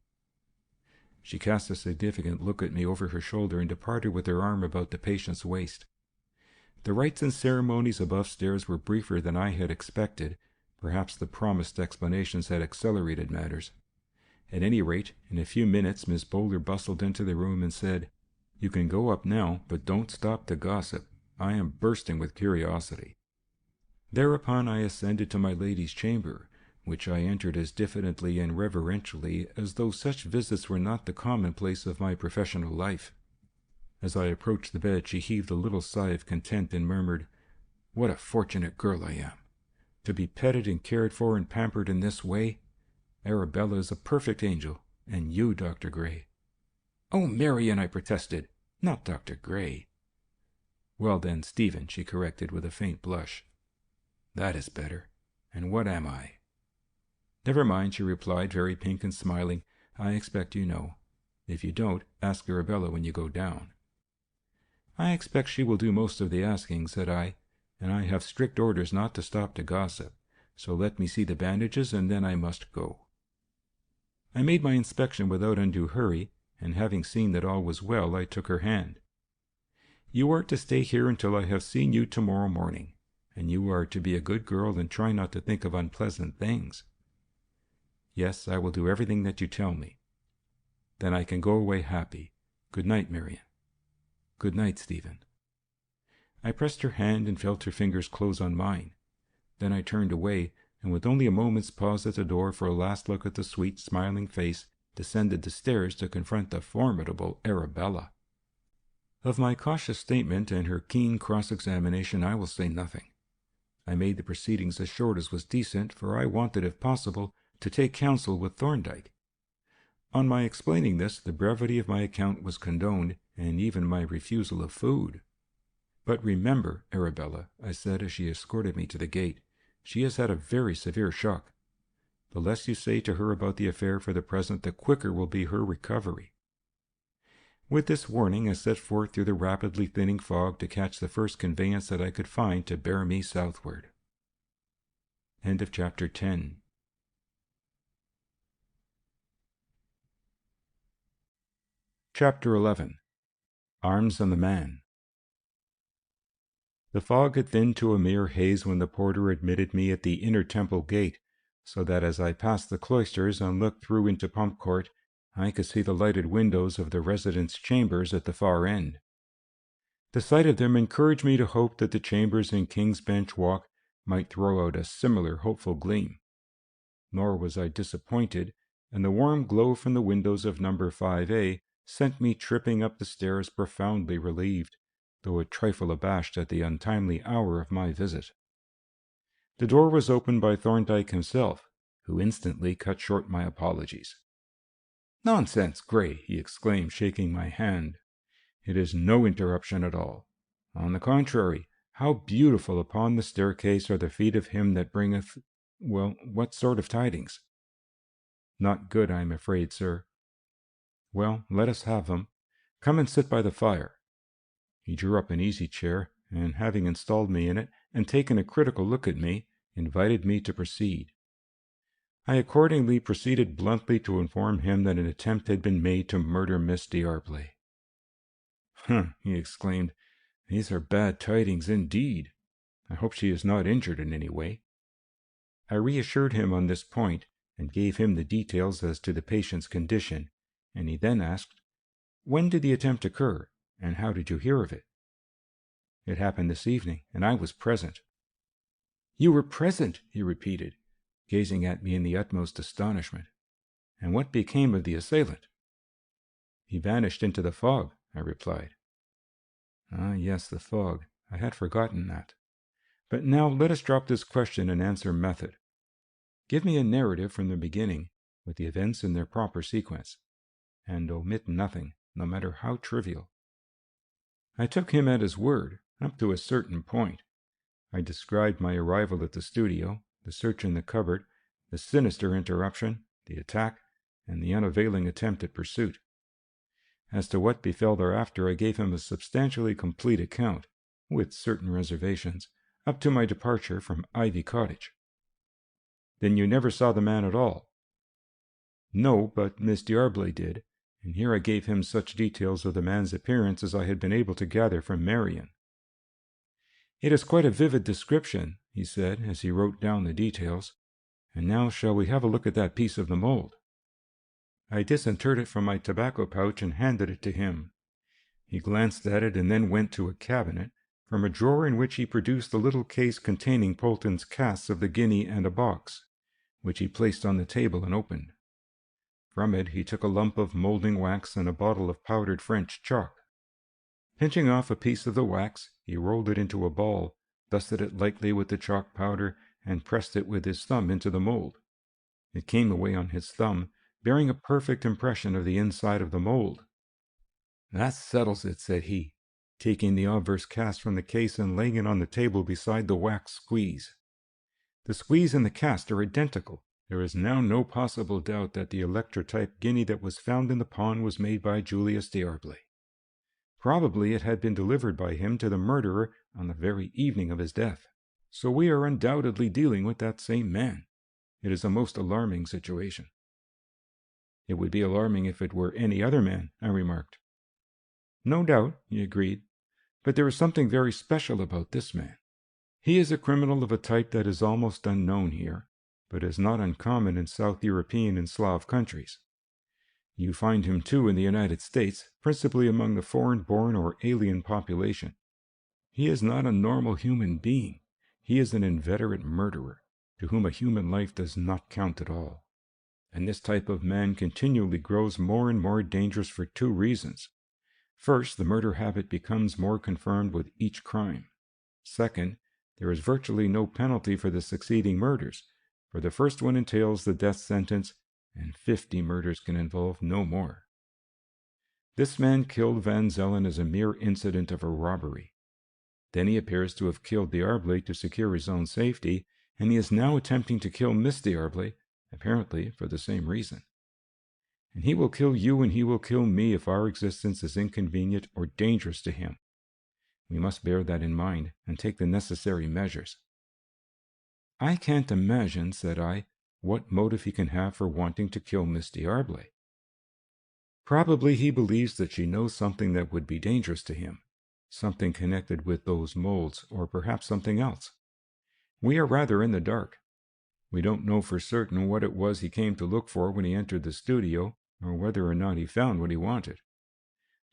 She cast a significant look at me over her shoulder and departed with her arm about the patient's waist. The rites and ceremonies above stairs were briefer than I had expected. Perhaps the promised explanations had accelerated matters. At any rate, in a few minutes Miss Bowler bustled into the room and said, "You can go up now, but don't stop to gossip. I am bursting with curiosity." Thereupon I ascended to my lady's chamber, which I entered as diffidently and reverentially as though such visits were not the commonplace of my professional life. As I approached the bed, she heaved a little sigh of content and murmured, "What a fortunate girl I am! To be petted and cared for and pampered in this way. Arabella is a perfect angel, and you, Dr. Gray." "Oh, Marion," I protested, "not Dr. Gray." "Well then, Stephen," she corrected with a faint blush. "That is better. And what am I?" "Never mind," she replied, very pink and smiling. "I expect you know. If you don't, ask Arabella when you go down." "I expect she will do most of the asking," said I, "and I have strict orders not to stop to gossip, so let me see the bandages and then I must go." I made my inspection without undue hurry, and having seen that all was well, I took her hand. "You are to stay here until I have seen you tomorrow morning, and you are to be a good girl and try not to think of unpleasant things." "Yes, I will do everything that you tell me." "Then I can go away happy. Good night, Marion." "Good night, Stephen." I pressed her hand and felt her fingers close on mine. Then I turned away, and with only a moment's pause at the door for a last look at the sweet, smiling face, descended the stairs to confront the formidable Arabella. Of my cautious statement and her keen cross-examination I will say nothing. I made the proceedings as short as was decent, for I wanted, if possible, to take counsel with Thorndyke. On my explaining this, the brevity of my account was condoned, and even my refusal of food. "But remember, Arabella," I said as she escorted me to the gate, "she has had a very severe shock. The less you say to her about the affair for the present, the quicker will be her recovery." With this warning, I set forth through the rapidly thinning fog to catch the first conveyance that I could find to bear me southward. End of chapter 10. Chapter 11. Arms on the Man. The fog had thinned to a mere haze when the porter admitted me at the inner temple gate, so that as I passed the cloisters and looked through into Pump Court, I could see the lighted windows of the residents' chambers at the far end. The sight of them encouraged me to hope that the chambers in King's Bench Walk might throw out a similar hopeful gleam. Nor was I disappointed, and the warm glow from the windows of number 5A sent me tripping up the stairs profoundly relieved, though a trifle abashed at the untimely hour of my visit. The door was opened by Thorndyke himself, who instantly cut short my apologies. "Nonsense, Gray!" he exclaimed, shaking my hand. It is no interruption at all. On the contrary, how beautiful upon the staircase are the feet of him that bringeth, well, what sort of tidings? Not good, I am afraid, sir. Well, let us have them. Come and sit by the fire. He drew up an easy-chair, and having installed me in it, and taken a critical look at me, invited me to proceed. I accordingly proceeded bluntly to inform him that an attempt had been made to murder Miss D'Arblay. "Humph!" he exclaimed. "These are bad tidings indeed. I hope she is not injured in any way." I reassured him on this point, and gave him the details as to the patient's condition, and he then asked, "When did the attempt occur, and how did you hear of it?" "It happened this evening, and I was present." "You were present," he repeated, gazing at me in the utmost astonishment. "And what became of the assailant?" "He vanished into the fog," I replied. "Ah, yes, the fog. I had forgotten that. But now let us drop this question and answer method. Give me a narrative from the beginning, with the events in their proper sequence, and omit nothing, no matter how trivial." I took him at his word, up to a certain point. I described my arrival at the studio, the search in the cupboard, the sinister interruption, the attack, and the unavailing attempt at pursuit. As to what befell thereafter, I gave him a substantially complete account, with certain reservations, up to my departure from Ivy Cottage. "Then you never saw the man at all?" "No, but Miss D'Arblay did," and here I gave him such details of the man's appearance as I had been able to gather from Marion. "It is quite a vivid description," he said, as he wrote down the details. "And now shall we have a look at that piece of the mold?" I disinterred it from my tobacco pouch and handed it to him. He glanced at it and then went to a cabinet, from a drawer in which he produced a little case containing Polton's casts of the guinea and a box, which he placed on the table and opened. From it he took a lump of moulding wax and a bottle of powdered French chalk. Pinching off a piece of the wax, he rolled it into a ball, dusted it lightly with the chalk powder, and pressed it with his thumb into the mold. It came away on his thumb, bearing a perfect impression of the inside of the mold. "That settles it," said he, taking the obverse cast from the case and laying it on the table beside the wax squeeze. "The squeeze and the cast are identical. There is now no possible doubt that the electrotype guinea that was found in the pond was made by Julius D'Arblay. Probably it had been delivered by him to the murderer on the very evening of his death. So we are undoubtedly dealing with that same man. It is a most alarming situation." "It would be alarming if it were any other man," I remarked. "No doubt," he agreed, "but there is something very special about this man. He is a criminal of a type that is almost unknown here, but is not uncommon in South European and Slav countries. You find him, too, in the United States, principally among the foreign-born or alien population. He is not a normal human being. He is an inveterate murderer, to whom a human life does not count at all. And this type of man continually grows more and more dangerous for two reasons. First, the murder habit becomes more confirmed with each crime. Second, there is virtually no penalty for the succeeding murders, for the first one entails the death sentence, and 50 murders can involve no more. This man killed Van Zelen as a mere incident of a robbery. Then he appears to have killed D'Arblay to secure his own safety, and he is now attempting to kill Miss D'Arblay, apparently for the same reason. And he will kill you and he will kill me if our existence is inconvenient or dangerous to him. We must bear that in mind and take the necessary measures." "I can't imagine," said I, "what motive he can have for wanting to kill Miss D'Arblay." "Probably he believes that she knows something that would be dangerous to him, something connected with those molds, or perhaps something else. We are rather in the dark. We don't know for certain what it was he came to look for when he entered the studio, or whether or not he found what he wanted.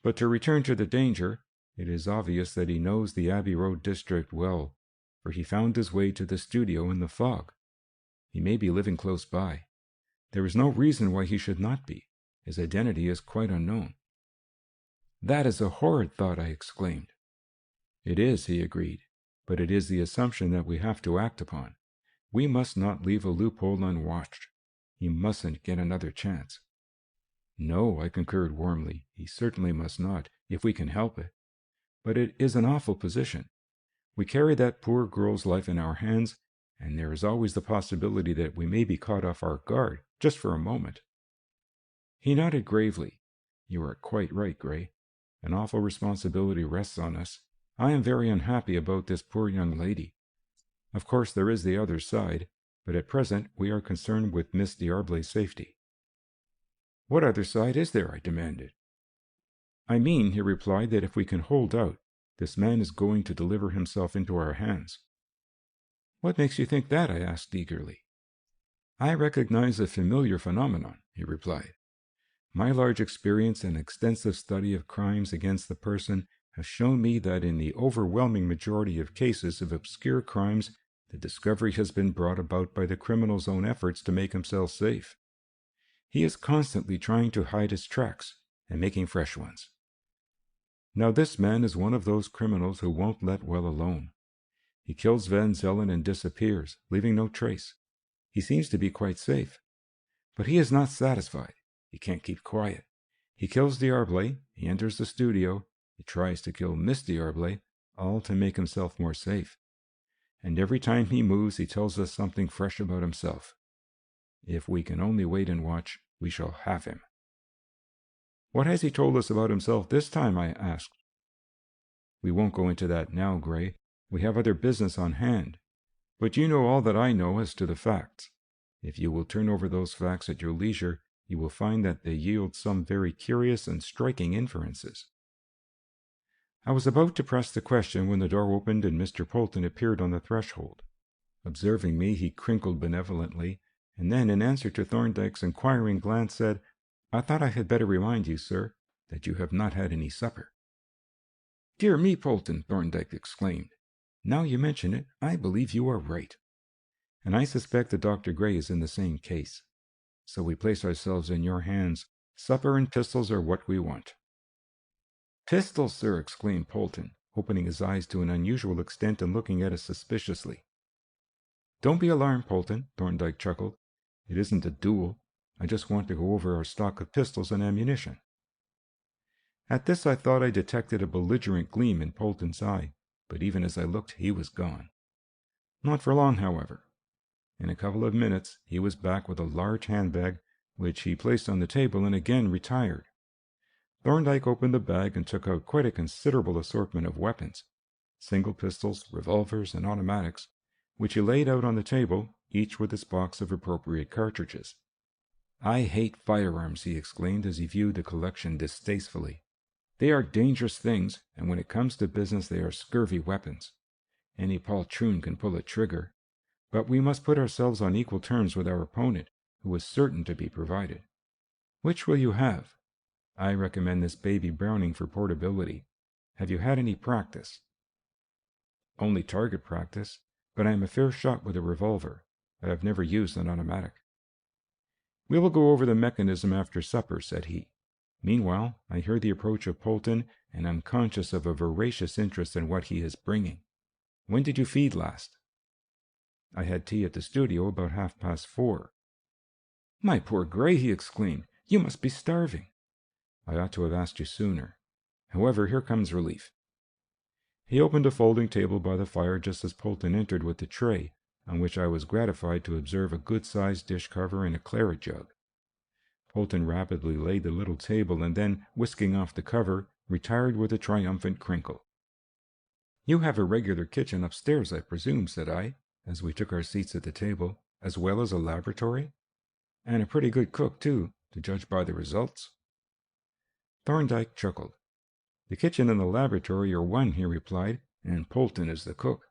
But to return to the danger, it is obvious that he knows the Abbey Road district well, for he found his way to the studio in the fog. He may be living close by. There is no reason why he should not be. His identity is quite unknown." "That is a horrid thought," I exclaimed. "It is," he agreed, "but it is the assumption that we have to act upon. We must not leave a loophole unwatched. He mustn't get another chance." No, I concurred warmly. He certainly must not, if we can help it. But it is an awful position. We carry that poor girl's life in our hands, and there is always the possibility that we may be caught off our guard, just for a moment. He nodded gravely. You are quite right, Gray. An awful responsibility rests on us. I am very unhappy about this poor young lady. Of course there is the other side, but at present we are concerned with Miss D'Arblay's safety. What other side is there? I demanded. I mean, he replied, that if we can hold out, this man is going to deliver himself into our hands. What makes you think that? I asked eagerly. I recognize a familiar phenomenon, he replied. My large experience and extensive study of crimes against the person has shown me that in the overwhelming majority of cases of obscure crimes, the discovery has been brought about by the criminal's own efforts to make himself safe. He is constantly trying to hide his tracks and making fresh ones. Now this man is one of those criminals who won't let well alone. He kills Van Zelen and disappears, leaving no trace. He seems to be quite safe. But he is not satisfied. He can't keep quiet. He kills D'Arblay, he enters the studio, he tries to kill Miss D'Arblay, all to make himself more safe. And every time he moves, he tells us something fresh about himself. If we can only wait and watch, we shall have him. What has he told us about himself this time? I asked. We won't go into that now, Gray. We have other business on hand. But you know all that I know as to the facts. If you will turn over those facts at your leisure, you will find that they yield some very curious and striking inferences. I was about to press the question when the door opened and Mr. Polton appeared on the threshold. Observing me, he crinkled benevolently, and then, in answer to Thorndyke's inquiring glance, said, I thought I had better remind you, sir, that you have not had any supper. Dear me, Polton, Thorndyke exclaimed. Now you mention it, I believe you are right. And I suspect that Dr. Gray is in the same case. So we place ourselves in your hands. Supper and pistols are what we want. Pistols, sir, exclaimed Polton, opening his eyes to an unusual extent and looking at us suspiciously. Don't be alarmed, Polton, Thorndyke chuckled. It isn't a duel. I just want to go over our stock of pistols and ammunition. At this I thought I detected a belligerent gleam in Polton's eye, but even as I looked, he was gone. Not for long, however. In a couple of minutes, he was back with a large handbag, which he placed on the table and again retired. Thorndyke opened the bag and took out quite a considerable assortment of weapons, single pistols, revolvers, and automatics, which he laid out on the table, each with its box of appropriate cartridges. I hate firearms, he exclaimed as he viewed the collection distastefully. They are dangerous things, and when it comes to business they are scurvy weapons. Any poltroon can pull a trigger, but we must put ourselves on equal terms with our opponent, who is certain to be provided. Which will you have? I recommend this baby Browning for portability. Have you had any practice? Only target practice, but I am a fair shot with a revolver. I have never used an automatic. We will go over the mechanism after supper, said he. Meanwhile, I hear the approach of Polton, and am conscious of a voracious interest in what he is bringing. When did you feed last? I had tea at the studio about 4:30. My poor Gray, he exclaimed, you must be starving. I ought to have asked you sooner. However, here comes relief. He opened a folding table by the fire just as Polton entered with the tray, on which I was gratified to observe a good-sized dish cover and a claret jug. Polton rapidly laid the little table and then, whisking off the cover, retired with a triumphant crinkle. You have a regular kitchen upstairs, I presume, said I, as we took our seats at the table, as well as a laboratory? And a pretty good cook, too, to judge by the results. Thorndyke chuckled. The kitchen and the laboratory are one, he replied, and Polton is the cook.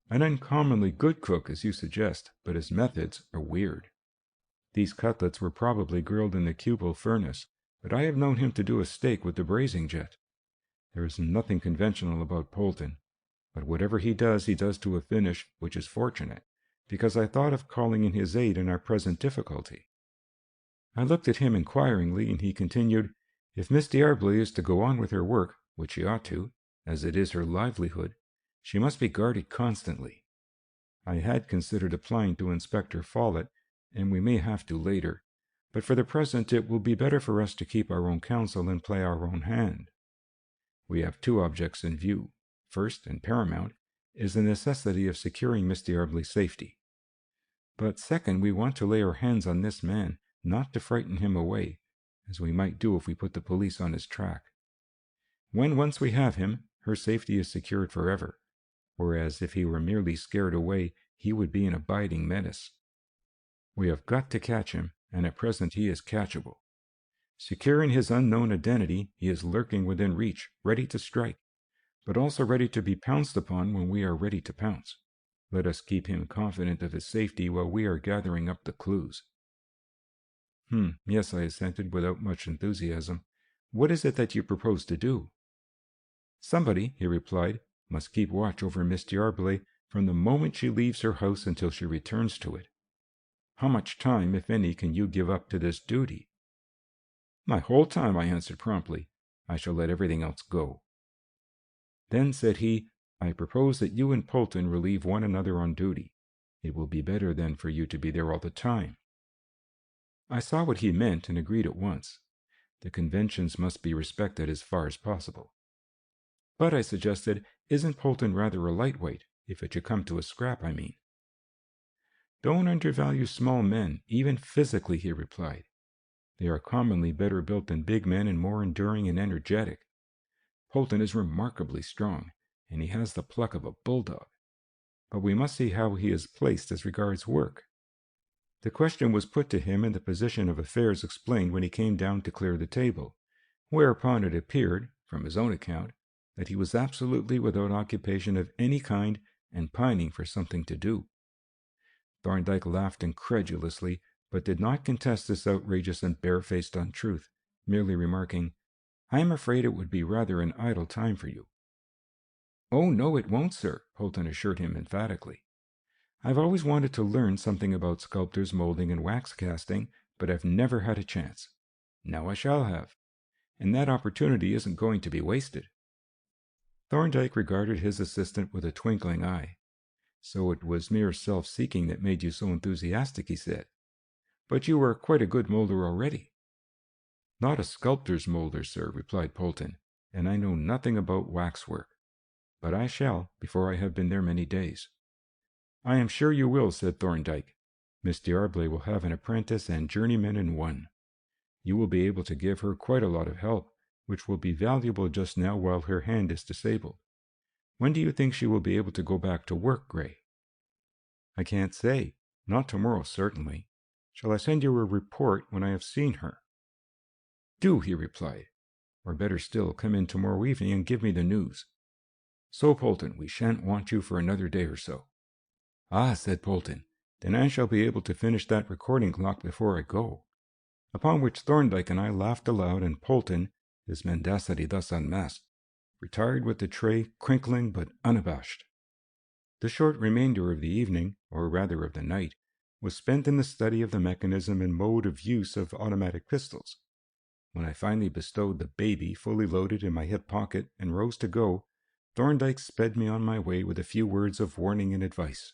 An uncommonly good cook, as you suggest, but his methods are weird. These cutlets were probably grilled in the cupel furnace, but I have known him to do a steak with the braising jet. There is nothing conventional about Polton, but whatever he does to a finish which is fortunate, because I thought of calling in his aid in our present difficulty. I looked at him inquiringly, and he continued, If Miss D'Arblay is to go on with her work, which she ought to, as it is her livelihood, she must be guarded constantly. I had considered applying to Inspector Follett, and we may have to later, But for the present it will be better for us to keep our own counsel and play our own hand. We have two objects in view. First, and paramount, is the necessity of securing Miss D'Arblay's safety. But second, we want to lay our hands on this man, not to frighten him away, as we might do if we put the police on his track. When once we have him, her safety is secured forever, whereas if he were merely scared away, he would be an abiding menace. We have got to catch him, and at present he is catchable. Secure in his unknown identity, he is lurking within reach, ready to strike, but also ready to be pounced upon when we are ready to pounce. Let us keep him confident of his safety while we are gathering up the clues. Yes, I assented without much enthusiasm. What is it that you propose to do? Somebody, he replied, must keep watch over Miss D'Arblay from the moment she leaves her house until she returns to it. How much time, if any, can you give up to this duty? My whole time, I answered promptly. I shall let everything else go. Then, said he, I propose that you and Polton relieve one another on duty. It will be better then for you to be there all the time. I saw what he meant and agreed at once. The conventions must be respected as far as possible. But, I suggested, isn't Polton rather a lightweight, if it should come to a scrap, I mean? Don't undervalue small men, even physically, he replied. They are commonly better built than big men and more enduring and energetic. Polton is remarkably strong, and he has the pluck of a bulldog. But we must see how he is placed as regards work. The question was put to him and the position of affairs explained when he came down to clear the table, whereupon it appeared, from his own account, that he was absolutely without occupation of any kind and pining for something to do. Thorndyke laughed incredulously, but did not contest this outrageous and barefaced untruth, merely remarking, I am afraid it would be rather an idle time for you. Oh, no, it won't, sir, Polton assured him emphatically. I've always wanted to learn something about sculptors' molding and wax casting, but I've never had a chance. Now I shall have, and that opportunity isn't going to be wasted. Thorndyke regarded his assistant with a twinkling eye. So it was mere self-seeking that made you so enthusiastic, he said. But you are quite a good moulder already. Not a sculptor's moulder, sir, replied Polton, and I know nothing about waxwork. But I shall, before I have been there many days. I am sure you will, said Thorndyke. Miss D'Arblay will have an apprentice and journeyman in one. You will be able to give her quite a lot of help, which will be valuable just now while her hand is disabled. When do you think she will be able to go back to work, Gray? I can't say. Not tomorrow, certainly. Shall I send you a report when I have seen her? Do, he replied. Or better still, come in tomorrow evening and give me the news. So, Polton, we shan't want you for another day or so. Ah, said Polton, then I shall be able to finish that recording clock before I go. Upon which Thorndyke and I laughed aloud, and Polton, his mendacity thus unmasked, retired with the tray crinkling but unabashed. The short remainder of the evening, or rather of the night, was spent in the study of the mechanism and mode of use of automatic pistols. When I finally bestowed the baby fully loaded in my hip pocket and rose to go, Thorndyke sped me on my way with a few words of warning and advice.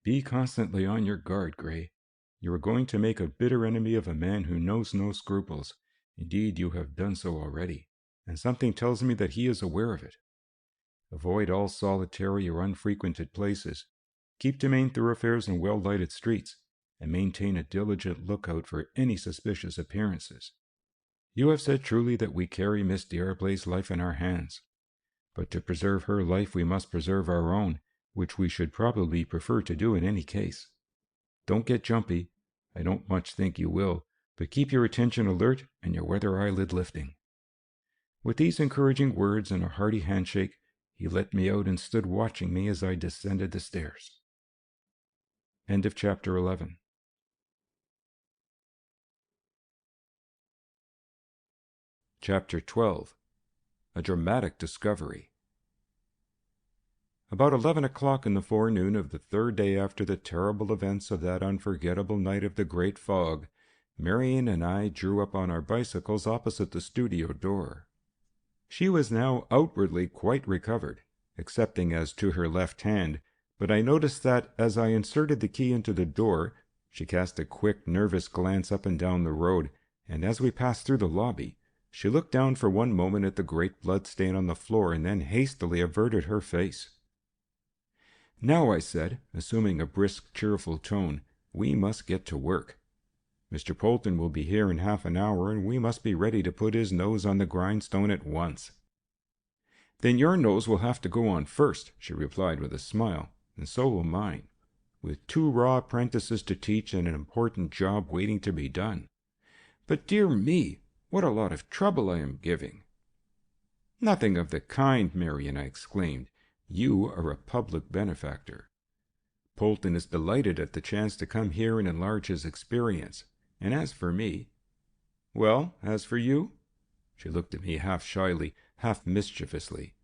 Be constantly on your guard, Gray. You are going to make a bitter enemy of a man who knows no scruples. Indeed, you have done so already, and something tells me that he is aware of it. Avoid all solitary or unfrequented places. Keep to main thoroughfares and well-lighted streets, and maintain a diligent lookout for any suspicious appearances. You have said truly that we carry Miss D'Arblay's life in our hands. But to preserve her life we must preserve our own, which we should probably prefer to do in any case. Don't get jumpy. I don't much think you will, but keep your attention alert and your weather eyelid lifting. With these encouraging words and a hearty handshake, he let me out and stood watching me as I descended the stairs. End of chapter 11. Chapter 12. A Dramatic Discovery. About 11 o'clock in the forenoon of the third day after the terrible events of that unforgettable night of the great fog, Marion and I drew up on our bicycles opposite the studio door. She was now outwardly quite recovered, excepting as to her left hand, but I noticed that, as I inserted the key into the door, She cast a quick, nervous glance up and down the road, and as we passed through the lobby, she looked down for one moment at the great blood stain on the floor and then hastily averted her face. "Now," I said, assuming a brisk, cheerful tone, "we must get to work. Mr. Polton will be here in half an hour, and we must be ready to put his nose on the grindstone at once." "Then your nose will have to go on first," she replied with a smile, "and so will mine, with 2 raw apprentices to teach and an important job waiting to be done. But dear me, what a lot of trouble I am giving." "Nothing of the kind, Marion," I exclaimed. "You are a public benefactor. Polton is delighted at the chance to come here and enlarge his experience. And as for me—" "Well, as for you?" She looked at me half shyly, half mischievously.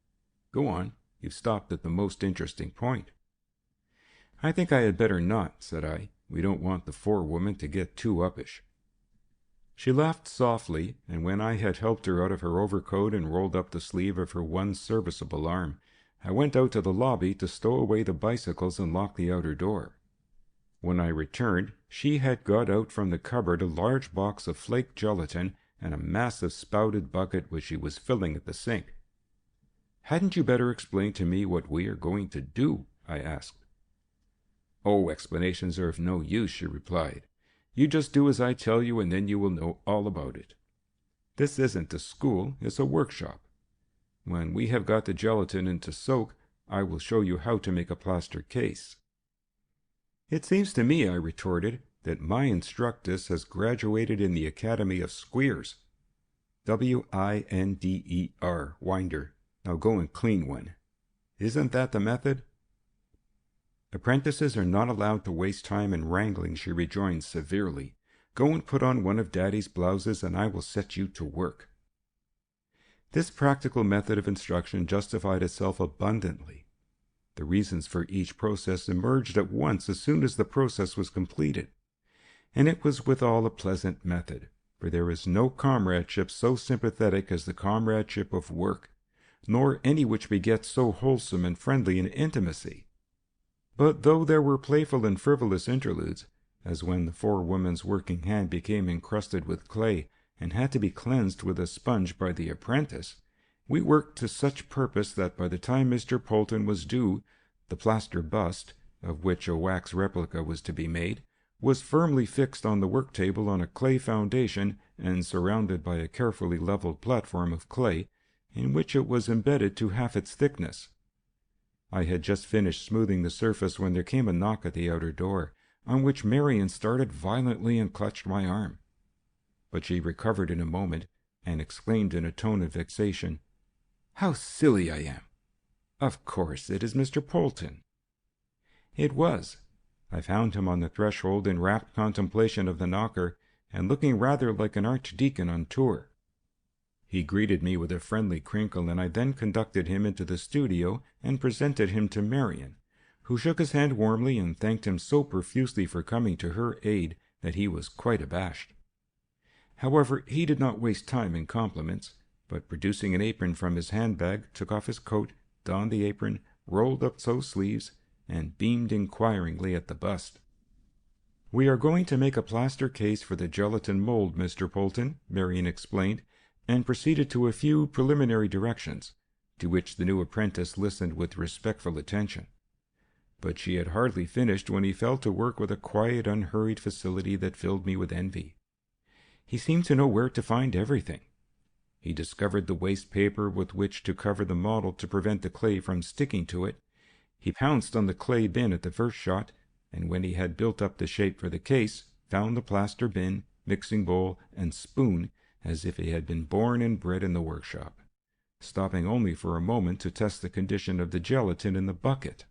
"Go on. You've stopped at the most interesting point." "I think I had better not," said I. "We don't want the forewoman to get too uppish." She laughed softly, and when I had helped her out of her overcoat and rolled up the sleeve of her one serviceable arm, I went out to the lobby to stow away the bicycles and lock the outer door. When I returned, she had got out from the cupboard a large box of flake gelatin and a massive spouted bucket which she was filling at the sink. "Hadn't you better explain to me what we are going to do?" I asked. "Oh, explanations are of no use," she replied. "You just do as I tell you, and then you will know all about it. This isn't a school, it's a workshop. When we have got the gelatin into soak, I will show you how to make a plaster case." "It seems to me," I retorted, "that my instructress has graduated in the Academy of Squeers. Winder, Winder. Now go and clean one. Isn't that the method?" "Apprentices are not allowed to waste time in wrangling," she rejoined severely. "Go and put on one of Daddy's blouses, and I will set you to work." This practical method of instruction justified itself abundantly. The reasons for each process emerged at once as soon as the process was completed. And it was withal a pleasant method, for there is no comradeship so sympathetic as the comradeship of work, nor any which begets so wholesome and friendly an intimacy. But though there were playful and frivolous interludes, as when the forewoman's working hand became encrusted with clay and had to be cleansed with a sponge by the apprentice, we worked to such purpose that by the time Mr. Polton was due, the plaster bust, of which a wax replica was to be made, was firmly fixed on the work table on a clay foundation and surrounded by a carefully leveled platform of clay, in which it was embedded to half its thickness. I had just finished smoothing the surface when there came a knock at the outer door, on which Marion started violently and clutched my arm. But she recovered in a moment, and exclaimed in a tone of vexation, "How silly I am! Of course, it is Mr. Polton." It was. I found him on the threshold in rapt contemplation of the knocker, and looking rather like an archdeacon on tour. He greeted me with a friendly crinkle, and I then conducted him into the studio and presented him to Marion, who shook his hand warmly and thanked him so profusely for coming to her aid that he was quite abashed. However, he did not waste time in compliments, but producing an apron from his handbag, took off his coat, donned the apron, rolled up both sleeves, and beamed inquiringly at the bust. "We are going to make a plaster case for the gelatin mold, Mr. Polton," Marion explained, and proceeded to a few preliminary directions, to which the new apprentice listened with respectful attention. But she had hardly finished when he fell to work with a quiet, unhurried facility that filled me with envy. He seemed to know where to find everything. He discovered the waste paper with which to cover the model to prevent the clay from sticking to it. He pounced on the clay bin at the first shot, and when he had built up the shape for the case, found the plaster bin, mixing bowl, and spoon as if he had been born and bred in the workshop, stopping only for a moment to test the condition of the gelatin in the bucket.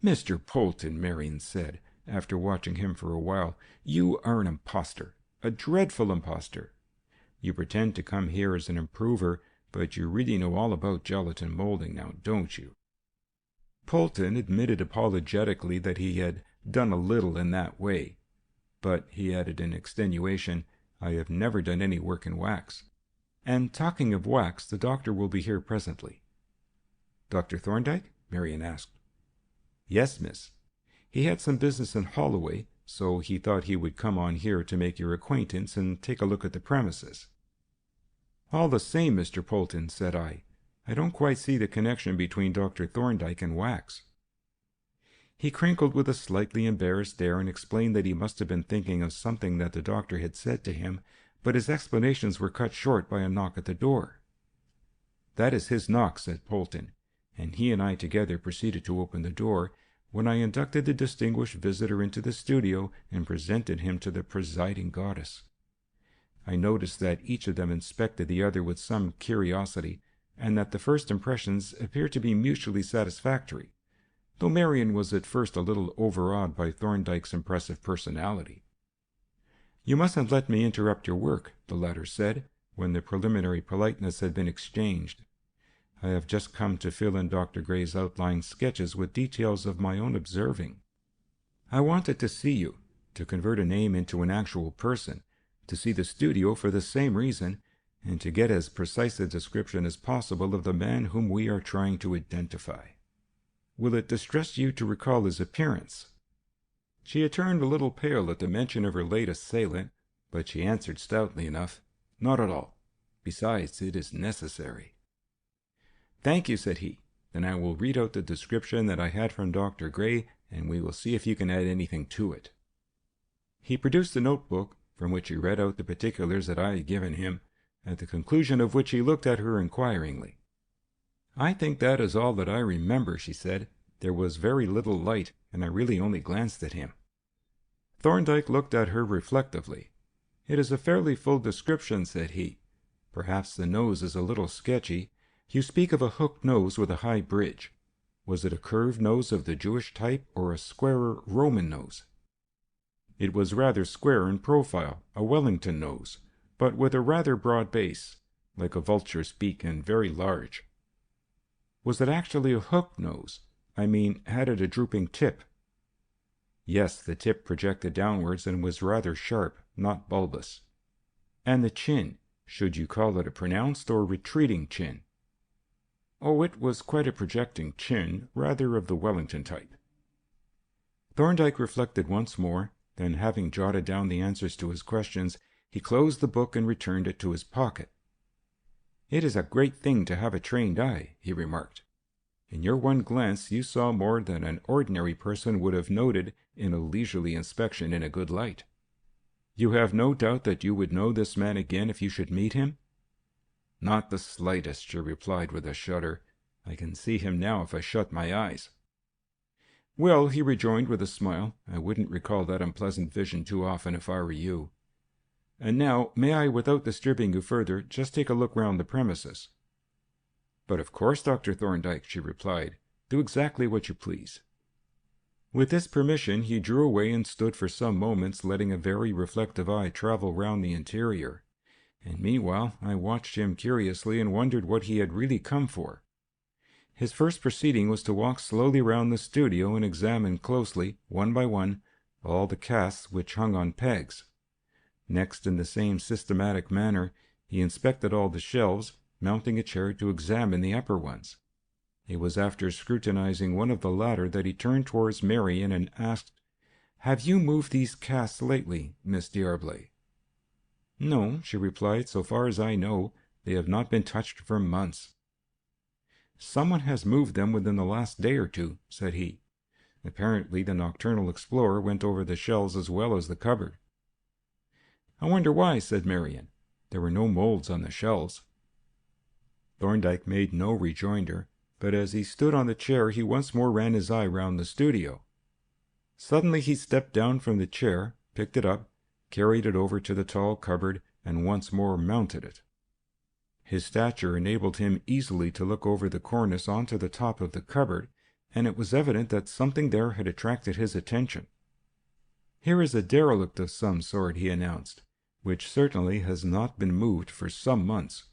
"Mr. Polton," Marion said, after watching him for a while, "you are an impostor, a dreadful impostor. You pretend to come here as an improver, but you really know all about gelatin molding now, don't you?" Polton admitted apologetically that he had done a little in that way, but he added in extenuation, "I have never done any work in wax. And talking of wax, the doctor will be here presently." "Dr. Thorndyke?" Marion asked. "Yes, miss. He had some business in Holloway, so he thought he would come on here to make your acquaintance and take a look at the premises." "All the same, Mr. Polton," said I don't quite see the connection between Dr. Thorndyke and wax." He crinkled with a slightly embarrassed air and explained that he must have been thinking of something that the doctor had said to him, but his explanations were cut short by a knock at the door. "That is his knock," said Polton, and he and I together proceeded to open the door, when I inducted the distinguished visitor into the studio and presented him to the presiding goddess. I noticed that each of them inspected the other with some curiosity, and that the first impressions appeared to be mutually satisfactory, though Marion was at first a little overawed by Thorndyke's impressive personality. "You mustn't let me interrupt your work," the latter said, when the preliminary politeness had been exchanged. "I have just come to fill in Dr. Gray's outlined sketches with details of my own observing. I wanted to see you, to convert a name into an actual person, to see the studio for the same reason, and to get as precise a description as possible of the man whom we are trying to identify. Will it distress you to recall his appearance?" She had turned a little pale at the mention of her late assailant, but she answered stoutly enough, "Not at all. Besides, it is necessary." "Thank you," said he. "Then I will read out the description that I had from Dr. Gray, and we will see if you can add anything to it." He produced a notebook, from which he read out the particulars that I had given him, at the conclusion of which he looked at her inquiringly. "I think that is all that I remember," she said. "There was very little light, and I really only glanced at him." Thorndyke looked at her reflectively. "It is a fairly full description," said he. "Perhaps the nose is a little sketchy. You speak of a hooked nose with a high bridge. Was it a curved nose of the Jewish type, or a squarer Roman nose?" "It was rather square in profile, a Wellington nose, but with a rather broad base, like a vulture's beak, and very large." "Was it actually a hooked nose? I mean, had it a drooping tip?" "Yes, the tip projected downwards and was rather sharp, not bulbous." "And the chin, should you call it a pronounced or retreating chin?" "Oh, it was quite a projecting chin, rather of the Wellington type." Thorndyke reflected once more, then, having jotted down the answers to his questions, he closed the book and returned it to his pocket. "It is a great thing to have a trained eye," he remarked. "In your one glance you saw more than an ordinary person would have noted in a leisurely inspection in a good light. You have no doubt that you would know this man again if you should meet him?" "Not the slightest," she replied with a shudder. "I can see him now if I shut my eyes." "Well," he rejoined with a smile, "I wouldn't recall that unpleasant vision too often if I were you. And now, may I, without disturbing you further, just take a look round the premises?" "But of course, Dr. Thorndyke," she replied. "Do exactly what you please." With this permission, he drew away and stood for some moments, letting a very reflective eye travel round the interior. And meanwhile, I watched him curiously and wondered what he had really come for. His first proceeding was to walk slowly round the studio and examine closely, one by one, all the casts which hung on pegs. Next, in the same systematic manner, he inspected all the shelves, mounting a chair to examine the upper ones. It was after scrutinizing one of the latter that he turned towards Marion and asked, "Have you moved these casts lately, Miss D'Arblay?" "No," she replied. "So far as I know, they have not been touched for months." "Someone has moved them within the last day or two," said he. Apparently the nocturnal explorer went over the shelves as well as the cupboard. "I wonder why," said Marion. "There were no molds on the shelves." Thorndyke made no rejoinder, but as he stood on the chair he once more ran his eye round the studio. Suddenly he stepped down from the chair, picked it up, carried it over to the tall cupboard, and once more mounted it. His stature enabled him easily to look over the cornice onto the top of the cupboard, and it was evident that something there had attracted his attention. "Here is a derelict of some sort," he announced, "which certainly has not been moved for some months."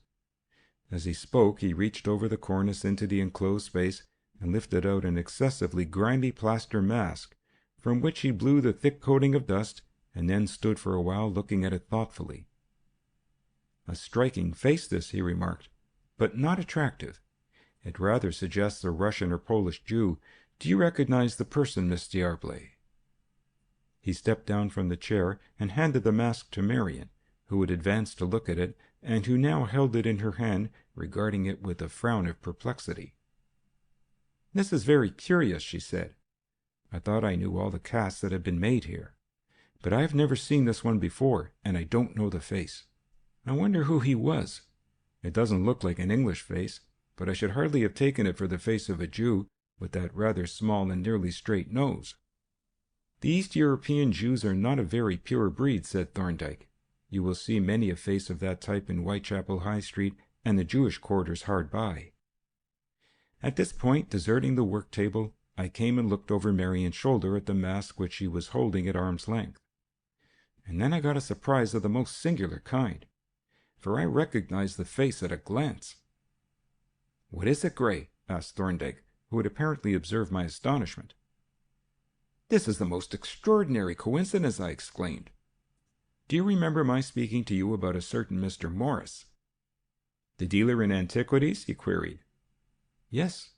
As he spoke, he reached over the cornice into the enclosed space and lifted out an excessively grimy plaster mask, from which he blew the thick coating of dust, and then stood for a while looking at it thoughtfully. "A striking face, this," he remarked, "but not attractive. It rather suggests a Russian or Polish Jew. Do you recognize the person, Miss D'Arblay?" He stepped down from the chair and handed the mask to Marion, who had advanced to look at it, and who now held it in her hand, regarding it with a frown of perplexity. "This is very curious," she said. "I thought I knew all the casts that have been made here, but I have never seen this one before, and I don't know the face. I wonder who he was. It doesn't look like an English face, but I should hardly have taken it for the face of a Jew, with that rather small and nearly straight nose." "The East European Jews are not a very pure breed," said Thorndyke. "You will see many a face of that type in Whitechapel High Street and the Jewish quarters hard by." At this point, deserting the work table, I came and looked over Marion's shoulder at the mask which she was holding at arm's length. And then I got a surprise of the most singular kind, for I recognized the face at a glance. "What is it, Gray?" asked Thorndyke, who had apparently observed my astonishment. "This is the most extraordinary coincidence," I exclaimed. "Do you remember my speaking to you about a certain Mr. Morris?" "The dealer in antiquities?" he queried. "Yes.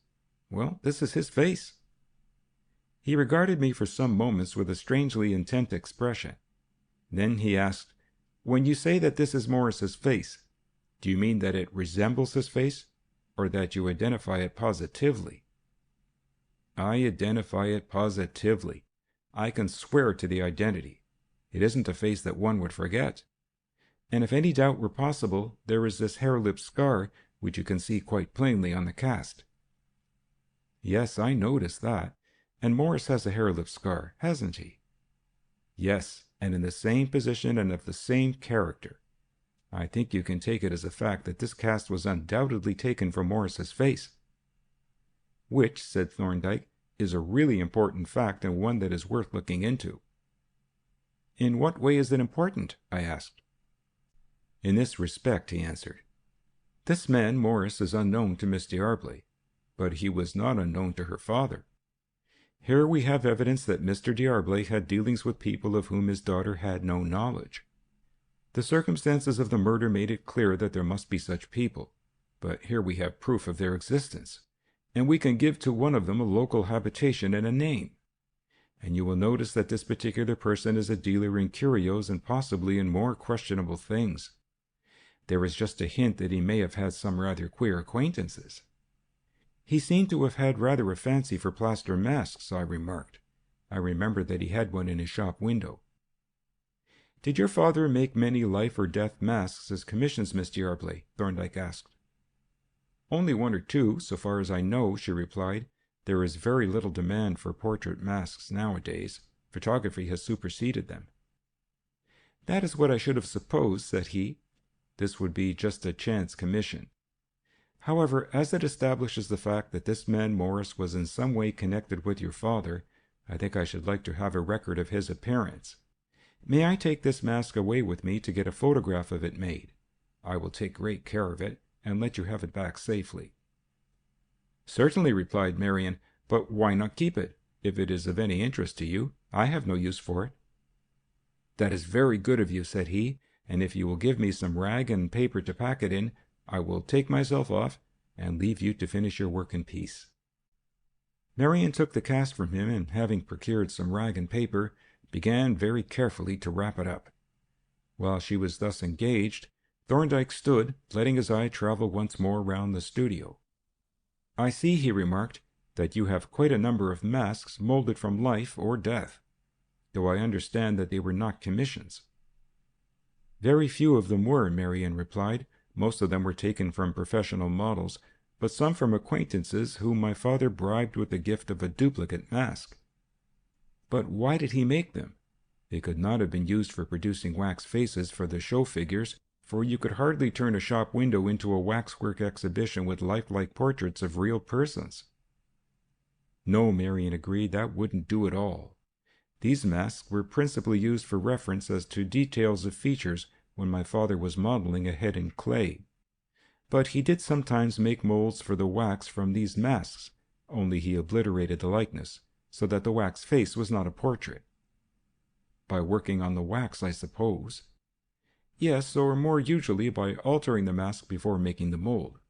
Well, this is his face." He regarded me for some moments with a strangely intent expression. Then he asked, "When you say that this is Morris's face, do you mean that it resembles his face, or that you identify it positively?" "I identify it positively. I can swear to the identity. It isn't a face that one would forget. And if any doubt were possible, there is this hair-lip scar, which you can see quite plainly on the cast." "Yes, I noticed that. And Morris has a hair-lip scar, hasn't he?" "Yes, and in the same position and of the same character. I think you can take it as a fact that this cast was undoubtedly taken from Morris's face." "Which," said Thorndyke, "is a really important fact and one that is worth looking into." "In what way is it important?" I asked. "In this respect," he answered. "This man, Morris, is unknown to Miss D'Arblay, but he was not unknown to her father. Here we have evidence that Mr. D'Arblay had dealings with people of whom his daughter had no knowledge. The circumstances of the murder made it clear that there must be such people, but here we have proof of their existence, and we can give to one of them a local habitation and a name. And you will notice that this particular person is a dealer in curios and possibly in more questionable things. There is just a hint that he may have had some rather queer acquaintances." "He seemed to have had rather a fancy for plaster masks," I remarked. I remembered that he had one in his shop window. "Did your father make many life or death masks as commissions, Miss D'Arblay?" Thorndyke asked. "Only one or two, so far as I know," she replied. "There is very little demand for portrait masks nowadays. Photography has superseded them." "That is what I should have supposed," said he. "This would be just a chance commission. However, as it establishes the fact that this man Morris was in some way connected with your father, I think I should like to have a record of his appearance. May I take this mask away with me to get a photograph of it made? I will take great care of it, and let you have it back safely." "Certainly," replied Marion, "but why not keep it? If it is of any interest to you, I have no use for it." "That is very good of you," said he, "and if you will give me some rag and paper to pack it in, I will take myself off and leave you to finish your work in peace." Marion took the cast from him, and having procured some rag and paper, began very carefully to wrap it up. While she was thus engaged, Thorndyke stood, letting his eye travel once more round the studio. "I see," he remarked, "that you have quite a number of masks molded from life or death, though I understand that they were not commissions." "Very few of them were," Marion replied. "Most of them were taken from professional models, but some from acquaintances whom my father bribed with the gift of a duplicate mask." "But why did he make them? They could not have been used for producing wax faces for the show figures, for you could hardly turn a shop window into a waxwork exhibition with lifelike portraits of real persons." "No," Marion agreed, "that wouldn't do at all. These masks were principally used for reference as to details of features when my father was modeling a head in clay. But he did sometimes make molds for the wax from these masks, only he obliterated the likeness, so that the wax face was not a portrait." "By working on the wax, I suppose." "Yes, or more usually by altering the mask before making the mold.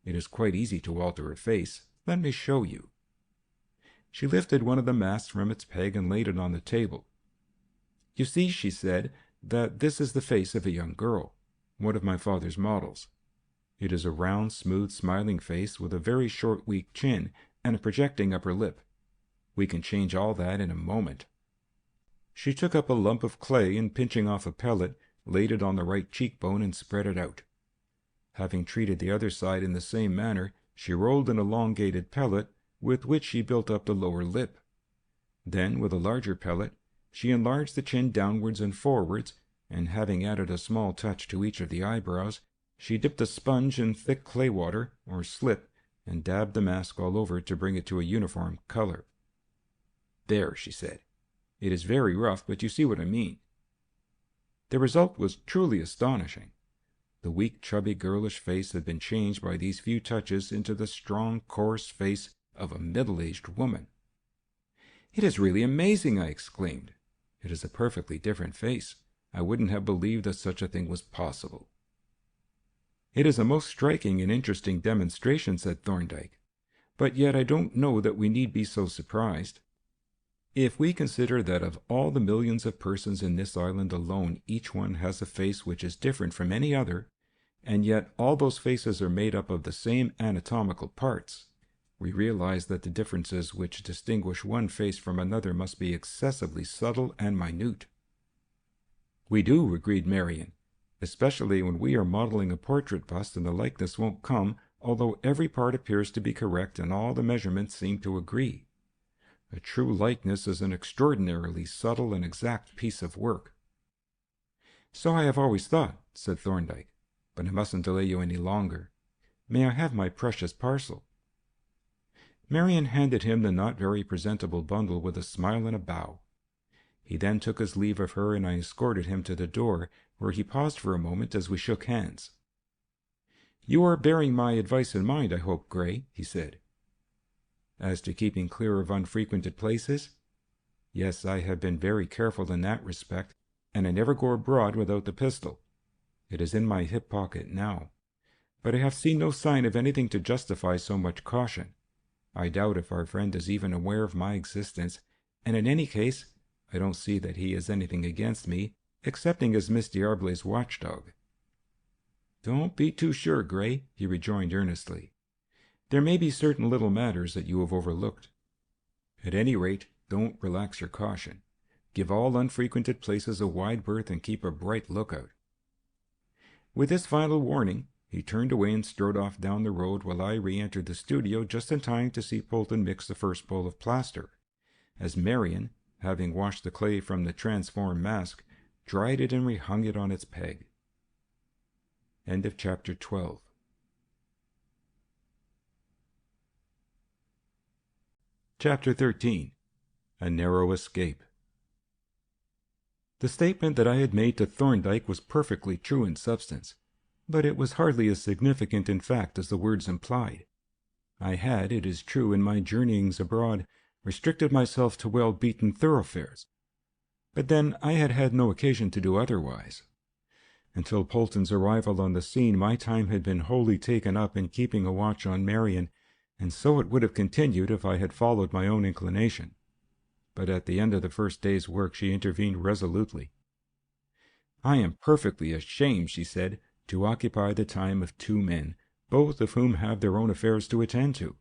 It is quite easy to alter a face. Let me show you." She lifted one of the masks from its peg and laid it on the table. You see, she said, that this is the face of a young girl, one of my father's models. It is a round, smooth, smiling face with a very short, weak chin and a projecting upper lip. We can change all that in a moment. She took up a lump of clay and, pinching off a pellet, laid it on the right cheekbone and spread it out. Having treated the other side in the same manner, she rolled an elongated pellet, with which she built up the lower lip. Then, with a larger pellet, she enlarged the chin downwards and forwards, and having added a small touch to each of the eyebrows, she dipped a sponge in thick clay water, or slip, and dabbed the mask all over to bring it to a uniform color. "There," she said. "It is very rough, but you see what I mean." The result was truly astonishing. The weak, chubby, girlish face had been changed by these few touches into the strong, coarse face of a middle-aged woman. "It is really amazing!" I exclaimed. "It is a perfectly different face. I wouldn't have believed that such a thing was possible." "It is a most striking and interesting demonstration," said Thorndyke. "But yet I don't know that we need be so surprised. If we consider that of all the millions of persons in this island alone, each one has a face which is different from any other, and yet all those faces are made up of the same anatomical parts, we realize that the differences which distinguish one face from another must be excessively subtle and minute." "We do," agreed Marion, "especially when we are modeling a portrait bust and the likeness won't come, although every part appears to be correct and all the measurements seem to agree. A true likeness is an extraordinarily subtle and exact piece of work." "So I have always thought," said Thorndyke, "but I mustn't delay you any longer. May I have my precious parcel?" Marion handed him the not very presentable bundle with a smile and a bow. He then took his leave of her, and I escorted him to the door, where he paused for a moment as we shook hands. "You are bearing my advice in mind, I hope, Gray," he said. "As to keeping clear of unfrequented places? Yes, I have been very careful in that respect, and I never go abroad without the pistol. It is in my hip pocket now. But I have seen no sign of anything to justify so much caution. I doubt if our friend is even aware of my existence, and in any case, I don't see that he has anything against me, excepting as Miss D'Arblay's watchdog." "Don't be too sure, Gray," he rejoined earnestly. "There may be certain little matters that you have overlooked. At any rate, don't relax your caution. Give all unfrequented places a wide berth and keep a bright lookout." With this final warning, he turned away and strode off down the road, while I re-entered the studio just in time to see Polton mix the first bowl of plaster, as Marion, having washed the clay from the transformed mask, dried it and rehung it on its peg. End of chapter 12. Chapter 13. A Narrow Escape. The statement that I had made to Thorndyke was perfectly true in substance, but it was hardly as significant in fact as the words implied. I had, it is true, in my journeyings abroad, restricted myself to well-beaten thoroughfares, but then I had had no occasion to do otherwise. Until Polton's arrival on the scene, my time had been wholly taken up in keeping a watch on Marion, and so it would have continued if I had followed my own inclination. But at the end of the first day's work she intervened resolutely. "I am perfectly ashamed," she said, "to occupy the time of two men, both of whom have their own affairs to attend to,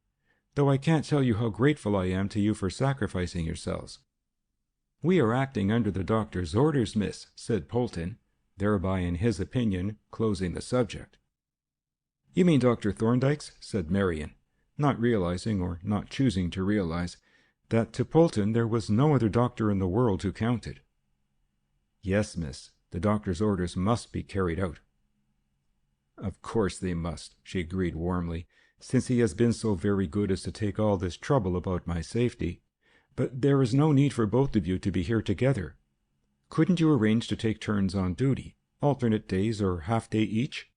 though I can't tell you how grateful I am to you for sacrificing yourselves." "We are acting under the doctor's orders, miss," said Polton, thereby, in his opinion, closing the subject. "You mean Dr. Thorndyke's?" said Marion, not realizing, or not choosing to realize, that to Polton there was no other doctor in the world who counted. "Yes, miss, the doctor's orders must be carried out." "Of course they must," she agreed warmly, "since he has been so very good as to take all this trouble about my safety. But there is no need for both of you to be here together. Couldn't you arrange to take turns on duty, alternate days or half-day each?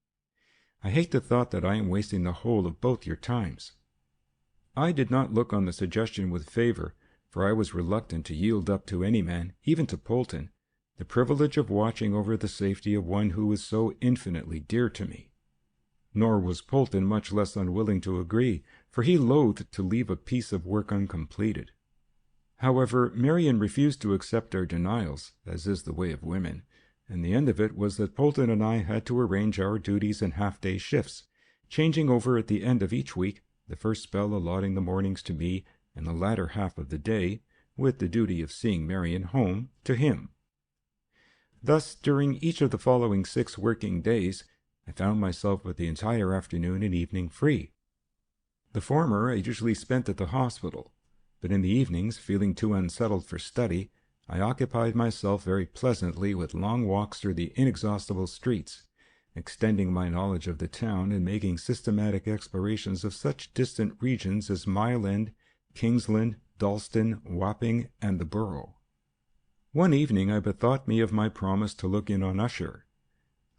I hate the thought that I am wasting the whole of both your times." I did not look on the suggestion with favor, for I was reluctant to yield up to any man, even to Polton, the privilege of watching over the safety of one who was so infinitely dear to me. Nor was Polton much less unwilling to agree, for he loathed to leave a piece of work uncompleted. However, Marion refused to accept our denials, as is the way of women, and the end of it was that Polton and I had to arrange our duties in half-day shifts, changing over at the end of each week, the first spell allotting the mornings to me and the latter half of the day, with the duty of seeing Marion home, to him. Thus, during each of the following 6 working days, I found myself with the entire afternoon and evening free. The former I usually spent at the hospital, but in the evenings, feeling too unsettled for study, I occupied myself very pleasantly with long walks through the inexhaustible streets, extending my knowledge of the town and making systematic explorations of such distant regions as Mile End, Kingsland, Dalston, Wapping, and the Borough. One evening I bethought me of my promise to look in on Usher.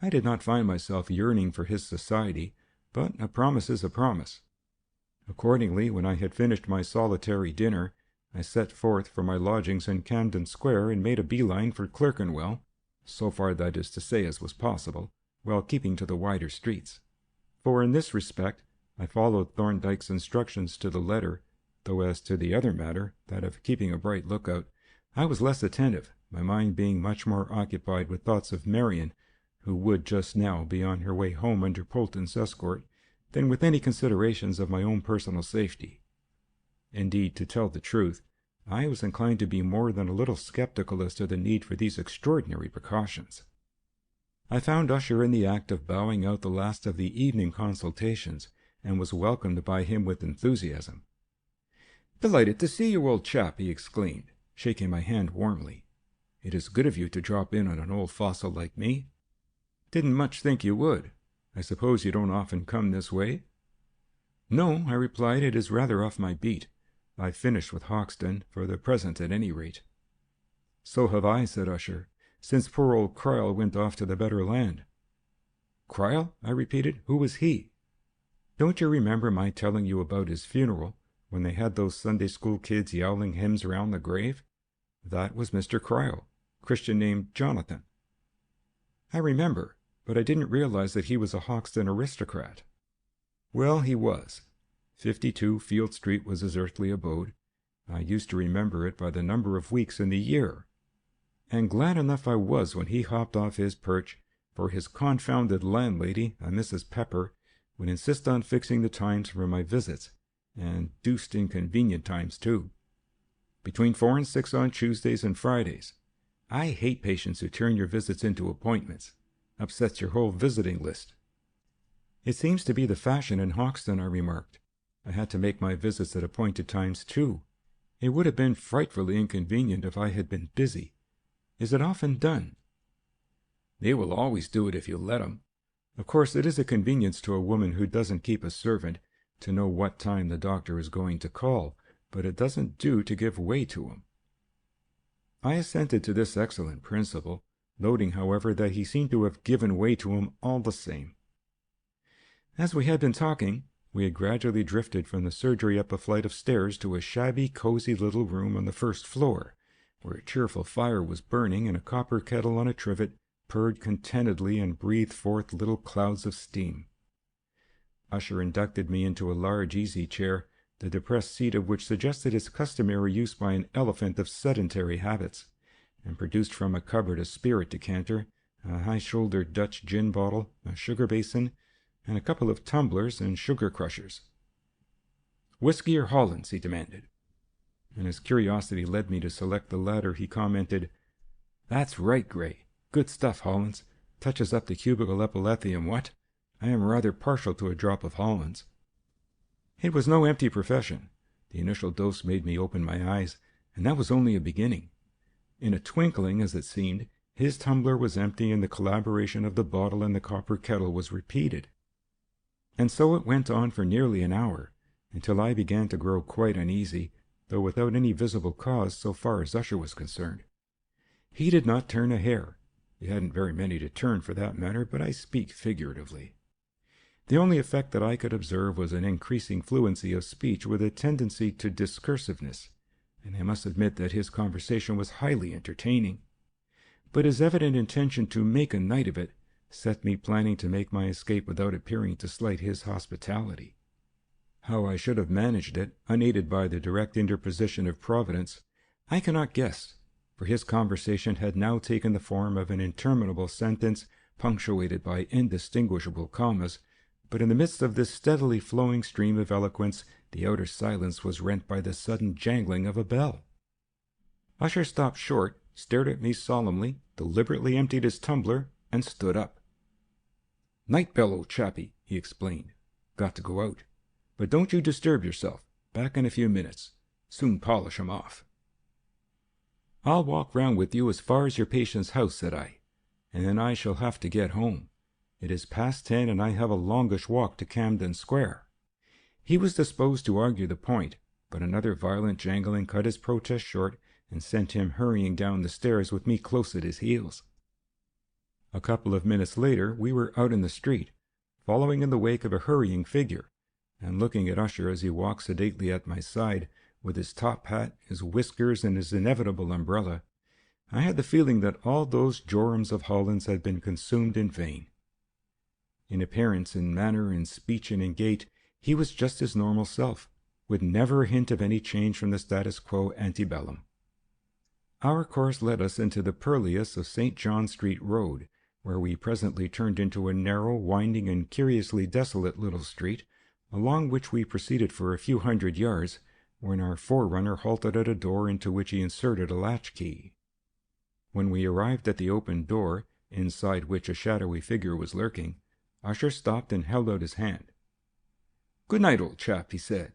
I did not find myself yearning for his society, but a promise is a promise. Accordingly, when I had finished my solitary dinner, I set forth for my lodgings in Camden Square and made a bee-line for Clerkenwell, so far that is to say as was possible, while keeping to the wider streets. For in this respect I followed Thorndyke's instructions to the letter, though as to the other matter, that of keeping a bright lookout, I was less attentive, my mind being much more occupied with thoughts of Marion, who would just now be on her way home under Polton's escort, than with any considerations of my own personal safety. Indeed, to tell the truth, I was inclined to be more than a little skeptical as to the need for these extraordinary precautions. I found Usher in the act of bowing out the last of the evening consultations, and was welcomed by him with enthusiasm. "Delighted to see you, old chap," he exclaimed, shaking my hand warmly. "It is good of you to drop in on an old fossil like me. Didn't much think you would. I suppose you don't often come this way?" "No," I replied, "it is rather off my beat. I've finished with Hoxton, for the present at any rate." "So have I," said Usher, "since poor old Cryle went off to the better land." "Cryle?" I repeated. "Who was he?" "Don't you remember my telling you about his funeral, when they had those Sunday school kids yowling hymns round the grave? That was Mr. Cryle, Christian name Jonathan." "I remember, but I didn't realize that he was a Hoxton aristocrat." "Well, he was. 52 Field Street was his earthly abode. I used to remember it by the number of weeks in the year. And glad enough I was when he hopped off his perch, for his confounded landlady, a Mrs. Pepper, would insist on fixing the times for my visits, and deuced inconvenient times, too. Between 4 and 6 on Tuesdays and Fridays. I hate patients who turn your visits into appointments. Upsets your whole visiting list." "It seems to be the fashion in Hoxton," I remarked. "I had to make my visits at appointed times, too. It would have been frightfully inconvenient if I had been busy. Is it often done?" "They will always do it if you let 'em. Of course, it is a convenience to a woman who doesn't keep a servant to know what time the doctor is going to call, but it doesn't do to give way to him." I assented to this excellent principle, noting, however, that he seemed to have given way to him all the same. As we had been talking, we had gradually drifted from the surgery up a flight of stairs to a shabby, cozy little room on the first floor, where a cheerful fire was burning and a copper kettle on a trivet purred contentedly and breathed forth little clouds of steam. Usher inducted me into a large easy-chair, the depressed seat of which suggested its customary use by an elephant of sedentary habits, and produced from a cupboard a spirit decanter, a high-shouldered Dutch gin bottle, a sugar basin, and a couple of tumblers and sugar crushers. "Whiskey or Hollands?" he demanded. And his curiosity led me to select the latter. He commented, "That's right, Gray. Good stuff, Hollands. Touches up the cubical epilithium, what? I am rather partial to a drop of Hollands." It was no empty profession. The initial dose made me open my eyes, and that was only a beginning. In a twinkling, as it seemed, his tumbler was empty and the collaboration of the bottle and the copper kettle was repeated. And so it went on for nearly an hour, until I began to grow quite uneasy, though without any visible cause so far as Usher was concerned. He did not turn a hair. He hadn't very many to turn, for that matter, but I speak figuratively. The only effect that I could observe was an increasing fluency of speech with a tendency to discursiveness, and I must admit that his conversation was highly entertaining. But his evident intention to make a night of it set me planning to make my escape without appearing to slight his hospitality. How I should have managed it, unaided by the direct interposition of Providence, I cannot guess, for his conversation had now taken the form of an interminable sentence punctuated by indistinguishable commas, but in the midst of this steadily flowing stream of eloquence, the outer silence was rent by the sudden jangling of a bell. Usher stopped short, stared at me solemnly, deliberately emptied his tumbler, and stood up. "Night bell, old chappie," he explained. "Got to go out. But don't you disturb yourself. Back in a few minutes. Soon polish 'em off." "I'll walk round with you as far as your patient's house," said I, "and then I shall have to get home. It is past 10, and I have a longish walk to Camden Square." He was disposed to argue the point, but another violent jangling cut his protest short and sent him hurrying down the stairs with me close at his heels. A couple of minutes later we were out in the street, following in the wake of a hurrying figure, and looking at Usher as he walked sedately at my side, with his top hat, his whiskers, and his inevitable umbrella. I had the feeling that all those jorums of Hollands had been consumed in vain. In appearance, in manner, in speech, and in gait, he was just his normal self, with never a hint of any change from the status quo ante bellum. Our course led us into the purlieus of St. John Street Road, where we presently turned into a narrow, winding, and curiously desolate little street, along which we proceeded for a few hundred yards, when our forerunner halted at a door into which he inserted a latch-key. When we arrived at the open door, inside which a shadowy figure was lurking, Usher stopped and held out his hand. "Good night, old chap," he said.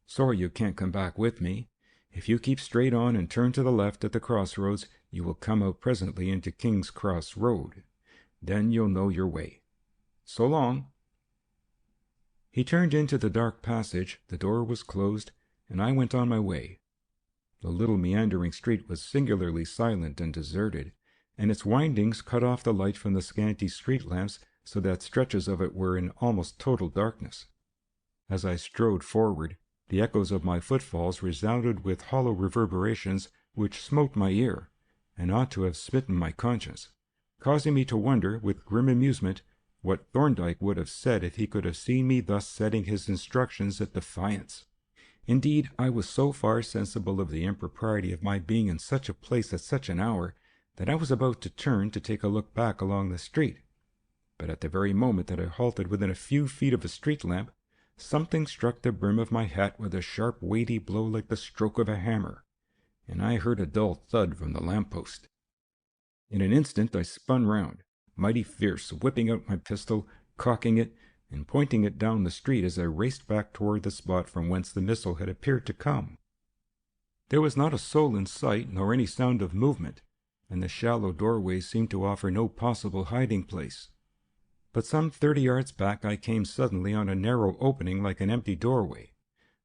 "Sorry you can't come back with me. If you keep straight on and turn to the left at the crossroads, you will come out presently into King's Cross Road. Then you'll know your way. So long." He turned into the dark passage, the door was closed, and I went on my way. The little meandering street was singularly silent and deserted, and its windings cut off the light from the scanty street lamps so that stretches of it were in almost total darkness. As I strode forward, the echoes of my footfalls resounded with hollow reverberations which smote my ear, and ought to have smitten my conscience, causing me to wonder, with grim amusement, what Thorndyke would have said if he could have seen me thus setting his instructions at defiance. Indeed, I was so far sensible of the impropriety of my being in such a place at such an hour, that I was about to turn to take a look back along the street. But at the very moment that I halted within a few feet of a street lamp, something struck the brim of my hat with a sharp, weighty blow like the stroke of a hammer, and I heard a dull thud from the lamp-post. In an instant I spun round, mighty fierce, whipping out my pistol, cocking it, and pointing it down the street as I raced back toward the spot from whence the missile had appeared to come. There was not a soul in sight, nor any sound of movement, and the shallow doorway seemed to offer no possible hiding place. But some 30 yards back I came suddenly on a narrow opening like an empty doorway,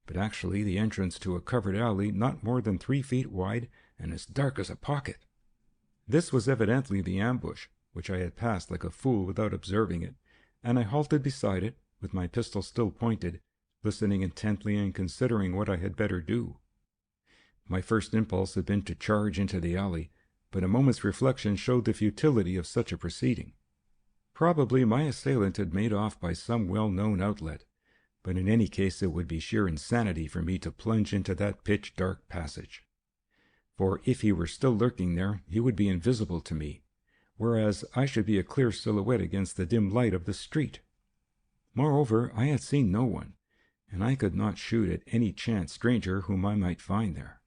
but actually the entrance to a covered alley not more than 3 feet wide and as dark as a pocket. This was evidently the ambush, which I had passed like a fool without observing it, and I halted beside it, with my pistol still pointed, listening intently and considering what I had better do. My first impulse had been to charge into the alley, but a moment's reflection showed the futility of such a proceeding. Probably my assailant had made off by some well-known outlet, but in any case it would be sheer insanity for me to plunge into that pitch-dark passage. For if he were still lurking there, he would be invisible to me, whereas I should be a clear silhouette against the dim light of the street. Moreover, I had seen no one, and I could not shoot at any chance stranger whom I might find there.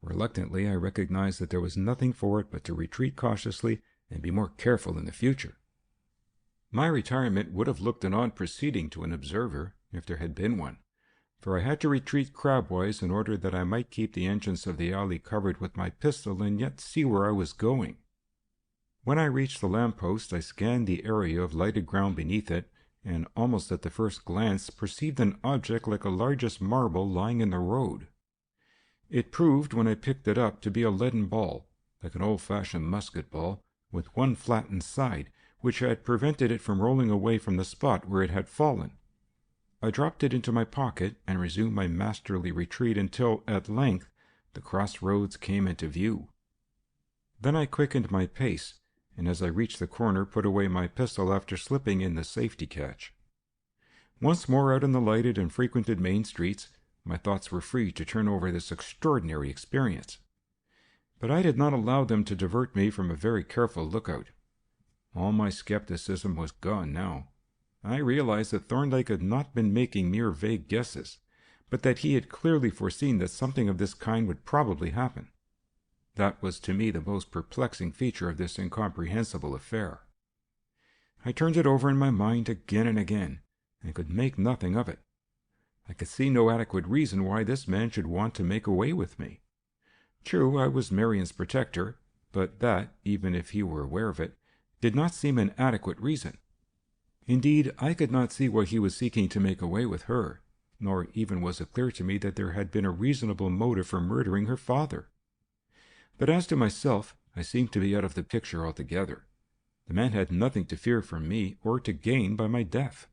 Reluctantly, I recognized that there was nothing for it but to retreat cautiously and be more careful in the future. My retirement would have looked an odd proceeding to an observer, if there had been one, for I had to retreat crabwise in order that I might keep the entrance of the alley covered with my pistol and yet see where I was going. When I reached the lamp-post, I scanned the area of lighted ground beneath it, and almost at the first glance perceived an object like a largest marble lying in the road. It proved, when I picked it up, to be a leaden ball, like an old-fashioned musket ball, with one flattened side, which had prevented it from rolling away from the spot where it had fallen. I dropped it into my pocket and resumed my masterly retreat until, at length, the crossroads came into view. Then I quickened my pace, and as I reached the corner put away my pistol after slipping in the safety catch. Once more out in the lighted and frequented main streets, my thoughts were free to turn over this extraordinary experience. But I did not allow them to divert me from a very careful lookout. All my skepticism was gone now. I realized that Thorndyke had not been making mere vague guesses, but that he had clearly foreseen that something of this kind would probably happen. That was to me the most perplexing feature of this incomprehensible affair. I turned it over in my mind again and again, and could make nothing of it. I could see no adequate reason why this man should want to make away with me. True, I was Marion's protector, but that, even if he were aware of it, did not seem an adequate reason. Indeed, I could not see why he was seeking to make away with her, nor even was it clear to me that there had been a reasonable motive for murdering her father. But as to myself, I seemed to be out of the picture altogether. The man had nothing to fear from me or to gain by my death.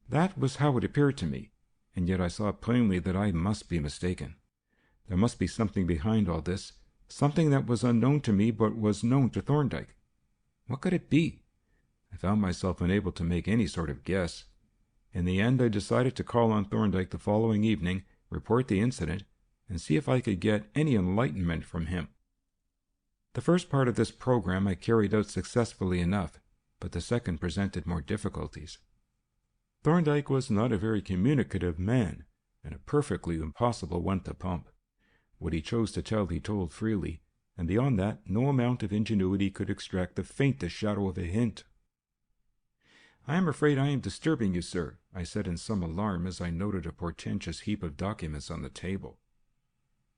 That was how it appeared to me, and yet I saw plainly that I must be mistaken. There must be something behind all this, something that was unknown to me but was known to Thorndyke. What could it be? I found myself unable to make any sort of guess. In the end, I decided to call on Thorndyke the following evening, report the incident, and see if I could get any enlightenment from him. The first part of this program I carried out successfully enough, but the second presented more difficulties. Thorndyke was not a very communicative man, and a perfectly impossible one to pump. What he chose to tell he told freely, and beyond that no amount of ingenuity could extract the faintest shadow of a hint. "I am afraid I am disturbing you, sir," I said in some alarm as I noted a portentous heap of documents on the table.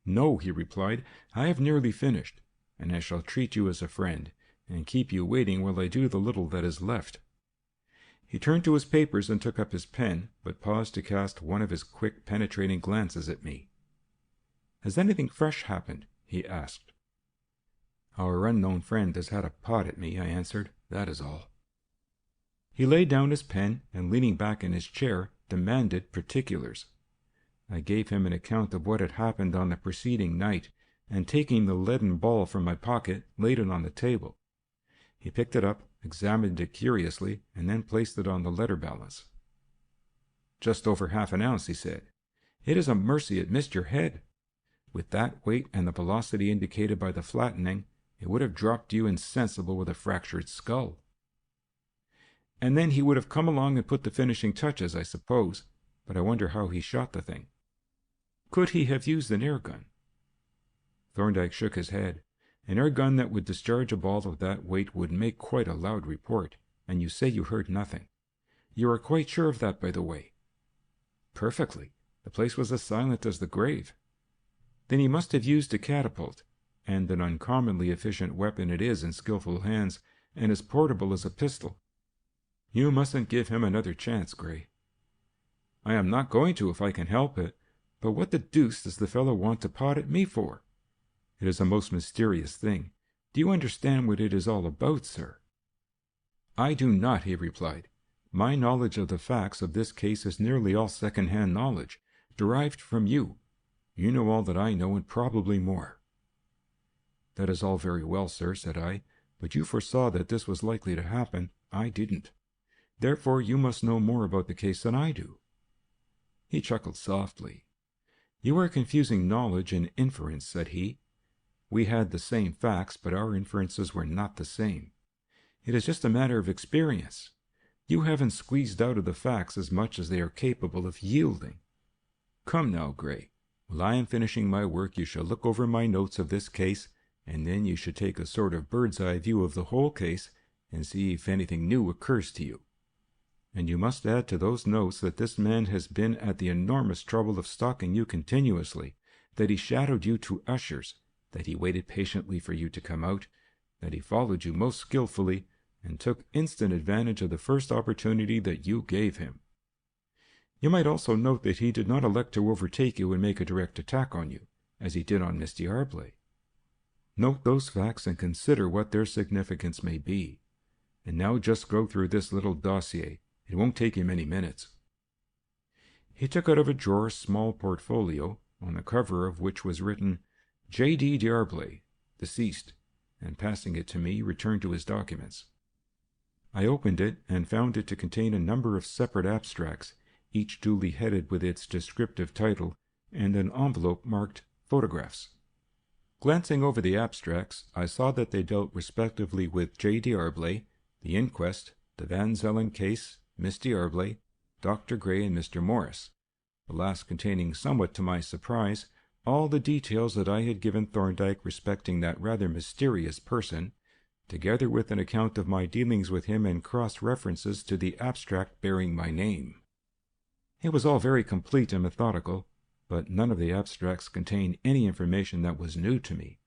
"No," he replied, "I have nearly finished, and I shall treat you as a friend, and keep you waiting while I do the little that is left." He turned to his papers and took up his pen, but paused to cast one of his quick, penetrating glances at me. "Has anything fresh happened?" he asked. "Our unknown friend has had a pot at me," I answered. "That is all." He laid down his pen, and leaning back in his chair, demanded particulars. I gave him an account of what had happened on the preceding night, and taking the leaden ball from my pocket, laid it on the table. He picked it up, examined it curiously, and then placed it on the letter balance. "Just over half an ounce," he said. "It is a mercy it missed your head. With that weight and the velocity indicated by the flattening, it would have dropped you insensible with a fractured skull." And then he would have come along and put the finishing touches, I suppose, but I wonder how he shot the thing. Could he have used an air gun? Thorndyke shook his head. An air gun that would discharge a ball of that weight would make quite a loud report, and you say you heard nothing. You are quite sure of that, by the way? Perfectly. The place was as silent as the grave. Then he must have used a catapult, and an uncommonly efficient weapon it is in skillful hands, and as portable as a pistol. You mustn't give him another chance, Gray. I am not going to if I can help it, but what the deuce does the fellow want to pot at me for? It is a most mysterious thing. Do you understand what it is all about, sir? I do not, he replied. My knowledge of the facts of this case is nearly all second-hand knowledge, derived from you. You know all that I know, and probably more. That is all very well, sir, said I, but you foresaw that this was likely to happen. I didn't. Therefore you must know more about the case than I do. He chuckled softly. You are confusing knowledge and inference, said he. We had the same facts, but our inferences were not the same. It is just a matter of experience. You haven't squeezed out of the facts as much as they are capable of yielding. Come now, Gray. While I am finishing my work, you shall look over my notes of this case, and then you should take a sort of bird's-eye view of the whole case and see if anything new occurs to you. And you must add to those notes that this man has been at the enormous trouble of stalking you continuously, that he shadowed you to ushers, that he waited patiently for you to come out, that he followed you most skillfully, and took instant advantage of the first opportunity that you gave him. You might also note that he did not elect to overtake you and make a direct attack on you, as he did on Miss D'Arblay. Note those facts and consider what their significance may be. And now just go through this little dossier. It won't take you many minutes. He took out of a drawer a small portfolio, on the cover of which was written, J.D. D'Arblay, deceased, and passing it to me, returned to his documents. I opened it and found it to contain a number of separate abstracts, each duly headed with its descriptive title, and an envelope marked Photographs. Glancing over the abstracts, I saw that they dealt respectively with J. D'Arblay, the inquest, the Van Zelen case, Miss D'Arblay, Dr. Gray, and Mr. Morris, the last containing, somewhat to my surprise, all the details that I had given Thorndyke respecting that rather mysterious person, together with an account of my dealings with him and cross-references to the abstract bearing my name. It was all very complete and methodical, but none of the abstracts contained any information that was new to me.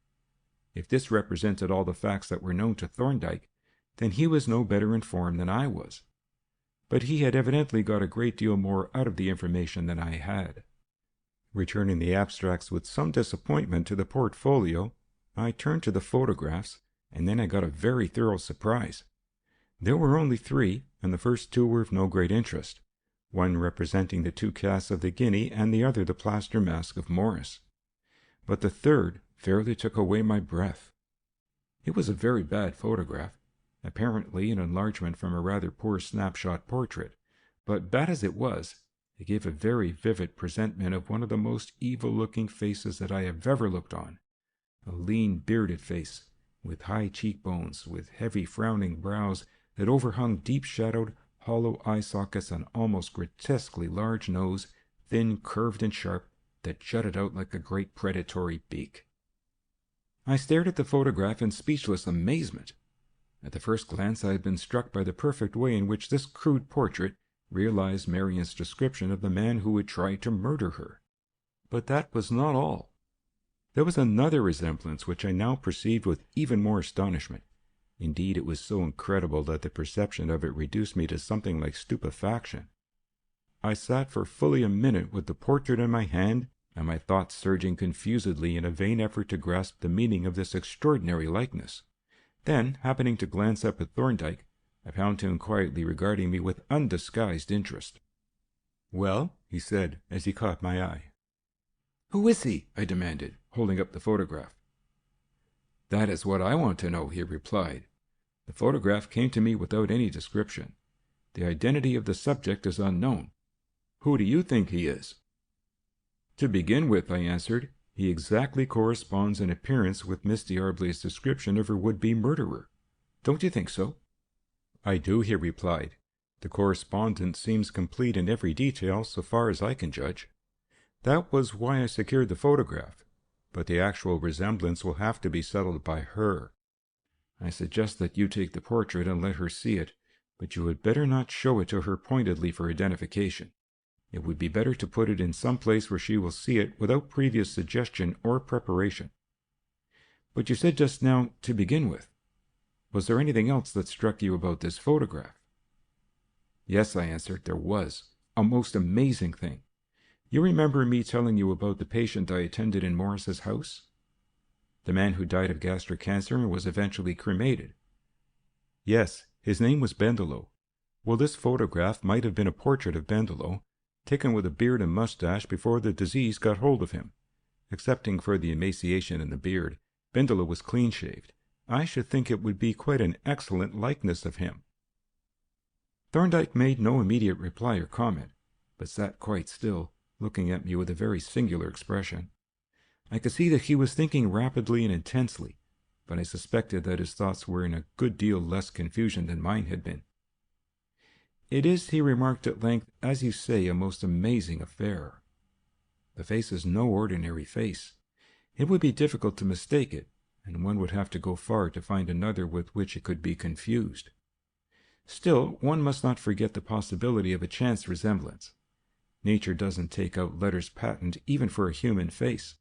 If this represented all the facts that were known to Thorndyke, then he was no better informed than I was. But he had evidently got a great deal more out of the information than I had. Returning the abstracts with some disappointment to the portfolio, I turned to the photographs, and then I got a very thorough surprise. There were only 3, and the first 2 were of no great interest, one representing the 2 casts of the guinea and the other the plaster mask of Morris. But the third fairly took away my breath. It was a very bad photograph, apparently an enlargement from a rather poor snapshot portrait, but bad as it was, it gave a very vivid presentment of one of the most evil-looking faces that I have ever looked on. A lean, bearded face, with high cheekbones, with heavy frowning brows that overhung deep-shadowed, hollow eye sockets, an almost grotesquely large nose, thin, curved, and sharp, that jutted out like a great predatory beak. I stared at the photograph in speechless amazement. At the first glance I had been struck by the perfect way in which this crude portrait realized Marion's description of the man who had tried to murder her. But that was not all. There was another resemblance which I now perceived with even more astonishment. Indeed, it was so incredible that the perception of it reduced me to something like stupefaction. I sat for fully a minute with the portrait in my hand, and my thoughts surging confusedly in a vain effort to grasp the meaning of this extraordinary likeness. Then, happening to glance up at Thorndyke, I found him quietly regarding me with undisguised interest. "Well?" he said, as he caught my eye. "Who is he?" I demanded, holding up the photograph. "That is what I want to know," he replied. "The photograph came to me without any description. The identity of the subject is unknown. Who do you think he is?" "To begin with," I answered, "he exactly corresponds in appearance with Miss D'Arblay's description of her would-be murderer. Don't you think so?" "I do," he replied. "The correspondence seems complete in every detail, so far as I can judge. That was why I secured the photograph, but the actual resemblance will have to be settled by her. I suggest that you take the portrait and let her see it, but you had better not show it to her pointedly for identification. It would be better to put it in some place where she will see it without previous suggestion or preparation. But you said just now, to begin with. Was there anything else that struck you about this photograph?" "Yes," I answered, "there was. A most amazing thing. You remember me telling you about the patient I attended in Morris's house? The man who died of gastric cancer and was eventually cremated." "Yes, his name was Bendelow. Well, this photograph might have been a portrait of Bendelow, taken with a beard and mustache before the disease got hold of him. Excepting for the emaciation in the beard, Bendelow was clean-shaved. I should think it would be quite an excellent likeness of him." Thorndyke made no immediate reply or comment, but sat quite still, looking at me with a very singular expression. I could see that he was thinking rapidly and intensely, but I suspected that his thoughts were in a good deal less confusion than mine had been. "It is," he remarked at length, "as you say, a most amazing affair. The face is no ordinary face. It would be difficult to mistake it, and one would have to go far to find another with which it could be confused. Still, one must not forget the possibility of a chance resemblance. Nature doesn't take out letters patent even for a human face.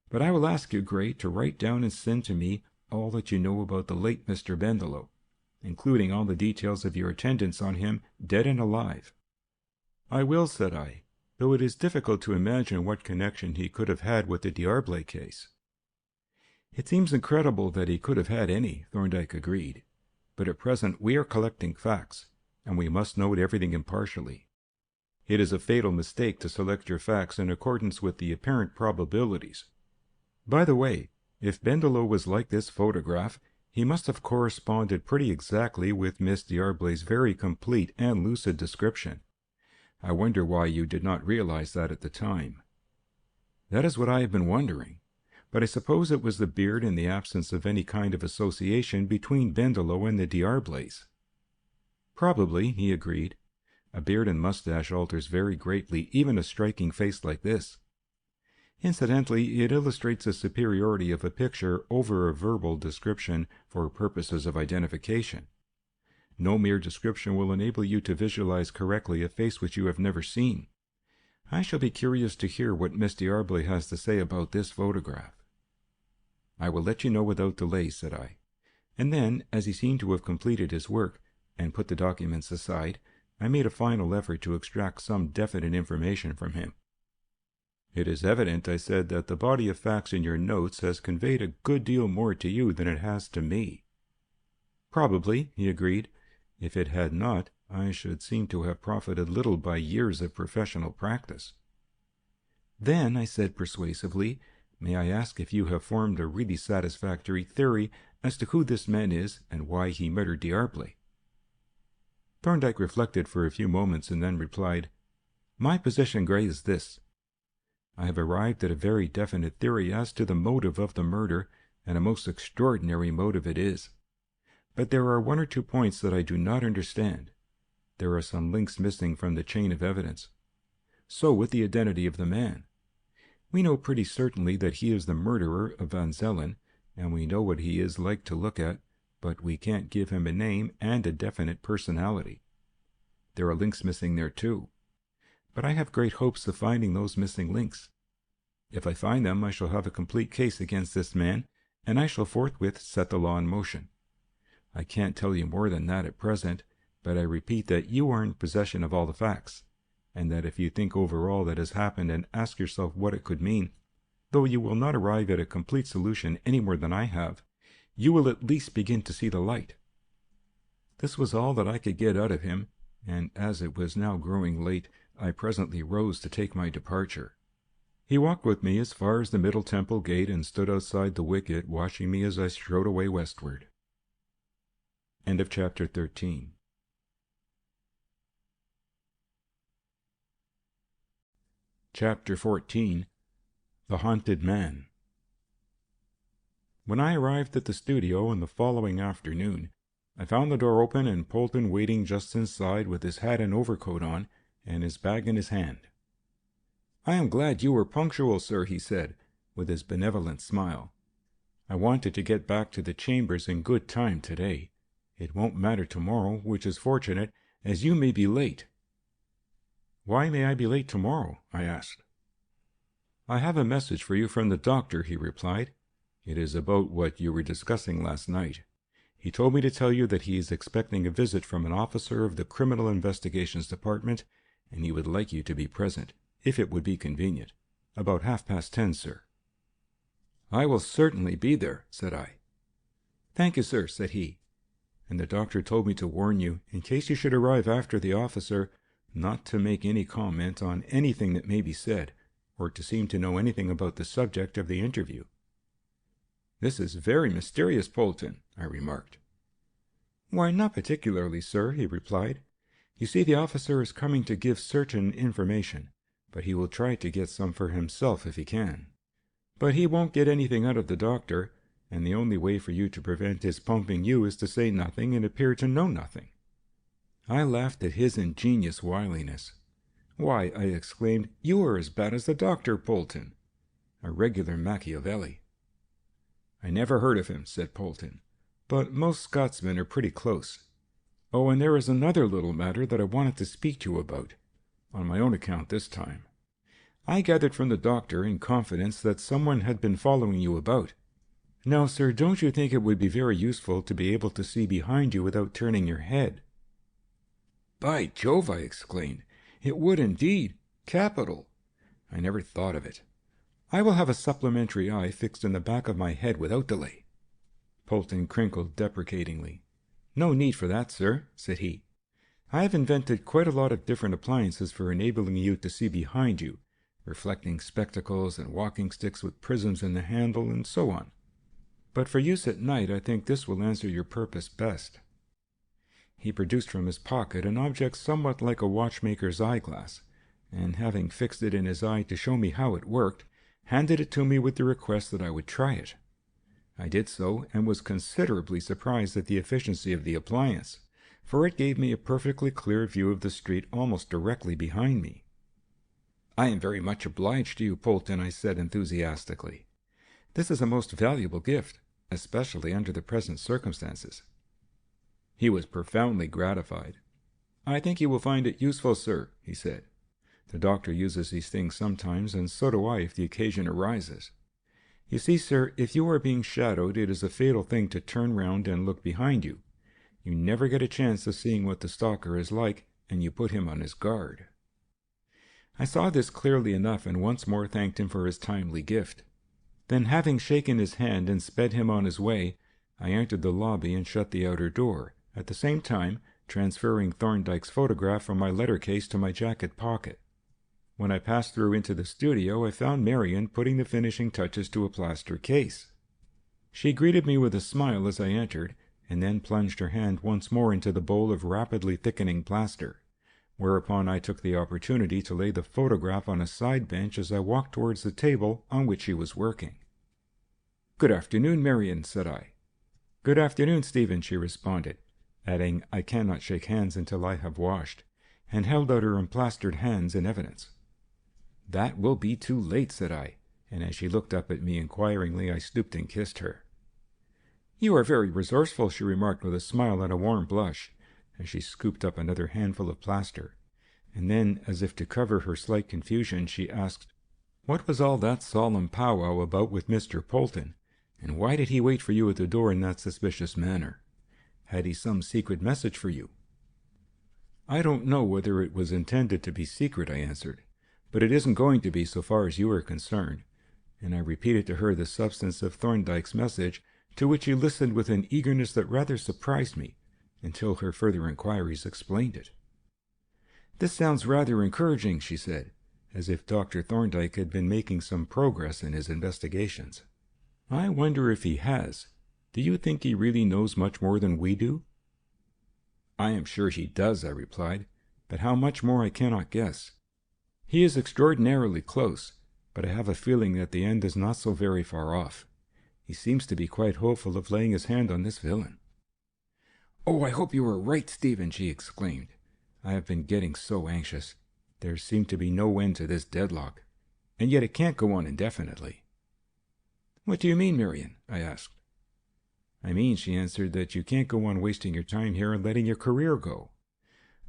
But I will ask you, Gray, to write down and send to me all that you know about the late Mr. Bendelow, including all the details of your attendance on him, dead and alive." "I will," said I, "though it is difficult to imagine what connection he could have had with the D'Arblay case." "It seems incredible that he could have had any," Thorndyke agreed. "But at present we are collecting facts, and we must note everything impartially. It is a fatal mistake to select your facts in accordance with the apparent probabilities. By the way, if Bendelow was like this photograph, he must have corresponded pretty exactly with Miss D'Arblay's very complete and lucid description. I wonder why you did not realize that at the time." "That is what I have been wondering. but I suppose it was the beard and the absence of any kind of association between Bendelow and the D'Arblys. Probably, he agreed. A beard and mustache alters very greatly even a striking face like this. Incidentally, it illustrates the superiority of a picture over a verbal description for purposes of identification. No mere description will enable you to visualize correctly a face which you have never seen. I shall be curious to hear what Miss D'Arblay has to say about this photograph. I will let you know without delay, said I. And then, as he seemed to have completed his work, and put the documents aside, I made a final effort to extract some definite information from him. It is evident, I said, that the body of facts in your notes has conveyed a good deal more to you than it has to me. Probably, he agreed. If it had not, I should seem to have profited little by years of professional practice. Then, I said persuasively, may I ask if you have formed a really satisfactory theory as to who this man is and why he murdered D'Arblay? Thorndyke reflected for a few moments and then replied, My position, Gray, is this. I have arrived at a very definite theory as to the motive of the murder, and a most extraordinary motive it is. But there are one or two points that I do not understand. There are some links missing from the chain of evidence. So with the identity of the man. We know pretty certainly that he is the murderer of Van Zelen, and we know what he is like to look at, but we can't give him a name and a definite personality. There are links missing there too. But I have great hopes of finding those missing links. If I find them, I shall have a complete case against this man, and I shall forthwith set the law in motion. I can't tell you more than that at present, but I repeat that you are in possession of all the facts, and that if you think over all that has happened and ask yourself what it could mean, though you will not arrive at a complete solution any more than I have, you will at least begin to see the light. This was all that I could get out of him, and as it was now growing late, I presently rose to take my departure. He walked with me as far as the Middle Temple gate and stood outside the wicket watching me as I strode away westward. End of chapter 13. Chapter 14. The Haunted Man. When I arrived at the studio on the following afternoon, I found the door open and Polton waiting just inside with his hat and overcoat on, and his bag in his hand. "I am glad you were punctual, sir," he said, with his benevolent smile. "I wanted to get back to the chambers in good time today. It won't matter tomorrow, which is fortunate, as you may be late." "Why may I be late tomorrow?" I asked. "I have a message for you from the doctor," he replied. "It is about what you were discussing last night. He told me to tell you that he is expecting a visit from an officer of the Criminal Investigations Department, and he would like you to be present, if it would be convenient. About 10:30, sir." "I will certainly be there," said I. "Thank you, sir," said he. "And the doctor told me to warn you, in case you should arrive after the officer, not to make any comment on anything that may be said, or to seem to know anything about the subject of the interview." "This is very mysterious, Polton," I remarked. "Why, not particularly, sir," he replied. "You see, the officer is coming to give certain information, but he will try to get some for himself if he can. But he won't get anything out of the doctor, and the only way for you to prevent his pumping you is to say nothing and appear to know nothing." I laughed at his ingenious wiliness. "Why," I exclaimed, "you are as bad as the doctor, Polton. A regular Machiavelli." "I never heard of him," said Polton, "but most Scotsmen are pretty close. Oh, and there is another little matter that I wanted to speak to you about, on my own account this time. I gathered from the doctor, in confidence, that someone had been following you about. Now, sir, don't you think it would be very useful to be able to see behind you without turning your head?" "By Jove!" I exclaimed. "It would indeed. Capital! I never thought of it. I will have a supplementary eye fixed in the back of my head without delay." Polton crinkled deprecatingly. "No need for that, sir," said he. "I have invented quite a lot of different appliances for enabling you to see behind you, reflecting spectacles and walking sticks with prisms in the handle, and so on. But for use at night, I think this will answer your purpose best." He produced from his pocket an object somewhat like a watchmaker's eyeglass, and having fixed it in his eye to show me how it worked, handed it to me with the request that I would try it. I did so, and was considerably surprised at the efficiency of the appliance, for it gave me a perfectly clear view of the street almost directly behind me. "I am very much obliged to you, Polton," I said enthusiastically. "This is a most valuable gift, especially under the present circumstances." He was profoundly gratified. "I think you will find it useful, sir," he said. "The doctor uses these things sometimes, and so do I if the occasion arises. You see, sir, if you are being shadowed, it is a fatal thing to turn round and look behind you. You never get a chance of seeing what the stalker is like, and you put him on his guard." I saw this clearly enough, and once more thanked him for his timely gift. Then, having shaken his hand and sped him on his way, I entered the lobby and shut the outer door, at the same time transferring Thorndyke's photograph from my letter case to my jacket pocket. When I passed through into the studio, I found Marion putting the finishing touches to a plaster case. She greeted me with a smile as I entered, and then plunged her hand once more into the bowl of rapidly thickening plaster, whereupon I took the opportunity to lay the photograph on a side bench as I walked towards the table on which she was working. "Good afternoon, Marion," said I. "Good afternoon, Stephen," she responded, adding, "I cannot shake hands until I have washed," and held out her emplastered hands in evidence. "That will be too late," said I, and as she looked up at me inquiringly, I stooped and kissed her. "You are very resourceful," she remarked with a smile and a warm blush, as she scooped up another handful of plaster, and then, as if to cover her slight confusion, she asked, "What was all that solemn powwow about with Mr. Polton, and why did he wait for you at the door in that suspicious manner? Had he some secret message for you?" "I don't know whether it was intended to be secret," I answered, "but it isn't going to be so far as you are concerned," and I repeated to her the substance of Thorndyke's message, to which she listened with an eagerness that rather surprised me, until her further inquiries explained it. "This sounds rather encouraging," she said, as if Dr. Thorndyke had been making some progress in his investigations. "I wonder if he has. Do you think he really knows much more than we do?" "I am sure he does," I replied, "but how much more I cannot guess. He is extraordinarily close, but I have a feeling that the end is not so very far off. He seems to be quite hopeful of laying his hand on this villain." "Oh, I hope you are right, Stephen," she exclaimed. "I have been getting so anxious. There seemed to be no end to this deadlock, and yet it can't go on indefinitely." "What do you mean, Marion?" I asked. "I mean," she answered, "that you can't go on wasting your time here and letting your career go.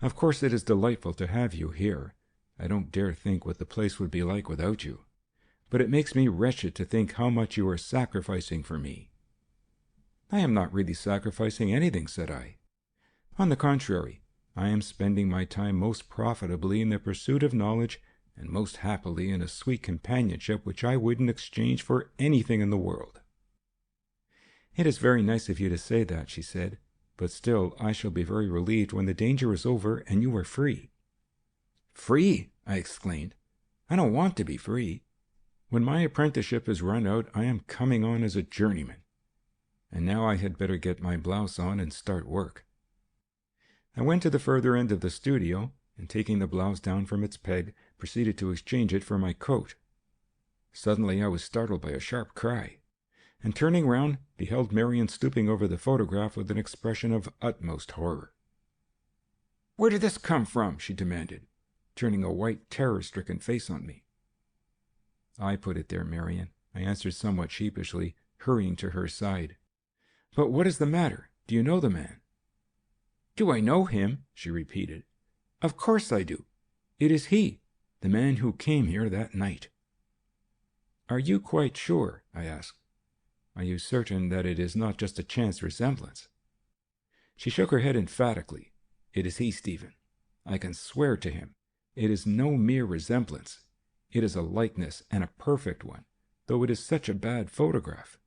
Of course it is delightful to have you here. I don't dare think what the place would be like without you. But it makes me wretched to think how much you are sacrificing for me." "I am not really sacrificing anything," said I. "On the contrary, I am spending my time most profitably in the pursuit of knowledge and most happily in a sweet companionship which I wouldn't exchange for anything in the world." "It is very nice of you to say that," she said, "but still I shall be very relieved when the danger is over and you are free." "Free!" I exclaimed. "I don't want to be free. When my apprenticeship is run out, I am coming on as a journeyman. And now I had better get my blouse on and start work." I went to the further end of the studio, and taking the blouse down from its peg, proceeded to exchange it for my coat. Suddenly I was startled by a sharp cry, and turning round, beheld Marion stooping over the photograph with an expression of utmost horror. "Where did this come from?" she demanded, turning a white, terror-stricken face on me. "I put it there, Marion," I answered somewhat sheepishly, hurrying to her side. "But what is the matter? Do you know the man?" "Do I know him?" she repeated. "Of course I do. It is he, the man who came here that night." "Are you quite sure?" I asked. "Are you certain that it is not just a chance resemblance?" She shook her head emphatically. "It is he, Stephen. I can swear to him. It is no mere resemblance. It is a likeness, and a perfect one, though it is such a bad photograph.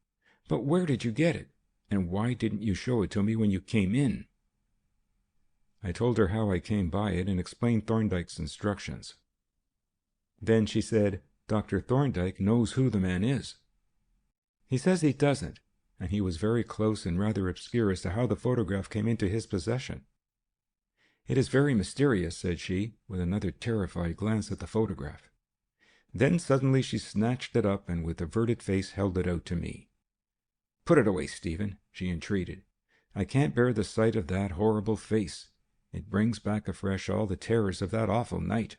But where did you get it? And why didn't you show it to me when you came in?" I told her how I came by it and explained Thorndyke's instructions. Then she said, "Dr. Thorndyke knows who the man is." "He says he doesn't, and he was very close and rather obscure as to how the photograph came into his possession." "It is very mysterious," said she, with another terrified glance at the photograph. Then suddenly she snatched it up and with averted face held it out to me. "Put it away, Stephen," she entreated. "I can't bear the sight of that horrible face. It brings back afresh all the terrors of that awful night."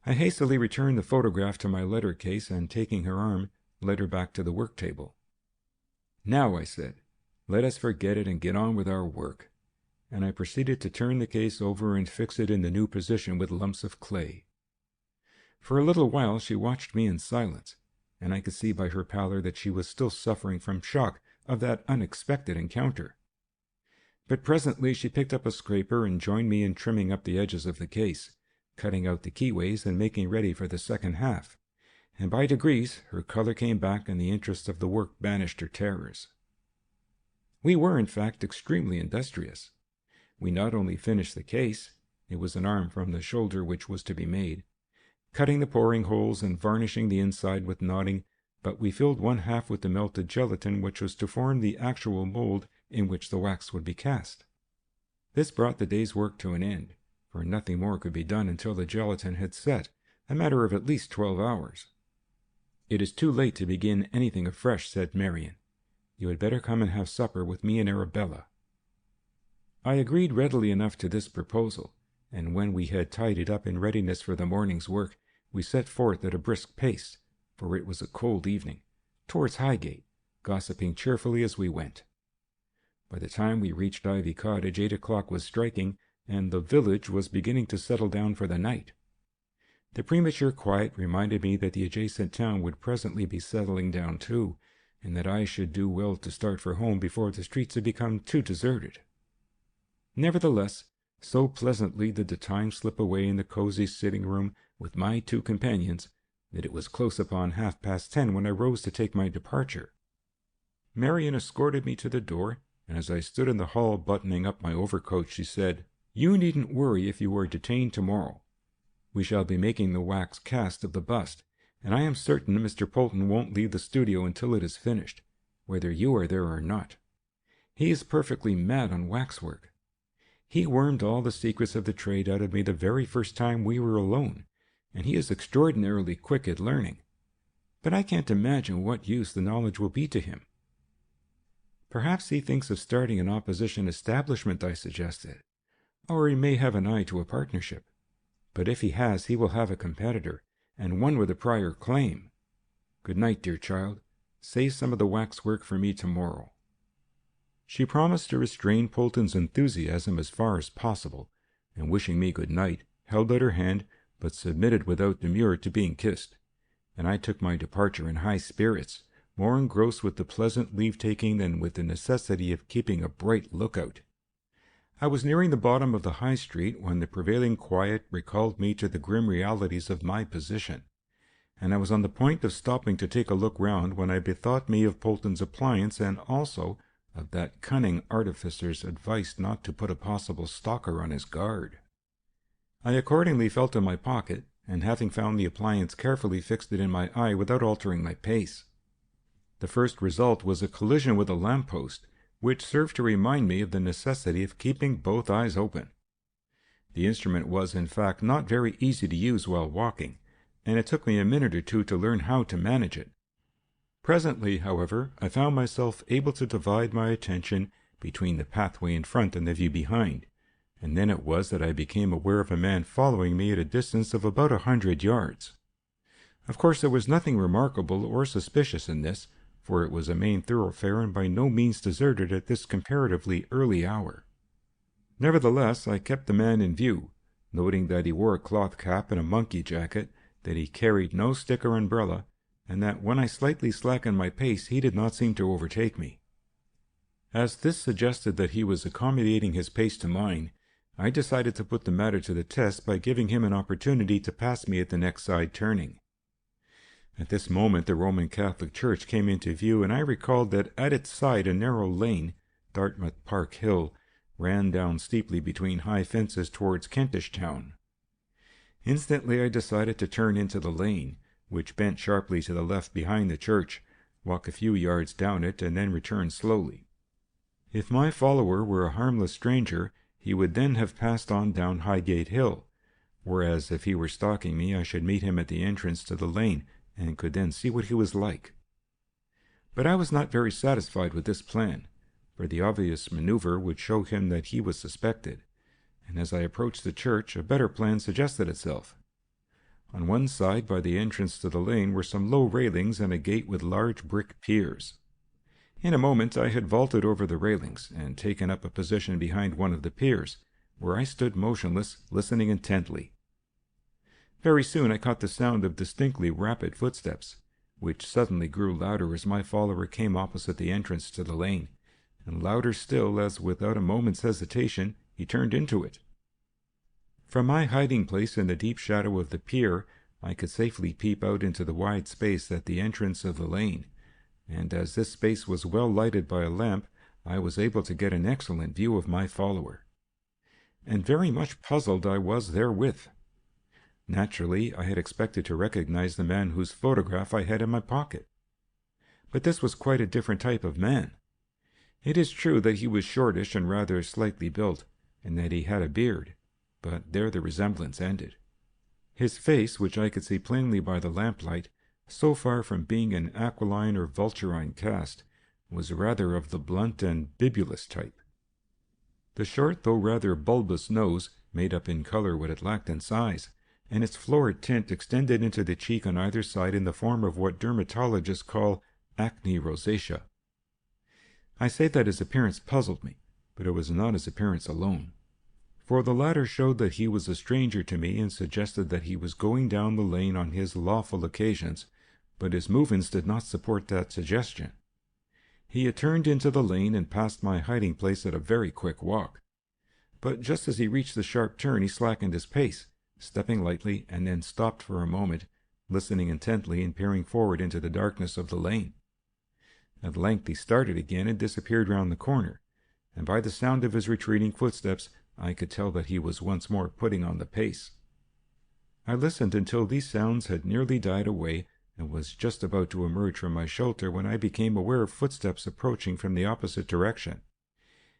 I hastily returned the photograph to my letter case and, taking her arm, led her back to the work table. "Now," I said, "let us forget it and get on with our work." And I proceeded to turn the case over and fix it in the new position with lumps of clay. For a little while she watched me in silence, and I could see by her pallor that she was still suffering from shock of that unexpected encounter. But presently she picked up a scraper and joined me in trimming up the edges of the case, cutting out the keyways and making ready for the second half, and by degrees her color came back and the interest of the work banished her terrors. We were, in fact, extremely industrious. We not only finished the case, it was an arm from the shoulder which was to be made, cutting the pouring holes and varnishing the inside with knotting, but we filled one half with the melted gelatin which was to form the actual mold in which the wax would be cast. This brought the day's work to an end, for nothing more could be done until the gelatin had set, a matter of at least 12 hours. "It is too late to begin anything afresh," said Marion. "You had better come and have supper with me and Arabella." I agreed readily enough to this proposal, and when we had tidied up in readiness for the morning's work, we set forth at a brisk pace, for it was a cold evening, towards Highgate, gossiping cheerfully as we went. By the time we reached Ivy Cottage, 8 o'clock was striking, and the village was beginning to settle down for the night. The premature quiet reminded me that the adjacent town would presently be settling down too, and that I should do well to start for home before the streets had become too deserted. Nevertheless, so pleasantly did the time slip away in the cozy sitting-room with my two companions that it was close upon 10:30 when I rose to take my departure. Marion escorted me to the door, and as I stood in the hall buttoning up my overcoat, she said, "You needn't worry if you are detained tomorrow. We shall be making the wax cast of the bust, and I am certain Mr. Polton won't leave the studio until it is finished, whether you are there or not. He is perfectly mad on waxwork. He wormed all the secrets of the trade out of me the very first time we were alone, and he is extraordinarily quick at learning. But I can't imagine what use the knowledge will be to him." "Perhaps he thinks of starting an opposition establishment," I suggested. "Or he may have an eye to a partnership. But if he has, he will have a competitor, and one with a prior claim. Good night, dear child. Save some of the waxwork for me tomorrow." She promised to restrain Polton's enthusiasm as far as possible, and wishing me good night, held out her hand, but submitted without demur to being kissed, and I took my departure in high spirits, more engrossed with the pleasant leave-taking than with the necessity of keeping a bright lookout. I was nearing the bottom of the High Street when the prevailing quiet recalled me to the grim realities of my position, and I was on the point of stopping to take a look round when I bethought me of Polton's appliance and also of that cunning artificer's advice not to put a possible stalker on his guard. I accordingly felt in my pocket, and having found the appliance, carefully fixed it in my eye without altering my pace. The first result was a collision with a lamp-post, which served to remind me of the necessity of keeping both eyes open. The instrument was, in fact, not very easy to use while walking, and it took me a minute or two to learn how to manage it. Presently, however, I found myself able to divide my attention between the pathway in front and the view behind, and then it was that I became aware of a man following me at a distance of about 100 yards. Of course, there was nothing remarkable or suspicious in this, for it was a main thoroughfare and by no means deserted at this comparatively early hour. Nevertheless, I kept the man in view, noting that he wore a cloth cap and a monkey jacket, that he carried no stick or umbrella, and that when I slightly slackened my pace he did not seem to overtake me. As this suggested that he was accommodating his pace to mine, I decided to put the matter to the test by giving him an opportunity to pass me at the next side turning. At this moment the Roman Catholic Church came into view, and I recalled that at its side a narrow lane, Dartmouth Park Hill, ran down steeply between high fences towards Kentish Town. Instantly I decided to turn into the lane, which bent sharply to the left behind the church, walk a few yards down it, and then return slowly. If my follower were a harmless stranger, he would then have passed on down Highgate Hill, whereas if he were stalking me I should meet him at the entrance to the lane, and could then see what he was like. But I was not very satisfied with this plan, for the obvious maneuver would show him that he was suspected, and as I approached the church a better plan suggested itself. On one side by the entrance to the lane were some low railings and a gate with large brick piers. In a moment I had vaulted over the railings and taken up a position behind one of the piers, where I stood motionless, listening intently. Very soon I caught the sound of distinctly rapid footsteps, which suddenly grew louder as my follower came opposite the entrance to the lane, and louder still as, without a moment's hesitation, he turned into it. From my hiding place in the deep shadow of the pier, I could safely peep out into the wide space at the entrance of the lane, and as this space was well lighted by a lamp, I was able to get an excellent view of my follower. And very much puzzled I was therewith. Naturally, I had expected to recognize the man whose photograph I had in my pocket. But this was quite a different type of man. It is true that he was shortish and rather slightly built, and that he had a beard, but there the resemblance ended. His face, which I could see plainly by the lamplight, so far from being an aquiline or vulturine cast, was rather of the blunt and bibulous type. The short, though rather bulbous nose made up in color what it lacked in size, and its florid tint extended into the cheek on either side in the form of what dermatologists call acne rosacea. I say that his appearance puzzled me, but it was not his appearance alone, for the latter showed that he was a stranger to me and suggested that he was going down the lane on his lawful occasions, but his movements did not support that suggestion. He had turned into the lane and passed my hiding place at a very quick walk, but just as he reached the sharp turn he slackened his pace, stepping lightly, and then stopped for a moment, listening intently and peering forward into the darkness of the lane. At length he started again and disappeared round the corner, and by the sound of his retreating footsteps I could tell that he was once more putting on the pace. I listened until these sounds had nearly died away, and was just about to emerge from my shelter when I became aware of footsteps approaching from the opposite direction,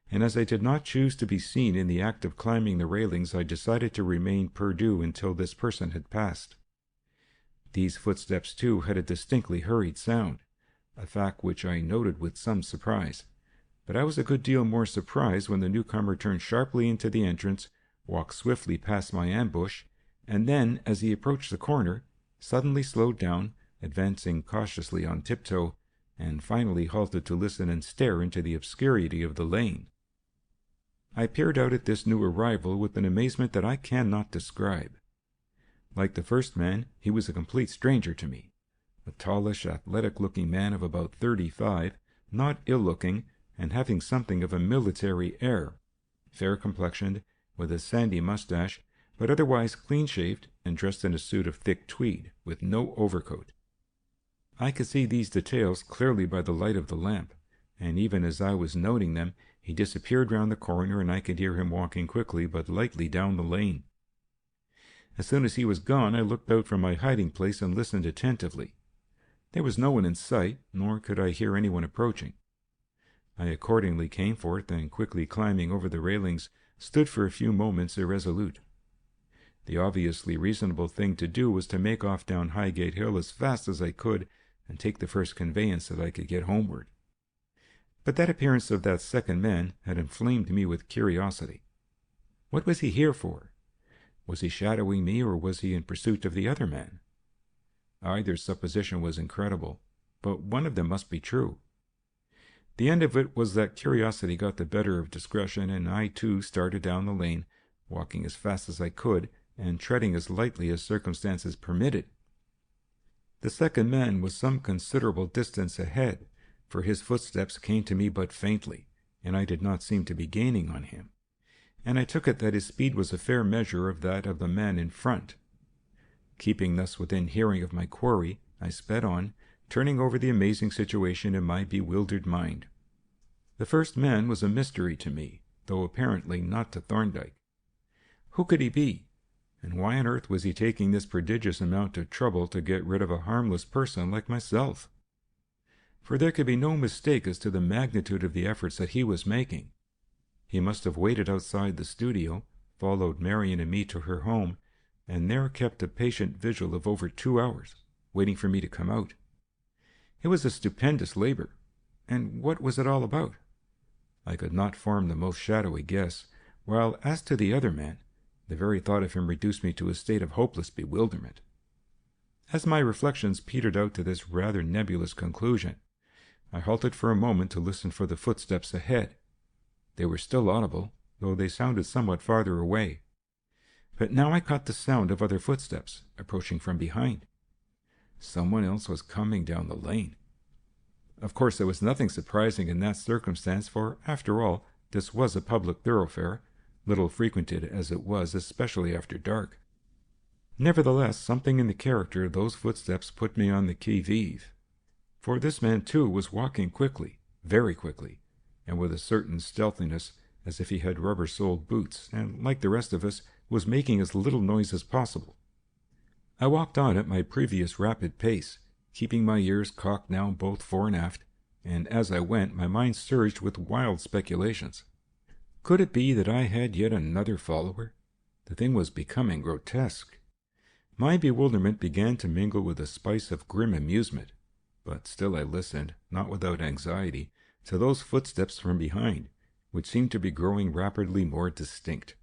and as I did not choose to be seen in the act of climbing the railings, I decided to remain perdu until this person had passed. These footsteps, too, had a distinctly hurried sound, a fact which I noted with some surprise, but I was a good deal more surprised when the newcomer turned sharply into the entrance, walked swiftly past my ambush, and then, as he approached the corner, suddenly slowed down, advancing cautiously on tiptoe, and finally halted to listen and stare into the obscurity of the lane. I peered out at this new arrival with an amazement that I cannot describe. Like the first man, he was a complete stranger to me, a tallish, athletic-looking man of about 35, not ill-looking, and having something of a military air, fair-complexioned, with a sandy mustache, but otherwise clean-shaved and dressed in a suit of thick tweed, with no overcoat. I could see these details clearly by the light of the lamp, and even as I was noting them, he disappeared round the corner, and I could hear him walking quickly but lightly down the lane. As soon as he was gone, I looked out from my hiding place and listened attentively. There was no one in sight, nor could I hear anyone approaching. I accordingly came forth, and quickly climbing over the railings, stood for a few moments irresolute. The obviously reasonable thing to do was to make off down Highgate Hill as fast as I could, and take the first conveyance that I could get homeward. But that appearance of that second man had inflamed me with curiosity. What was he here for? Was he shadowing me, or was he in pursuit of the other man? Either supposition was incredible, but one of them must be true. The end of it was that curiosity got the better of discretion, and I too started down the lane, walking as fast as I could, and treading as lightly as circumstances permitted. The second man was some considerable distance ahead, for his footsteps came to me but faintly, and I did not seem to be gaining on him, and I took it that his speed was a fair measure of that of the man in front. Keeping thus within hearing of my quarry, I sped on, turning over the amazing situation in my bewildered mind. The first man was a mystery to me, though apparently not to Thorndyke. Who could he be? And why on earth was he taking this prodigious amount of trouble to get rid of a harmless person like myself? For there could be no mistake as to the magnitude of the efforts that he was making. He must have waited outside the studio, followed Marion and me to her home, and there kept a patient vigil of over 2 hours, waiting for me to come out. It was a stupendous labor, and what was it all about? I could not form the most shadowy guess, while as to the other man, the very thought of him reduced me to a state of hopeless bewilderment. As my reflections petered out to this rather nebulous conclusion, I halted for a moment to listen for the footsteps ahead. They were still audible, though they sounded somewhat farther away. But now I caught the sound of other footsteps, approaching from behind. Someone else was coming down the lane. Of course, there was nothing surprising in that circumstance, for, after all, this was a public thoroughfare, little frequented as it was, especially after dark. Nevertheless, something in the character of those footsteps put me on the qui-vive. For this man, too, was walking quickly, very quickly, and with a certain stealthiness, as if he had rubber-soled boots, and, like the rest of us, was making as little noise as possible. I walked on at my previous rapid pace, keeping my ears cocked now both fore and aft, and as I went my mind surged with wild speculations. Could it be that I had yet another follower? The thing was becoming grotesque. My bewilderment began to mingle with a spice of grim amusement, but still I listened, not without anxiety, to those footsteps from behind, which seemed to be growing rapidly more distinct.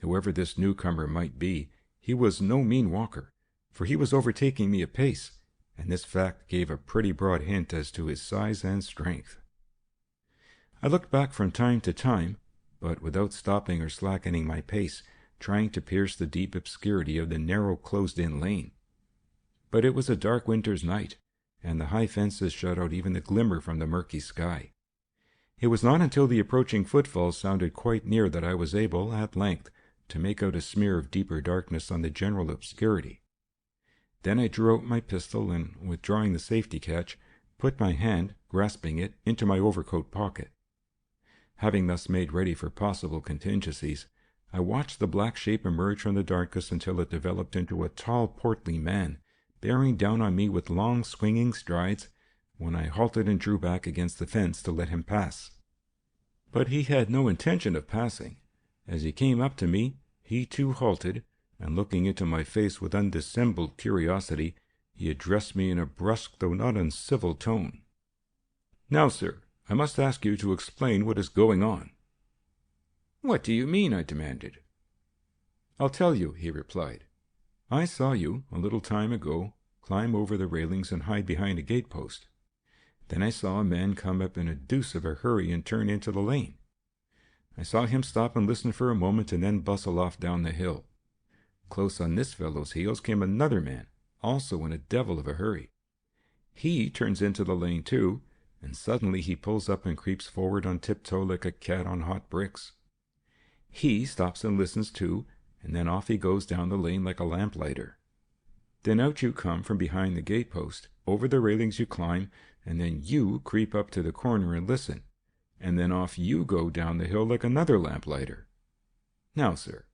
Whoever this newcomer might be, he was no mean walker, for he was overtaking me apace, and this fact gave a pretty broad hint as to his size and strength. I looked back from time to time, but without stopping or slackening my pace, trying to pierce the deep obscurity of the narrow closed-in lane. But it was a dark winter's night, and the high fences shut out even the glimmer from the murky sky. It was not until the approaching footfalls sounded quite near that I was able, at length, to make out a smear of deeper darkness on the general obscurity. Then I drew out my pistol, and, withdrawing the safety catch, put my hand, grasping it, into my overcoat pocket. Having thus made ready for possible contingencies, I watched the black shape emerge from the darkness until it developed into a tall, portly man, bearing down on me with long, swinging strides, when I halted and drew back against the fence to let him pass. But he had no intention of passing. As he came up to me, he too halted, and looking into my face with undissembled curiosity, he addressed me in a brusque though not uncivil tone. "Now, sir, I must ask you to explain what is going on." "What do you mean?" I demanded. "I'll tell you," he replied. "I saw you, a little time ago, climb over the railings and hide behind a gate-post. Then I saw a man come up in a deuce of a hurry and turn into the lane. I saw him stop and listen for a moment and then bustle off down the hill. Close on this fellow's heels came another man, also in a devil of a hurry. He turns into the lane too, and suddenly he pulls up and creeps forward on tiptoe like a cat on hot bricks. He stops and listens too, and then off he goes down the lane like a lamplighter. Then out you come from behind the gate-post, over the railings you climb, and then you creep up to the corner and listen, and then off you go down the hill like another lamplighter. Now, sir,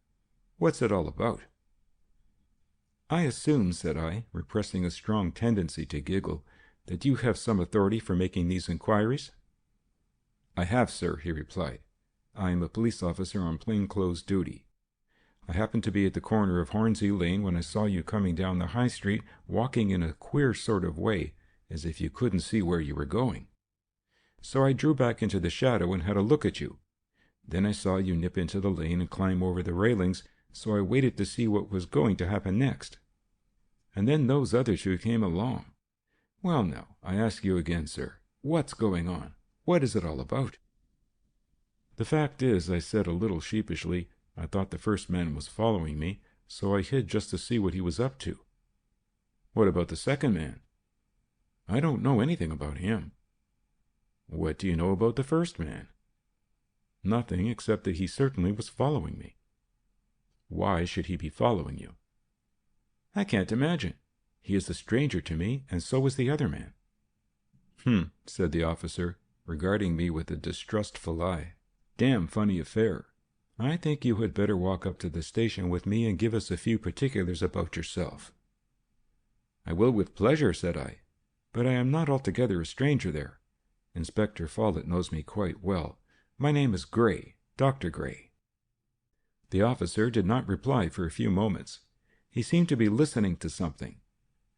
what's it all about?" "I assume," said I, repressing a strong tendency to giggle, "that you have some authority for making these inquiries?" "I have, sir," he replied. "I am a police officer on plain-clothes duty. I happened to be at the corner of Hornsey Lane when I saw you coming down the High Street, walking in a queer sort of way, as if you couldn't see where you were going. So I drew back into the shadow and had a look at you. Then I saw you nip into the lane and climb over the railings, so I waited to see what was going to happen next. And then those other two came along. Well now, I ask you again, sir, what's going on? What is it all about?" "The fact is," I said a little sheepishly, "I thought the first man was following me, so I hid just to see what he was up to." "What about the second man?" "I don't know anything about him." "What do you know about the first man?" "Nothing, except that he certainly was following me." "Why should he be following you?" "I can't imagine. He is a stranger to me, and so is the other man." Said the officer, regarding me with a distrustful eye. "Damn funny affair. I think you had better walk up to the station with me and give us a few particulars about yourself." "I will with pleasure," said I, "but I am not altogether a stranger there. Inspector Follett knows me quite well. My name is Gray, Dr. Gray." The officer did not reply for a few moments. He seemed to be listening to something,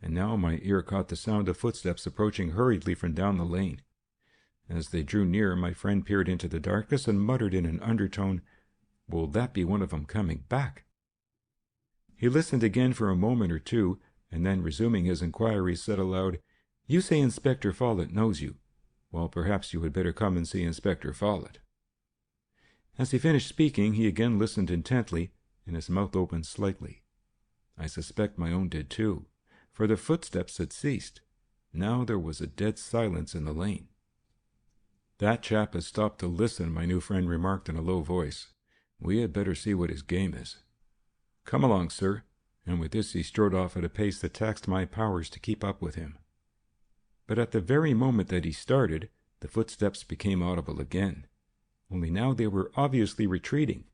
and now my ear caught the sound of footsteps approaching hurriedly from down the lane. As they drew near, my friend peered into the darkness and muttered in an undertone, "Will that be one of 'em coming back?" He listened again for a moment or two, and then, resuming his inquiries, said aloud, "You say Inspector Follett knows you. Well, perhaps you had better come and see Inspector Follett." As he finished speaking, he again listened intently, and his mouth opened slightly. I suspect my own did too, for the footsteps had ceased. Now there was a dead silence in the lane. "That chap has stopped to listen," my new friend remarked in a low voice. "We had better see what his game is. Come along, sir," and with this he strode off at a pace that taxed my powers to keep up with him. But at the very moment that he started, the footsteps became audible again. Only now they were obviously retreating,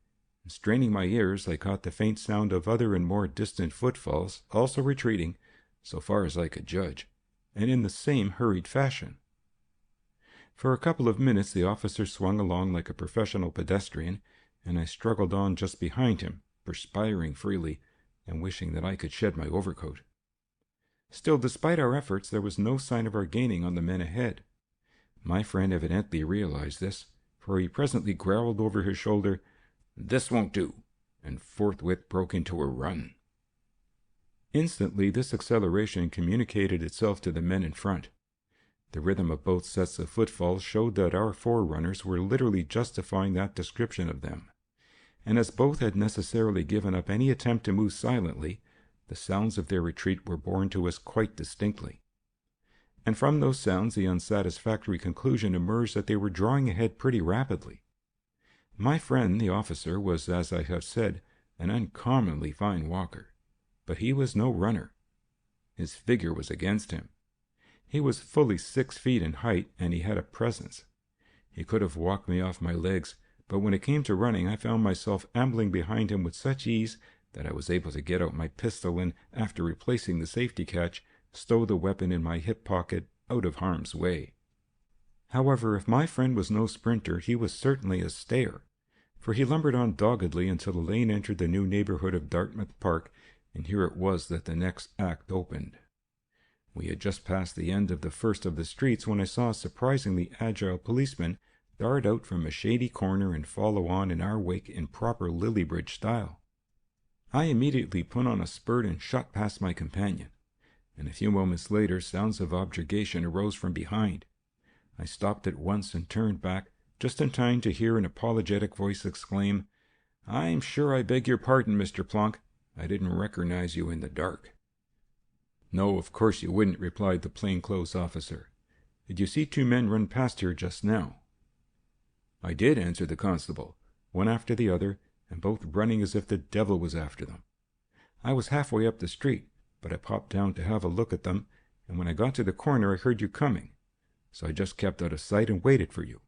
and straining my ears I caught the faint sound of other and more distant footfalls, also retreating, so far as I could judge, and in the same hurried fashion. For a couple of minutes the officer swung along like a professional pedestrian, and I struggled on just behind him, perspiring freely, and wishing that I could shed my overcoat. Still, despite our efforts, there was no sign of our gaining on the men ahead. My friend evidently realized this, for he presently growled over his shoulder, "This won't do," and forthwith broke into a run. Instantly this acceleration communicated itself to the men in front. The rhythm of both sets of footfalls showed that our forerunners were literally justifying that description of them, and as both had necessarily given up any attempt to move silently, the sounds of their retreat were borne to us quite distinctly. And from those sounds the unsatisfactory conclusion emerged that they were drawing ahead pretty rapidly. My friend, the officer, was, as I have said, an uncommonly fine walker, but he was no runner. His figure was against him. He was fully 6 feet in height, and he had a presence. He could have walked me off my legs, but when it came to running I found myself ambling behind him with such ease that I was able to get out my pistol and, after replacing the safety catch, stow the weapon in my hip pocket out of harm's way. However, if my friend was no sprinter, he was certainly a stayer, for he lumbered on doggedly until the lane entered the new neighborhood of Dartmouth Park, and here it was that the next act opened. We had just passed the end of the first of the streets when I saw a surprisingly agile policeman dart out from a shady corner and follow on in our wake in proper Lilliebridge style. I immediately put on a spurt and shot past my companion, and a few moments later sounds of objurgation arose from behind. I stopped at once and turned back, just in time to hear an apologetic voice exclaim, "I'm sure I beg your pardon, Mr. Plonk. I didn't recognize you in the dark." "No, of course you wouldn't," replied the plainclothes officer. "Did you see 2 men run past here just now?" "I did," answered the constable, one after the other, and both running as if the devil was after them. "I was halfway up the street, but I popped down to have a look at them, and when I got to the corner I heard you coming, so I just kept out of sight and waited for you."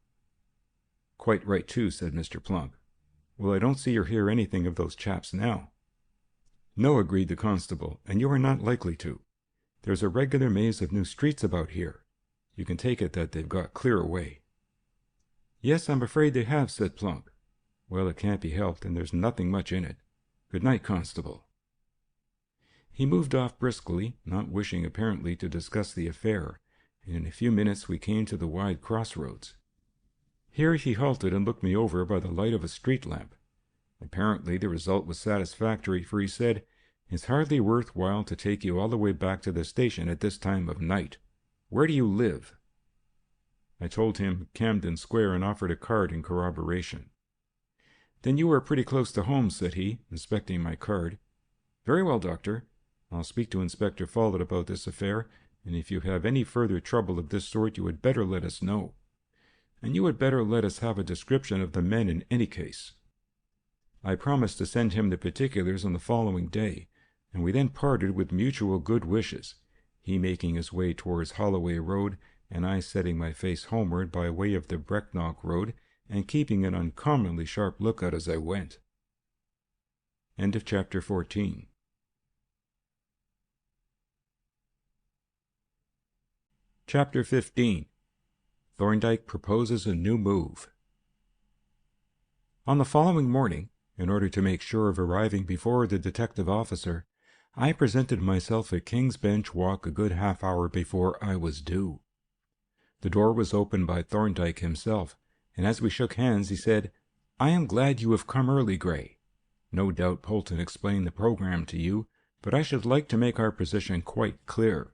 "Quite right, too," said Mr. Plonk. "Well, I don't see or hear anything of those chaps now." "No," agreed the constable, "and you are not likely to. There's a regular maze of new streets about here. You can take it that they've got clear away." "Yes, I'm afraid they have," said Plonk. "Well, it can't be helped, and there's nothing much in it. Good night, constable." He moved off briskly, not wishing apparently to discuss the affair, and in a few minutes we came to the wide crossroads. Here he halted and looked me over by the light of a street lamp. Apparently the result was satisfactory, for he said, "It's hardly worth while to take you all the way back to the station at this time of night. Where do you live?" I told him Camden Square and offered a card in corroboration. "Then you are pretty close to home," said he, inspecting my card. "Very well, Doctor. I'll speak to Inspector Follett about this affair, and if you have any further trouble of this sort you had better let us know. And you had better let us have a description of the men in any case." I promised to send him the particulars on the following day, and we then parted with mutual good wishes, he making his way towards Holloway Road, and I setting my face homeward by way of the Brecknock Road, and keeping an uncommonly sharp lookout as I went. End of chapter 14. Chapter 15. Thorndyke proposes a new move. On the following morning, In order to make sure of arriving before the detective officer, I presented myself at King's Bench Walk a good half-hour before I was due. The door was opened by Thorndyke himself, and as we shook hands he said, "I am glad you have come early, Gray. No doubt Polton explained the program to you, but I should like to make our position quite clear.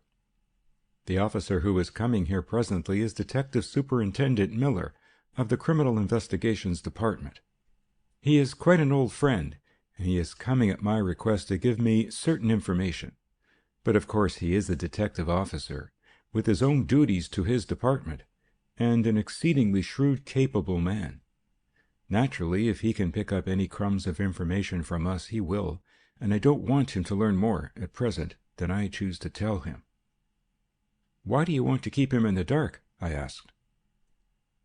The officer who is coming here presently is Detective Superintendent Miller of the Criminal Investigations Department. He is quite an old friend, and he is coming at my request to give me certain information. But of course he is a detective officer, with his own duties to his department, and an exceedingly shrewd, capable man. Naturally, if he can pick up any crumbs of information from us, he will, and I don't want him to learn more, at present, than I choose to tell him." "Why do you want to keep him in the dark?" I asked.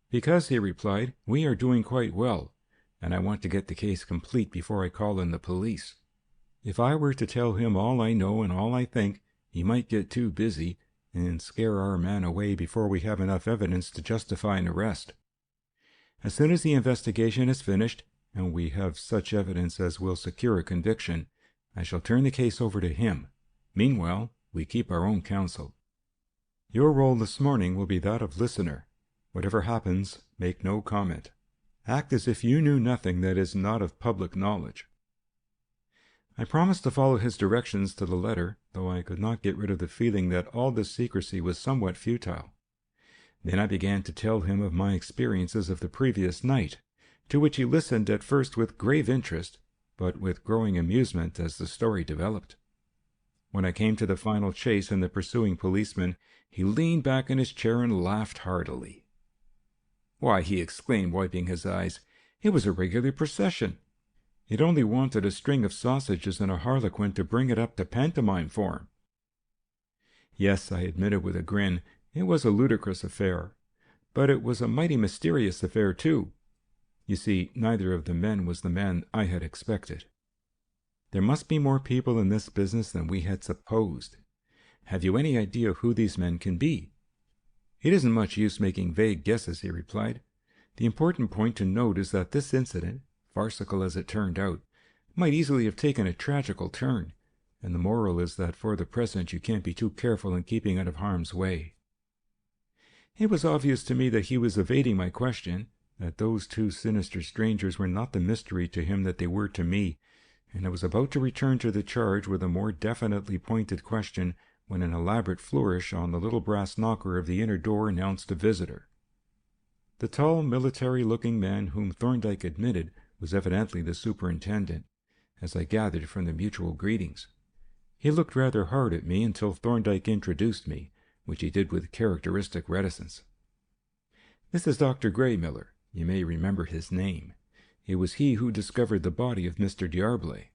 "Because," he replied, "we are doing quite well, and I want to get the case complete before I call in the police. If I were to tell him all I know and all I think, he might get too busy and scare our man away before we have enough evidence to justify an arrest. As soon as the investigation is finished, and we have such evidence as will secure a conviction, I shall turn the case over to him. Meanwhile, we keep our own counsel. Your role this morning will be that of listener. Whatever happens, make no comment. Act as if you knew nothing that is not of public knowledge." I promised to follow his directions to the letter, though I could not get rid of the feeling that all this secrecy was somewhat futile. Then I began to tell him of my experiences of the previous night, to which he listened at first with grave interest, but with growing amusement as the story developed. When I came to the final chase and the pursuing policeman, he leaned back in his chair and laughed heartily. "Why," he exclaimed, wiping his eyes, "it was a regular procession. It only wanted a string of sausages and a harlequin to bring it up to pantomime form." Yes, I admitted with a grin, it was a ludicrous affair. But it was a mighty mysterious affair, too. You see, neither of the men was the man I had expected. There must be more people in this business than we had supposed. Have you any idea who these men can be? "It isn't much use making vague guesses," he replied. "The important point to note is that this incident, farcical as it turned out, might easily have taken a tragical turn, and the moral is that for the present you can't be too careful in keeping out of harm's way." It was obvious to me that he was evading my question, that those two sinister strangers were not the mystery to him that they were to me, and I was about to return to the charge with a more definitely pointed question when an elaborate flourish on the little brass knocker of the inner door announced a visitor. The tall, military-looking man whom Thorndyke admitted was evidently the superintendent, as I gathered from the mutual greetings. He looked rather hard at me until Thorndyke introduced me, which he did with characteristic reticence. "This is Dr. Gray, Miller. You may remember his name. It was he who discovered the body of Mr. D'Arblay."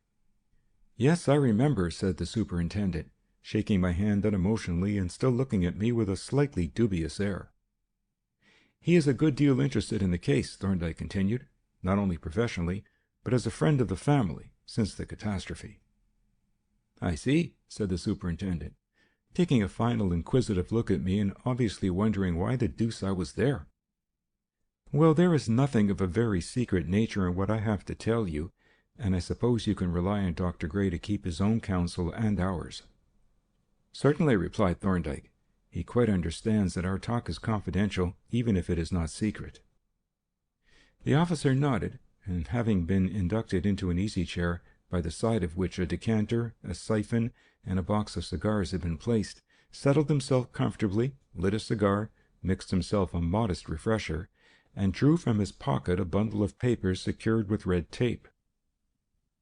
"Yes, I remember," said the superintendent, shaking my hand unemotionally and still looking at me with a slightly dubious air. "He is a good deal interested in the case," Thorndyke continued, "not only professionally, but as a friend of the family, since the catastrophe." "I see," said the superintendent, taking a final inquisitive look at me and obviously wondering why the deuce I was there. "Well, there is nothing of a very secret nature in what I have to tell you, and I suppose you can rely on Dr. Gray to keep his own counsel and ours." "Certainly," replied Thorndyke. "He quite understands that our talk is confidential, even if it is not secret." The officer nodded, and having been inducted into an easy-chair, by the side of which a decanter, a siphon, and a box of cigars had been placed, settled himself comfortably, lit a cigar, mixed himself a modest refresher, and drew from his pocket a bundle of papers secured with red tape.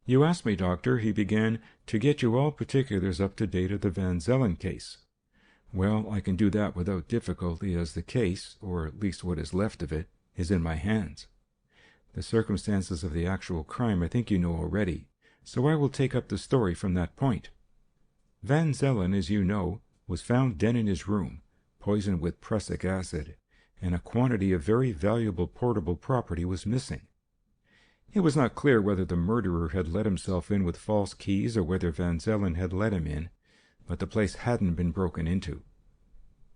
"You asked me, Doctor," he began, "to get you all particulars up to date of the Van Zelen case. Well, I can do that without difficulty, as the case, or at least what is left of it, is in my hands. The circumstances of the actual crime I think you know already, so I will take up the story from that point. Van Zelen, as you know, was found dead in his room, poisoned with prussic acid, and a quantity of very valuable portable property was missing. It was not clear whether the murderer had let himself in with false keys or whether Van Zelen had let him in, but the place hadn't been broken into.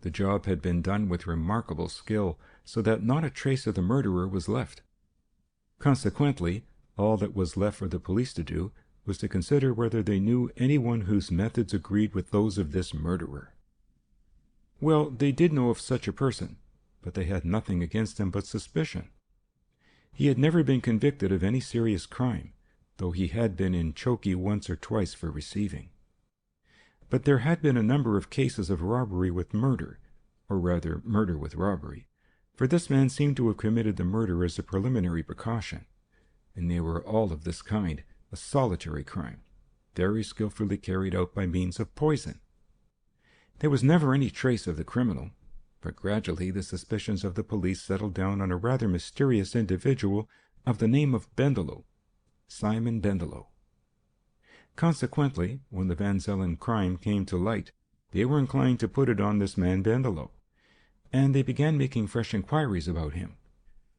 The job had been done with remarkable skill, so that not a trace of the murderer was left. Consequently, All that was left for the police to do was to consider whether they knew anyone whose methods agreed with those of this murderer. Well, they did know of such a person, but they had nothing against him but suspicion. He had never been convicted of any serious crime, though he had been in chokey once or twice for receiving. But there had been a number of cases of robbery with murder, or rather murder with robbery, for this man seemed to have committed the murder as a preliminary precaution, and they were all of this kind, a solitary crime, very skillfully carried out by means of poison. There was never any trace of the criminal, but gradually the suspicions of the police settled down on a rather mysterious individual of the name of Bendelow, Simon Bendelow. Consequently, when the Van Zelen crime came to light, they were inclined to put it on this man Bendelow, and they began making fresh inquiries about him.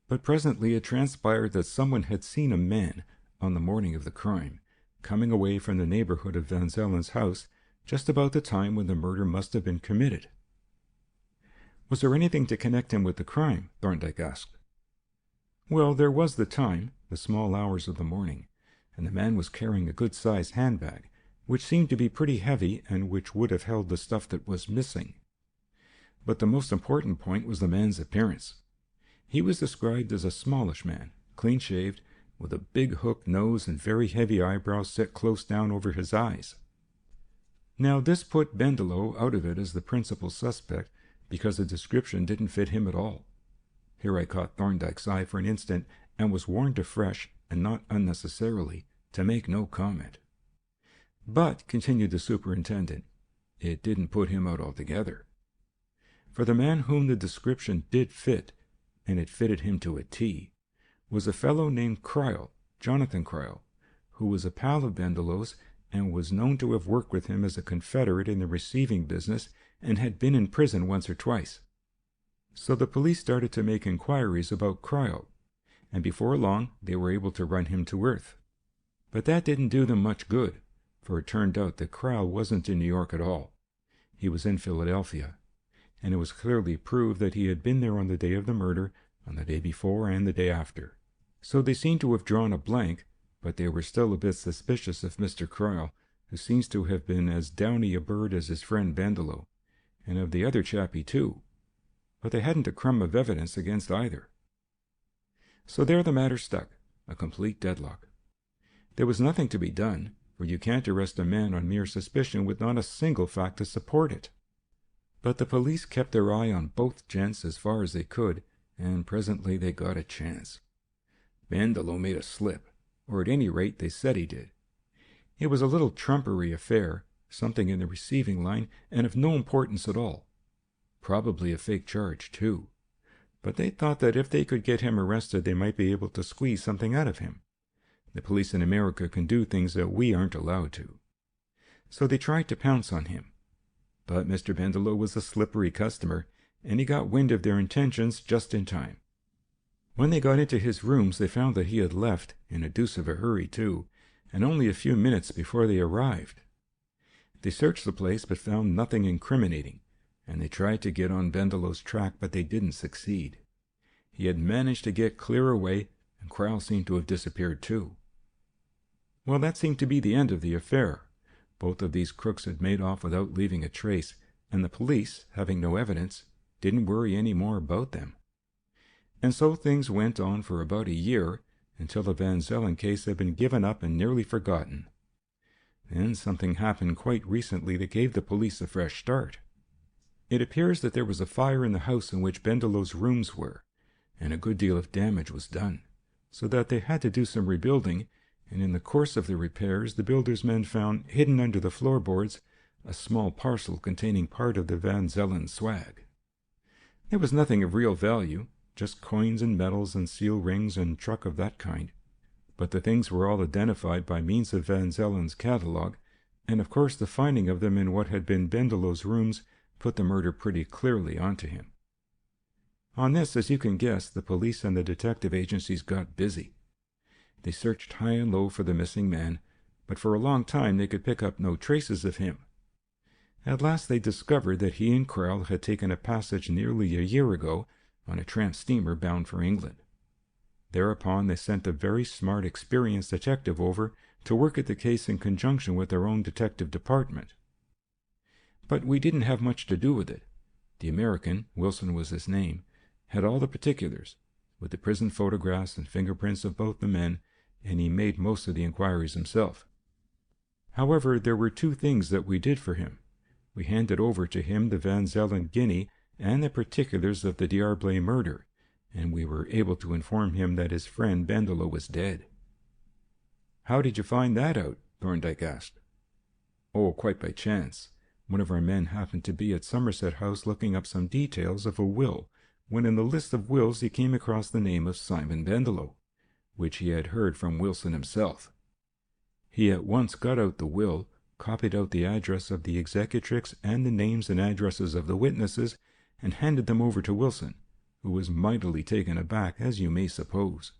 But presently it transpired that someone had seen a man, on the morning of the crime, coming away from the neighborhood of Van Zelen's house just about the time when the murder must have been committed. Was there anything to connect him with the crime? Thorndyke asked. Well, there was the time, the small hours of the morning, and the man was carrying a good-sized handbag, which seemed to be pretty heavy and which would have held the stuff that was missing. But the most important point was the man's appearance. He was described as a smallish man, clean-shaved, with a big hooked nose and very heavy eyebrows set close down over his eyes. Now this put Bendelow out of it as the principal suspect, because the description didn't fit him at all. Here I caught Thorndyke's eye for an instant, and was warned afresh, and not unnecessarily, to make no comment. But, continued the superintendent, it didn't put him out altogether. For the man whom the description did fit, and it fitted him to a T, was a fellow named Cryle, Jonathan Cryle, who was a pal of Bendelow's and was known to have worked with him as a confederate in the receiving business and had been in prison once or twice. So the police started to make inquiries about Cryle, and before long they were able to run him to earth. But that didn't do them much good, for it turned out that Cryle wasn't in New York at all. He was in Philadelphia, and it was clearly proved that he had been there on the day of the murder, on the day before and the day after. So they seemed to have drawn a blank, but they were still a bit suspicious of Mr. Cryle, who seems to have been as downy a bird as his friend Bendelow, and of the other chappie too. But they hadn't a crumb of evidence against either. So there the matter stuck, a complete deadlock. There was nothing to be done, for you can't arrest a man on mere suspicion with not a single fact to support it. But the police kept their eye on both gents as far as they could, and presently they got a chance. Bendelow made a slip, or at any rate they said he did. It was a little trumpery affair, something in the receiving line, and of no importance at all. Probably a fake charge, too. But they thought that if they could get him arrested, they might be able to squeeze something out of him. The police in America can do things that we aren't allowed to. So they tried to pounce on him. But Mr. Bendelow was a slippery customer, and he got wind of their intentions just in time. When they got into his rooms, they found that he had left, in a deuce of a hurry too, and only a few minutes before they arrived. They searched the place but found nothing incriminating, and they tried to get on Bendelow's track, but they didn't succeed. He had managed to get clear away, and Cryle seemed to have disappeared too. Well, that seemed to be the end of the affair. Both of these crooks had made off without leaving a trace, and the police, having no evidence, didn't worry any more about them. And so things went on for about a year, until the Van Zelen case had been given up and nearly forgotten. Then something happened quite recently that gave the police a fresh start. It appears that there was a fire in the house in which Bendelow's rooms were, and a good deal of damage was done, so that they had to do some rebuilding, and in the course of the repairs the builders' men found, hidden under the floorboards, a small parcel containing part of the Van Zelen swag. There was nothing of real value, just coins and medals and seal rings and truck of that kind, but the things were all identified by means of Van Zelen's catalogue, and of course the finding of them in what had been Bendelow's rooms put the murder pretty clearly onto him. On this, as you can guess, the police and the detective agencies got busy. They searched high and low for the missing man, but for a long time they could pick up no traces of him. At last they discovered that he and Cryle had taken a passage nearly a year ago on a tramp steamer bound for England. Thereupon they sent a very smart, experienced detective over to work at the case in conjunction with their own detective department. But we didn't have much to do with it. The American, Wilson was his name, had all the particulars, with the prison photographs and fingerprints of both the men, and he made most of the inquiries himself. However, there were two things that we did for him. We handed over to him the Van Zelen guinea and the particulars of the D'Arblay murder, and we were able to inform him that his friend Bendelow was dead. "How did you find that out?" Thorndyke asked. "Oh, quite by chance. One of our men happened to be at Somerset House looking up some details of a will, when in the list of wills he came across the name of Simon Bendelow, which he had heard from Wilson himself. He at once got out the will, copied out the address of the executrix and the names and addresses of the witnesses, and handed them over to Wilson, who was mightily taken aback, as you may suppose.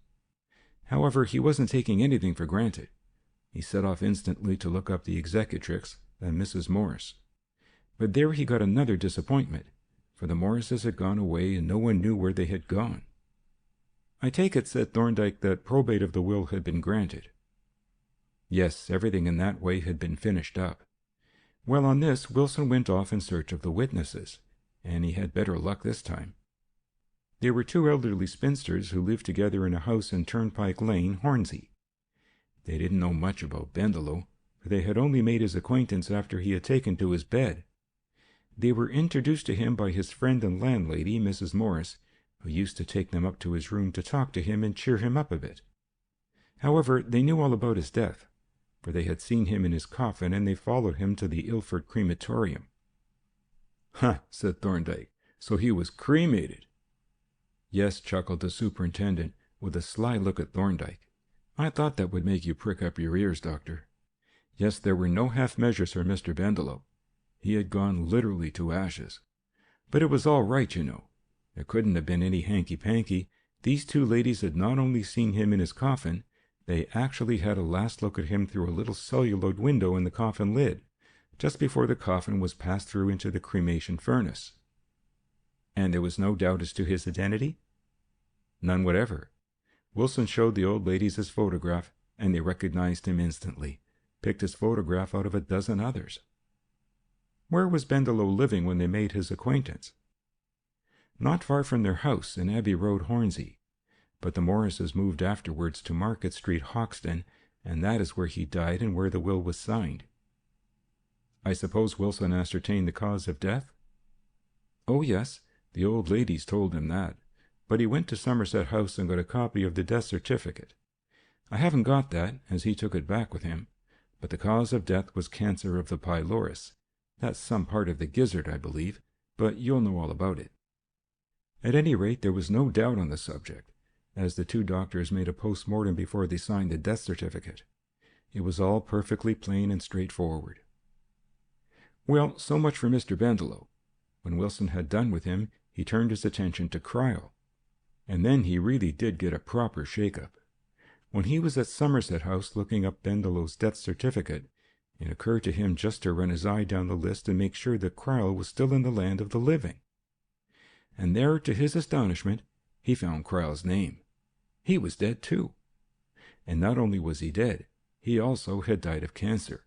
However, he wasn't taking anything for granted. He set off instantly to look up the executrix, then Mrs. Morris. But there he got another disappointment, for the Morrises had gone away and no one knew where they had gone." "I take it," said Thorndyke, "that probate of the will had been granted." "Yes, everything in that way had been finished up. Well, on this, Wilson went off in search of the witnesses, and he had better luck this time. They were two elderly spinsters who lived together in a house in Turnpike Lane, Hornsey. They didn't know much about Bendelow, for they had only made his acquaintance after he had taken to his bed. They were introduced to him by his friend and landlady, Mrs. Morris, who used to take them up to his room to talk to him and cheer him up a bit. However, they knew all about his death, for they had seen him in his coffin, and they followed him to the Ilford crematorium." "Huh," said Thorndyke, "so he was cremated." "Yes," chuckled the superintendent, with a sly look at Thorndyke. "I thought that would make you prick up your ears, Doctor. Yes, there were no half measures for Mr. Bendelow. He had gone literally to ashes. But it was all right, you know. There couldn't have been any hanky-panky. These two ladies had not only seen him in his coffin, they actually had a last look at him through a little celluloid window in the coffin lid, just before the coffin was passed through into the cremation furnace." "And there was no doubt as to his identity?" "None whatever. Wilson showed the old ladies his photograph, and they recognized him instantly, picked his photograph out of a dozen others." "Where was Bendelow living when they made his acquaintance?" "Not far from their house in Abbey Road, Hornsey. But the Morrises moved afterwards to Market Street, Hoxton, and that is where he died and where the will was signed." "I suppose Wilson ascertained the cause of death?" "Oh, yes. The old ladies told him that. But he went to Somerset House and got a copy of the death certificate. I haven't got that, as he took it back with him. But the cause of death was cancer of the pylorus. That's some part of the gizzard, I believe, but you'll know all about it." At any rate, there was no doubt on the subject, as the two doctors made a post-mortem before they signed the death certificate. It was all perfectly plain and straightforward. Well, so much for Mr. Bendelow. When Wilson had done with him, he turned his attention to Cryle. And then he really did get a proper shake-up. When he was at Somerset House looking up Bendelow's death certificate, it occurred to him just to run his eye down the list and make sure that Cryle was still in the land of the living. And there, to his astonishment, he found Cryle's name. He was dead, too. And not only was he dead, he also had died of cancer.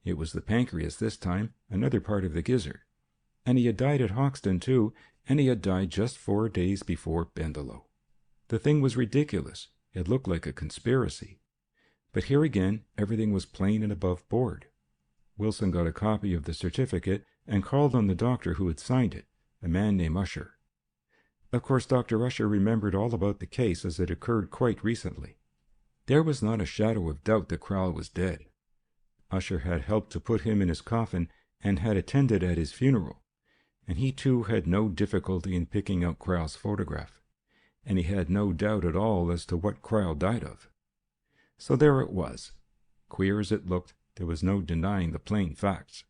It was the pancreas this time, another part of the gizzard. And he had died at Hoxton, too, and he had died just 4 days before Bendelow. The thing was ridiculous. It looked like a conspiracy. But here again, everything was plain and above board. Wilson got a copy of the certificate and called on the doctor who had signed it, a man named Usher. Of course, Dr. Usher remembered all about the case as it occurred quite recently. There was not a shadow of doubt that Cryle was dead. Usher had helped to put him in his coffin and had attended at his funeral, and he too had no difficulty in picking out Cryle's photograph, and he had no doubt at all as to what Cryle died of. So there it was. Queer as it looked, there was no denying the plain facts.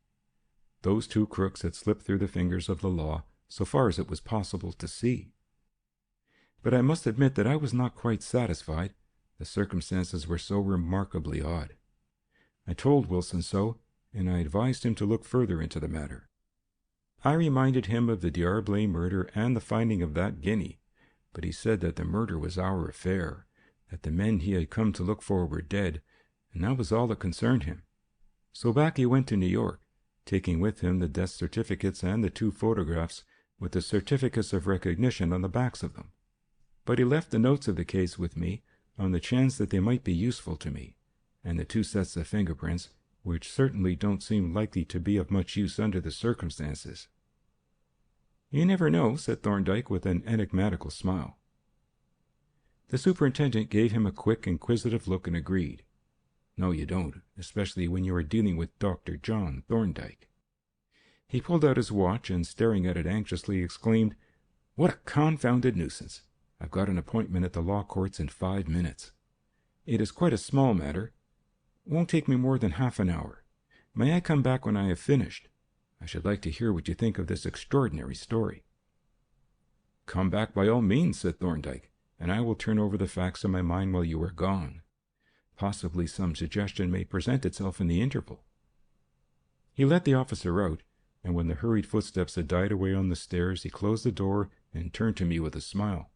Those two crooks had slipped through the fingers of the law, so far as it was possible to see. But I must admit that I was not quite satisfied. The circumstances were so remarkably odd. I told Wilson so, and I advised him to look further into the matter. I reminded him of the D'Arblay murder and the finding of that guinea, but he said that the murder was our affair, that the men he had come to look for were dead, and that was all that concerned him. So back he went to New York, taking with him the death certificates and the 2 photographs with the certificates of recognition on the backs of them. But he left the notes of the case with me on the chance that they might be useful to me, and the 2 sets of fingerprints, which certainly don't seem likely to be of much use under the circumstances. You never know, said Thorndyke with an enigmatical smile. The superintendent gave him a quick, inquisitive look and agreed. No, you don't, especially when you are dealing with Dr. John Thorndyke. He pulled out his watch and, staring at it anxiously, exclaimed, "What a confounded nuisance! I've got an appointment at the law courts in 5 minutes. It is quite a small matter. Won't take me more than half an hour. May I come back when I have finished? I should like to hear what you think of this extraordinary story." "Come back by all means," said Thorndyke, "and I will turn over the facts in my mind while you are gone. Possibly some suggestion may present itself in the interval." He let the officer out, and when the hurried footsteps had died away on the stairs, he closed the door and turned to me with a smile.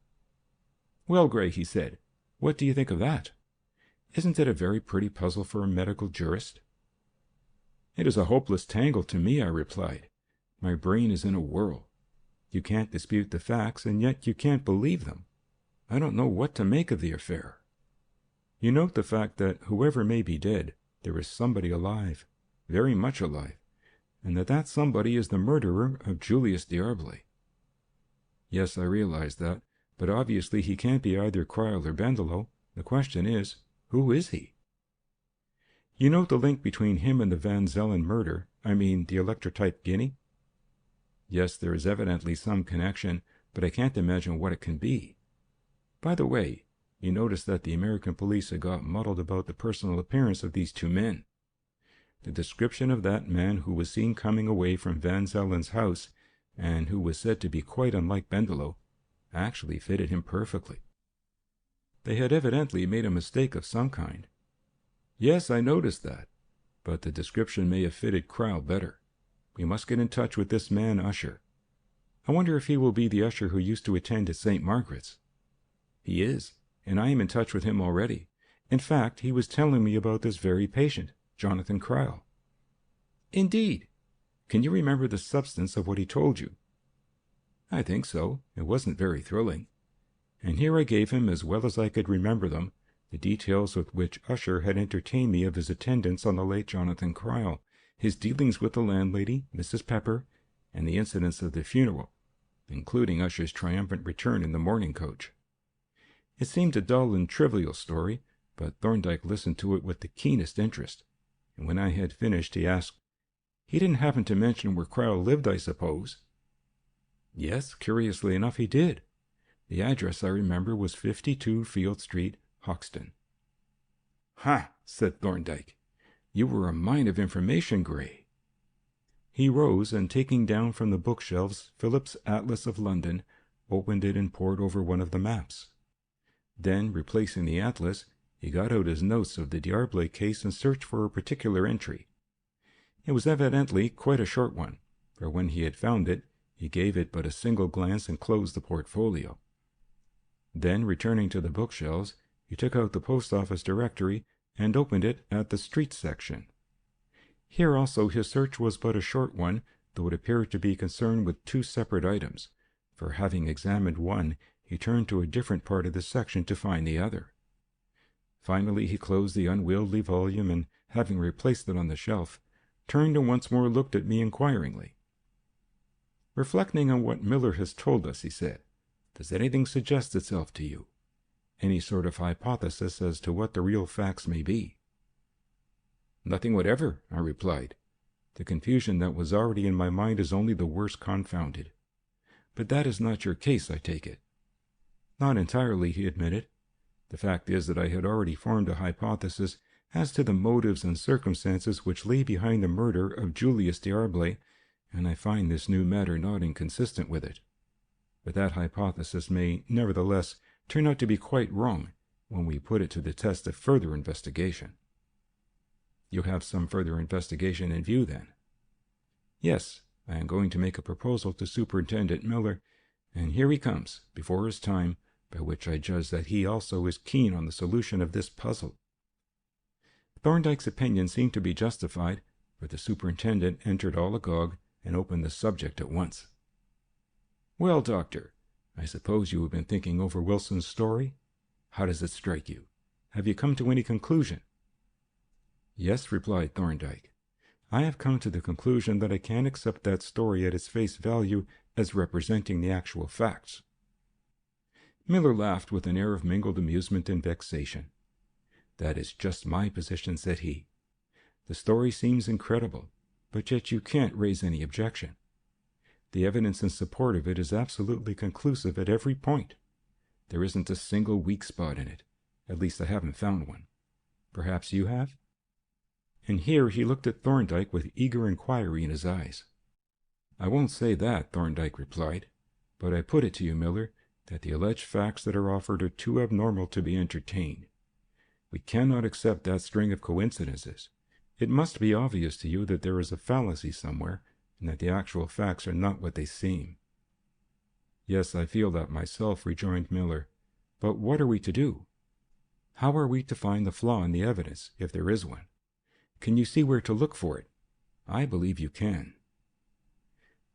"Well, Gray," he said, "what do you think of that? Isn't it a very pretty puzzle for a medical jurist?" "It is a hopeless tangle to me," I replied. "My brain is in a whirl. You can't dispute the facts, and yet you can't believe them. I don't know what to make of the affair. You note the fact that whoever may be dead, there is somebody alive, very much alive, and that somebody is the murderer of Julius D'Arblay." "Yes, I realize that, but obviously he can't be either Cryle or Bendelow. The question is, who is he?" "You note the link between him and the Van Zelen murder, I mean the electrotype guinea?" "Yes, there is evidently some connection, but I can't imagine what it can be. By the way, you notice that the American police had got muddled about the personal appearance of these 2 men. The description of that man who was seen coming away from Van Zelen's house, and who was said to be quite unlike Bendelow, actually fitted him perfectly. They had evidently made a mistake of some kind." "Yes, I noticed that, but the description may have fitted Cryle better. We must get in touch with this man Usher. I wonder if he will be the usher who used to attend at St. Margaret's." "He is, and I am in touch with him already. In fact, he was telling me about this very patient, Jonathan Cryle." "Indeed! Can you remember the substance of what he told you?" "I think so. It wasn't very thrilling." And here I gave him, as well as I could remember them, the details with which Usher had entertained me of his attendance on the late Jonathan Cryle, his dealings with the landlady, Mrs. Pepper, and the incidents of the funeral, including Usher's triumphant return in the mourning coach. It seemed a dull and trivial story, but Thorndyke listened to it with the keenest interest, and when I had finished he asked, "He didn't happen to mention where Cryle lived, I suppose?" "Yes, curiously enough he did. The address, I remember, was 52 Field Street, Hoxton." "Ha!" said Thorndyke. "You were a mine of information, Gray." He rose, and taking down from the bookshelves Phillips' Atlas of London, opened it and pored over one of the maps. Then, replacing the atlas, he got out his notes of the D'Arblay case and searched for a particular entry. It was evidently quite a short one, for when he had found it, he gave it but a single glance and closed the portfolio. Then, returning to the bookshelves, he took out the post office directory and opened it at the streets section. Here also his search was but a short one, though it appeared to be concerned with 2 separate items, for having examined one, he turned to a different part of the section to find the other. Finally he closed the unwieldy volume, and, having replaced it on the shelf, turned and once more looked at me inquiringly. "Reflecting on what Miller has told us," he said, "does anything suggest itself to you? Any sort of hypothesis as to what the real facts may be?" "Nothing whatever," I replied. "The confusion that was already in my mind is only the worse confounded. But that is not your case, I take it." "Not entirely," he admitted. "The fact is that I had already formed a hypothesis as to the motives and circumstances which lay behind the murder of Julius D'Arblay, and I find this new matter not inconsistent with it. But that hypothesis may, nevertheless, turn out to be quite wrong when we put it to the test of further investigation." "You have some further investigation in view, then?" "Yes, I am going to make a proposal to Superintendent Miller, and here he comes, before his time, by which I judge that he also is keen on the solution of this puzzle." Thorndyke's opinion seemed to be justified, for the superintendent entered all agog and opened the subject at once. "Well, Doctor, I suppose you have been thinking over Wilson's story? How does it strike you? Have you come to any conclusion?" "Yes," replied Thorndyke. "I have come to the conclusion that I can't accept that story at its face value as representing the actual facts." Miller laughed with an air of mingled amusement and vexation. "That is just my position," said he. "The story seems incredible, but yet you can't raise any objection. The evidence in support of it is absolutely conclusive at every point. There isn't a single weak spot in it. At least I haven't found one. Perhaps you have?" And here he looked at Thorndyke with eager inquiry in his eyes. "I won't say that," Thorndyke replied, "but I put it to you, Miller, that the alleged facts that are offered are too abnormal to be entertained. We cannot accept that string of coincidences. It must be obvious to you that there is a fallacy somewhere, and that the actual facts are not what they seem." "Yes, I feel that myself," rejoined Miller. "But what are we to do? How are we to find the flaw in the evidence, if there is one? Can you see where to look for it? I believe you can."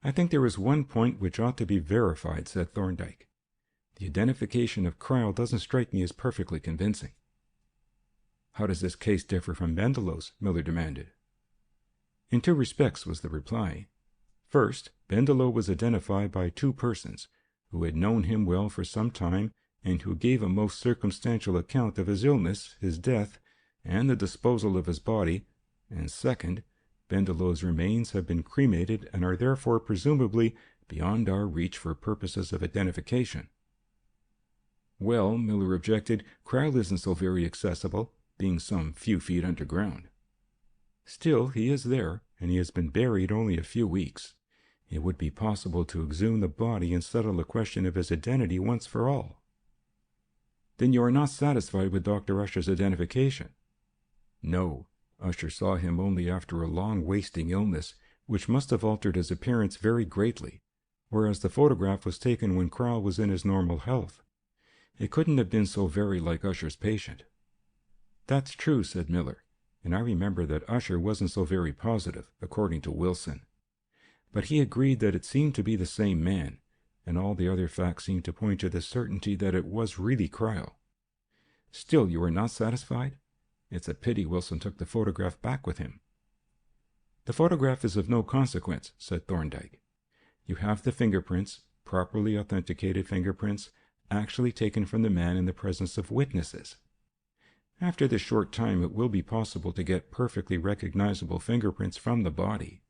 "I think there is one point which ought to be verified," said Thorndyke. "The identification of Cryle doesn't strike me as perfectly convincing." "How does this case differ from Bendelow's?" Miller demanded. "In two respects," was the reply. "First, Bendelow was identified by two persons who had known him well for some time and who gave a most circumstantial account of his illness, his death, and the disposal of his body, and second, Bendelow's remains have been cremated and are therefore presumably beyond our reach for purposes of identification." "Well," Miller objected, "Cryle isn't so very accessible, being some few feet underground." "Still, he is there, and he has been buried only a few weeks. It would be possible to exhume the body and settle the question of his identity once for all." "Then you are not satisfied with Dr. Usher's identification?" "No. Usher saw him only after a long wasting illness, which must have altered his appearance very greatly, whereas the photograph was taken when Cryle was in his normal health. It couldn't have been so very like Usher's patient." "That's true," said Miller, "and I remember that Usher wasn't so very positive, according to Wilson. But he agreed that it seemed to be the same man, and all the other facts seemed to point to the certainty that it was really Cryle. Still, you are not satisfied? It's a pity Wilson took the photograph back with him." "The photograph is of no consequence," said Thorndyke. "You have the fingerprints, properly authenticated fingerprints, actually taken from the man in the presence of witnesses. After this short time it will be possible to get perfectly recognizable fingerprints from the body,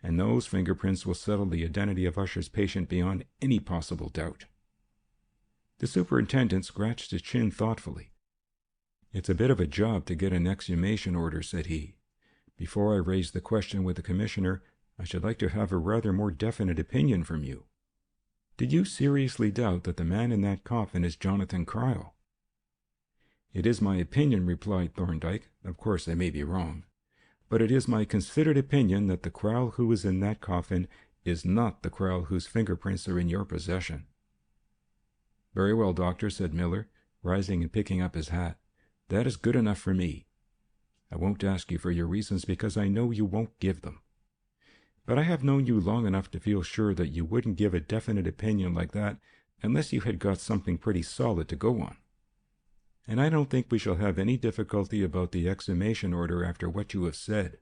and those fingerprints will settle the identity of Usher's patient beyond any possible doubt." The superintendent scratched his chin thoughtfully. "It's a bit of a job to get an exhumation order," said he. "Before I raise the question with the commissioner, I should like to have a rather more definite opinion from you. Do you seriously doubt that the man in that coffin is Jonathan Cryle?" "It is my opinion," replied Thorndyke. "Of course I may be wrong. But it is my considered opinion that the Cryle who is in that coffin is not the Cryle whose fingerprints are in your possession." "Very well, Doctor," said Miller, rising and picking up his hat. "That is good enough for me. I won't ask you for your reasons because I know you won't give them. But I have known you long enough to feel sure that you wouldn't give a definite opinion like that unless you had got something pretty solid to go on. And I don't think we shall have any difficulty about the exhumation order after what you have said."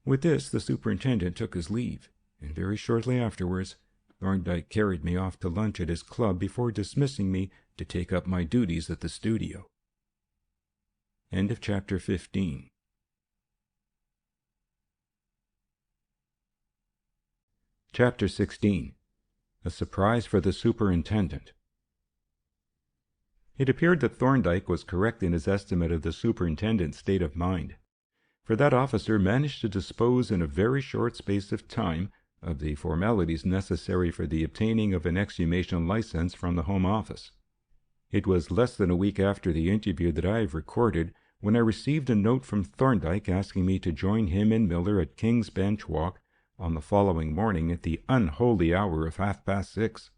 With this, the superintendent took his leave, and very shortly afterwards, Thorndyke carried me off to lunch at his club before dismissing me to take up my duties at the studio. End of chapter 15. Chapter 16. A Surprise for the Superintendent. It appeared that Thorndyke was correct in his estimate of the superintendent's state of mind, for that officer managed to dispose in a very short space of time of the formalities necessary for the obtaining of an exhumation license from the Home Office. It was less than a week after the interview that I have recorded when I received a note from Thorndyke asking me to join him and Miller at King's Bench Walk on the following morning at the unholy hour of 6:30.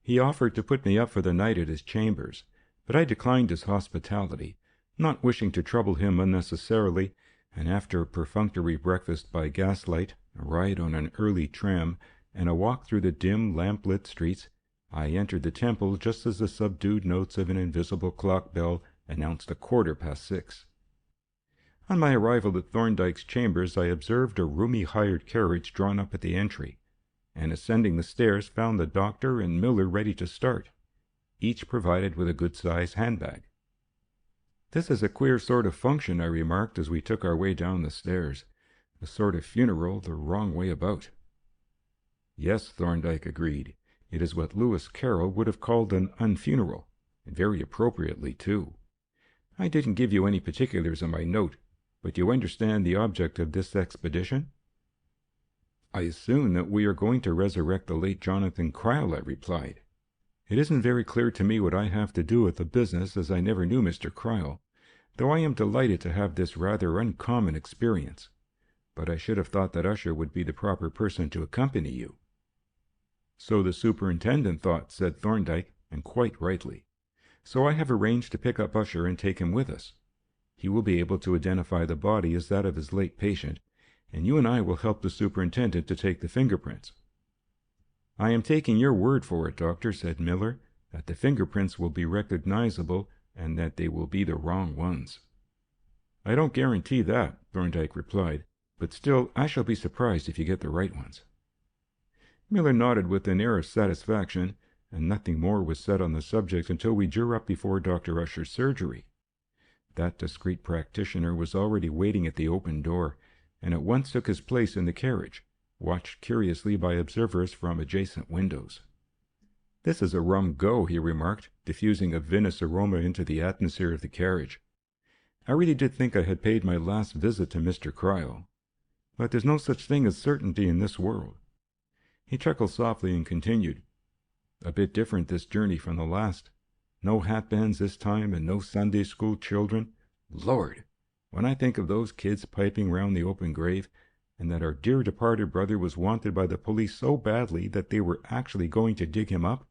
He offered to put me up for the night at his chambers, but I declined his hospitality, not wishing to trouble him unnecessarily, and after a perfunctory breakfast by gaslight, a ride on an early tram, and a walk through the dim, lamp-lit streets, I entered the temple just as the subdued notes of an invisible clock bell announced 6:15. On my arrival at Thorndyke's chambers, I observed a roomy hired carriage drawn up at the entry, and ascending the stairs found the doctor and Miller ready to start, each provided with a good-sized handbag. "This is a queer sort of function," I remarked as we took our way down the stairs. "A sort of funeral the wrong way about." "Yes," Thorndyke agreed. "It is what Lewis Carroll would have called an unfuneral, and very appropriately, too. I didn't give you any particulars in my note, but you understand the object of this expedition?" "I assume that we are going to resurrect the late Jonathan Cryle," I replied. "It isn't very clear to me what I have to do with the business, as I never knew Mr. Cryle, though I am delighted to have this rather uncommon experience. But I should have thought that Usher would be the proper person to accompany you." "So the superintendent thought," said Thorndyke, "and quite rightly. So I have arranged to pick up Usher and take him with us. He will be able to identify the body as that of his late patient, and you and I will help the superintendent to take the fingerprints." "I am taking your word for it, Doctor," said Miller, "that the fingerprints will be recognizable and that they will be the wrong ones." "I don't guarantee that," Thorndyke replied, "but still I shall be surprised if you get the right ones." Miller nodded with an air of satisfaction, and nothing more was said on the subject until we drew up before Dr. Usher's surgery. That discreet practitioner was already waiting at the open door, and at once took his place in the carriage, watched curiously by observers from adjacent windows. "This is a rum go," he remarked, diffusing a vinous aroma into the atmosphere of the carriage. "I really did think I had paid my last visit to Mr. Cryle. But there's no such thing as certainty in this world." He chuckled softly and continued, "A bit different this journey from the last. No hatbands this time, and no Sunday school children. Lord! When I think of those kids piping round the open grave, and that our dear departed brother was wanted by the police so badly that they were actually going to dig him up,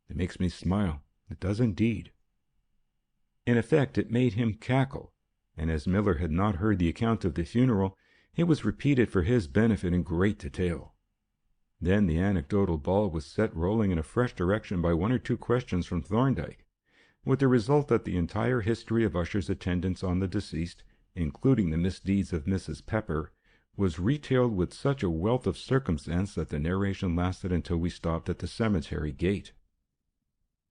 it makes me smile. It does indeed." In effect, it made him cackle, and as Miller had not heard the account of the funeral, it was repeated for his benefit in great detail. Then the anecdotal ball was set rolling in a fresh direction by one or two questions from Thorndyke, with the result that the entire history of Usher's attendance on the deceased, including the misdeeds of Mrs. Pepper, was retailed with such a wealth of circumstance that the narration lasted until we stopped at the cemetery gate.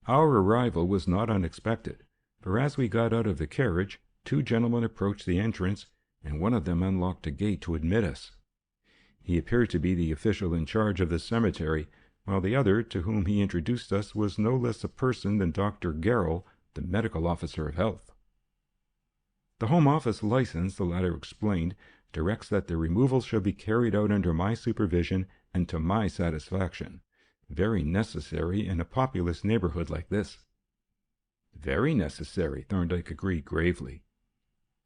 Our arrival was not unexpected, for as we got out of the carriage, two gentlemen approached the entrance, and one of them unlocked a gate to admit us. He appeared to be the official in charge of the cemetery, while the other, to whom he introduced us, was no less a person than Dr. Garrell, the medical officer of health. "The Home Office license," the latter explained, "directs that the removal shall be carried out under my supervision and to my satisfaction. Very necessary in a populous neighborhood like this." "Very necessary," Thorndyke agreed gravely.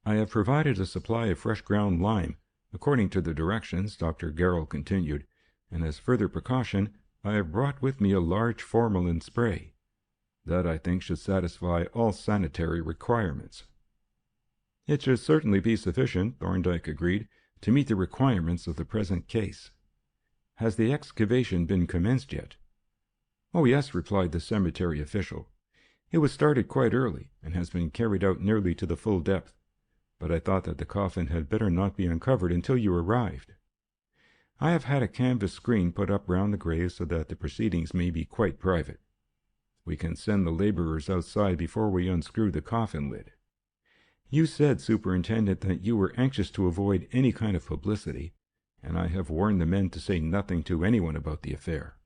"I have provided a supply of fresh ground lime, according to the directions," Dr. Garrell continued, "and as further precaution, I have brought with me a large formalin spray. That, I think, should satisfy all sanitary requirements." "It should certainly be sufficient," Thorndyke agreed, "to meet the requirements of the present case. Has the excavation been commenced yet?" "Oh, yes," replied the cemetery official. "It was started quite early, and has been carried out nearly to the full depth. But I thought that the coffin had better not be uncovered until you arrived. I have had a canvas screen put up round the grave so that the proceedings may be quite private. We can send the laborers outside before we unscrew the coffin lid. You said, Superintendent, that you were anxious to avoid any kind of publicity, and I have warned the men to say nothing to anyone about the affair."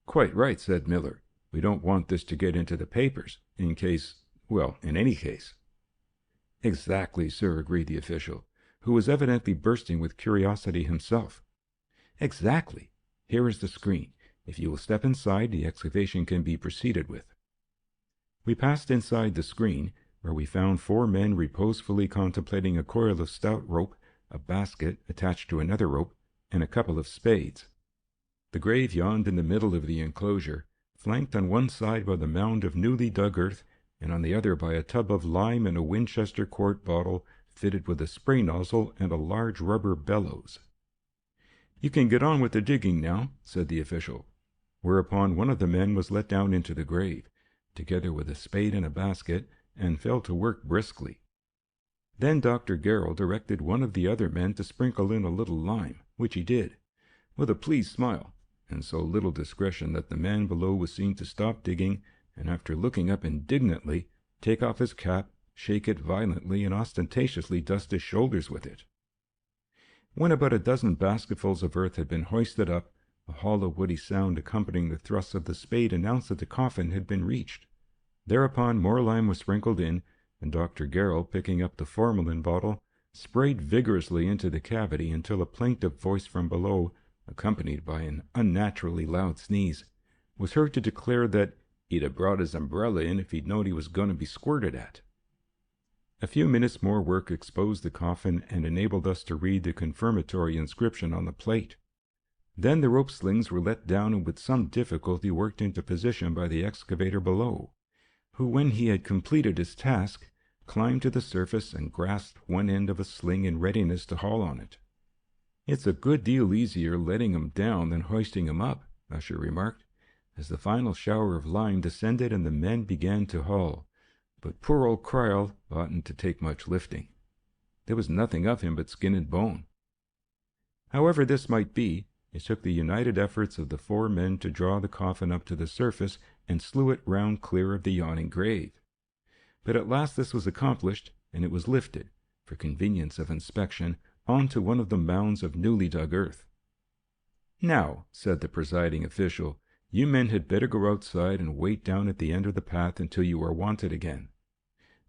"Quite right," said Miller. "We don't want this to get into the papers, in any case." "Exactly, sir," agreed the official, who was evidently bursting with curiosity himself. "Exactly. Here is the screen. If you will step inside, the excavation can be proceeded with." We passed inside the screen, where we found four men reposefully contemplating a coil of stout rope, a basket attached to another rope, and a couple of spades. The grave yawned in the middle of the enclosure, flanked on one side by the mound of newly dug earth, and on the other by a tub of lime and a Winchester quart bottle fitted with a spray nozzle and a large rubber bellows. "You can get on with the digging now," said the official, whereupon one of the men was let down into the grave, together with a spade and a basket, and fell to work briskly. Then Dr. Garrell directed one of the other men to sprinkle in a little lime, which he did, with a pleased smile, and so little discretion that the man below was seen to stop digging, and after looking up indignantly, take off his cap, shake it violently, and ostentatiously dust his shoulders with it. When about a dozen basketfuls of earth had been hoisted up, a hollow woody sound accompanying the thrusts of the spade announced that the coffin had been reached. Thereupon more lime was sprinkled in, and Dr. Garrell, picking up the formalin bottle, sprayed vigorously into the cavity until a plaintive voice from below, accompanied by an unnaturally loud sneeze, was heard to declare that he'd have brought his umbrella in if he'd knowed he was going to be squirted at. A few minutes more work exposed the coffin and enabled us to read the confirmatory inscription on the plate. Then the rope slings were let down and with some difficulty worked into position by the excavator below, who, when he had completed his task, climbed to the surface and grasped one end of a sling in readiness to haul on it. "It's a good deal easier letting him down than hoisting him up," Usher remarked, as the final shower of lime descended and the men began to haul. But poor old Cryle oughtn't to take much lifting. There was nothing of him but skin and bone. However this might be, it took the united efforts of the 4 men to draw the coffin up to the surface and slew it round clear of the yawning grave. But at last this was accomplished, and it was lifted, for convenience of inspection, onto one of the mounds of newly dug earth. "Now," said the presiding official, "you men had better go outside and wait down at the end of the path until you are wanted again,"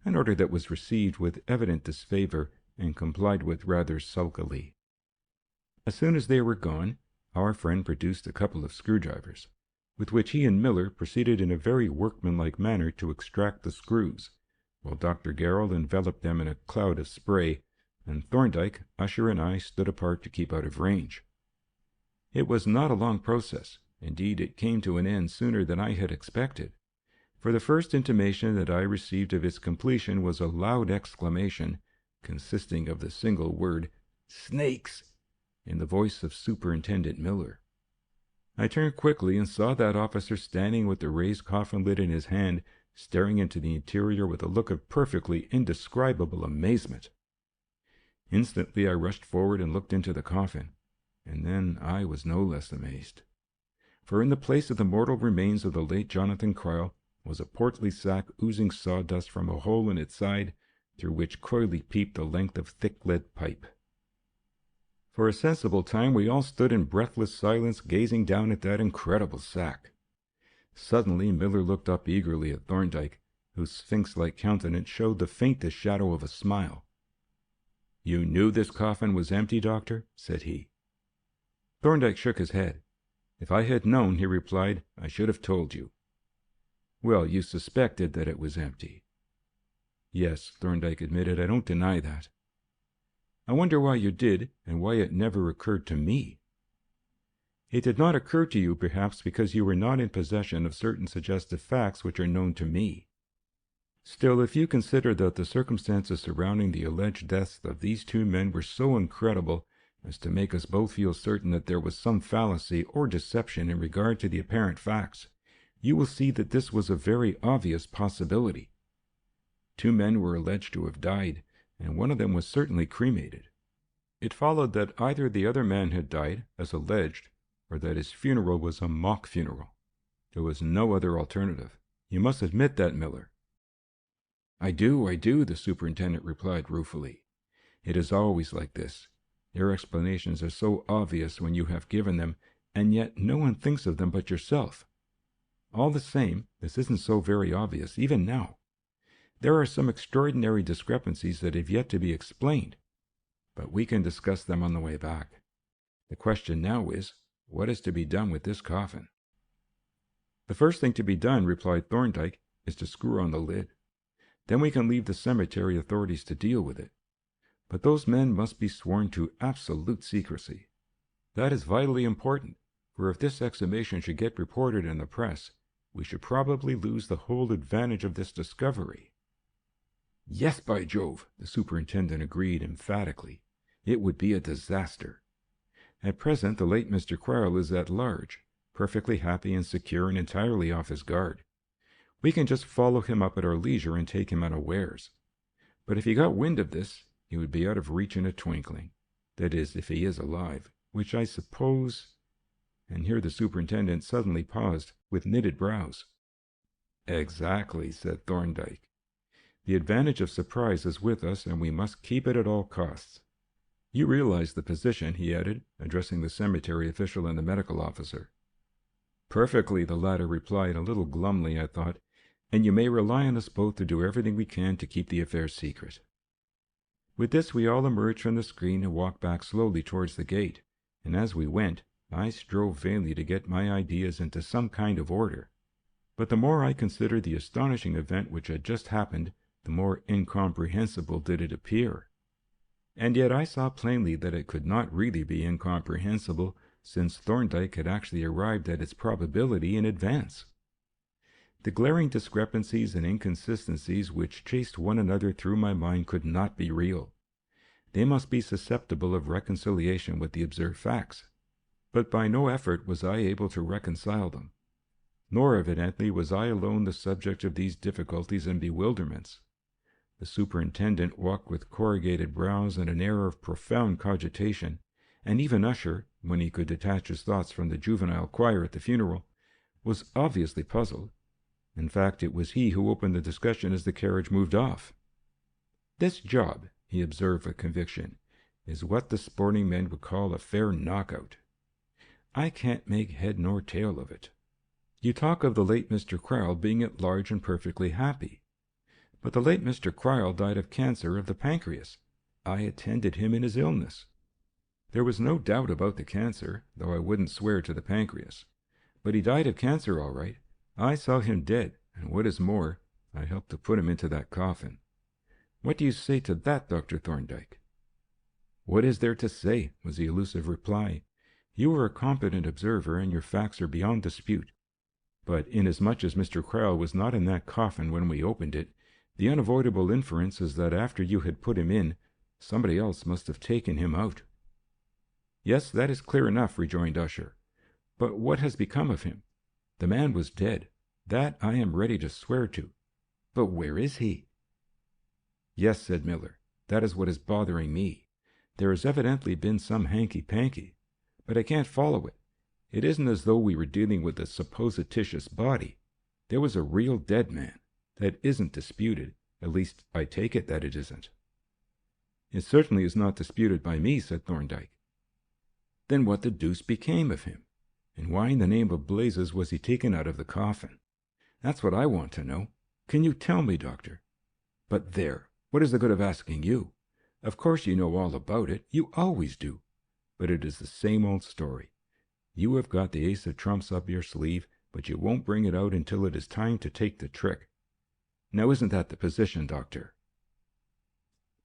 an order that was received with evident disfavor and complied with rather sulkily. As soon as they were gone, our friend produced a couple of screwdrivers, with which he and Miller proceeded in a very workmanlike manner to extract the screws, while Dr. Garrell enveloped them in a cloud of spray, and Thorndyke, Usher, and I stood apart to keep out of range. It was not a long process. Indeed, it came to an end sooner than I had expected, for the first intimation that I received of its completion was a loud exclamation, consisting of the single word, "Snakes!" in the voice of Superintendent Miller. I turned quickly and saw that officer standing with the raised coffin lid in his hand, staring into the interior with a look of perfectly indescribable amazement. Instantly I rushed forward and looked into the coffin, and then I was no less amazed. For in the place of the mortal remains of the late Jonathan Cryle was a portly sack oozing sawdust from a hole in its side, through which coyly peeped a length of thick lead pipe. For a sensible time we all stood in breathless silence, gazing down at that incredible sack. Suddenly Miller looked up eagerly at Thorndyke, whose sphinx-like countenance showed the faintest shadow of a smile. "You knew this coffin was empty, Doctor?" said he. Thorndyke shook his head. "If I had known," he replied, "I should have told you." "Well, you suspected that it was empty." "Yes," Thorndyke admitted, "I don't deny that." "I wonder why you did, and why it never occurred to me." "It did not occur to you, perhaps, because you were not in possession of certain suggestive facts which are known to me. Still, if you consider that the circumstances surrounding the alleged deaths of these 2 men were so incredible as to make us both feel certain that there was some fallacy or deception in regard to the apparent facts, you will see that this was a very obvious possibility. 2 men were alleged to have died, and one of them was certainly cremated. It followed that either the other man had died, as alleged, or that his funeral was a mock funeral. There was no other alternative. You must admit that, Miller." I do," the superintendent replied ruefully. "It is always like this. Your explanations are so obvious when you have given them, and yet no one thinks of them but yourself. All the same, this isn't so very obvious, even now. There are some extraordinary discrepancies that have yet to be explained, but we can discuss them on the way back. The question now is, what is to be done with this coffin?" "The first thing to be done," replied Thorndyke, "is to screw on the lid. Then we can leave the cemetery authorities to deal with it. But those men must be sworn to absolute secrecy. That is vitally important, for if this exhumation should get reported in the press, we should probably lose the whole advantage of this discovery." "Yes, by Jove," the superintendent agreed emphatically. "It would be a disaster. At present, the late Mr. Quirrell is at large, perfectly happy and secure and entirely off his guard. We can just follow him up at our leisure and take him unawares. But if he got wind of this, he would be out of reach in a twinkling. That is, if he is alive, which I suppose—" And here the superintendent suddenly paused, with knitted brows. "Exactly," said Thorndyke. "The advantage of surprise is with us, and we must keep it at all costs. You realize the position," he added, addressing the cemetery official and the medical officer. "Perfectly," the latter replied, a little glumly, I thought, "and you may rely on us both to do everything we can to keep the affair secret." With this we all emerged from the screen and walked back slowly towards the gate, and as we went, I strove vainly to get my ideas into some kind of order. But the more I considered the astonishing event which had just happened, the more incomprehensible did it appear. And yet I saw plainly that it could not really be incomprehensible, since Thorndyke had actually arrived at its probability in advance. The glaring discrepancies and inconsistencies which chased one another through my mind could not be real. They must be susceptible of reconciliation with the observed facts. But by no effort was I able to reconcile them. Nor evidently was I alone the subject of these difficulties and bewilderments. The superintendent walked with corrugated brows and an air of profound cogitation, and even Usher, when he could detach his thoughts from the juvenile choir at the funeral, was obviously puzzled. In fact, it was he who opened the discussion as the carriage moved off. "This job," he observed with conviction, "is what the sporting men would call a fair knockout. I can't make head nor tail of it. You talk of the late Mr. Quirrell being at large and perfectly happy. But the late Mr. Quirrell died of cancer of the pancreas. I attended him in his illness. There was no doubt about the cancer, though I wouldn't swear to the pancreas. But he died of cancer all right. I saw him dead, and what is more, I helped to put him into that coffin. What do you say to that, Dr. Thorndyke?" "What is there to say?" was the elusive reply. "You are a competent observer, and your facts are beyond dispute. But inasmuch as Mr. Quirrell was not in that coffin when we opened it, the unavoidable inference is that after you had put him in, somebody else must have taken him out." "Yes, that is clear enough," rejoined Usher. "But what has become of him? The man was dead. That I am ready to swear to. But where is he?" "Yes," said Miller, "that is what is bothering me. There has evidently been some hanky-panky, but I can't follow it. It isn't as though we were dealing with a supposititious body. There was a real dead man. That isn't disputed. At least, I take it that it isn't." "It certainly is not disputed by me," said Thorndyke. "Then what the deuce became of him? And why in the name of blazes was he taken out of the coffin? That's what I want to know. Can you tell me, Doctor? But there, what is the good of asking you? Of course you know all about it. You always do. But it is the same old story. You have got the ace of trumps up your sleeve, but you won't bring it out until it is time to take the trick. Now isn't that the position, Doctor?"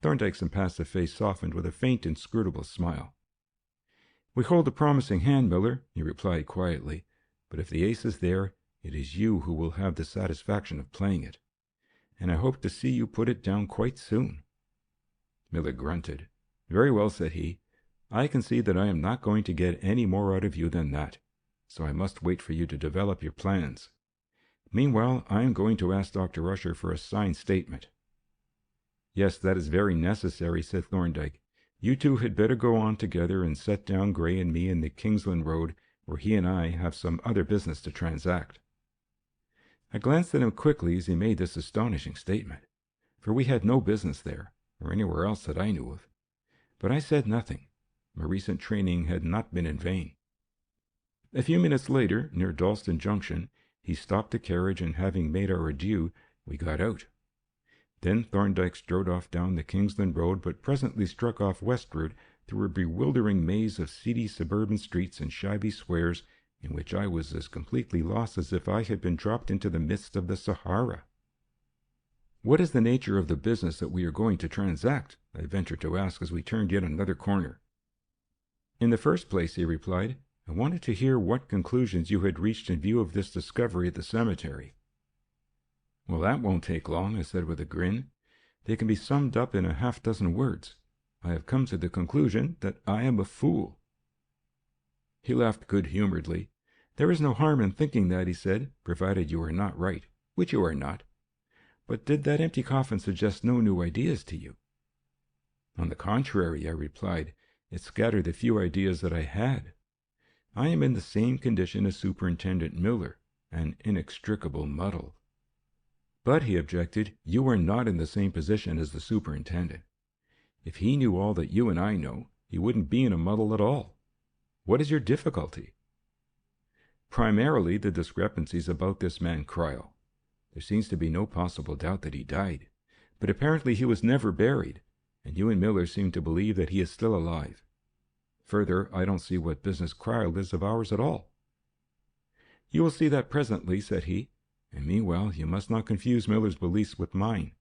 Thorndyke's impassive face softened with a faint, inscrutable smile. "We hold a promising hand, Miller," he replied quietly, "but if the ace is there, it is you who will have the satisfaction of playing it. And I hope to see you put it down quite soon." Miller grunted. "Very well," said he. "I can see that I am not going to get any more out of you than that, so I must wait for you to develop your plans. Meanwhile, I am going to ask Dr. Usher for a signed statement." "Yes, that is very necessary," said Thorndyke. "You two had better go on together and set down Gray and me in the Kingsland Road, where he and I have some other business to transact." I glanced at him quickly as he made this astonishing statement, for we had no business there, or anywhere else that I knew of. But I said nothing. My recent training had not been in vain. A few minutes later, near Dalston Junction, he stopped the carriage, and having made our adieu, we got out. Then Thorndyke strode off down the Kingsland Road, but presently struck off westward through a bewildering maze of seedy suburban streets and shabby squares, in which I was as completely lost as if I had been dropped into the midst of the Sahara. "What is the nature of the business that we are going to transact?" I ventured to ask as we turned yet another corner. "In the first place," he replied, I wanted to hear what conclusions you had reached in view of this discovery at the cemetery." "Well, that won't take long," I said with a grin. "They can be summed up in a half-dozen words. I have come to the conclusion that I am a fool." He laughed good-humoredly. "There is no harm in thinking that," he said, "provided you are not right, which you are not. But did that empty coffin suggest no new ideas to you?" "On the contrary," I replied, "it scattered the few ideas that I had. I am in the same condition as Superintendent Miller, an inextricable muddle." "But," he objected, "you are not in the same position as the superintendent. If he knew all that you and I know, he wouldn't be in a muddle at all. What is your difficulty?" "Primarily the discrepancies about this man Kryl. There seems to be no possible doubt that he died, but apparently he was never buried, and you and Miller seem to believe that he is still alive. Further, I don't see what business Kryl is of ours at all." "You will see that presently," said he, "and meanwhile you must not confuse Miller's beliefs with mine.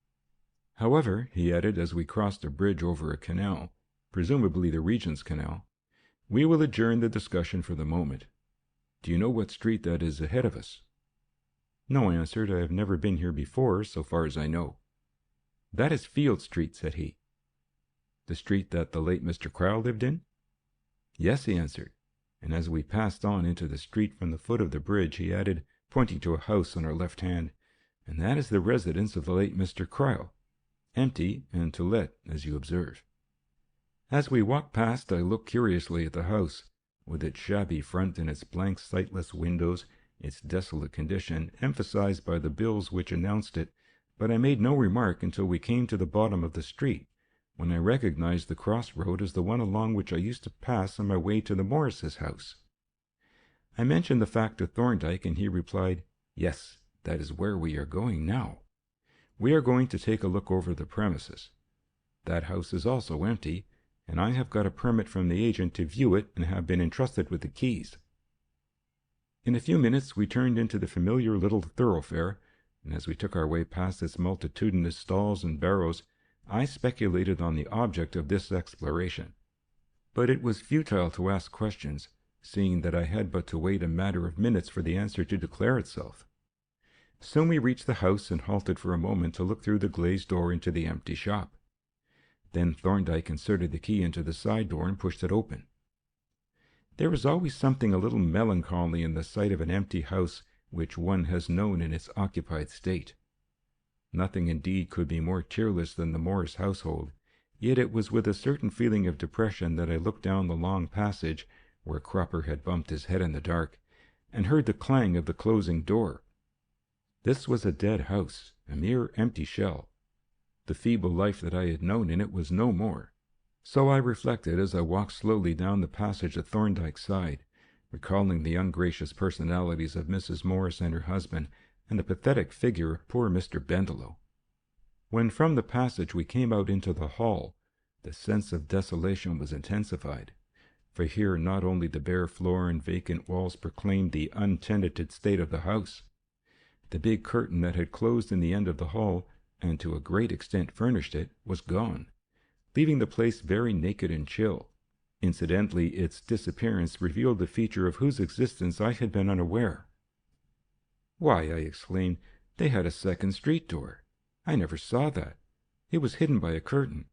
However," he added as we crossed a bridge over a canal, presumably the Regent's Canal, "we will adjourn the discussion for the moment. Do you know what street that is ahead of us?" "No," I answered. "I have never been here before, so far as I know." "That is Field Street," said he. "The street that the late Mr. Kryl lived in?" "Yes," he answered, and as we passed on into the street from the foot of the bridge, he added, pointing to a house on our left hand, "And that is the residence of the late Mr. Kryl. Empty and to let, as you observe." As we walked past, I looked curiously at the house, with its shabby front and its blank sightless windows, its desolate condition, emphasized by the bills which announced it, but I made no remark until we came to the bottom of the street, when I recognized the crossroad as the one along which I used to pass on my way to the Morrises' house. I mentioned the fact to Thorndyke, and he replied, "Yes, that is where we are going now. We are going to take a look over the premises. That house is also empty, and I have got a permit from the agent to view it and have been entrusted with the keys." In a few minutes we turned into the familiar little thoroughfare, and as we took our way past its multitudinous stalls and barrows, I speculated on the object of this exploration. But it was futile to ask questions, seeing that I had but to wait a matter of minutes for the answer to declare itself. Soon we reached the house and halted for a moment to look through the glazed door into the empty shop. Then Thorndyke inserted the key into the side door and pushed it open. There is always something a little melancholy in the sight of an empty house which one has known in its occupied state. Nothing indeed could be more cheerless than the Morris household, yet it was with a certain feeling of depression that I looked down the long passage, where Cropper had bumped his head in the dark, and heard the clang of the closing door. This was a dead house, a mere empty shell. The feeble life that I had known in it was no more. So I reflected as I walked slowly down the passage at Thorndyke's side, recalling the ungracious personalities of Mrs. Morris and her husband, and the pathetic figure of poor Mr. Bendelow. When from the passage we came out into the hall, the sense of desolation was intensified, for here not only the bare floor and vacant walls proclaimed the untenanted state of the house. The big curtain that had closed in the end of the hall, and to a great extent furnished it, was gone, leaving the place very naked and chill. Incidentally, its disappearance revealed a feature of whose existence I had been unaware. "Why," I exclaimed, "they had a second street door. I never saw that. It was hidden by a curtain.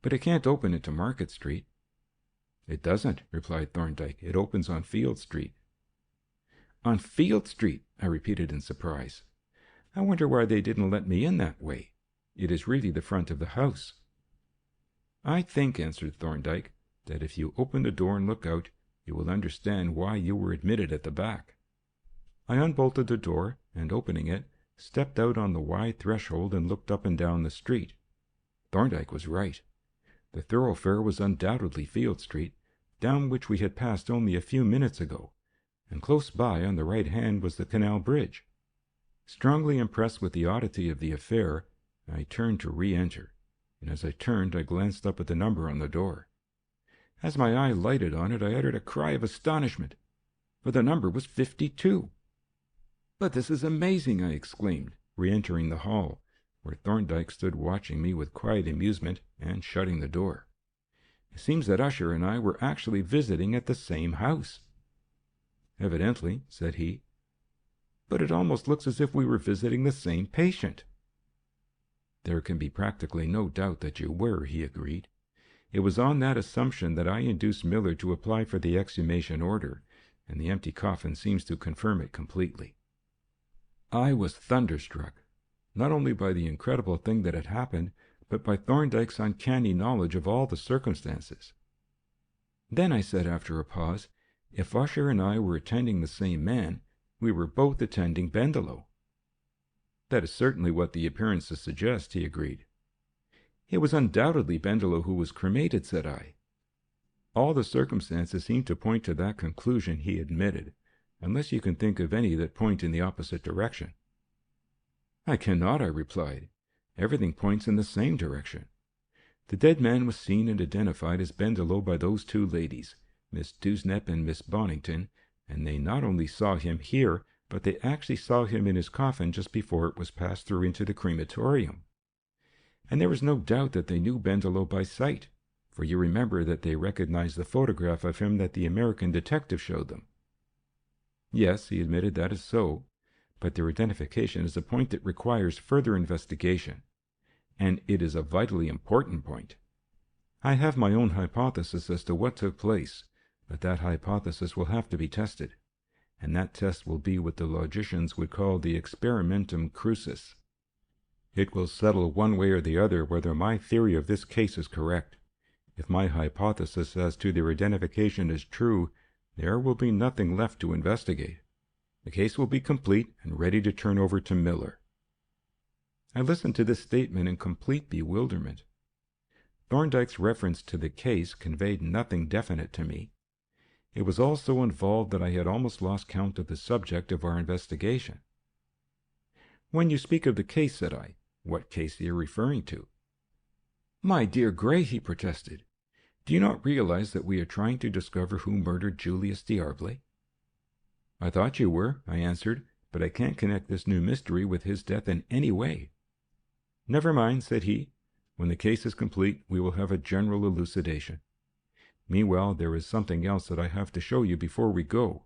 But it can't open into Market Street." "It doesn't," replied Thorndyke. "It opens on Field Street." "On Field Street!" I repeated in surprise. "I wonder why they didn't let me in that way. It is really the front of the house." "I think," answered Thorndyke, "that if you open the door and look out, you will understand why you were admitted at the back." I unbolted the door, and opening it, stepped out on the wide threshold and looked up and down the street. Thorndyke was right. The thoroughfare was undoubtedly Field Street, down which we had passed only a few minutes ago, and close by on the right hand was the canal bridge. Strongly impressed with the oddity of the affair, I turned to re-enter, and as I turned I glanced up at the number on the door. As my eye lighted on it, I uttered a cry of astonishment, for the number was 52. "But this is amazing!" I exclaimed, re-entering the hall, where Thorndyke stood watching me with quiet amusement and shutting the door. "It seems that Usher and I were actually visiting at the same house. "Evidently," said he. "But it almost looks as if we were visiting the same patient." "There can be practically no doubt that you were," he agreed. "It was on that assumption that I induced Miller to apply for the exhumation order, and the empty coffin seems to confirm it completely." I was thunderstruck, not only by the incredible thing that had happened, but by Thorndyke's uncanny knowledge of all the circumstances. "Then," I said after a pause, "if Usher and I were attending the same man, we were both attending Bendelow." "That is certainly what the appearances suggest," he agreed. "It was undoubtedly Bendelow who was cremated," said I. "All the circumstances seem to point to that conclusion," he admitted, "unless you can think of any that point in the opposite direction." "I cannot," I replied. "Everything points in the same direction. The dead man was seen and identified as Bendelow by those two ladies, Miss Dewsnap and Miss Bonington, and they not only saw him here, but they actually saw him in his coffin just before it was passed through into the crematorium. And there is no doubt that they knew Bendelow by sight, for you remember that they recognized the photograph of him that the American detective showed them." "Yes," he admitted, "that is so. But their identification is a point that requires further investigation. And it is a vitally important point. I have my own hypothesis as to what took place, but that hypothesis will have to be tested. And that test will be what the logicians would call the experimentum crucis. It will settle one way or the other whether my theory of this case is correct. If my hypothesis as to their identification is true, there will be nothing left to investigate. The case will be complete and ready to turn over to Miller." I listened to this statement in complete bewilderment. Thorndyke's reference to the case conveyed nothing definite to me. It was all so involved that I had almost lost count of the subject of our investigation. "When you speak of the case," said I, "what case are you referring to?" "My dear Gray," he protested, "do you not realize that we are trying to discover who murdered Julius D'Arblay?" "I thought you were," I answered, "but I can't connect this new mystery with his death in any way." "Never mind," said he. "When the case is complete, we will have a general elucidation. Meanwhile, there is something else that I have to show you before we go.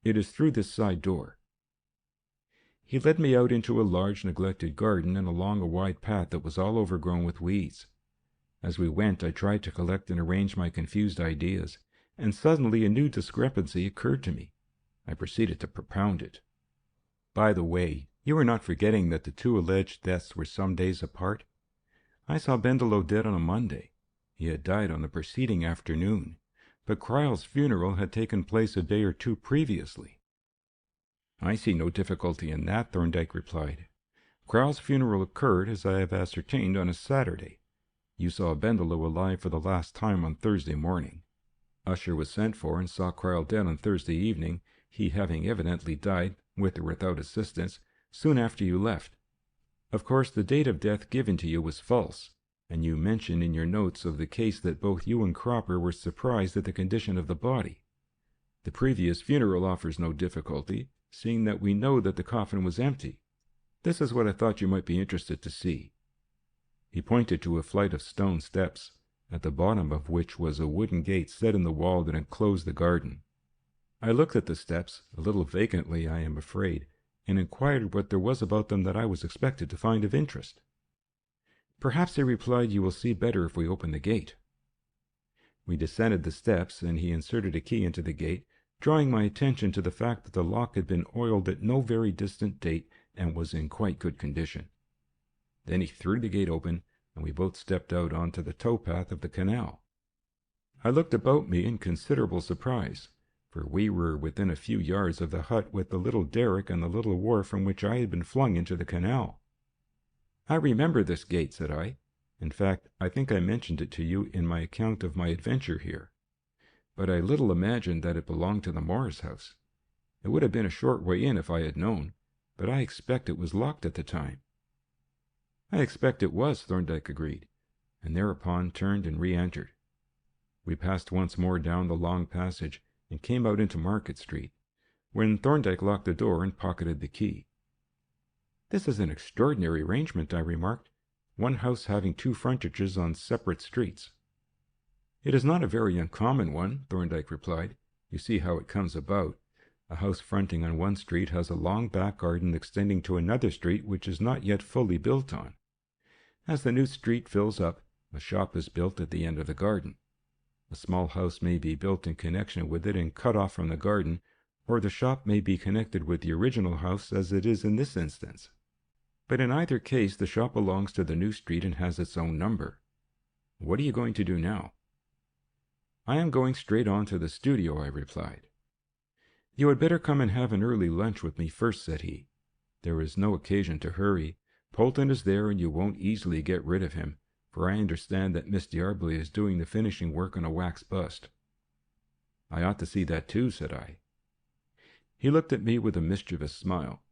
It is through this side door." He led me out into a large neglected garden and along a wide path that was all overgrown with weeds. As we went, I tried to collect and arrange my confused ideas, and suddenly a new discrepancy occurred to me. I proceeded to propound it. "By the way, you are not forgetting that the two alleged deaths were some days apart? I saw Bendelow dead on a Monday. He had died on the preceding afternoon, but Cryle's funeral had taken place a day or two previously." "I see no difficulty in that," Thorndyke replied. "Cryle's funeral occurred, as I have ascertained, on a Saturday. You saw Bendelow alive for the last time on Thursday morning. Usher was sent for and saw Cryle dead on Thursday evening, he having evidently died, with or without assistance, soon after you left. Of course, the date of death given to you was false, and you mention in your notes of the case that both you and Cropper were surprised at the condition of the body. The previous funeral offers no difficulty, seeing that we know that the coffin was empty. This is what I thought you might be interested to see." He pointed to a flight of stone steps, at the bottom of which was a wooden gate set in the wall that enclosed the garden. I looked at the steps, a little vacantly, I am afraid, and inquired what there was about them that I was expected to find of interest. "Perhaps," he replied, "you will see better if we open the gate." We descended the steps, and he inserted a key into the gate, drawing my attention to the fact that the lock had been oiled at no very distant date and was in quite good condition. Then he threw the gate open, and we both stepped out onto the towpath of the canal. I looked about me in considerable surprise, for we were within a few yards of the hut with the little derrick and the little wharf from which I had been flung into the canal. "I remember this gate," said I. "In fact, I think I mentioned it to you in my account of my adventure here. But I little imagined that it belonged to the Morris house. It would have been a short way in if I had known, but I expect it was locked at the time." "I expect it was," Thorndyke agreed, and thereupon turned and re-entered. We passed once more down the long passage and came out into Market Street, when Thorndyke locked the door and pocketed the key. "This is an extraordinary arrangement," I remarked, "one house having two frontages on separate streets." "It is not a very uncommon one," Thorndyke replied. "You see how it comes about. A house fronting on one street has a long back garden extending to another street which is not yet fully built on. As the new street fills up, a shop is built at the end of the garden. A small house may be built in connection with it and cut off from the garden, or the shop may be connected with the original house as it is in this instance. But in either case, the shop belongs to the new street and has its own number. What are you going to do now? I am going straight on to the studio, I replied. You had better come and have an early lunch with me first, said he. There is no occasion to hurry. Polton is there and you won't easily get rid of him, for I understand that Miss D'Arblay is doing the finishing work on a wax bust. I ought to see that too, said I. He looked at me with a mischievous smile.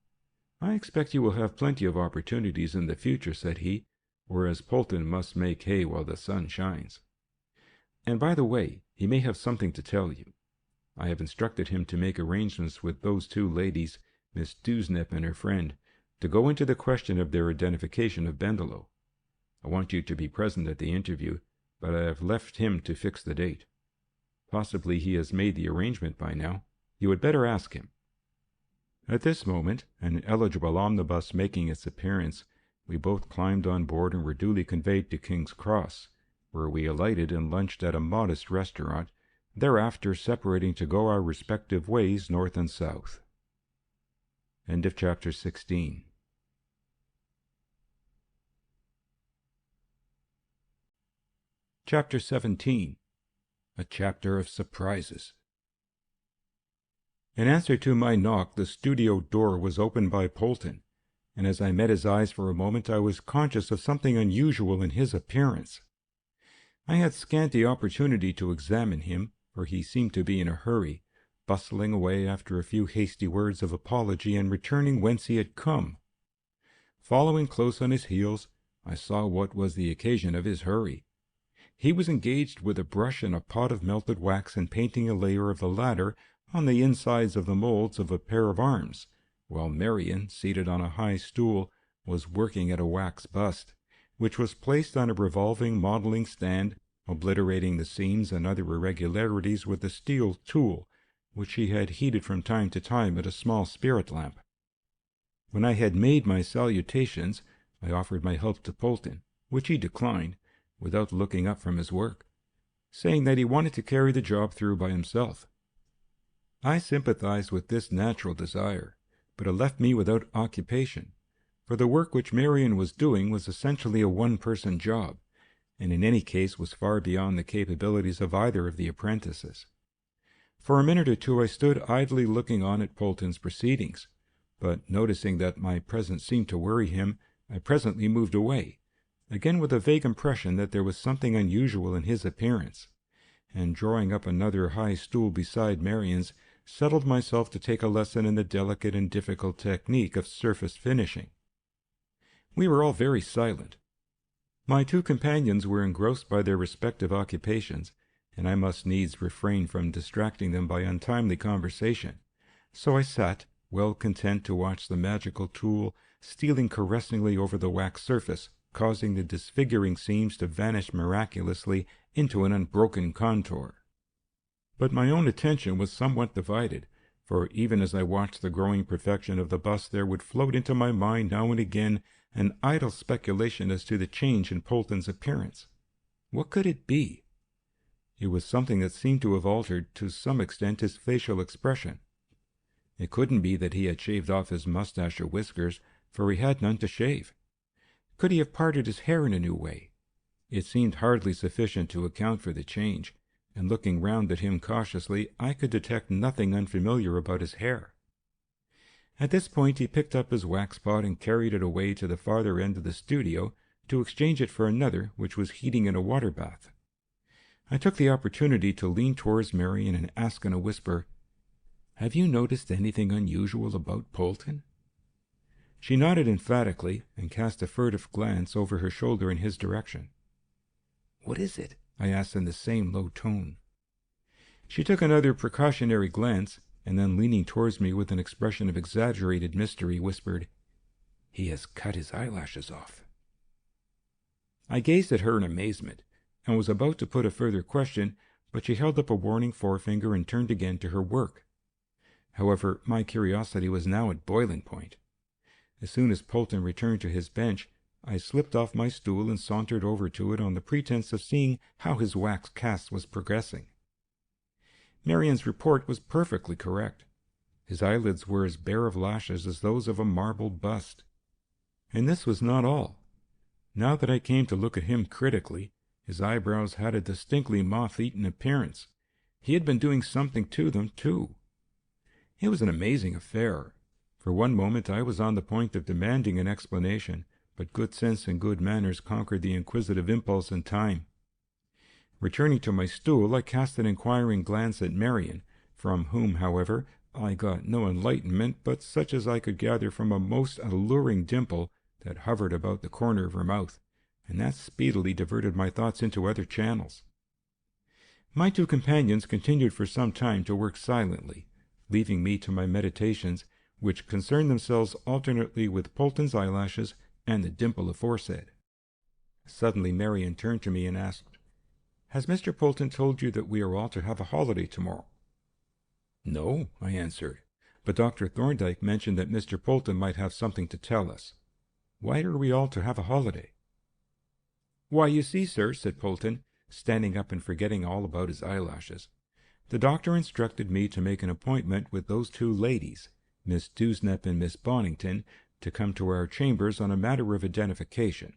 I expect you will have plenty of opportunities in the future, said he, whereas Polton must make hay while the sun shines. And by the way, he may have something to tell you. I have instructed him to make arrangements with those two ladies, Miss Dewsnip and her friend, to go into the question of their identification of Bendelow. I want you to be present at the interview, but I have left him to fix the date. Possibly he has made the arrangement by now. You had better ask him. At this moment, an eligible omnibus making its appearance, we both climbed on board and were duly conveyed to King's Cross, where we alighted and lunched at a modest restaurant, thereafter separating to go our respective ways north and south. End of chapter 16. Chapter 17. A chapter of surprises. In answer to my knock, the studio door was opened by Polton, and as I met his eyes for a moment, I was conscious of something unusual in his appearance. I had scanty opportunity to examine him, for he seemed to be in a hurry, bustling away after a few hasty words of apology and returning whence he had come. Following close on his heels, I saw what was the occasion of his hurry. He was engaged with a brush and a pot of melted wax and painting a layer of the latter on the insides of the molds of a pair of arms, while Marion, seated on a high stool, was working at a wax bust, which was placed on a revolving modeling stand, obliterating the seams and other irregularities with a steel tool, which she had heated from time to time at a small spirit lamp. When I had made my salutations, I offered my help to Polton, which he declined, without looking up from his work, saying that he wanted to carry the job through by himself. I sympathized with this natural desire, but it left me without occupation, for the work which Marion was doing was essentially a one-person job, and in any case was far beyond the capabilities of either of the apprentices. For a minute or two I stood idly looking on at Polton's proceedings, but noticing that my presence seemed to worry him, I presently moved away, again with a vague impression that there was something unusual in his appearance, and drawing up another high stool beside Marion's, settled myself to take a lesson in the delicate and difficult technique of surface finishing. We were all very silent. My two companions were engrossed by their respective occupations, and I must needs refrain from distracting them by untimely conversation, so I sat, well content to watch the magical tool stealing caressingly over the wax surface, causing the disfiguring seams to vanish miraculously into an unbroken contour. But my own attention was somewhat divided, for even as I watched the growing perfection of the bust there would float into my mind now and again an idle speculation as to the change in Polton's appearance. What could it be? It was something that seemed to have altered to some extent his facial expression. It couldn't be that he had shaved off his mustache or whiskers, for he had none to shave. Could he have parted his hair in a new way? It seemed hardly sufficient to account for the change, and looking round at him cautiously, I could detect nothing unfamiliar about his hair. At this point he picked up his wax pot and carried it away to the farther end of the studio to exchange it for another which was heating in a water bath. I took the opportunity to lean towards Marion and ask in a whisper, "Have you noticed anything unusual about Polton?" She nodded emphatically and cast a furtive glance over her shoulder in his direction. "What is it?" I asked in the same low tone. She took another precautionary glance, and then leaning towards me with an expression of exaggerated mystery, whispered, "He has cut his eyelashes off." I gazed at her in amazement, and was about to put a further question, but she held up a warning forefinger and turned again to her work. However, my curiosity was now at boiling point. As soon as Polton returned to his bench, I slipped off my stool and sauntered over to it on the pretense of seeing how his wax cast was progressing. Marion's report was perfectly correct. His eyelids were as bare of lashes as those of a marble bust. And this was not all. Now that I came to look at him critically, his eyebrows had a distinctly moth-eaten appearance. He had been doing something to them, too. It was an amazing affair. For one moment I was on the point of demanding an explanation, but good sense and good manners conquered the inquisitive impulse in time. Returning to my stool, I cast an inquiring glance at Marion, from whom, however, I got no enlightenment but such as I could gather from a most alluring dimple that hovered about the corner of her mouth, and that speedily diverted my thoughts into other channels. My two companions continued for some time to work silently, leaving me to my meditations, which concerned themselves alternately with Polton's eyelashes and the dimple aforesaid. Suddenly Marion turned to me and asked, "Has Mr. Polton told you that we are all to have a holiday tomorrow?" "No," I answered, "but Dr. Thorndyke mentioned that Mr. Polton might have something to tell us. Why are we all to have a holiday?" "Why, you see, sir," said Polton, standing up and forgetting all about his eyelashes, "the doctor instructed me to make an appointment with those two ladies, Miss Dewsnap and Miss Bonington, to come to our chambers on a matter of identification.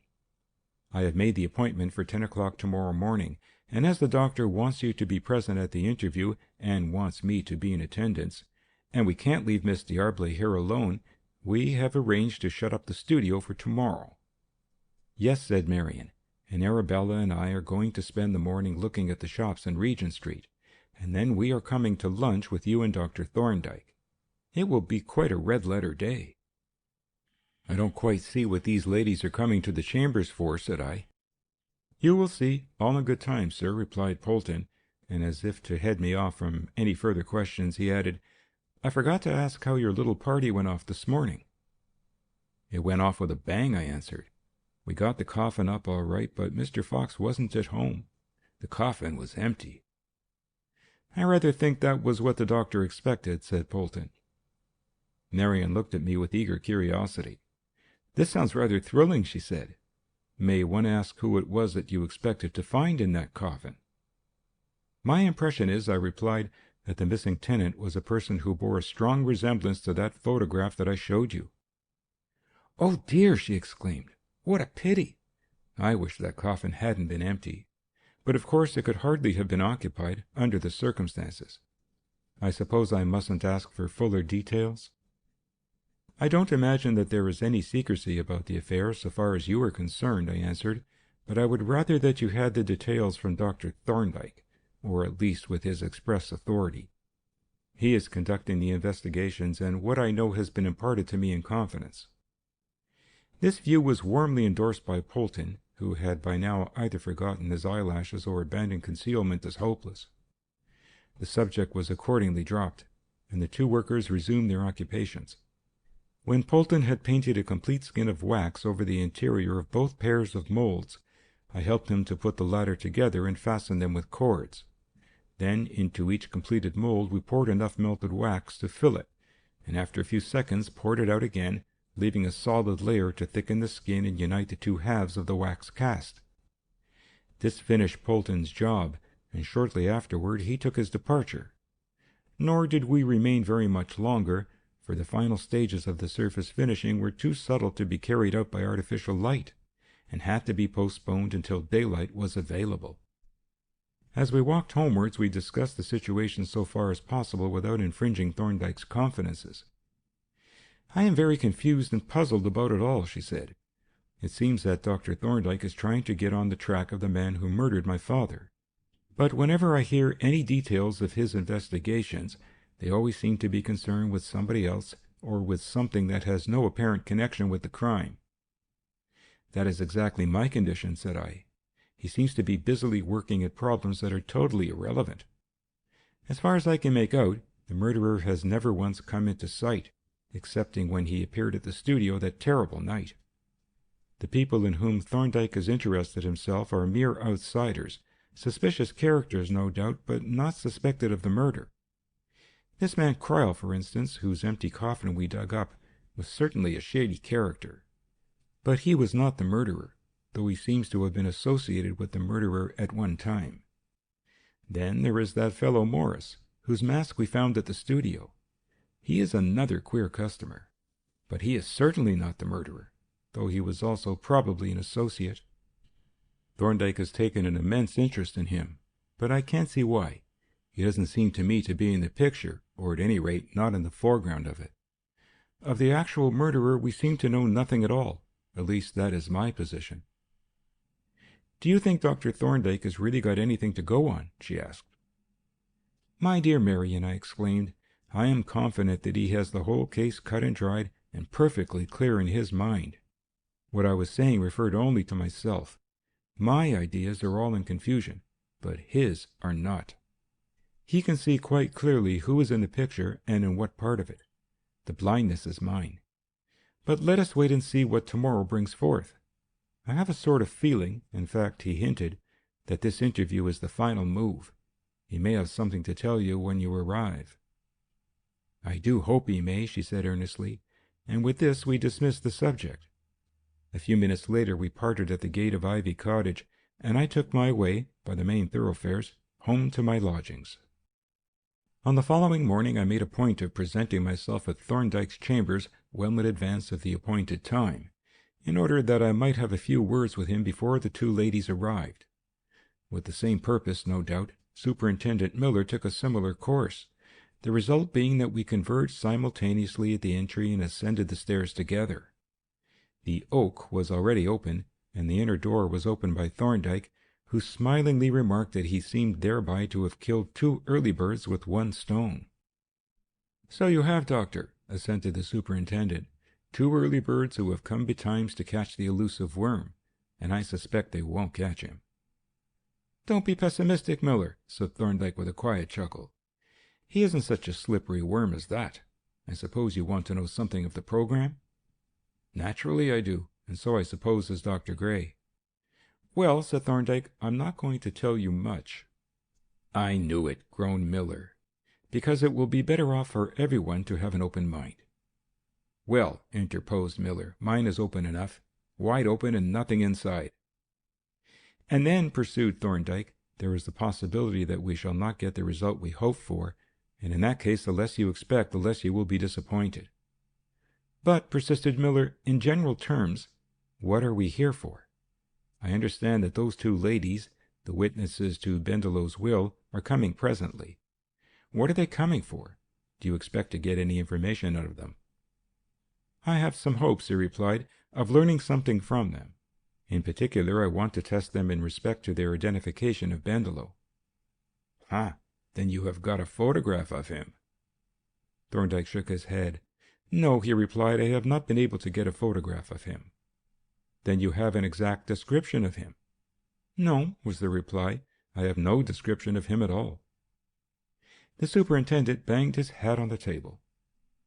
I have made the appointment for 10 o'clock tomorrow morning, and as the doctor wants you to be present at the interview and wants me to be in attendance, and we can't leave Miss D'Arblay here alone, we have arranged to shut up the studio for tomorrow." "Yes," said Marion, "and Arabella and I are going to spend the morning looking at the shops in Regent Street, and then we are coming to lunch with you and Dr. Thorndyke. It will be quite a red-letter day." "I don't quite see what these ladies are coming to the chambers for," said I. "You will see, all in good time, sir," replied Polton, and as if to head me off from any further questions, he added, "I forgot to ask how your little party went off this morning." "It went off with a bang," I answered. "We got the coffin up all right, but Mr. Fox wasn't at home. The coffin was empty." "I rather think that was what the doctor expected," said Polton. Marion looked at me with eager curiosity. "This sounds rather thrilling," she said. "May one ask who it was that you expected to find in that coffin?" "My impression is," I replied, "that the missing tenant was a person who bore a strong resemblance to that photograph that I showed you." "Oh dear!" she exclaimed. "What a pity! I wish that coffin hadn't been empty. But of course it could hardly have been occupied, under the circumstances. I suppose I mustn't ask for fuller details?" "I don't imagine that there is any secrecy about the affair so far as you are concerned," I answered, "but I would rather that you had the details from Dr. Thorndyke, or at least with his express authority. He is conducting the investigations, and what I know has been imparted to me in confidence." This view was warmly endorsed by Polton, who had by now either forgotten his eyelashes or abandoned concealment as hopeless. The subject was accordingly dropped, and the two workers resumed their occupations. When Polton had painted a complete skin of wax over the interior of both pairs of molds, I helped him to put the latter together and fasten them with cords. Then into each completed mold we poured enough melted wax to fill it, and after a few seconds poured it out again, leaving a solid layer to thicken the skin and unite the two halves of the wax cast. This finished Polton's job, and shortly afterward he took his departure. Nor did we remain very much longer, for the final stages of the surface finishing were too subtle to be carried out by artificial light, and had to be postponed until daylight was available. As we walked homewards, we discussed the situation so far as possible without infringing Thorndyke's confidences. "I am very confused and puzzled about it all," she said. "It seems that Dr. Thorndyke is trying to get on the track of the man who murdered my father. But whenever I hear any details of his investigations, they always seem to be concerned with somebody else or with something that has no apparent connection with the crime." "That is exactly my condition," said I. "He seems to be busily working at problems that are totally irrelevant. As far as I can make out, the murderer has never once come into sight, excepting when he appeared at the studio that terrible night. The people in whom Thorndyke has interested himself are mere outsiders, suspicious characters, no doubt, but not suspected of the murder. This man Cryle, for instance, whose empty coffin we dug up, was certainly a shady character. But he was not the murderer, though he seems to have been associated with the murderer at one time. Then there is that fellow Morris, whose mask we found at the studio. He is another queer customer, but he is certainly not the murderer, though he was also probably an associate. Thorndyke has taken an immense interest in him, but I can't see why. He doesn't seem to me to be in the picture, or at any rate not in the foreground of it. Of the actual murderer we seem to know nothing at all. At least that is my position. "Do you think Dr. Thorndyke has really got anything to go on?" she asked. "My dear Marion," I exclaimed, "I am confident that he has the whole case cut and dried and perfectly clear in his mind. What I was saying referred only to myself. My ideas are all in confusion, but his are not. He can see quite clearly who is in the picture and in what part of it. The blindness is mine. But let us wait and see what tomorrow brings forth. I have a sort of feeling, in fact he hinted, that this interview is the final move. He may have something to tell you when you arrive." "I do hope he may," she said earnestly, and with this we dismissed the subject. A few minutes later we parted at the gate of Ivy Cottage, and I took my way, by the main thoroughfares, home to my lodgings. On the following morning I made a point of presenting myself at Thorndyke's chambers well in advance of the appointed time, in order that I might have a few words with him before the two ladies arrived. With the same purpose, no doubt, Superintendent Miller took a similar course, the result being that we converged simultaneously at the entry and ascended the stairs together. The oak was already open, and the inner door was opened by Thorndyke, who smilingly remarked that he seemed thereby to have killed 2 early birds with 1 stone. "So you have, Doctor," assented the superintendent, "2 early birds who have come betimes to catch the elusive worm, and I suspect they won't catch him." "Don't be pessimistic, Miller," said Thorndyke with a quiet chuckle. "He isn't such a slippery worm as that. I suppose you want to know something of the program?" "Naturally I do, and so I suppose does Dr. Gray." "Well," said Thorndyke, "I'm not going to tell you much." "I knew it," groaned Miller, "because it will be better off for everyone to have an open mind." "Well," interposed Miller, "mine is open enough, wide open and nothing inside." "And then," pursued Thorndyke, "there is the possibility that we shall not get the result we hope for, and in that case the less you expect, the less you will be disappointed." "But," persisted Miller, "in general terms, what are we here for? I understand that those 2 ladies, the witnesses to Bendelow's will, are coming presently. What are they coming for? Do you expect to get any information out of them?" "I have some hopes," he replied, "of learning something from them. In particular, I want to test them in respect to their identification of Bendelow." "Ah, then you have got a photograph of him?" Thorndyke shook his head. "No," he replied, "I have not been able to get a photograph of him." "Then you have an exact description of him?" "No," was the reply, "I have no description of him at all." The superintendent banged his hat on the table.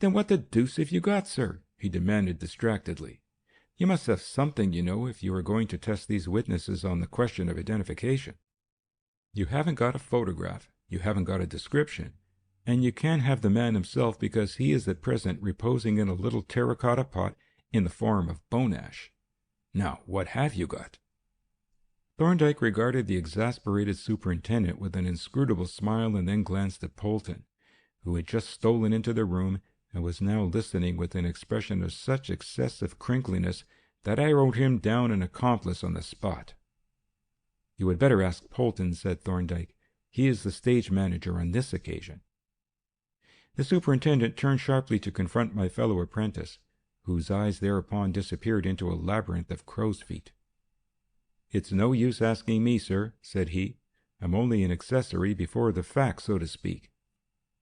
"Then what the deuce have you got, sir?" he demanded distractedly. "You must have something, you know, if you are going to test these witnesses on the question of identification. You haven't got a photograph, you haven't got a description, and you can't have the man himself because he is at present reposing in a little terracotta pot in the form of bone ash. Now, what have you got?" Thorndyke regarded the exasperated superintendent with an inscrutable smile and then glanced at Polton, who had just stolen into the room and was now listening with an expression of such excessive crinkliness that I wrote him down an accomplice on the spot. "You had better ask Polton," said Thorndyke. "He is the stage manager on this occasion." The superintendent turned sharply to confront my fellow apprentice, whose eyes thereupon disappeared into a labyrinth of crow's feet. "It's no use asking me, sir," said he. "I'm only an accessory before the fact, so to speak.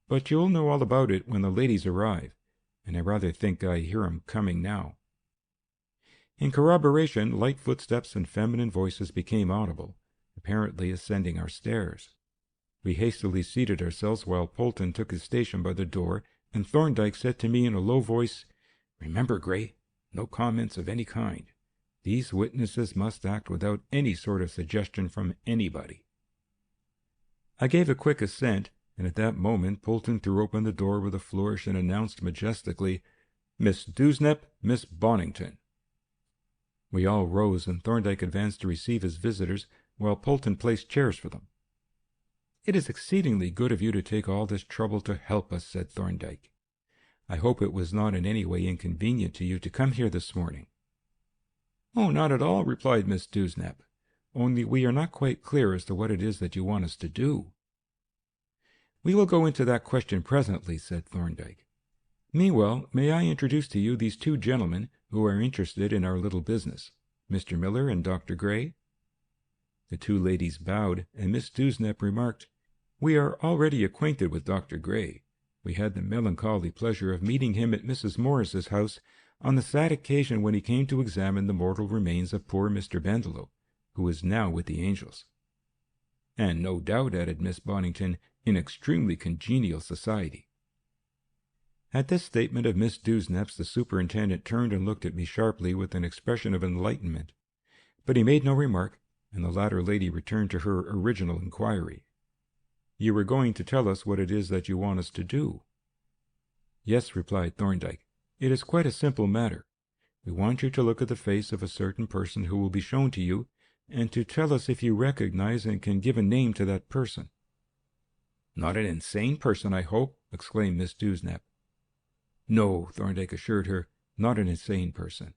But you'll know all about it when the ladies arrive, and I rather think I hear 'em coming now." In corroboration, light footsteps and feminine voices became audible, apparently ascending our stairs. We hastily seated ourselves while Polton took his station by the door, and Thorndyke said to me in a low voice, "Remember, Gray, no comments of any kind. These witnesses must act without any sort of suggestion from anybody." I gave a quick assent, and at that moment Polton threw open the door with a flourish and announced majestically, "Miss Dewsnap, Miss Bonington." We all rose, and Thorndyke advanced to receive his visitors, while Polton placed chairs for them. "It is exceedingly good of you to take all this trouble to help us," said Thorndyke. "I hope it was not in any way inconvenient to you to come here this morning." "Oh, not at all," replied Miss Dewsnap. "Only we are not quite clear as to what it is that you want us to do." "We will go into that question presently," said Thorndyke. "Meanwhile, may I introduce to you these two gentlemen who are interested in our little business, Mr. Miller and Dr. Gray?" The two ladies bowed, and Miss Dewsnap remarked, "We are already acquainted with Dr. Gray. We had the melancholy pleasure of meeting him at Mrs. Morris's house on the sad occasion when he came to examine the mortal remains of poor Mr. Bendelow, who is now with the angels." "And no doubt," added Miss Bonington, "in extremely congenial society." At this statement of Miss Dewsnap's, the superintendent turned and looked at me sharply with an expression of enlightenment, but he made no remark, and the latter lady returned to her original inquiry. "You were going to tell us what it is that you want us to do." "Yes," replied Thorndyke. "It is quite a simple matter. We want you to look at the face of a certain person who will be shown to you, and to tell us if you recognize and can give a name to that person." "Not an insane person, I hope?" exclaimed Miss Dewsnap. "No," Thorndyke assured her, "not an insane person."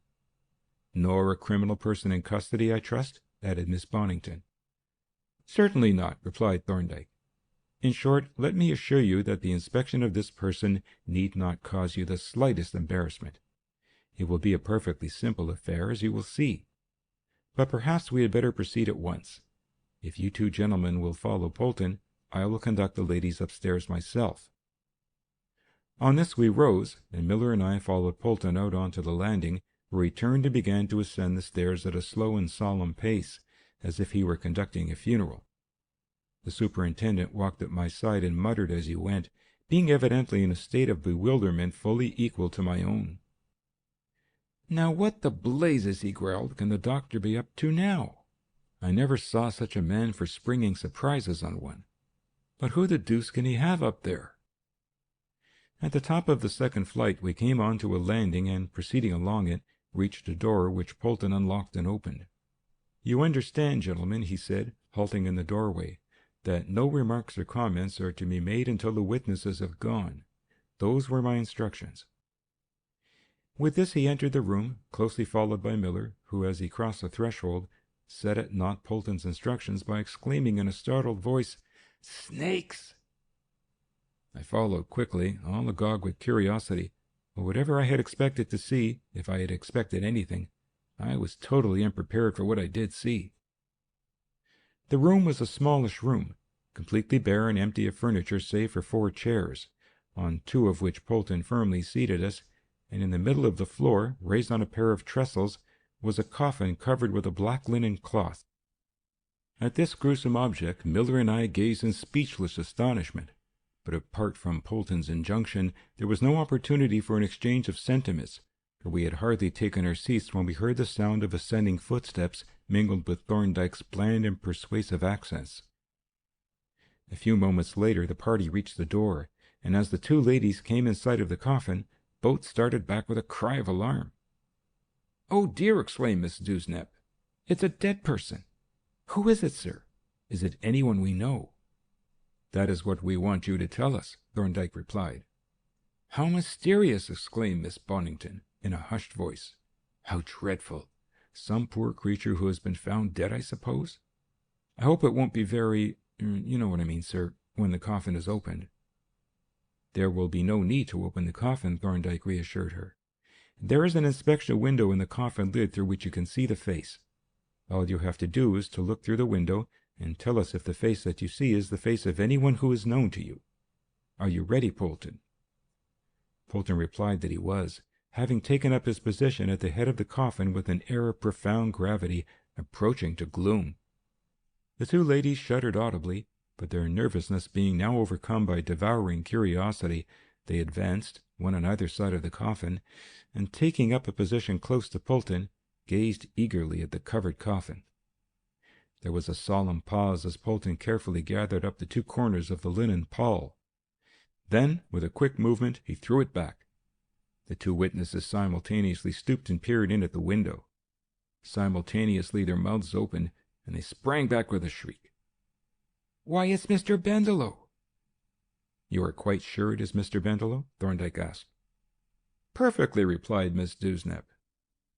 "Nor a criminal person in custody, I trust?" added Miss Bonington. "Certainly not," replied Thorndyke. "In short, let me assure you that the inspection of this person need not cause you the slightest embarrassment. It will be a perfectly simple affair, as you will see. But perhaps we had better proceed at once. If you two gentlemen will follow Polton, I will conduct the ladies upstairs myself." On this we rose, and Miller and I followed Polton out onto the landing, where he turned and began to ascend the stairs at a slow and solemn pace, as if he were conducting a funeral. The superintendent walked at my side and muttered as he went, being evidently in a state of bewilderment fully equal to my own. "Now what the blazes," he growled, "can the doctor be up to now? I never saw such a man for springing surprises on one. But who the deuce can he have up there?" At the top of the second flight we came on to a landing, and, proceeding along it, reached a door which Polton unlocked and opened. "You understand, gentlemen," he said, halting in the doorway, "that no remarks or comments are to be made until the witnesses have gone. Those were my instructions." With this he entered the room, closely followed by Miller, who, as he crossed the threshold, set at naught Polton's instructions by exclaiming in a startled voice, "Snakes!" I followed quickly, all agog with curiosity, but whatever I had expected to see, if I had expected anything, I was totally unprepared for what I did see. The room was a smallish room, completely bare and empty of furniture save for 4 chairs, on 2 of which Polton firmly seated us, and in the middle of the floor, raised on a pair of trestles, was a coffin covered with a black linen cloth. At this gruesome object Miller and I gazed in speechless astonishment, but apart from Polton's injunction, there was no opportunity for an exchange of sentiments, for we had hardly taken our seats when we heard the sound of ascending footsteps mingled with Thorndyke's bland and persuasive accents. A few moments later the party reached the door, and as the 2 ladies came in sight of the coffin, both started back with a cry of alarm. "Oh dear!" exclaimed Miss Dewsnap. "It's a dead person! Who is it, sir? Is it anyone we know?" "That is what we want you to tell us," Thorndyke replied. "How mysterious!" exclaimed Miss Bonington, in a hushed voice. "How dreadful! Some poor creature who has been found dead, I suppose? I hope it won't be very, you know what I mean, sir, when the coffin is opened." "There will be no need to open the coffin," Thorndyke reassured her. "There is an inspection window in the coffin lid through which you can see the face. All you have to do is to look through the window and tell us if the face that you see is the face of anyone who is known to you. Are you ready, Polton?" Polton replied that he was, having taken up his position at the head of the coffin with an air of profound gravity approaching to gloom. The 2 ladies shuddered audibly, but their nervousness being now overcome by devouring curiosity, they advanced, one on either side of the coffin, and taking up a position close to Polton, gazed eagerly at the covered coffin. There was a solemn pause as Polton carefully gathered up the two corners of the linen pall. Then, with a quick movement, he threw it back. The two witnesses simultaneously stooped and peered in at the window. Simultaneously their mouths opened, and they sprang back with a shriek. "Why, it's Mr. Bendelow!" "You are quite sure it is Mr. Bendelow?" Thorndyke asked. "Perfectly," replied Miss Dewsnap.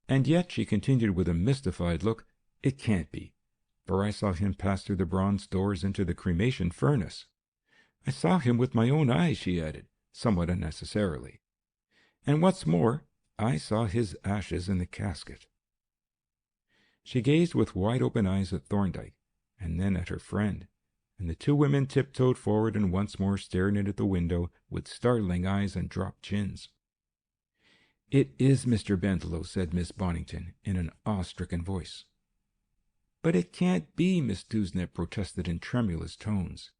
"And yet," she continued with a mystified look, "it can't be, for I saw him pass through the bronze doors into the cremation furnace. I saw him with my own eyes," she added, somewhat unnecessarily. "And what's more, I saw his ashes in the casket." She gazed with wide-open eyes at Thorndyke, and then at her friend, and the two women tiptoed forward and once more stared in at the window with startling eyes and dropped chins. "It is Mr. Bendelow," said Miss Bonington, in an awe-stricken voice. "But it can't be," Miss Dewsnap protested in tremulous tones.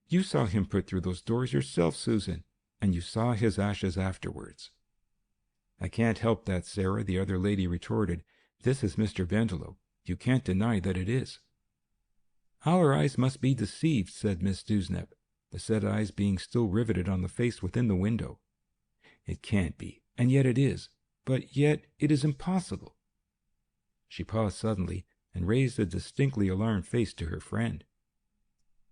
"You saw him put through those doors yourself, Susan, and you saw his ashes afterwards." "I can't help that, Sarah," the other lady retorted. "This is Mr. Bendelow. You can't deny that it is." "Our eyes must be deceived," said Miss Dewsnap, the set eyes being still riveted on the face within the window. "It can't be, and yet it is. But yet it is impossible." She paused suddenly and raised a distinctly alarmed face to her friend.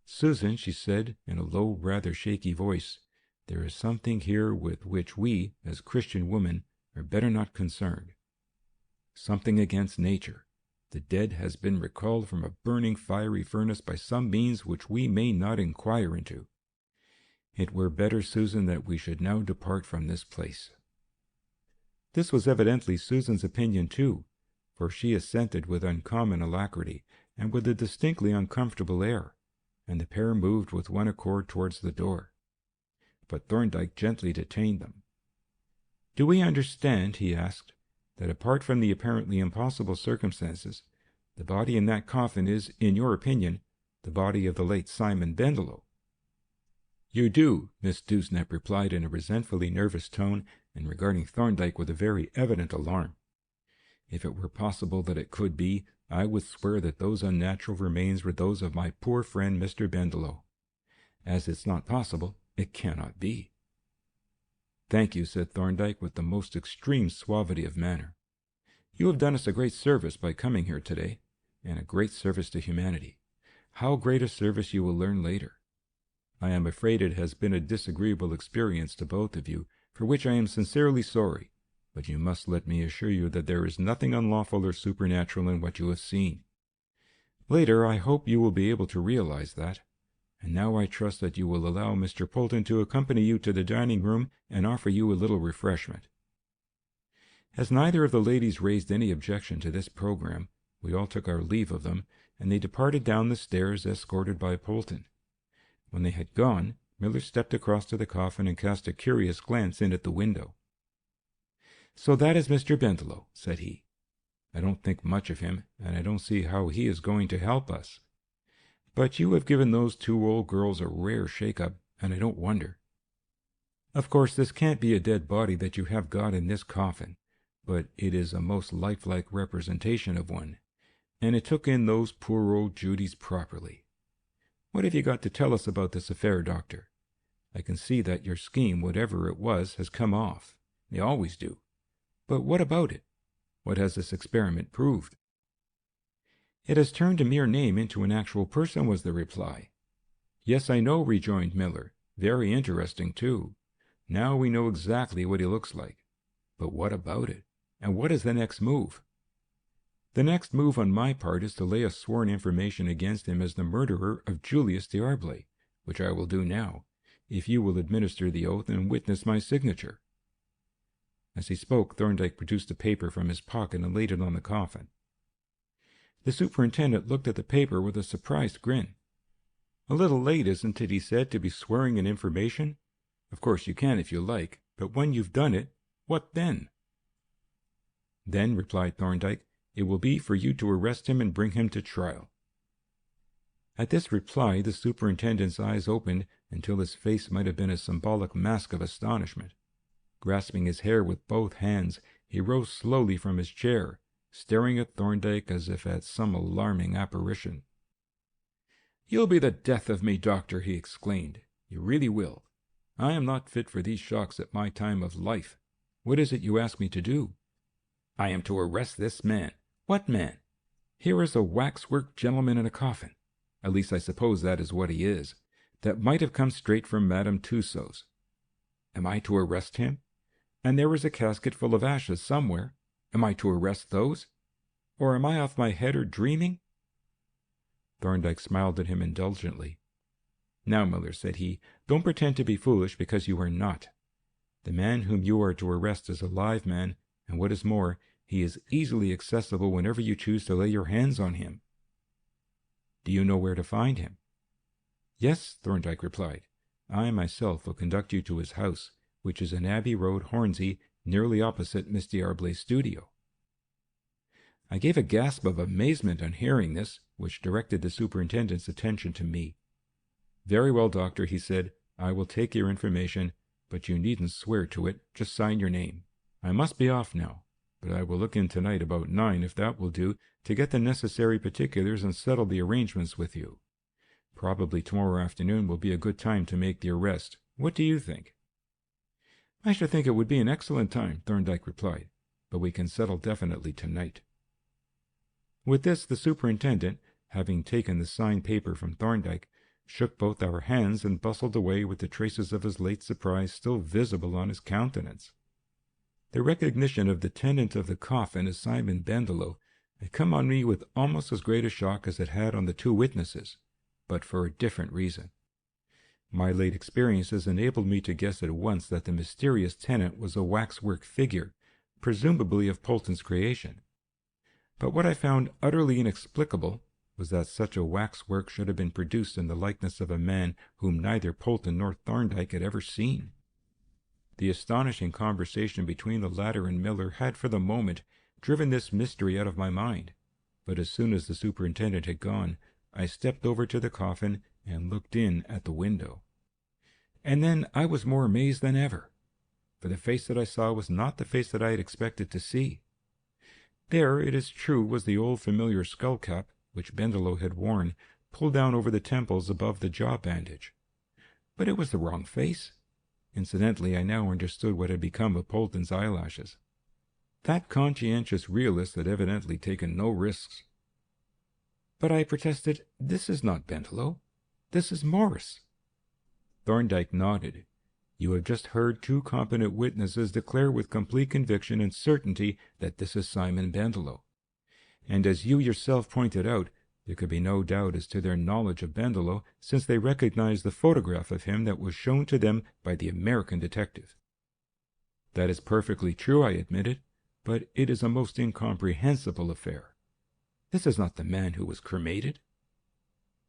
"Susan," she said in a low, rather shaky voice, "there is something here with which we, as Christian women, are better not concerned. Something against nature. The dead has been recalled from a burning fiery furnace by some means which we may not inquire into. It were better, Susan, that we should now depart from this place." This was evidently Susan's opinion too, for she assented with uncommon alacrity and with a distinctly uncomfortable air, and the pair moved with one accord towards the door. But Thorndyke gently detained them. "Do we understand," he asked, "that apart from the apparently impossible circumstances, the body in that coffin is, in your opinion, the body of the late Simon Bendelow?" "You do," Miss Dewsnap replied in a resentfully nervous tone, and regarding Thorndyke with a very evident alarm. "If it were possible that it could be, I would swear that those unnatural remains were those of my poor friend Mr. Bendelow. As it's not possible, it cannot be." "Thank you," said Thorndyke with the most extreme suavity of manner. "You have done us a great service by coming here today, and a great service to humanity. How great a service you will learn later. I am afraid it has been a disagreeable experience to both of you, for which I am sincerely sorry, but you must let me assure you that there is nothing unlawful or supernatural in what you have seen. Later, I hope you will be able to realize that. And now I trust that you will allow Mr. Polton to accompany you to the dining room and offer you a little refreshment." As neither of the ladies raised any objection to this program, we all took our leave of them, and they departed down the stairs escorted by Polton. When they had gone, Miller stepped across to the coffin and cast a curious glance in at the window. "So that is Mr. Bendelow," said he. "I don't think much of him, and I don't see how he is going to help us. But you have given those two old girls a rare shake-up, and I don't wonder. Of course, this can't be a dead body that you have got in this coffin, but it is a most lifelike representation of one, and it took in those poor old Judies properly. What have you got to tell us about this affair, Doctor? I can see that your scheme, whatever it was, has come off. They always do. But what about it? What has this experiment proved?" "It has turned a mere name into an actual person," was the reply. "Yes, I know," rejoined Miller. "Very interesting, too. Now we know exactly what he looks like. But what about it? And what is the next move?" "The next move on my part is to lay a sworn information against him as the murderer of Julius D'Arblay, which I will do now, if you will administer the oath and witness my signature." As he spoke, Thorndyke produced a paper from his pocket and laid it on the coffin. The superintendent looked at the paper with a surprised grin. "A little late, isn't it," he said, "to be swearing an information? Of course you can if you like, but when you've done it, what then?" "Then," replied Thorndyke, "it will be for you to arrest him and bring him to trial." At this reply, the superintendent's eyes opened until his face might have been a symbolic mask of astonishment. Grasping his hair with both hands, he rose slowly from his chair, staring at Thorndyke as if at some alarming apparition. "You'll be the death of me, doctor," he exclaimed. "You really will. I am not fit for these shocks at my time of life. What is it you ask me to do?" "I am to arrest this man." "What man?" "Here is a waxwork gentleman in a coffin. At least I suppose that is what he is. That might have come straight from Madame Tussaud's." "Am I to arrest him?" "And there is a casket full of ashes somewhere. Am I to arrest those? Or am I off my head or dreaming?" Thorndyke smiled at him indulgently. "Now, Miller," said he, "don't pretend to be foolish because you are not. The man whom you are to arrest is a live man, and what is more, he is easily accessible whenever you choose to lay your hands on him." "Do you know where to find him?" "Yes," Thorndyke replied. "I myself will conduct you to his house, which is in Abbey Road, Hornsey, nearly opposite Miss D'Arblay's studio." I gave a gasp of amazement on hearing this, which directed the superintendent's attention to me. "Very well, doctor," he said. "I will take your information, but you needn't swear to it. Just sign your name. I must be off now, but I will look in tonight about 9, if that will do, to get the necessary particulars and settle the arrangements with you. Probably tomorrow afternoon will be a good time to make the arrest. What do you think?" "I should think it would be an excellent time," Thorndyke replied, "but we can settle definitely tonight." With this, the superintendent, having taken the signed paper from Thorndyke, shook both our hands and bustled away with the traces of his late surprise still visible on his countenance. The recognition of the tenant of the coffin as Simon Bendelow had come on me with almost as great a shock as it had on the two witnesses, but for a different reason. My late experiences enabled me to guess at once that the mysterious tenant was a waxwork figure, presumably of Polton's creation. But what I found utterly inexplicable was that such a waxwork should have been produced in the likeness of a man whom neither Polton nor Thorndyke had ever seen. The astonishing conversation between the latter and Miller had for the moment driven this mystery out of my mind, but as soon as the superintendent had gone, I stepped over to the coffin and looked in at the window. And then I was more amazed than ever, for the face that I saw was not the face that I had expected to see. There, it is true, was the old familiar skull cap, which Bendelow had worn, pulled down over the temples above the jaw bandage. But it was the wrong face. Incidentally, I now understood what had become of Polton's eyelashes. That conscientious realist had evidently taken no risks. "But," I protested, "this is not Bendelow. This is Morris." Thorndyke nodded. "You have just heard two competent witnesses declare with complete conviction and certainty that this is Simon Bendelow. And as you yourself pointed out, there could be no doubt as to their knowledge of Bendelow, since they recognized the photograph of him that was shown to them by the American detective." "That is perfectly true," I admitted, "but it is a most incomprehensible affair. This is not the man who was cremated."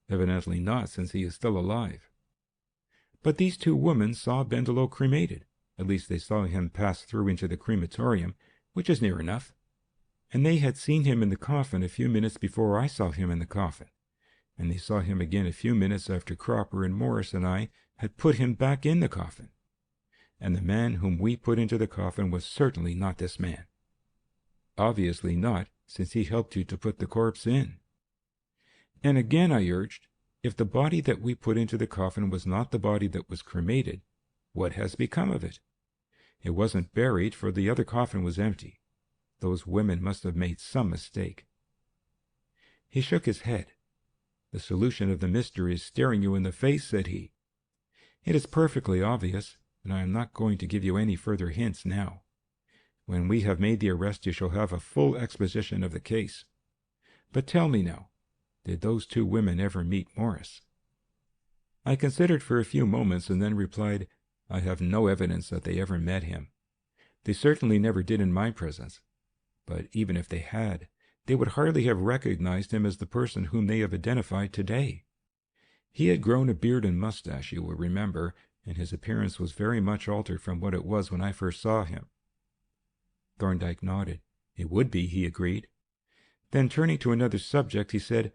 "Evidently not, since he is still alive." "But these two women saw Bendelow cremated. At least they saw him pass through into the crematorium, which is near enough. And they had seen him in the coffin a few minutes before I saw him in the coffin. And they saw him again a few minutes after Cropper and Morris and I had put him back in the coffin. And the man whom we put into the coffin was certainly not this man." "Obviously not, since he helped you to put the corpse in." "And again," I urged, "if the body that we put into the coffin was not the body that was cremated, what has become of it? It wasn't buried, for the other coffin was empty. Those women must have made some mistake." He shook his head. "The solution of the mystery is staring you in the face," said he. "It is perfectly obvious, and I am not going to give you any further hints now. When we have made the arrest, you shall have a full exposition of the case. But tell me now, did those two women ever meet Morris?" I considered for a few moments and then replied, "I have no evidence that they ever met him. They certainly never did in my presence. But even if they had, they would hardly have recognized him as the person whom they have identified today. He had grown a beard and mustache, you will remember, and his appearance was very much altered from what it was when I first saw him." Thorndyke nodded. "It would be," he agreed. Then, turning to another subject, he said,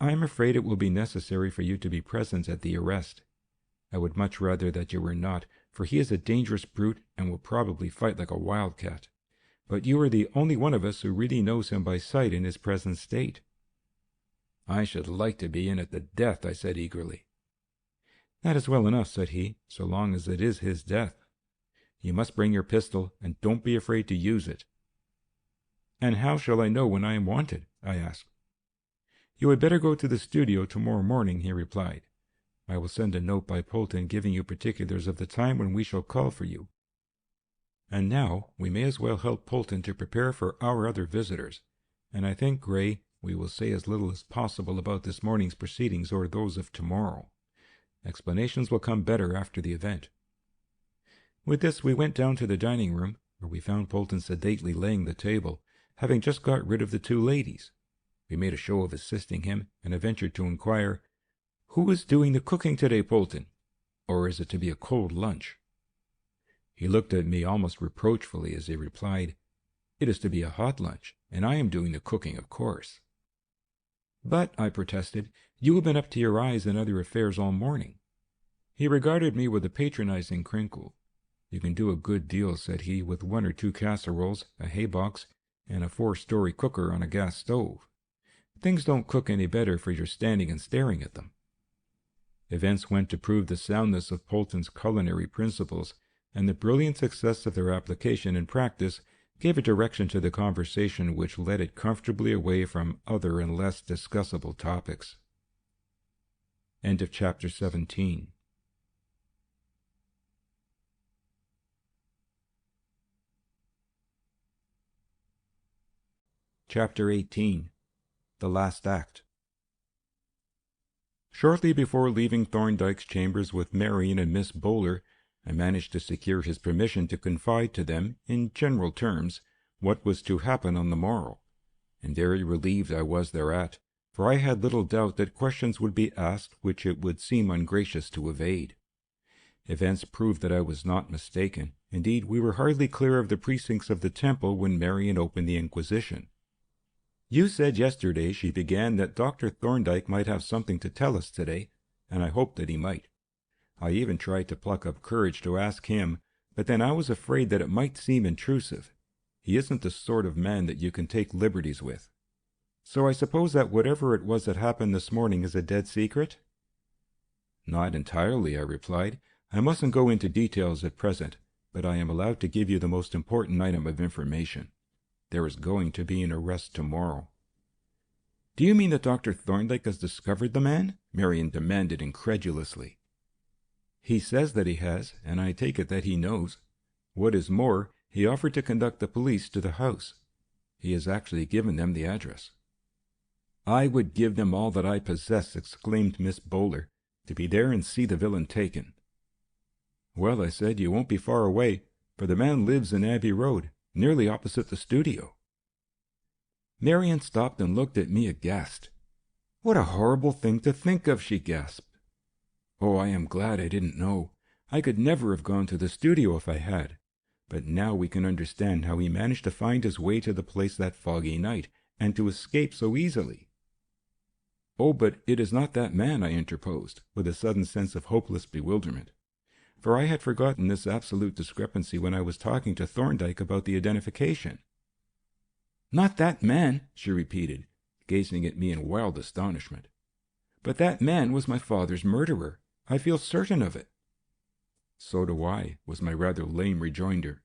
"I am afraid it will be necessary for you to be present at the arrest. I would much rather that you were not, for he is a dangerous brute and will probably fight like a wildcat. But you are the only one of us who really knows him by sight in his present state." I should like to be in at the death, I said eagerly. That is well enough, said he, so long as it is his death. You must bring your pistol, and don't be afraid to use it. And how shall I know when I am wanted? I asked. You had better go to the studio tomorrow morning, he replied. I will send a note by Polton giving you particulars of the time when we shall call for you. And now we may as well help Polton to prepare for our other visitors, and I think, Gray, we will say as little as possible about this morning's proceedings or those of tomorrow. Explanations will come better after the event. With this we went down to the dining room, where we found Polton sedately laying the table, having just got rid of the two ladies. We made a show of assisting him, and I ventured to inquire, Who is doing the cooking today, Polton? Or is it to be a cold lunch? He looked at me almost reproachfully as he replied, It is to be a hot lunch, and I am doing the cooking, of course. But, I protested, you have been up to your eyes in other affairs all morning. He regarded me with a patronizing crinkle. You can do a good deal, said he, with 1 or 2 casseroles, a hay-box, and a 4-story cooker on a gas stove. Things don't cook any better for your standing and staring at them. Events went to prove the soundness of Polton's culinary principles, and the brilliant success of their application in practice gave a direction to the conversation which led it comfortably away from other and less discussable topics. End of chapter 17. Chapter 18. The Last Act. Shortly before leaving Thorndyke's chambers with Marion and Miss Bowler, I managed to secure his permission to confide to them, in general terms, what was to happen on the morrow, and very relieved I was thereat, for I had little doubt that questions would be asked which it would seem ungracious to evade. Events proved that I was not mistaken. Indeed, we were hardly clear of the precincts of the temple when Marion opened the inquisition. You said yesterday, she began, that Dr. Thorndyke might have something to tell us today, and I hoped that he might. I even tried to pluck up courage to ask him, but then I was afraid that it might seem intrusive. He isn't the sort of man that you can take liberties with. So I suppose that whatever it was that happened this morning is a dead secret? Not entirely, I replied. I mustn't go into details at present, but I am allowed to give you the most important item of information. There is going to be an arrest tomorrow. Do you mean that Dr. Thorndyke has discovered the man? Marion demanded incredulously. He says that he has, and I take it that he knows. What is more, he offered to conduct the police to the house. He has actually given them the address. I would give them all that I possess, exclaimed Miss Bowler, to be there and see the villain taken. Well, I said, you won't be far away, for the man lives in Abbey Road, nearly opposite the studio. Marion stopped and looked at me aghast. What a horrible thing to think of, she gasped. Oh, I am glad I didn't know. I could never have gone to the studio if I had. But now we can understand how he managed to find his way to the place that foggy night, and to escape so easily. Oh, but it is not that man, I interposed, with a sudden sense of hopeless bewilderment. For I had forgotten this absolute discrepancy when I was talking to Thorndyke about the identification. Not that man, she repeated, gazing at me in wild astonishment. But that man was my father's murderer. I feel certain of it. So do I, was my rather lame rejoinder.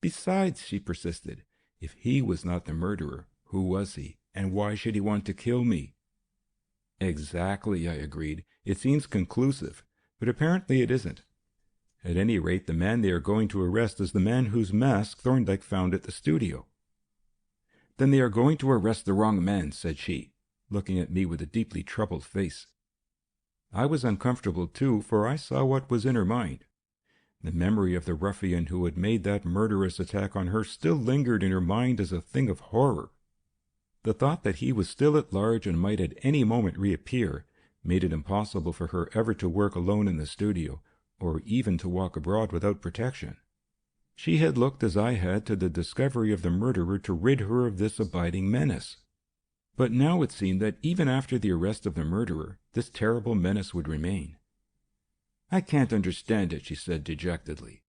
Besides, she persisted, if he was not the murderer, who was he, and why should he want to kill me? Exactly, I agreed. It seems conclusive, but apparently it isn't. At any rate, the man they are going to arrest is the man whose mask Thorndyke found at the studio. Then they are going to arrest the wrong man, said she, looking at me with a deeply troubled face. I was uncomfortable too, for I saw what was in her mind. The memory of the ruffian who had made that murderous attack on her still lingered in her mind as a thing of horror. The thought that he was still at large and might at any moment reappear made it impossible for her ever to work alone in the studio, or even to walk abroad without protection. She had looked, as I had, to the discovery of the murderer to rid her of this abiding menace. But now it seemed that even after the arrest of the murderer, this terrible menace would remain. I can't understand it, she said dejectedly.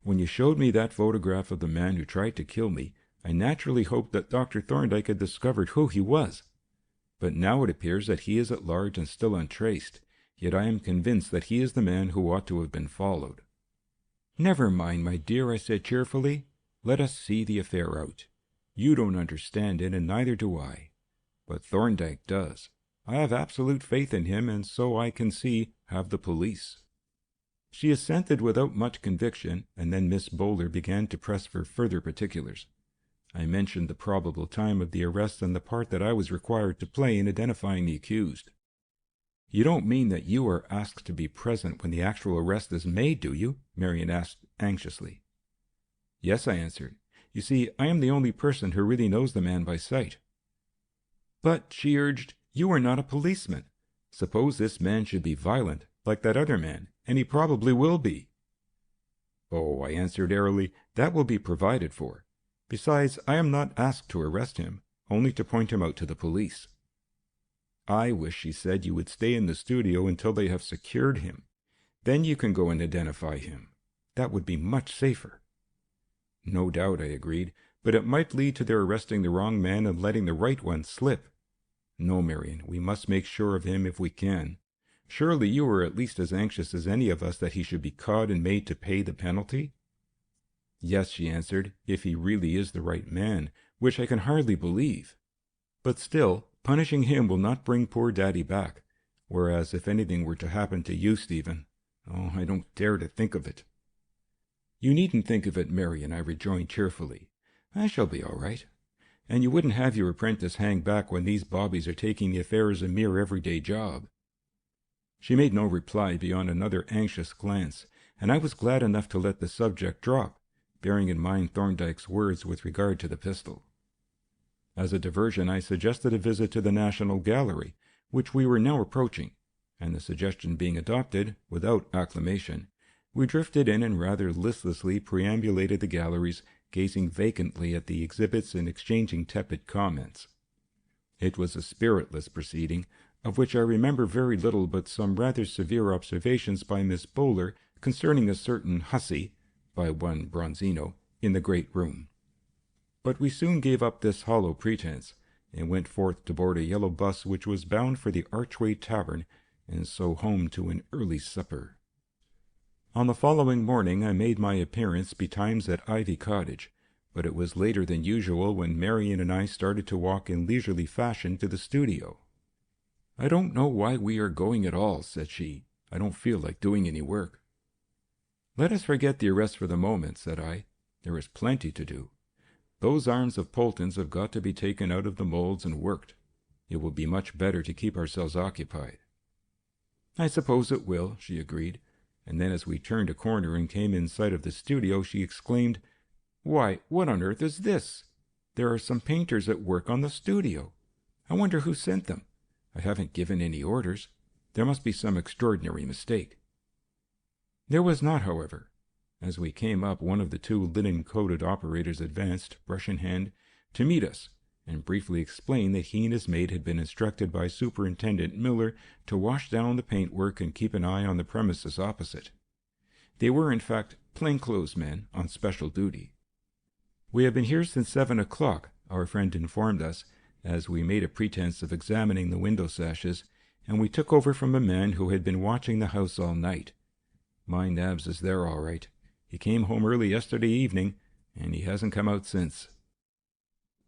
When you showed me that photograph of the man who tried to kill me, I naturally hoped that Dr. Thorndyke had discovered who he was. But now it appears that he is at large and still untraced, yet I am convinced that he is the man who ought to have been followed." "Never mind, my dear," I said cheerfully. "Let us see the affair out. You don't understand it, and neither do I. But Thorndyke does. I have absolute faith in him, and so I can see, have the police." She assented without much conviction, and then Miss Bowler began to press for further particulars. I mentioned the probable time of the arrest and the part that I was required to play in identifying the accused. "You don't mean that you are asked to be present when the actual arrest is made, do you?" Marion asked anxiously. "Yes," I answered. "You see, I am the only person who really knows the man by sight." "But," she urged, "you are not a policeman. Suppose this man should be violent, like that other man, and he probably will be." "Oh," I answered airily, "that will be provided for. Besides, I am not asked to arrest him, only to point him out to the police." "I wish," she said, "you would stay in the studio until they have secured him. Then you can go and identify him. That would be much safer." "No doubt," I agreed, "but it might lead to their arresting the wrong man and letting the right one slip. No, Marion, we must make sure of him if we can. Surely you are at least as anxious as any of us that he should be caught and made to pay the penalty?" "Yes," she answered, "if he really is the right man, which I can hardly believe. But still, punishing him will not bring poor Daddy back, whereas if anything were to happen to you, Stephen, oh, I don't dare to think of it." "You needn't think of it, Marion," I rejoined cheerfully. "I shall be all right. And you wouldn't have your apprentice hang back when these bobbies are taking the affair as a mere everyday job." She made no reply beyond another anxious glance, and I was glad enough to let the subject drop, bearing in mind Thorndyke's words with regard to the pistol. As a diversion, I suggested a visit to the National Gallery, which we were now approaching, and the suggestion being adopted, without acclamation, we drifted in and rather listlessly perambulated the galleries, gazing vacantly at the exhibits and exchanging tepid comments. It was a spiritless proceeding, of which I remember very little but some rather severe observations by Miss Bowler concerning a certain hussy, by one Bronzino, in the great room. But we soon gave up this hollow pretense, and went forth to board a yellow bus which was bound for the Archway Tavern, and so home to an early supper. On the following morning I made my appearance betimes at Ivy Cottage, but it was later than usual when Marion and I started to walk in leisurely fashion to the studio. "I don't know why we are going at all," said she. "I don't feel like doing any work." "Let us forget the arrest for the moment," said I. "There is plenty to do. Those arms of Polton's have got to be taken out of the molds and worked. It will be much better to keep ourselves occupied." "I suppose it will," she agreed, and then as we turned a corner and came in sight of the studio, she exclaimed, "Why, what on earth is this? There are some painters at work on the studio. I wonder who sent them. I haven't given any orders. There must be some extraordinary mistake." There was not, however. As we came up, one of the two linen-coated operators advanced, brush in hand, to meet us, and briefly explained that he and his mate had been instructed by Superintendent Miller to wash down the paintwork and keep an eye on the premises opposite. They were, in fact, plainclothes men on special duty. "We have been here since 7 o'clock, our friend informed us, as we made a pretense of examining the window sashes, and we took over from a man who had been watching the house all night. My nabs is there all right. He came home early yesterday evening, and he hasn't come out since."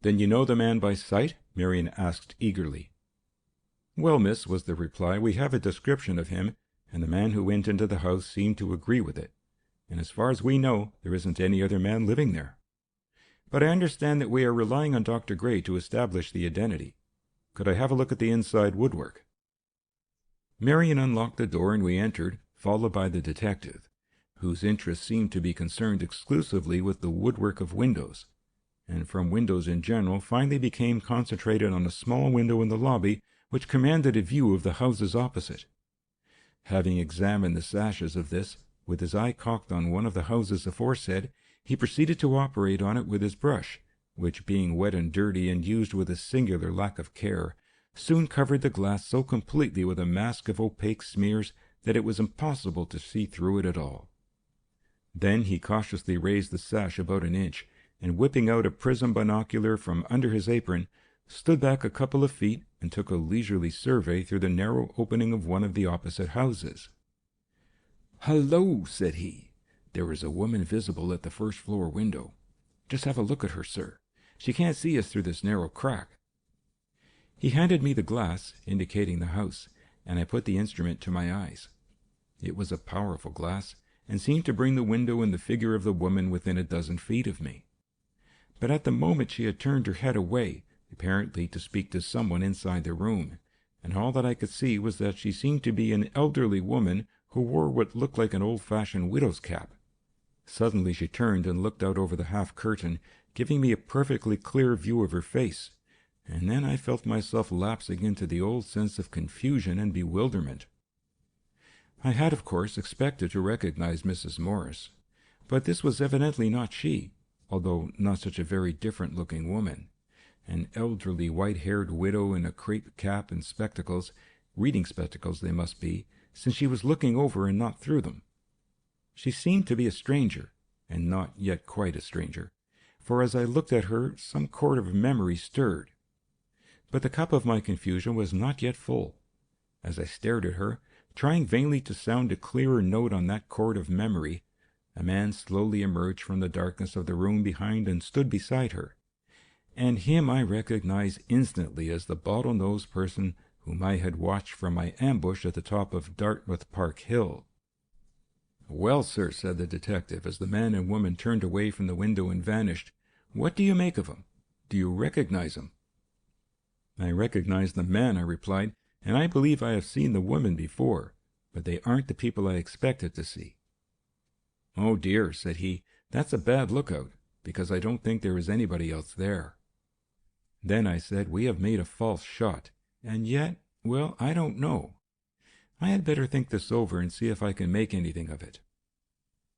"Then you know the man by sight?" Marion asked eagerly. "Well, miss," was the reply, "we have a description of him, and the man who went into the house seemed to agree with it. And as far as we know, there isn't any other man living there. But I understand that we are relying on Dr. Gray to establish the identity. Could I have a look at the inside woodwork?" Marion unlocked the door, and we entered, followed by the detective, whose interest seemed to be concerned exclusively with the woodwork of windows, and from windows in general finally became concentrated on a small window in the lobby which commanded a view of the houses opposite. Having examined the sashes of this, with his eye cocked on one of the houses aforesaid, he proceeded to operate on it with his brush, which, being wet and dirty and used with a singular lack of care, soon covered the glass so completely with a mask of opaque smears that it was impossible to see through it at all. Then he cautiously raised the sash about an inch, and whipping out a prism binocular from under his apron, stood back a couple of feet and took a leisurely survey through the narrow opening of one of the opposite houses. "Hello," said he. "There is a woman visible at the first-floor window. Just have a look at her, sir. She can't see us through this narrow crack." He handed me the glass, indicating the house, and I put the instrument to my eyes. It was a powerful glass, and seemed to bring the window and the figure of the woman within a dozen feet of me. But at the moment she had turned her head away, apparently to speak to someone inside the room, and all that I could see was that she seemed to be an elderly woman who wore what looked like an old-fashioned widow's cap. Suddenly she turned and looked out over the half-curtain, giving me a perfectly clear view of her face, and then I felt myself lapsing into the old sense of confusion and bewilderment. I had, of course, expected to recognize Mrs. Morris, but this was evidently not she, although not such a very different-looking woman. An elderly white-haired widow in a crape cap and spectacles, reading spectacles they must be, since she was looking over and not through them. She seemed to be a stranger, and not yet quite a stranger, for as I looked at her some chord of memory stirred. But the cup of my confusion was not yet full. As I stared at her, trying vainly to sound a clearer note on that chord of memory, a man slowly emerged from the darkness of the room behind and stood beside her, and him I recognized instantly as the bottle-nosed person whom I had watched from my ambush at the top of Dartmouth Park Hill. "Well, sir," said the detective, as the man and woman turned away from the window and vanished, "what do you make of 'em? Do you recognize 'em?" "I recognize the man," I replied, "and I believe I have seen the woman before, but they aren't the people I expected to see." "Oh dear," said he, "that's a bad lookout, because I don't think there is anybody else there." Then I said, "We have made a false shot, and yet, well, I don't know. I had better think this over and see if I can make anything of it."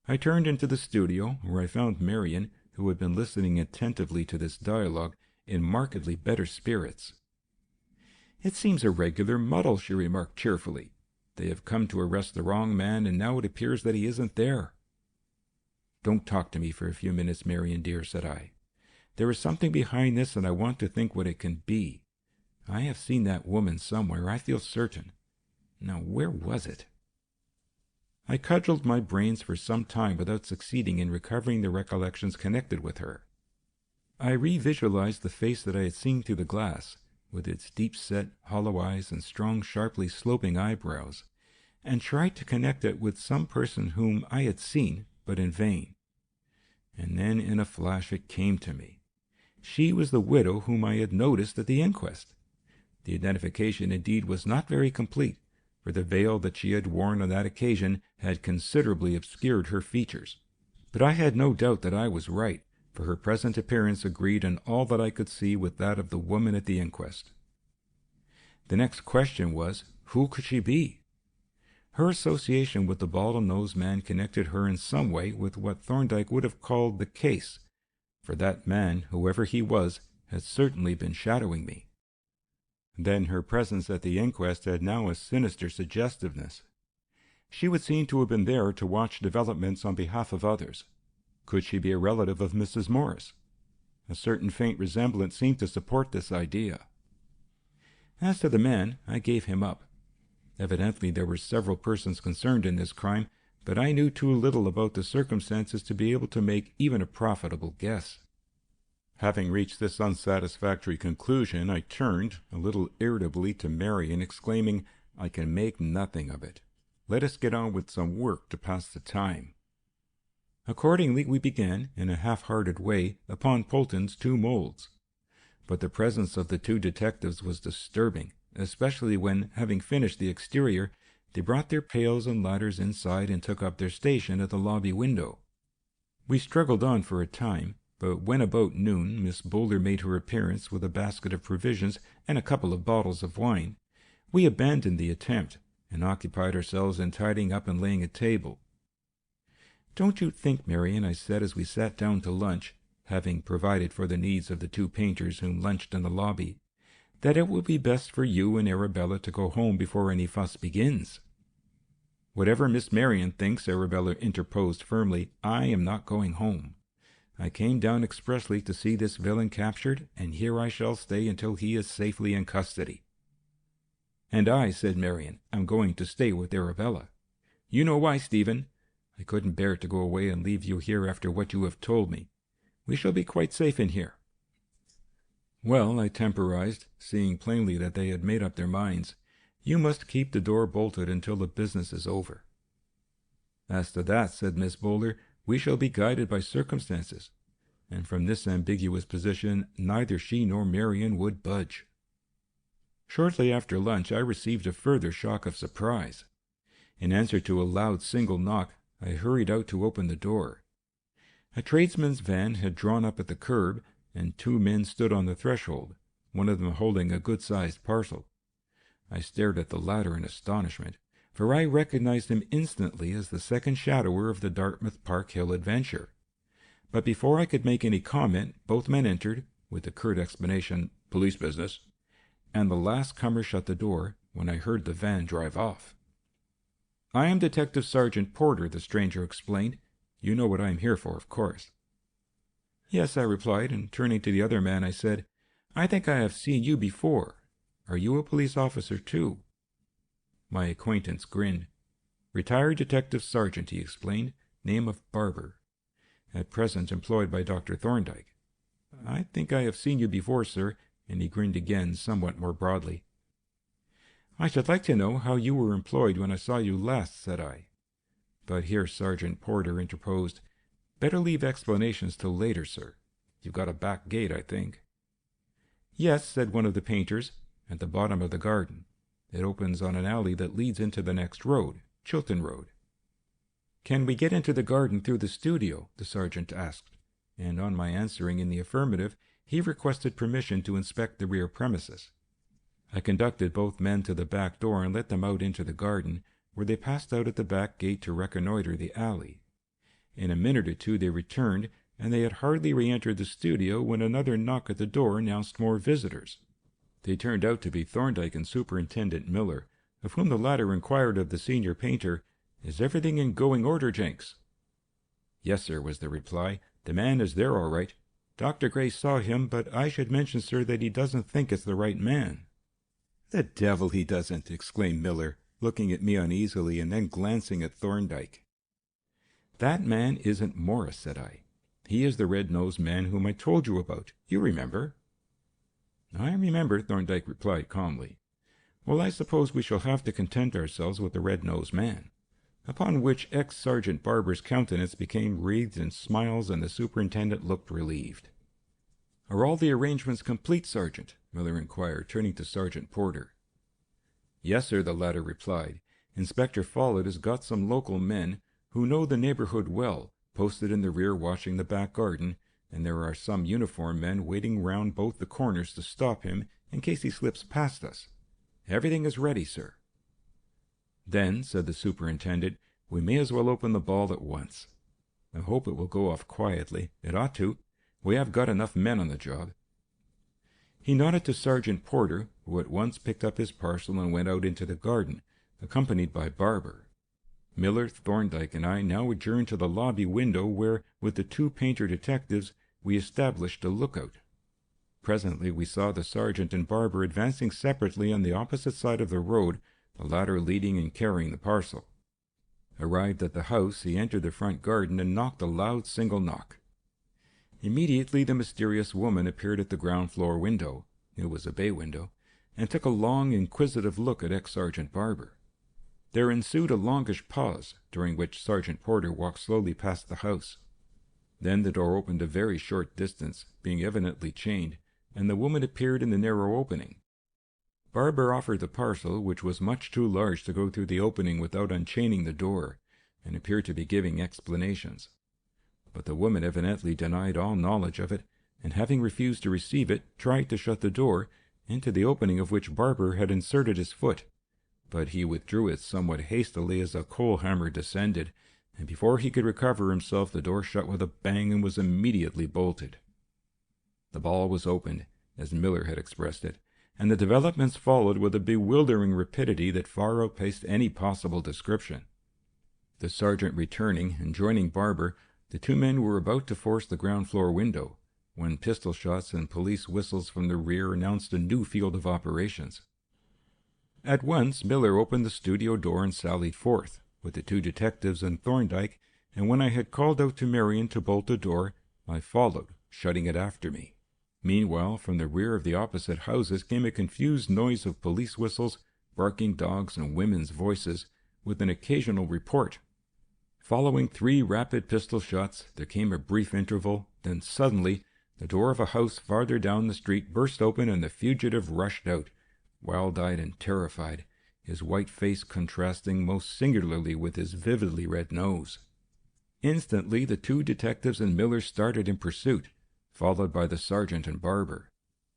I turned into the studio, where I found Marion, who had been listening attentively to this dialogue, in markedly better spirits. "It seems a regular muddle," she remarked cheerfully. "They have come to arrest the wrong man, and now it appears that he isn't there." "Don't talk to me for a few minutes, Marion dear," said I. "There is something behind this, and I want to think what it can be. I have seen that woman somewhere, I feel certain. Now, where was it?" I cudgelled my brains for some time without succeeding in recovering the recollections connected with her. I revisualized the face that I had seen through the glass, with its deep-set, hollow eyes and strong, sharply sloping eyebrows, and tried to connect it with some person whom I had seen, but in vain. And then in a flash it came to me. She was the widow whom I had noticed at the inquest. The identification indeed was not very complete, for the veil that she had worn on that occasion had considerably obscured her features. But I had no doubt that I was right, for her present appearance agreed in all that I could see with that of the woman at the inquest. The next question was, who could she be? Her association with the bottle-nosed man connected her in some way with what Thorndyke would have called the case, for that man, whoever he was, had certainly been shadowing me. Then her presence at the inquest had now a sinister suggestiveness. She would seem to have been there to watch developments on behalf of others. Could she be a relative of Mrs. Morris? A certain faint resemblance seemed to support this idea. As to the man, I gave him up. Evidently there were several persons concerned in this crime, but I knew too little about the circumstances to be able to make even a profitable guess. Having reached this unsatisfactory conclusion, I turned, a little irritably, to Marion, exclaiming, "I can make nothing of it. Let us get on with some work to pass the time." Accordingly, we began, in a half-hearted way, upon Polton's 2 molds. But the presence of the 2 detectives was disturbing, especially when, having finished the exterior, they brought their pails and ladders inside and took up their station at the lobby window. We struggled on for a time, but when about noon Miss Boulder made her appearance with a basket of provisions and a couple of bottles of wine, we abandoned the attempt and occupied ourselves in tidying up and laying a table. "Don't you think, Marion," I said as we sat down to lunch, having provided for the needs of the 2 painters whom lunched in the lobby, "that it will be best for you and Arabella to go home before any fuss begins?" "Whatever Miss Marion thinks," Arabella interposed firmly, "I am not going home. I came down expressly to see this villain captured, and here I shall stay until he is safely in custody. "And I," said Marion, "am going to stay with Arabella. You know why, Stephen. I couldn't bear to go away and leave you here after what you have told me. We shall be quite safe in here." "Well," I temporized, seeing plainly that they had made up their minds, "you must keep the door bolted until the business is over." "As to that," said Miss Bowler, "we shall be guided by circumstances." And from this ambiguous position neither she nor Marion would budge. Shortly after lunch I received a further shock of surprise. In answer to a loud single knock, I hurried out to open the door. A tradesman's van had drawn up at the curb, and 2 men stood on the threshold, one of them holding a good-sized parcel. I stared at the latter in astonishment, for I recognized him instantly as the second shadower of the Dartmouth Park Hill adventure. But before I could make any comment, both men entered, with the curt explanation, "Police business," and the last comer shut the door when I heard the van drive off. "I am Detective Sergeant Porter," the stranger explained. "You know what I am here for, of course." "Yes," I replied, and turning to the other man, I said, "I think I have seen you before. Are you a police officer, too?" My acquaintance grinned. "Retired detective sergeant," he explained, "name of Barber. At present employed by Dr. Thorndyke." "I think I have seen you before, sir," and he grinned again, somewhat more broadly. "I should like to know how you were employed when I saw you last," said I. But here Sergeant Porter interposed. "Better leave explanations till later, sir. You've got a back gate, I think." "Yes," said one of the painters, "at the bottom of the garden. It opens on an alley that leads into the next road, Chilton Road." "Can we get into the garden through the studio?" the sergeant asked, and on my answering in the affirmative, he requested permission to inspect the rear premises. I conducted both men to the back door and let them out into the garden, where they passed out at the back gate to reconnoiter the alley. In a minute or two they returned, and they had hardly re-entered the studio when another knock at the door announced more visitors. They turned out to be Thorndyke and Superintendent Miller, of whom the latter inquired of the senior painter, "Is everything in going order, Jenks?" "Yes, sir," was the reply. "The man is there all right. Dr. Gray saw him, but I should mention, sir, that he doesn't think it's the right man." "The devil he doesn't!" exclaimed Miller, looking at me uneasily and then glancing at Thorndyke. "That man isn't Morris," said I. "He is the red-nosed man whom I told you about. You remember?" "I remember," Thorndyke replied calmly. "Well, I suppose we shall have to content ourselves with the red-nosed man." Upon which ex-Sergeant Barber's countenance became wreathed in smiles, and the superintendent looked relieved. "Are all the arrangements complete, Sergeant?" Miller inquired, turning to Sergeant Porter. "Yes, sir," the latter replied. "Inspector Follett has got some local men, who know the neighborhood well, posted in the rear watching the back garden, and there are some uniformed men waiting round both the corners to stop him in case he slips past us. Everything is ready, sir." "Then," said the superintendent, "we may as well open the ball at once. I hope it will go off quietly. It ought to. We have got enough men on the job." He nodded to Sergeant Porter, who at once picked up his parcel and went out into the garden, accompanied by Barber. Miller, Thorndyke, and I now adjourned to the lobby window where, with the 2 painter detectives, we established a lookout. Presently we saw the sergeant and Barber advancing separately on the opposite side of the road, the latter leading and carrying the parcel. Arrived at the house, he entered the front garden and knocked a loud single knock. Immediately the mysterious woman appeared at the ground-floor window, it was a bay window, and took a long, inquisitive look at ex-Sergeant Barber. There ensued a longish pause, during which Sergeant Porter walked slowly past the house. Then the door opened a very short distance, being evidently chained, and the woman appeared in the narrow opening. Barber offered the parcel, which was much too large to go through the opening without unchaining the door, and appeared to be giving explanations. But the woman evidently denied all knowledge of it, and having refused to receive it, tried to shut the door, into the opening of which Barber had inserted his foot. But he withdrew it somewhat hastily as a coal-hammer descended, and before he could recover himself the door shut with a bang and was immediately bolted. The ball was opened, as Miller had expressed it, and the developments followed with a bewildering rapidity that far outpaced any possible description. The sergeant returning and joining Barber, the 2 men were about to force the ground-floor window, when pistol shots and police whistles from the rear announced a new field of operations. At once Miller opened the studio door and sallied forth, with the 2 detectives and Thorndyke, and when I had called out to Marion to bolt the door, I followed, shutting it after me. Meanwhile, from the rear of the opposite houses came a confused noise of police whistles, barking dogs, and women's voices, with an occasional report. Following 3 rapid pistol shots, there came a brief interval, then suddenly the door of a house farther down the street burst open and the fugitive rushed out, wild-eyed and terrified, his white face contrasting most singularly with his vividly red nose. Instantly the 2 detectives and Miller started in pursuit, followed by the sergeant and barber.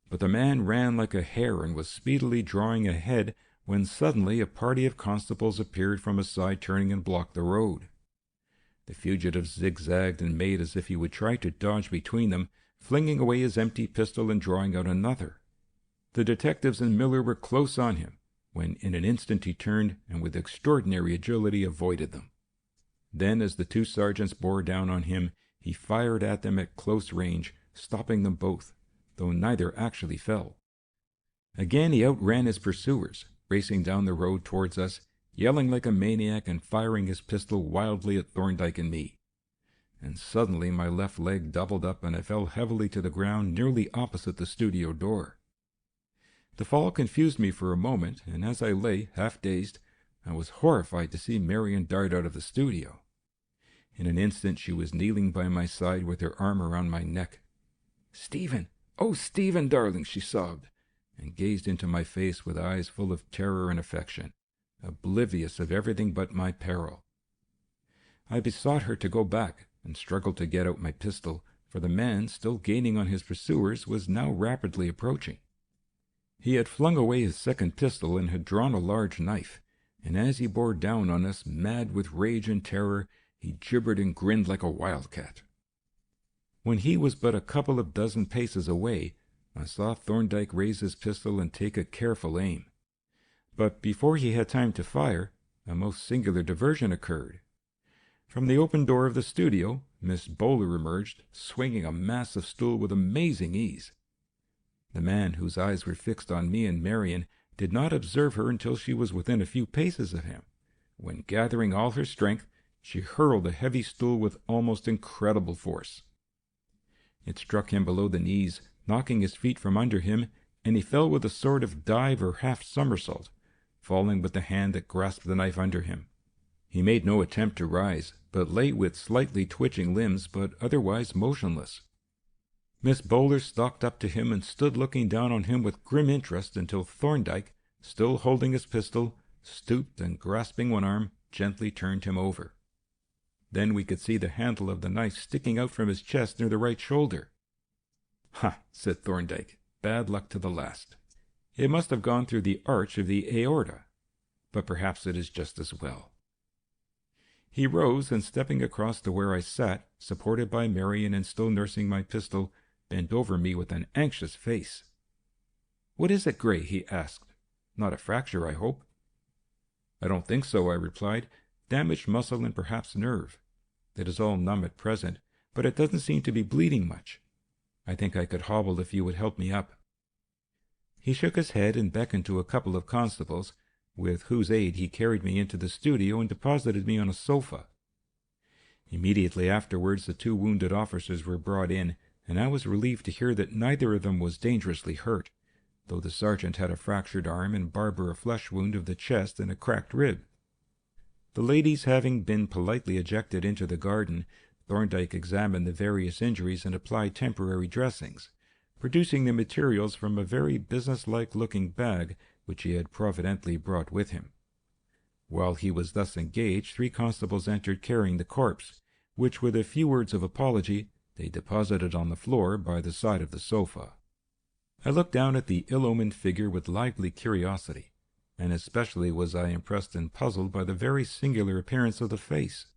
But the man ran like a hare and was speedily drawing ahead when suddenly a party of constables appeared from a side turning and blocked the road. The fugitive zigzagged and made as if he would try to dodge between them, flinging away his empty pistol and drawing out another. The detectives and Miller were close on him, when in an instant he turned and with extraordinary agility avoided them. Then, as the 2 sergeants bore down on him, he fired at them at close range, stopping them both, though neither actually fell. Again he outran his pursuers, racing down the road towards us, yelling like a maniac and firing his pistol wildly at Thorndyke and me. And suddenly my left leg doubled up and I fell heavily to the ground nearly opposite the studio door. The fall confused me for a moment, and as I lay, half-dazed, I was horrified to see Marion dart out of the studio. In an instant she was kneeling by my side with her arm around my neck. "Stephen! Oh, Stephen, darling!" she sobbed, and gazed into my face with eyes full of terror and affection, oblivious of everything but my peril. I besought her to go back, and struggled to get out my pistol, for the man, still gaining on his pursuers, was now rapidly approaching. He had flung away his second pistol and had drawn a large knife, and as he bore down on us, mad with rage and terror, he gibbered and grinned like a wildcat. When he was but a couple of dozen paces away, I saw Thorndyke raise his pistol and take a careful aim. But before he had time to fire, a most singular diversion occurred. From the open door of the studio, Miss Bowler emerged, swinging a massive stool with amazing ease. The man, whose eyes were fixed on me and Marion, did not observe her until she was within a few paces of him, when, gathering all her strength, she hurled the heavy stool with almost incredible force. It struck him below the knees, knocking his feet from under him, and he fell with a sort of dive or half-somersault, falling with the hand that grasped the knife under him. He made no attempt to rise, but lay with slightly twitching limbs, but otherwise motionless. Miss Bowler stalked up to him and stood looking down on him with grim interest until Thorndyke, still holding his pistol, stooped and, grasping one arm, gently turned him over. Then we could see the handle of the knife sticking out from his chest near the right shoulder. "Ha!" said Thorndyke. "Bad luck to the last. It must have gone through the arch of the aorta, but perhaps it is just as well." He rose, and stepping across to where I sat, supported by Marion and still nursing my pistol, bent over me with an anxious face. "What is it, Gray?" he asked. "Not a fracture, I hope?" "I don't think so," I replied. "Damaged muscle and perhaps nerve. It is all numb at present, but it doesn't seem to be bleeding much. I think I could hobble if you would help me up." He shook his head and beckoned to a couple of constables, with whose aid he carried me into the studio and deposited me on a sofa. Immediately afterwards the 2 wounded officers were brought in, and I was relieved to hear that neither of them was dangerously hurt, though the sergeant had a fractured arm and Barber a flesh wound of the chest and a cracked rib. The ladies having been politely ejected into the garden, Thorndyke examined the various injuries and applied temporary dressings, producing the materials from a very business-like looking bag which he had providently brought with him. While he was thus engaged, 3 constables entered carrying the corpse, which, with a few words of apology, they deposited on the floor by the side of the sofa. I looked down at the ill-omened figure with lively curiosity, and especially was I impressed and puzzled by the very singular appearance of the face.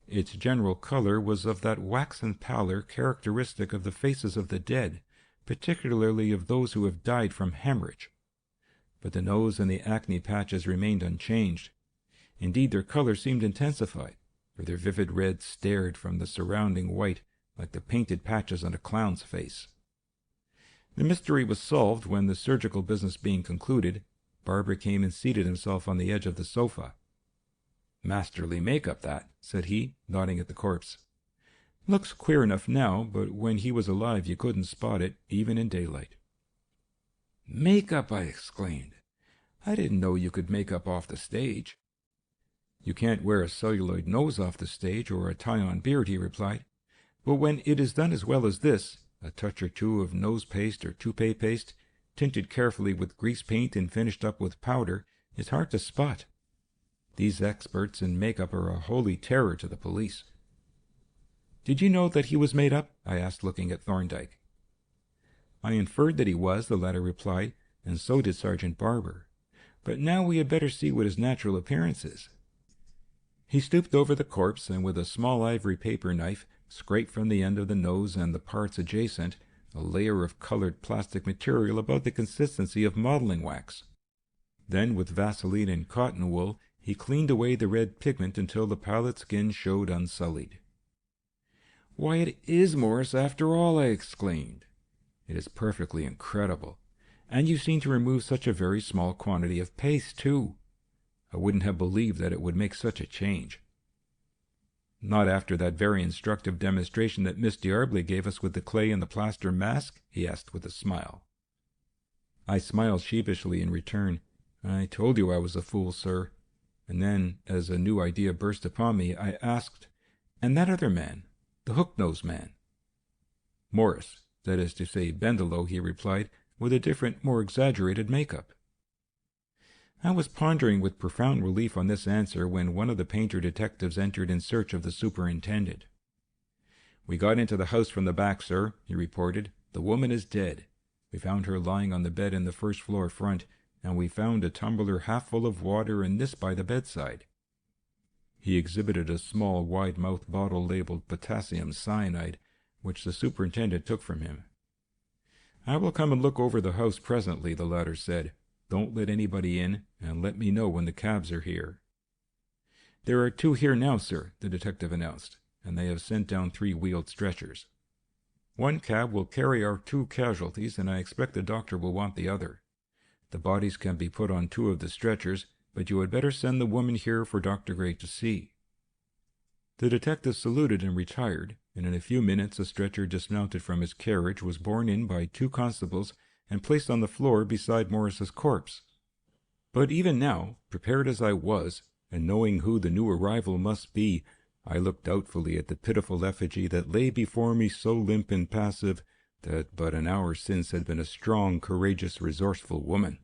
Its general color was of that waxen pallor characteristic of the faces of the dead, particularly of those who have died from hemorrhage. But the nose and the acne patches remained unchanged. Indeed, their color seemed intensified, for their vivid red stared from the surrounding white like the painted patches on a clown's face. The mystery was solved when, the surgical business being concluded, Barber came and seated himself on the edge of the sofa. "Masterly make-up, that," said he, nodding at the corpse. "Looks queer enough now, but when he was alive you couldn't spot it, even in daylight." "Make-up!" I exclaimed. "I didn't know you could make up off the stage." "You can't wear a celluloid nose off the stage or a tie-on beard," he replied. "But when it is done as well as this, a touch or two of nose paste or toupee paste, tinted carefully with grease paint and finished up with powder, is hard to spot. These experts in make-up are a holy terror to the police." "Did you know that he was made up?" I asked, looking at Thorndyke. "I inferred that he was," the latter replied, "and so did Sergeant Barber. But now we had better see what his natural appearance is." He stooped over the corpse, and with a small ivory paper knife, scraped from the end of the nose and the parts adjacent a layer of colored plastic material about the consistency of modeling wax. Then, with Vaseline and cotton wool, he cleaned away the red pigment until the pallid skin showed unsullied. "Why, it is Morris after all!" I exclaimed. "It is perfectly incredible. And you seem to remove such a very small quantity of paste, too. I wouldn't have believed that it would make such a change." "Not after that very instructive demonstration that Miss D'Arblay gave us with the clay and the plaster mask?" he asked with a smile. I smiled sheepishly in return. "I told you I was a fool, sir." And then, as a new idea burst upon me, I asked, "And that other man, the hook-nosed man?" "Morris, that is to say Bendelow," he replied, with a different, more exaggerated make-up. I was pondering with profound relief on this answer when one of the painter detectives entered in search of the superintendent. "We got into the house from the back, sir," he reported. "The woman is dead. We found her lying on the bed in the first-floor front, and we found a tumbler half full of water and this by the bedside." He exhibited a small, wide-mouthed bottle labeled potassium cyanide, which the superintendent took from him. "I will come and look over the house presently," the latter said. "Don't let anybody in, and let me know when the cabs are here." "There are 2 here now, sir," the detective announced, "and they have sent down 3 wheeled stretchers. 1 cab will carry our 2 casualties, and I expect the doctor will want the other. The bodies can be put on 2 of the stretchers, but you had better send the woman here for Dr. Gray to see." The detective saluted and retired, and in a few minutes a stretcher dismounted from his carriage was borne in by 2 constables and placed on the floor beside Morris's corpse. But even now, prepared as I was, and knowing who the new arrival must be, I looked doubtfully at the pitiful effigy that lay before me, so limp and passive that but an hour since had been a strong, courageous, resourceful woman.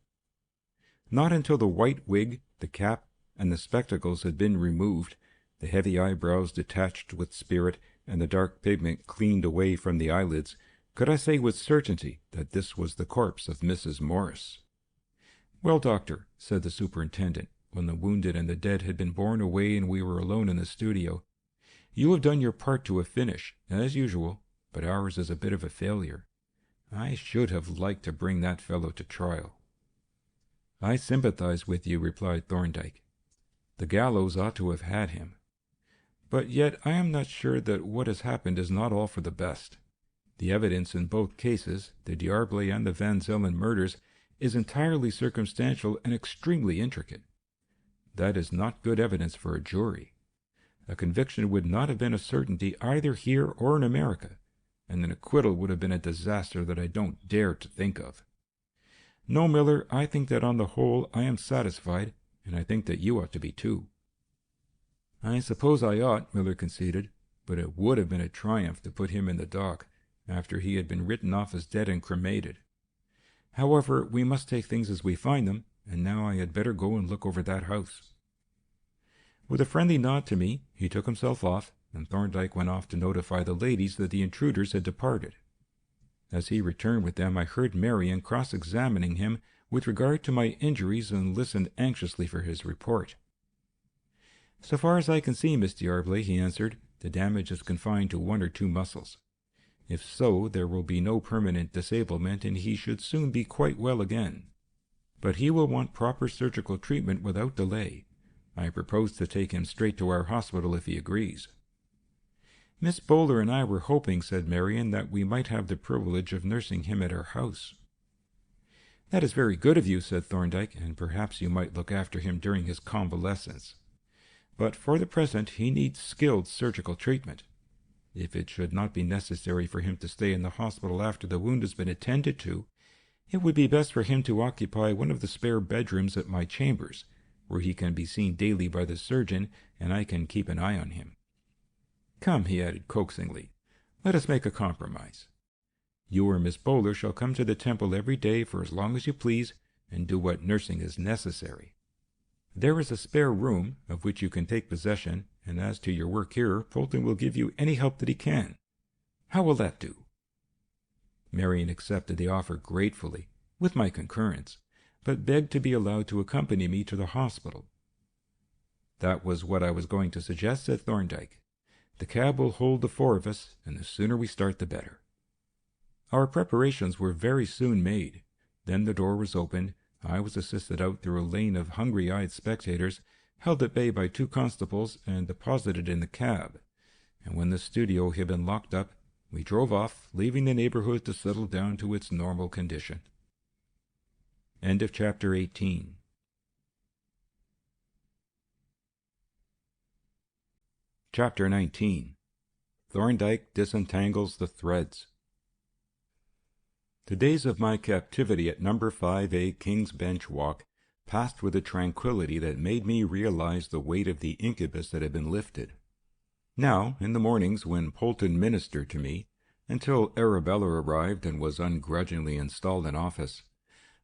Not until the white wig, the cap, and the spectacles had been removed, the heavy eyebrows detached with spirit, and the dark pigment cleaned away from the eyelids, could I say with certainty that this was the corpse of Mrs. Morris. "Well, doctor," said the superintendent, when the wounded and the dead had been borne away and we were alone in the studio, "you have done your part to a finish, as usual, but ours is a bit of a failure. I should have liked to bring that fellow to trial." "I sympathize with you," replied Thorndyke. "The gallows ought to have had him. But yet I am not sure that what has happened is not all for the best. The evidence in both cases, the D'Arblay and the Van Zelen murders, is entirely circumstantial and extremely intricate. That is not good evidence for a jury. A conviction would not have been a certainty either here or in America, and an acquittal would have been a disaster that I don't dare to think of. No, Miller, I think that on the whole I am satisfied, and I think that you ought to be too." "I suppose I ought," Miller conceded, "but it would have been a triumph to put him in the dock, after he had been written off as dead and cremated. However, we must take things as we find them, and now I had better go and look over that house." With a friendly nod to me, he took himself off, and Thorndyke went off to notify the ladies that the intruders had departed. As he returned with them, I heard Marion cross-examining him with regard to my injuries and listened anxiously for his report. "So far as I can see, Miss D'Arblay," he answered, "the damage is confined to 1 or 2 muscles. If so, there will be no permanent disablement, and he should soon be quite well again. But he will want proper surgical treatment without delay. I propose to take him straight to our hospital if he agrees." "Miss Bowler and I were hoping," said Marion, "that we might have the privilege of nursing him at our house." "That is very good of you," said Thorndyke, "and perhaps you might look after him during his convalescence. But for the present he needs skilled surgical treatment. If it should not be necessary for him to stay in the hospital after the wound has been attended to, it would be best for him to occupy one of the spare bedrooms at my chambers, where he can be seen daily by the surgeon, and I can keep an eye on him. Come," he added coaxingly, "let us make a compromise. You or Miss Bowler shall come to the temple every day for as long as you please, and do what nursing is necessary. There is a spare room, of which you can take possession, and as to your work here, Polton will give you any help that he can. How will that do?" Marion accepted the offer gratefully, with my concurrence, but begged to be allowed to accompany me to the hospital. "That was what I was going to suggest," said Thorndyke. "The cab will hold the four of us, and the sooner we start the better." Our preparations were very soon made. Then the door was opened. I was assisted out through a lane of hungry-eyed spectators, held at bay by 2 constables, and deposited in the cab. And when the studio had been locked up, we drove off, leaving the neighborhood to settle down to its normal condition. End of chapter 18. Chapter 19. Thorndyke disentangles the threads. The days of my captivity at number 5A King's Bench Walk passed with a tranquillity that made me realize the weight of the incubus that had been lifted. Now, in the mornings when Polton ministered to me, until Arabella arrived and was ungrudgingly installed in office,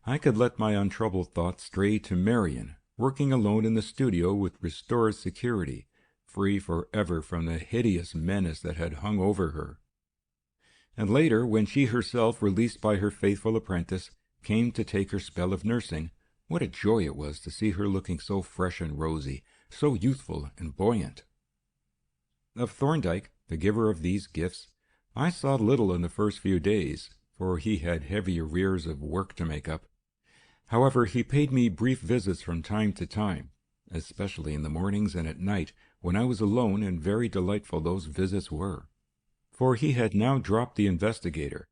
I could let my untroubled thoughts stray to Marion, working alone in the studio with restored security, free forever from the hideous menace that had hung over her. And later, when she herself, released by her faithful apprentice, came to take her spell of nursing, what a joy it was to see her looking so fresh and rosy, so youthful and buoyant. Of Thorndyke, the giver of these gifts, I saw little in the first few days, for he had heavy arrears of work to make up. However, he paid me brief visits from time to time, especially in the mornings and at night, when I was alone, and very delightful those visits were. For he had now dropped the investigator,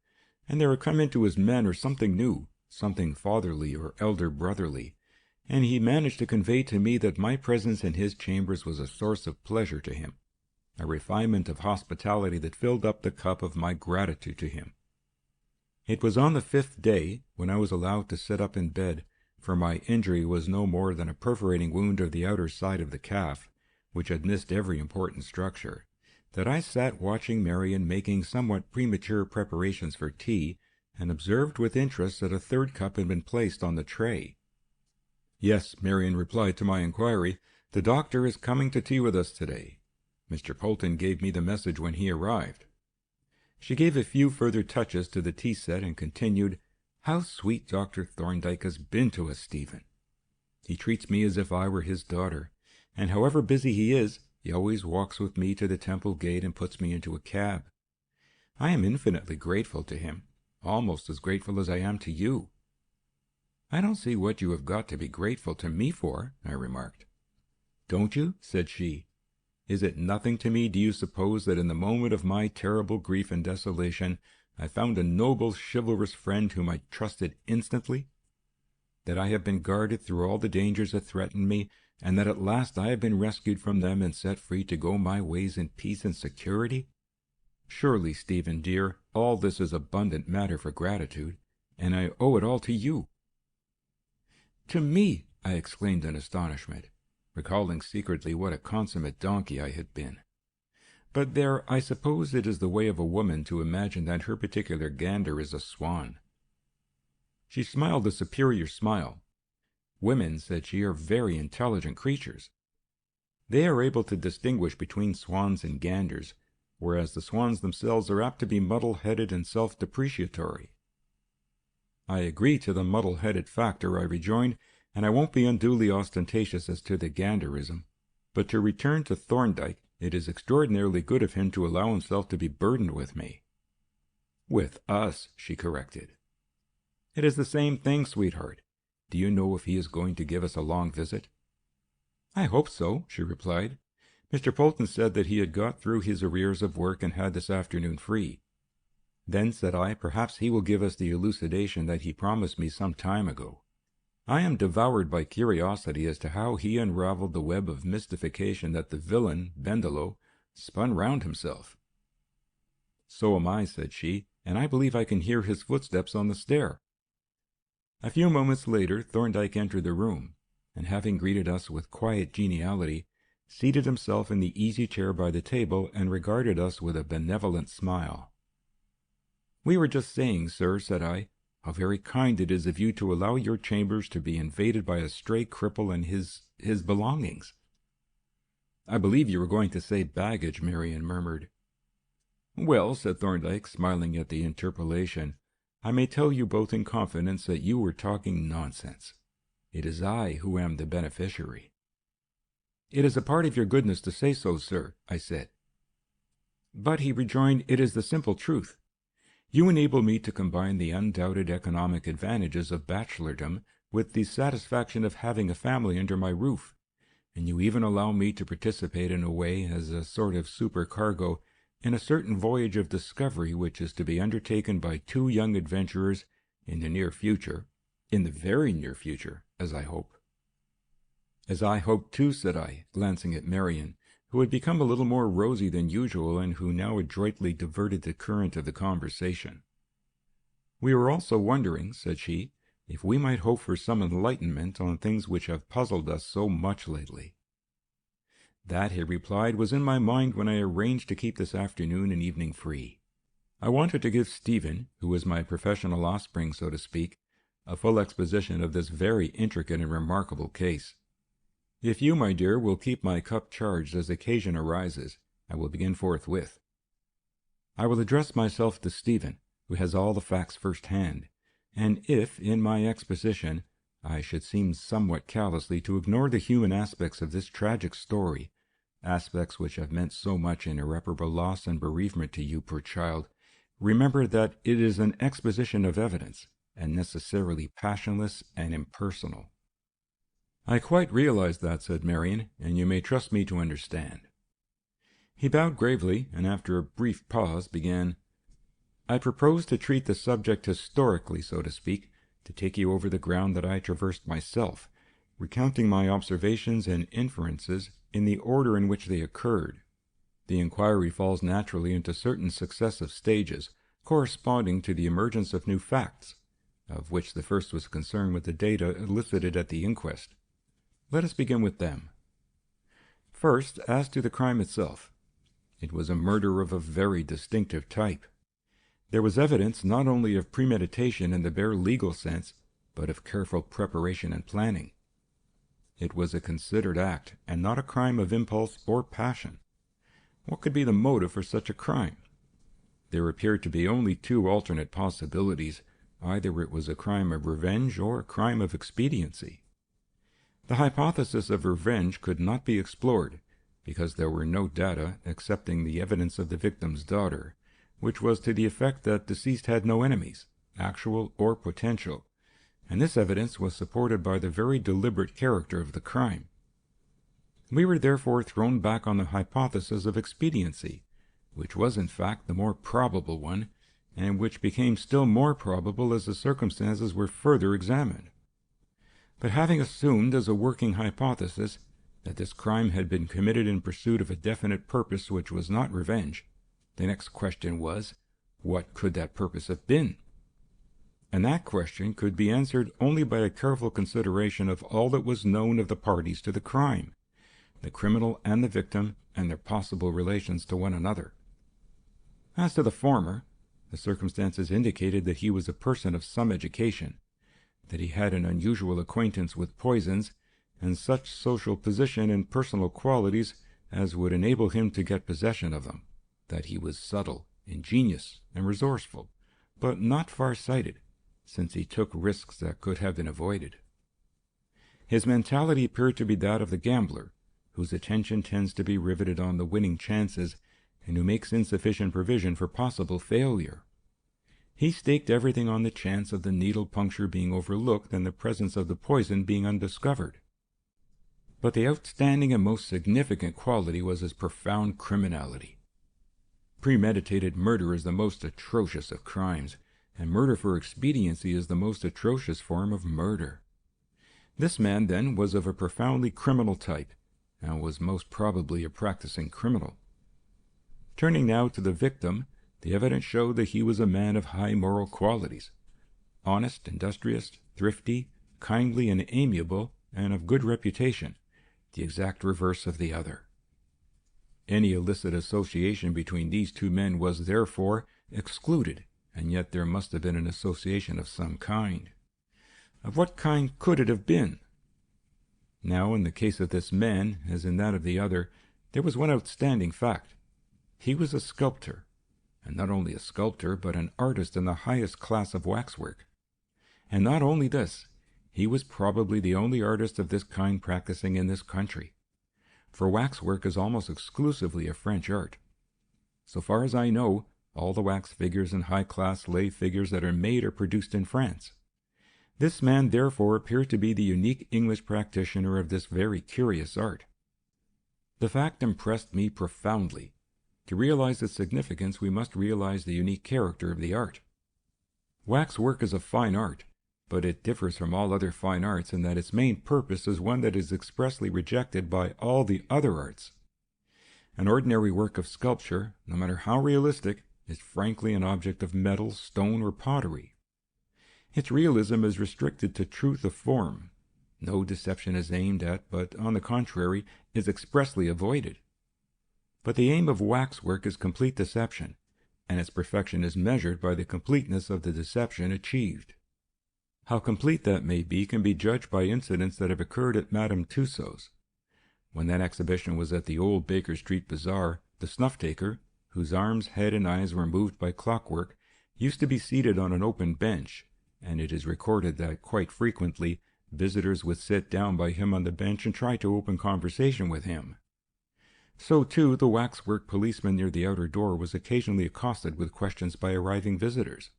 and there had come into his manner something new, something fatherly or elder brotherly, and he managed to convey to me that my presence in his chambers was a source of pleasure to him, a refinement of hospitality that filled up the cup of my gratitude to him. It was on the 5th day, when I was allowed to sit up in bed, for my injury was no more than a perforating wound of the outer side of the calf, which had missed every important structure, that I sat watching Marion making somewhat premature preparations for tea, and observed with interest that a 3rd cup had been placed on the tray. "Yes," Marion replied to my inquiry, "the doctor is coming to tea with us today. Mr. Polton gave me the message when he arrived." She gave a few further touches to the tea set and continued, "How sweet Dr. Thorndyke has been to us, Stephen. He treats me as if I were his daughter, and however busy he is, he always walks with me to the temple gate and puts me into a cab. I am infinitely grateful to him, almost as grateful as I am to you." "I don't see what you have got to be grateful to me for," I remarked. "Don't you?" said she. "Is it nothing to me, do you suppose, that in the moment of my terrible grief and desolation I found a noble, chivalrous friend whom I trusted instantly? That I have been guarded through all the dangers that threatened me, and that at last I have been rescued from them and set free to go my ways in peace and security? Surely, Stephen dear, all this is abundant matter for gratitude, and I owe it all to you." "To me!" I exclaimed in astonishment, recalling secretly what a consummate donkey I had been. But there, I suppose it is the way of a woman to imagine that her particular gander is a swan. She smiled a superior smile. "Women," said she, "are very intelligent creatures. They are able to distinguish between swans and ganders, whereas the swans themselves are apt to be muddle-headed and self-depreciatory." "I agree to the muddle-headed factor," I rejoined, "and I won't be unduly ostentatious as to the ganderism. But to return to Thorndyke, it is extraordinarily good of him to allow himself to be burdened with me." "With us," she corrected. "It is the same thing, sweetheart. Do you know if he is going to give us a long visit?" "I hope so," she replied. "Mr. Polton said that he had got through his arrears of work and had this afternoon free." Then, said I, perhaps he will give us the elucidation that he promised me some time ago. I am devoured by curiosity as to how he unraveled the web of mystification that the villain, Bendelow, spun round himself. So am I, said she, and I believe I can hear his footsteps on the stair. A few moments later, Thorndyke entered the room, and having greeted us with quiet geniality, seated himself in the easy chair by the table and regarded us with a benevolent smile. We were just saying, sir, said I, how very kind it is of you to allow your chambers to be invaded by a stray cripple and his belongings. I believe you were going to say baggage, Marion murmured. Well, said Thorndyke, smiling at the interpolation, I may tell you both in confidence that you were talking nonsense. It is I who am the beneficiary. It is a part of your goodness to say so, sir, I said. But, he rejoined, it is the simple truth. You enable me to combine the undoubted economic advantages of bachelordom with the satisfaction of having a family under my roof, and you even allow me to participate in a way as a sort of supercargo in a certain voyage of discovery which is to be undertaken by two young adventurers in the near future, in the very near future, as I hope. As I hope too, said I, glancing at Marion, who had become a little more rosy than usual and who now adroitly diverted the current of the conversation. We were also wondering, said she, if we might hope for some enlightenment on things which have puzzled us so much lately. That, he replied, was in my mind when I arranged to keep this afternoon and evening free. I wanted to give Stephen, who was my professional offspring, so to speak, a full exposition of this very intricate and remarkable case. If you, my dear, will keep my cup charged as occasion arises, I will begin forthwith. I will address myself to Stephen, who has all the facts first-hand, and if, in my exposition, I should seem somewhat callously to ignore the human aspects of this tragic story, aspects which have meant so much in irreparable loss and bereavement to you, poor child, remember that it is an exposition of evidence, and necessarily passionless and impersonal. I quite realize that, said Marion, and you may trust me to understand. He bowed gravely, and after a brief pause began, I propose to treat the subject historically, so to speak, to take you over the ground that I traversed myself, recounting my observations and inferences in the order in which they occurred. The inquiry falls naturally into certain successive stages, corresponding to the emergence of new facts, of which the first was concerned with the data elicited at the inquest. Let us begin with them. First, as to the crime itself. It was a murder of a very distinctive type. There was evidence not only of premeditation in the bare legal sense, but of careful preparation and planning. It was a considered act, and not a crime of impulse or passion. What could be the motive for such a crime? There appeared to be only two alternate possibilities. Either it was a crime of revenge or a crime of expediency. The hypothesis of revenge could not be explored, because there were no data excepting the evidence of the victim's daughter, which was to the effect that deceased had no enemies, actual or potential, and this evidence was supported by the very deliberate character of the crime. We were therefore thrown back on the hypothesis of expediency, which was in fact the more probable one, and which became still more probable as the circumstances were further examined. But having assumed as a working hypothesis that this crime had been committed in pursuit of a definite purpose which was not revenge, the next question was, what could that purpose have been? And that question could be answered only by a careful consideration of all that was known of the parties to the crime, the criminal and the victim, and their possible relations to one another. As to the former, the circumstances indicated that he was a person of some education, that he had an unusual acquaintance with poisons, and such social position and personal qualities as would enable him to get possession of them, that he was subtle, ingenious, and resourceful, but not far-sighted, since he took risks that could have been avoided. His mentality appeared to be that of the gambler, whose attention tends to be riveted on the winning chances, and who makes insufficient provision for possible failure. He staked everything on the chance of the needle puncture being overlooked and the presence of the poison being undiscovered. But the outstanding and most significant quality was his profound criminality. Premeditated murder is the most atrocious of crimes, and murder for expediency is the most atrocious form of murder. This man, then, was of a profoundly criminal type, and was most probably a practicing criminal. Turning now to the victim, the evidence showed that he was a man of high moral qualities, honest, industrious, thrifty, kindly, and amiable, and of good reputation, the exact reverse of the other. Any illicit association between these two men was, therefore, excluded, and yet there must have been an association of some kind. Of what kind could it have been? Now, in the case of this man, as in that of the other, there was one outstanding fact. He was a sculptor, and not only a sculptor, but an artist in the highest class of waxwork. And not only this, he was probably the only artist of this kind practicing in this country, for waxwork is almost exclusively a French art. So far as I know, all the wax figures and high-class lay figures that are made are produced in France. This man therefore appeared to be the unique English practitioner of this very curious art. The fact impressed me profoundly. To realize its significance, we must realize the unique character of the art. Waxwork is a fine art, but it differs from all other fine arts in that its main purpose is one that is expressly rejected by all the other arts. An ordinary work of sculpture, no matter how realistic, is frankly an object of metal, stone, or pottery. Its realism is restricted to truth of form. No deception is aimed at, but, on the contrary, is expressly avoided. But the aim of waxwork is complete deception, and its perfection is measured by the completeness of the deception achieved. How complete that may be can be judged by incidents that have occurred at Madame Tussaud's. When that exhibition was at the old Baker Street Bazaar, the snuff-taker, whose arms, head, and eyes were moved by clockwork, used to be seated on an open bench, and it is recorded that quite frequently visitors would sit down by him on the bench and try to open conversation with him. So, too, the waxwork policeman near the outer door was occasionally accosted with questions by arriving visitors.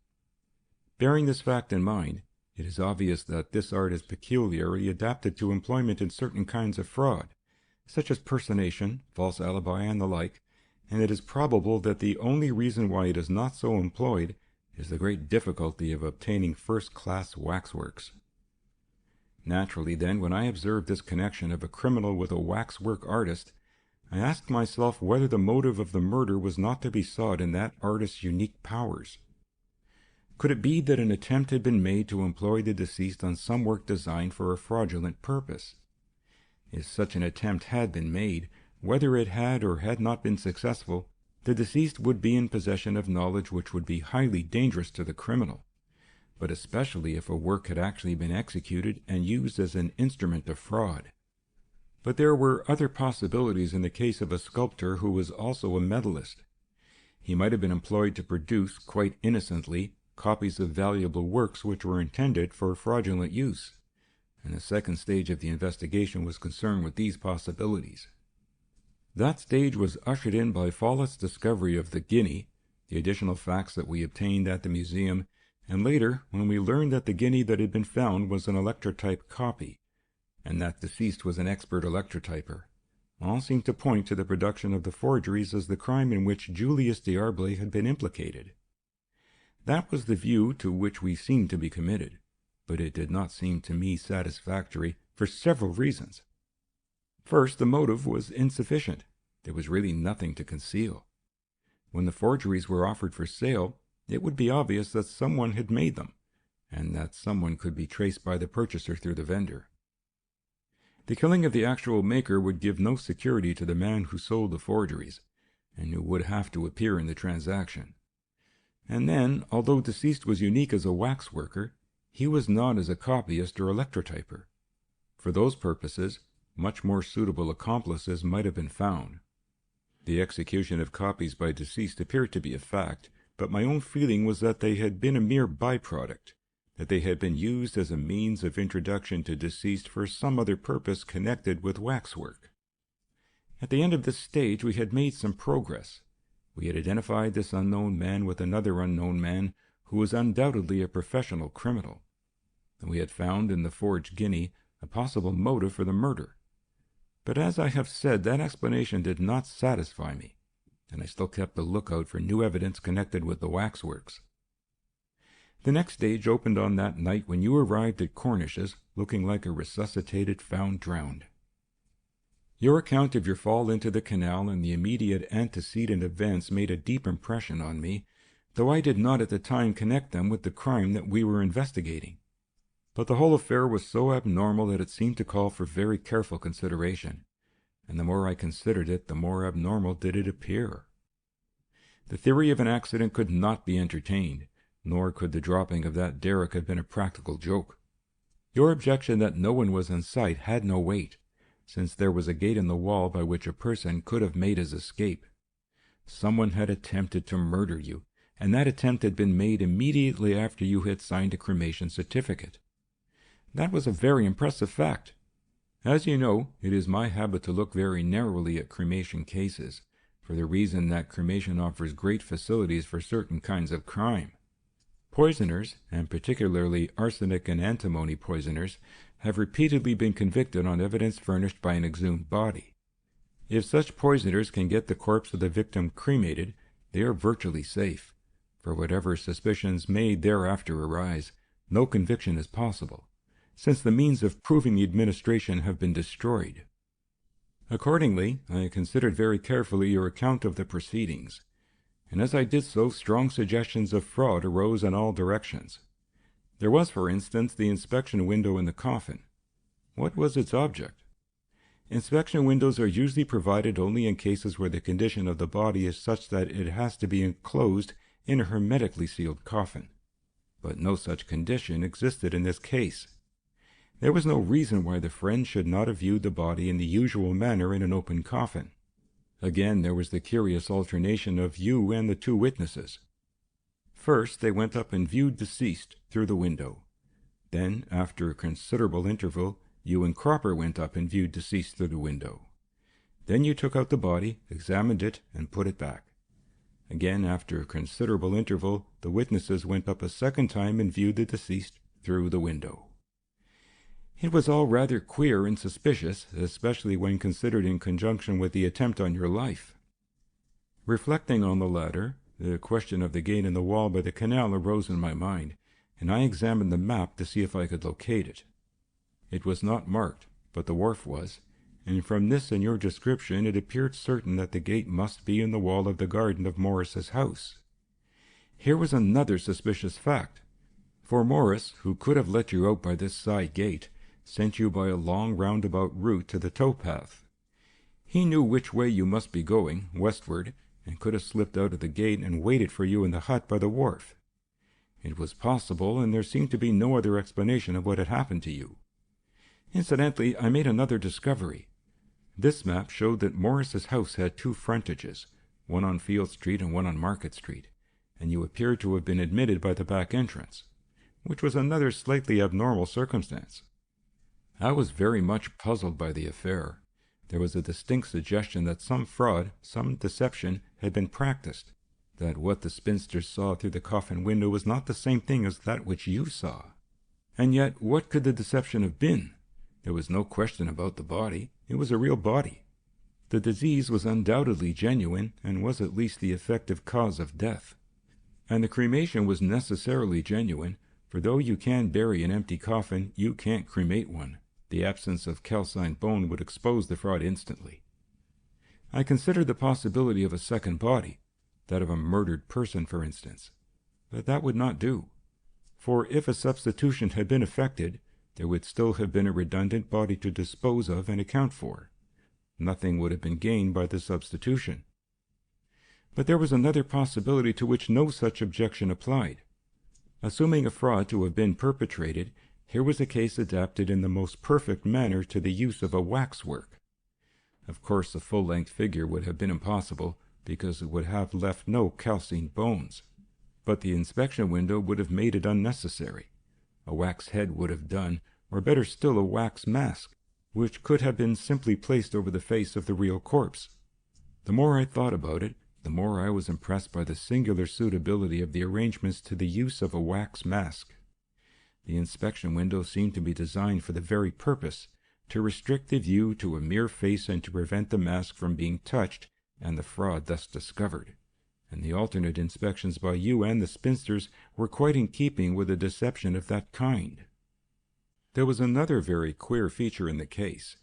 Bearing this fact in mind, it is obvious that this art is peculiarly adapted to employment in certain kinds of fraud, such as personation, false alibi, and the like, and it is probable that the only reason why it is not so employed is the great difficulty of obtaining first-class waxworks. Naturally, then, when I observed this connection of a criminal with a waxwork artist, I asked myself whether the motive of the murder was not to be sought in that artist's unique powers. Could it be that an attempt had been made to employ the deceased on some work designed for a fraudulent purpose? If such an attempt had been made, whether it had or had not been successful, the deceased would be in possession of knowledge which would be highly dangerous to the criminal, but especially if a work had actually been executed and used as an instrument of fraud. But there were other possibilities in the case of a sculptor who was also a medalist. He might have been employed to produce, quite innocently, copies of valuable works which were intended for fraudulent use, and the second stage of the investigation was concerned with these possibilities. That stage was ushered in by Follett's discovery of the guinea, the additional facts that we obtained at the museum, and later when we learned that the guinea that had been found was an electrotype copy, and that deceased was an expert electrotyper. All seemed to point to the production of the forgeries as the crime in which Julius D'Arblay had been implicated. That was the view to which we seemed to be committed, but it did not seem to me satisfactory for several reasons. First, the motive was insufficient. There was really nothing to conceal. When the forgeries were offered for sale, it would be obvious that someone had made them, and that someone could be traced by the purchaser through the vendor. The killing of the actual maker would give no security to the man who sold the forgeries, and who would have to appear in the transaction. And then, although deceased was unique as a waxworker, he was not as a copyist or electrotyper. For those purposes, much more suitable accomplices might have been found. The execution of copies by deceased appeared to be a fact, but my own feeling was that they had been a mere byproduct, that they had been used as a means of introduction to deceased for some other purpose connected with waxwork. At the end of this stage we had made some progress. We had identified this unknown man with another unknown man who was undoubtedly a professional criminal, and we had found in the forged guinea a possible motive for the murder. But as I have said, that explanation did not satisfy me, and I still kept a lookout for new evidence connected with the waxworks. The next stage opened on that night when you arrived at Cornish's, looking like a resuscitated found drowned. Your account of your fall into the canal and the immediate antecedent events made a deep impression on me, though I did not at the time connect them with the crime that we were investigating. But the whole affair was so abnormal that it seemed to call for very careful consideration, and the more I considered it, the more abnormal did it appear. The theory of an accident could not be entertained, nor could the dropping of that derrick have been a practical joke. Your objection that no one was in sight had no weight, since there was a gate in the wall by which a person could have made his escape. Someone had attempted to murder you, and that attempt had been made immediately after you had signed a cremation certificate. That was a very impressive fact. As you know, it is my habit to look very narrowly at cremation cases, for the reason that cremation offers great facilities for certain kinds of crime. Poisoners, and particularly arsenic and antimony poisoners, have repeatedly been convicted on evidence furnished by an exhumed body. If such poisoners can get the corpse of the victim cremated, they are virtually safe. For whatever suspicions may thereafter arise, no conviction is possible, since the means of proving the administration have been destroyed. Accordingly, I considered very carefully your account of the proceedings, and as I did so, strong suggestions of fraud arose in all directions. There was, for instance, the inspection window in the coffin. What was its object? Inspection windows are usually provided only in cases where the condition of the body is such that it has to be enclosed in a hermetically sealed coffin. But no such condition existed in this case. There was no reason why the friends should not have viewed the body in the usual manner in an open coffin. Again, there was the curious alternation of you and the two witnesses. First, they went up and viewed deceased through the window. Then, after a considerable interval, you and Cropper went up and viewed deceased through the window. Then you took out the body, examined it, and put it back. Again, after a considerable interval, the witnesses went up a second time and viewed the deceased through the window. It was all rather queer and suspicious, especially when considered in conjunction with the attempt on your life. Reflecting on the latter, the question of the gate in the wall by the canal arose in my mind, and I examined the map to see if I could locate it. It was not marked, but the wharf was, and from this and your description it appeared certain that the gate must be in the wall of the garden of Morris's house. Here was another suspicious fact, for Morris, who could have let you out by this side gate, sent you by a long roundabout route to the towpath. He knew which way you must be going, westward, and could have slipped out of the gate and waited for you in the hut by the wharf. It was possible, and there seemed to be no other explanation of what had happened to you. Incidentally, I made another discovery. This map showed that Morris's house had two frontages, one on Field Street and one on Market Street, and you appeared to have been admitted by the back entrance, which was another slightly abnormal circumstance. I was very much puzzled by the affair. There was a distinct suggestion that some fraud, some deception, had been practiced, that what the spinsters saw through the coffin window was not the same thing as that which you saw. And yet, what could the deception have been? There was no question about the body. It was a real body. The disease was undoubtedly genuine, and was at least the effective cause of death. And the cremation was necessarily genuine, for though you can bury an empty coffin, you can't cremate one. The absence of calcined bone would expose the fraud instantly. I considered the possibility of a second body, that of a murdered person, for instance. But that would not do, for if a substitution had been effected, there would still have been a redundant body to dispose of and account for. Nothing would have been gained by the substitution. But there was another possibility to which no such objection applied. Assuming a fraud to have been perpetrated, here was a case adapted in the most perfect manner to the use of a waxwork. Of course, a full-length figure would have been impossible, because it would have left no calcined bones. But the inspection window would have made it unnecessary. A wax head would have done, or better still, a wax mask, which could have been simply placed over the face of the real corpse. The more I thought about it, the more I was impressed by the singular suitability of the arrangements to the use of a wax mask. The inspection window seemed to be designed for the very purpose, to restrict the view to a mere face and to prevent the mask from being touched and the fraud thus discovered, and the alternate inspections by you and the spinsters were quite in keeping with a deception of that kind. There was another very queer feature in the case.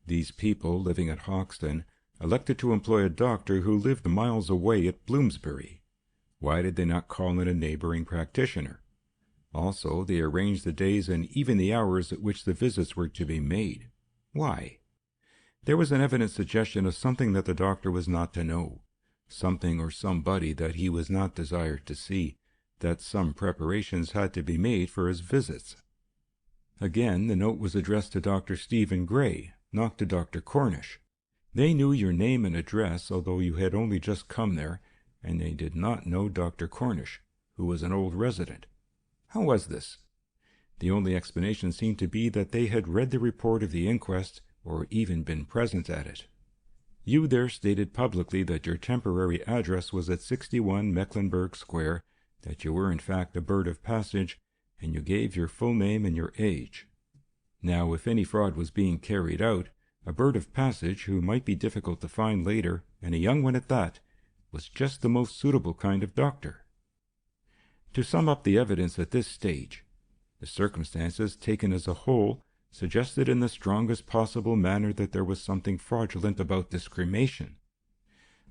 These people, living at Hoxton, elected to employ a doctor who lived miles away at Bloomsbury. Why did they not call in a neighboring practitioner? Also, they arranged the days and even the hours at which the visits were to be made. Why? There was an evident suggestion of something that the doctor was not to know, something or somebody that he was not desired to see, that some preparations had to be made for his visits. Again, the note was addressed to Dr. Stephen Gray, not to Dr. Cornish. They knew your name and address, although you had only just come there, and they did not know Dr. Cornish, who was an old resident. How was this? The only explanation seemed to be that they had read the report of the inquest, or even been present at it. You there stated publicly that your temporary address was at 61 Mecklenburg Square, that you were in fact a bird of passage, and you gave your full name and your age. Now, if any fraud was being carried out, a bird of passage who might be difficult to find later, and a young one at that, was just the most suitable kind of doctor. To sum up the evidence at this stage, the circumstances, taken as a whole, suggested in the strongest possible manner that there was something fraudulent about this cremation.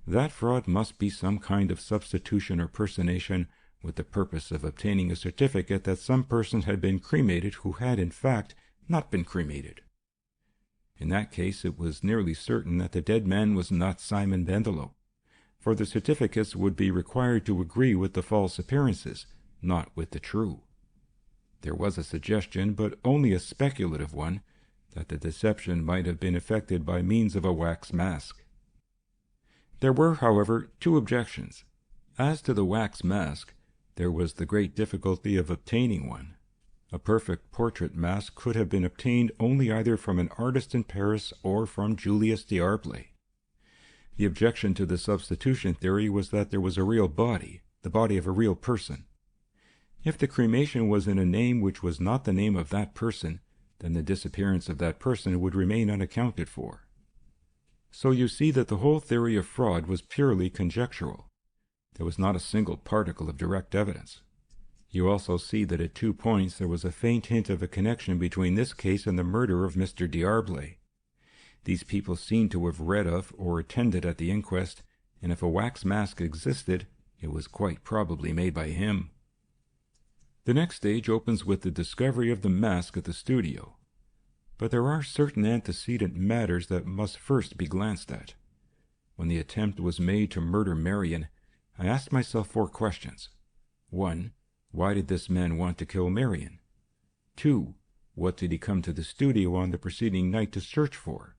That fraud must be some kind of substitution or personation, with the purpose of obtaining a certificate that some person had been cremated who had, in fact, not been cremated. In that case, it was nearly certain that the dead man was not Simon Bendelow, for the certificates would be required to agree with the false appearances, not with the true. There was a suggestion, but only a speculative one, that the deception might have been effected by means of a wax mask. There were, however, two objections. As to the wax mask, there was the great difficulty of obtaining one. A perfect portrait mask could have been obtained only either from an artist in Paris or from Julius D'Arblay. The objection to the substitution theory was that there was a real body, the body of a real person. If the cremation was in a name which was not the name of that person, then the disappearance of that person would remain unaccounted for. So you see that the whole theory of fraud was purely conjectural. There was not a single particle of direct evidence. You also see that at 2 points there was a faint hint of a connection between this case and the murder of Mr. D'Arblay. These people seemed to have read of or attended at the inquest, and if a wax mask existed, it was quite probably made by him. The next stage opens with the discovery of the mask at the studio. But there are certain antecedent matters that must first be glanced at. When the attempt was made to murder Marion, I asked myself 4 questions. 1. Why did this man want to kill Marion? 2. What did he come to the studio on the preceding night to search for?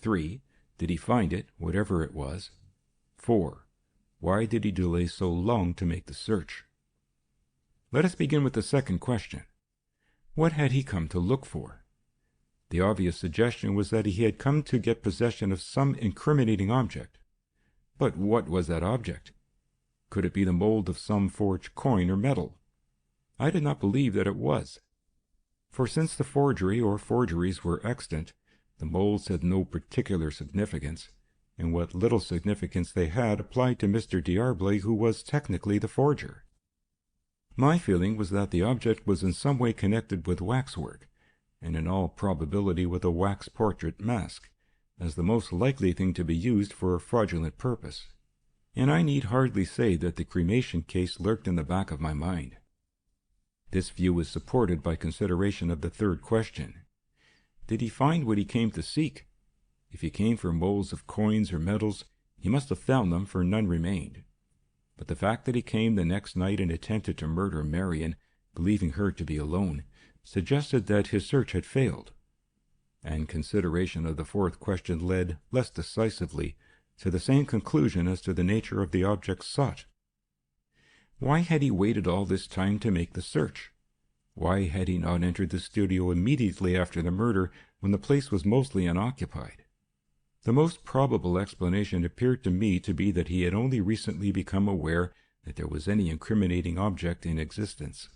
3. Did he find it, whatever it was? 4. Why did he delay so long to make the search? Let us begin with the second question. What had he come to look for? The obvious suggestion was that he had come to get possession of some incriminating object. But what was that object? Could it be the mold of some forged coin or medal? I did not believe that it was. For since the forgery or forgeries were extant, the molds had no particular significance, and what little significance they had applied to Mr. D'Arblay, who was technically the forger. My feeling was that the object was in some way connected with waxwork, and in all probability with a wax portrait mask, as the most likely thing to be used for a fraudulent purpose. And I need hardly say that the cremation case lurked in the back of my mind. This view is supported by consideration of the third question. Did he find what he came to seek? If he came for molds of coins or medals, he must have found them, for none remained. But the fact that he came the next night and attempted to murder Marion, believing her to be alone, suggested that his search had failed. And consideration of the fourth question led, less decisively, to the same conclusion as to the nature of the object sought. Why had he waited all this time to make the search? Why had he not entered the studio immediately after the murder, when the place was mostly unoccupied? The most probable explanation appeared to me to be that he had only recently become aware that there was any incriminating object in existence.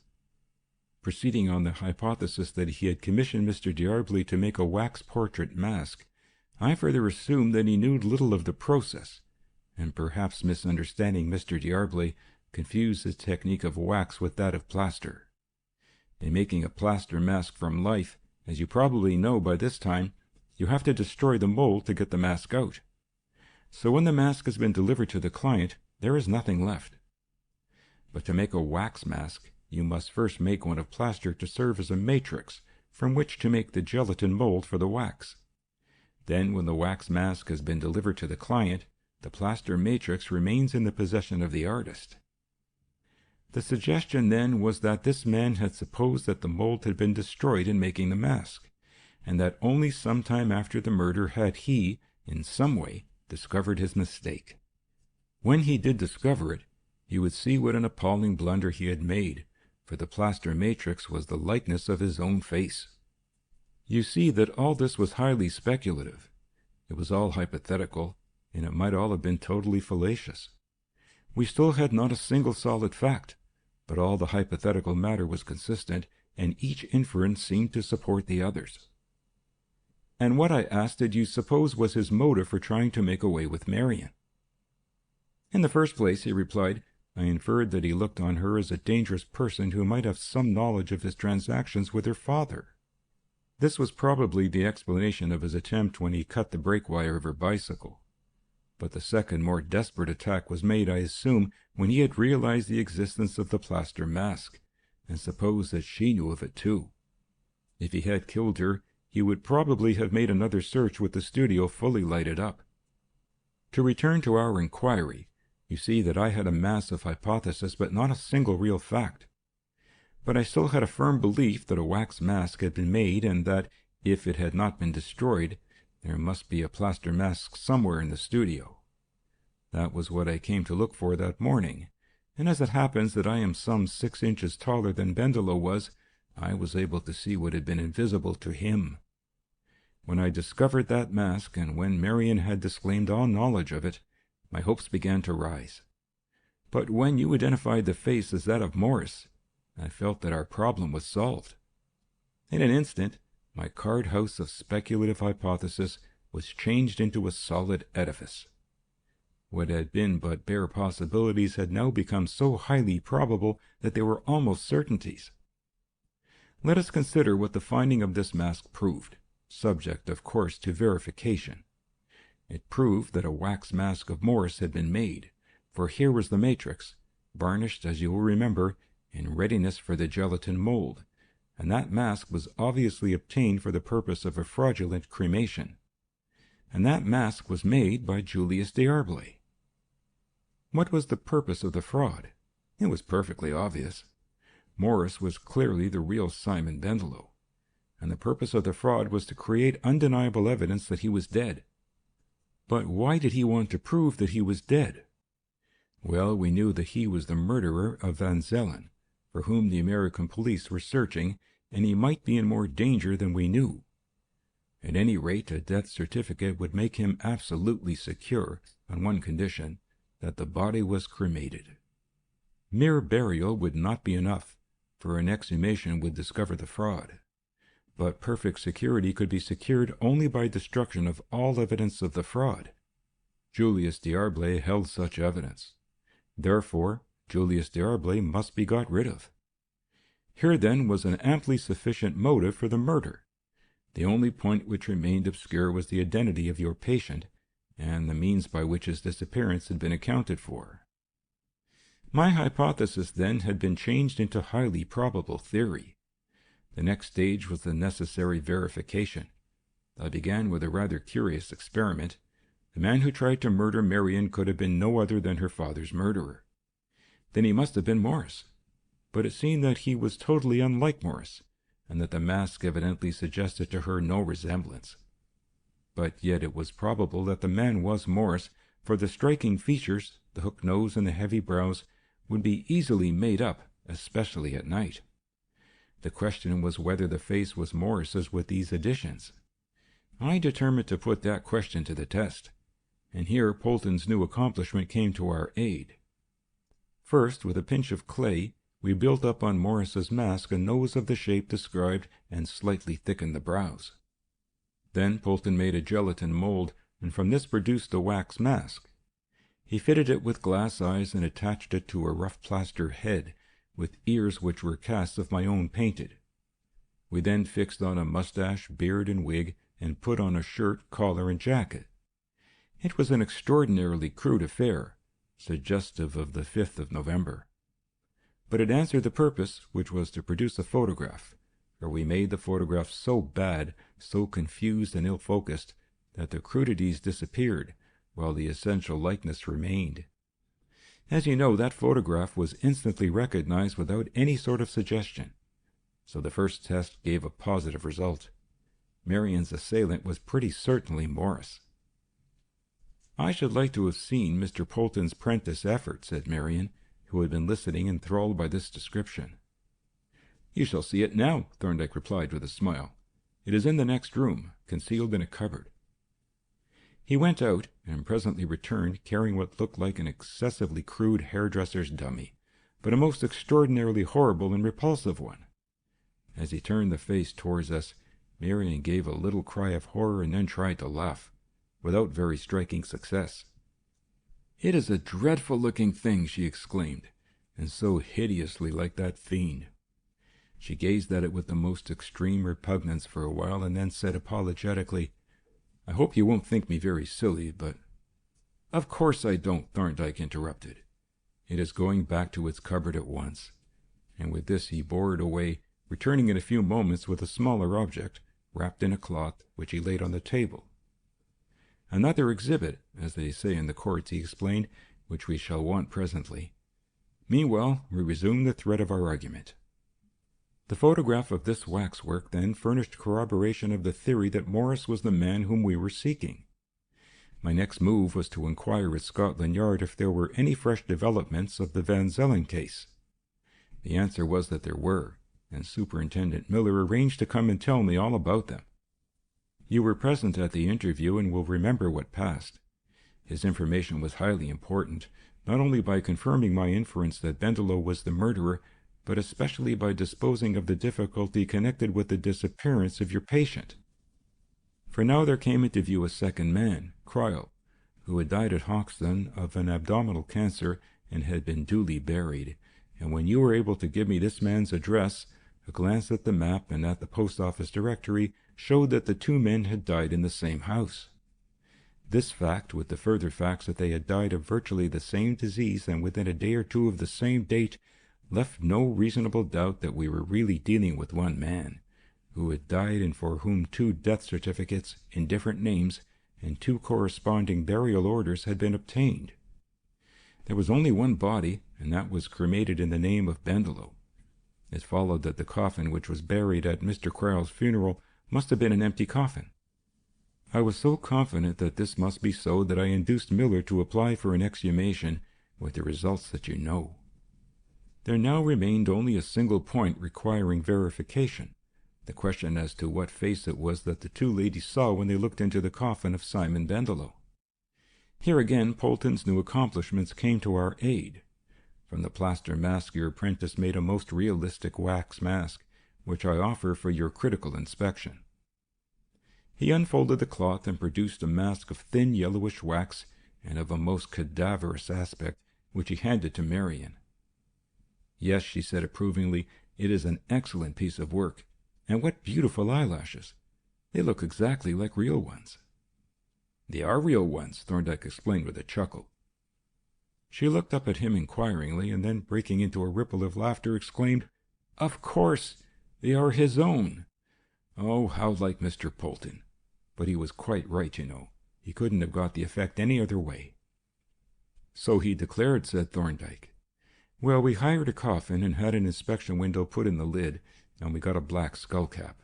Proceeding on the hypothesis that he had commissioned Mr. D'Arblay to make a wax portrait mask, I further assumed that he knew little of the process, and perhaps misunderstanding Mr. D'Arblay, confused his technique of wax with that of plaster. In making a plaster mask from life, as you probably know by this time, you have to destroy the mold to get the mask out. So when the mask has been delivered to the client, there is nothing left. But to make a wax mask, you must first make one of plaster to serve as a matrix from which to make the gelatin mold for the wax. Then, when the wax mask has been delivered to the client, the plaster matrix remains in the possession of the artist. The suggestion then was that this man had supposed that the mold had been destroyed in making the mask, and that only some time after the murder had he, in some way, discovered his mistake. When he did discover it, he would see what an appalling blunder he had made, for the plaster matrix was the likeness of his own face. You see that all this was highly speculative. It was all hypothetical, and it might all have been totally fallacious. We still had not a single solid fact, but all the hypothetical matter was consistent, and each inference seemed to support the others. And what, I asked, did you suppose was his motive for trying to make away with Marion? In the first place, he replied, I inferred that he looked on her as a dangerous person who might have some knowledge of his transactions with her father. This was probably the explanation of his attempt when he cut the brake wire of her bicycle. But the second, more desperate attack was made, I assume, when he had realized the existence of the plaster mask, and supposed that she knew of it too. If he had killed her, he would probably have made another search with the studio fully lighted up. To return to our inquiry, you see that I had a mass of hypotheses, but not a single real fact. But I still had a firm belief that a wax mask had been made, and that, if it had not been destroyed, there must be a plaster mask somewhere in the studio. That was what I came to look for that morning, and as it happens that I am some 6 inches taller than Bendelow was, I was able to see what had been invisible to him. When I discovered that mask, and when Marion had disclaimed all knowledge of it, my hopes began to rise. But when you identified the face as that of Morris, I felt that our problem was solved. In an instant, my card house of speculative hypothesis was changed into a solid edifice. What had been but bare possibilities had now become so highly probable that they were almost certainties. Let us consider what the finding of this mask proved, subject, of course, to verification. It proved that a wax mask of Morris had been made, for here was the matrix, varnished, as you will remember, in readiness for the gelatin mold, and that mask was obviously obtained for the purpose of a fraudulent cremation. And that mask was made by Julius D'Arblay. What was the purpose of the fraud? It was perfectly obvious. Morris was clearly the real Simon Bendelow, and the purpose of the fraud was to create undeniable evidence that he was dead. But why did he want to prove that he was dead? Well, we knew that he was the murderer of Van Zelen, for whom the American police were searching, and he might be in more danger than we knew. At any rate, a death certificate would make him absolutely secure, on one condition, that the body was cremated. Mere burial would not be enough, for an exhumation would discover the fraud. But perfect security could be secured only by destruction of all evidence of the fraud. Julius D'Arblay held such evidence. Therefore, Julius D'Arblay must be got rid of. Here, then, was an amply sufficient motive for the murder. The only point which remained obscure was the identity of your patient, and the means by which his disappearance had been accounted for. My hypothesis, then, had been changed into highly probable theory. The next stage was the necessary verification. I began with a rather curious experiment. The man who tried to murder Marion could have been no other than her father's murderer. Then he must have been Morris. But it seemed that he was totally unlike Morris, and that the mask evidently suggested to her no resemblance. But yet it was probable that the man was Morris, for the striking features, the hooked nose and the heavy brows, would be easily made up, especially at night. The question was whether the face was Morris's with these additions. I determined to put that question to the test, and here Polton's new accomplishment came to our aid. First, with a pinch of clay, we built up on Morris's mask a nose of the shape described and slightly thickened the brows. Then Polton made a gelatin mold, and from this produced a wax mask. He fitted it with glass eyes and attached it to a rough plaster head, with ears which were casts of my own painted. We then fixed on a mustache, beard, and wig, and put on a shirt, collar, and jacket. It was an extraordinarily crude affair, suggestive of the 5th of November. But it answered the purpose, which was to produce a photograph, for we made the photograph so bad, so confused and ill-focused, that the crudities disappeared, while the essential likeness remained. As you know, that photograph was instantly recognized without any sort of suggestion, so the first test gave a positive result. Marion's assailant was pretty certainly Morris. "I should like to have seen Mr. Polton's prentice effort," said Marion, who had been listening enthralled by this description. "You shall see it now," Thorndyke replied with a smile. "It is in the next room, concealed in a cupboard." He went out, and presently returned, carrying what looked like an excessively crude hairdresser's dummy, but a most extraordinarily horrible and repulsive one. As he turned the face towards us, Marion gave a little cry of horror and then tried to laugh, without very striking success. "It is a dreadful-looking thing," she exclaimed, "and so hideously like that fiend." She gazed at it with the most extreme repugnance for a while, and then said apologetically, "I hope you won't think me very silly, but—" "Of course I don't," Thorndyke interrupted. "It is going back to its cupboard at once." And with this he bore it away, returning in a few moments with a smaller object, wrapped in a cloth, which he laid on the table. "Another exhibit, as they say in the courts," he explained, "which we shall want presently. Meanwhile, we resume the thread of our argument. The photograph of this waxwork, then, furnished corroboration of the theory that Morris was the man whom we were seeking. My next move was to inquire at Scotland Yard if there were any fresh developments of the Van Zelen case. The answer was that there were, and Superintendent Miller arranged to come and tell me all about them. You were present at the interview and will remember what passed. His information was highly important, not only by confirming my inference that Bendelow was the murderer, but especially by disposing of the difficulty connected with the disappearance of your patient. For now there came into view a second man, Cryle, who had died at Hoxton of an abdominal cancer and had been duly buried, and when you were able to give me this man's address, a glance at the map and at the post office directory showed that the two men had died in the same house. This fact, with the further facts that they had died of virtually the same disease and within a day or two of the same date, left no reasonable doubt that we were really dealing with one man, who had died and for whom 2 death certificates in different names and 2 corresponding burial orders had been obtained. There was only one body, and that was cremated in the name of Bendelow. It followed that the coffin which was buried at Mr. Cryle's funeral must have been an empty coffin. I was so confident that this must be so that I induced Miller to apply for an exhumation, with the results that you know. There now remained only a single point requiring verification, the question as to what face it was that the 2 ladies saw when they looked into the coffin of Simon Bendelow. Here again Polton's new accomplishments came to our aid. From the plaster mask your apprentice made a most realistic wax mask, which I offer for your critical inspection. He unfolded the cloth and produced a mask of thin yellowish wax and of a most cadaverous aspect, which he handed to Marion. "Yes," she said approvingly, "it is an excellent piece of work. And what beautiful eyelashes! They look exactly like real ones." "They are real ones," Thorndyke explained with a chuckle. She looked up at him inquiringly, and then, breaking into a ripple of laughter, exclaimed, "Of course! They are his own! Oh, how like Mr. Polton! But he was quite right, you know. He couldn't have got the effect any other way." "So he declared," said Thorndyke. "Well, we hired a coffin and had an inspection window put in the lid, and we got a black skull cap.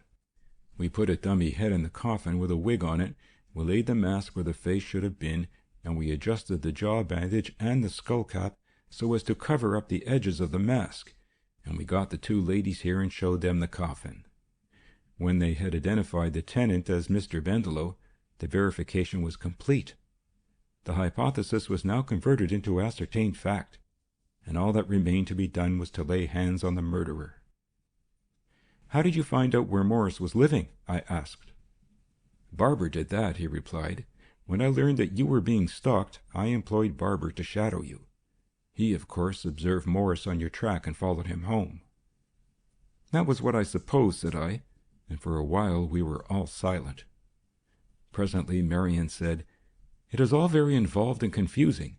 We put a dummy head in the coffin with a wig on it, we laid the mask where the face should have been, and we adjusted the jaw bandage and the skull cap so as to cover up the edges of the mask, and we got the 2 ladies here and showed them the coffin. When they had identified the tenant as Mr. Bendelow, the verification was complete. The hypothesis was now converted into ascertained fact, and all that remained to be done was to lay hands on the murderer." "How did you find out where Morris was living?" I asked. "Barber did that," he replied. When I learned that you were being stalked, I employed Barber to shadow you. He, of course, observed Morris on your track and followed him home." "That was what I supposed," said I, and for a while we were all silent. Presently Marion said, "It is all very involved and confusing.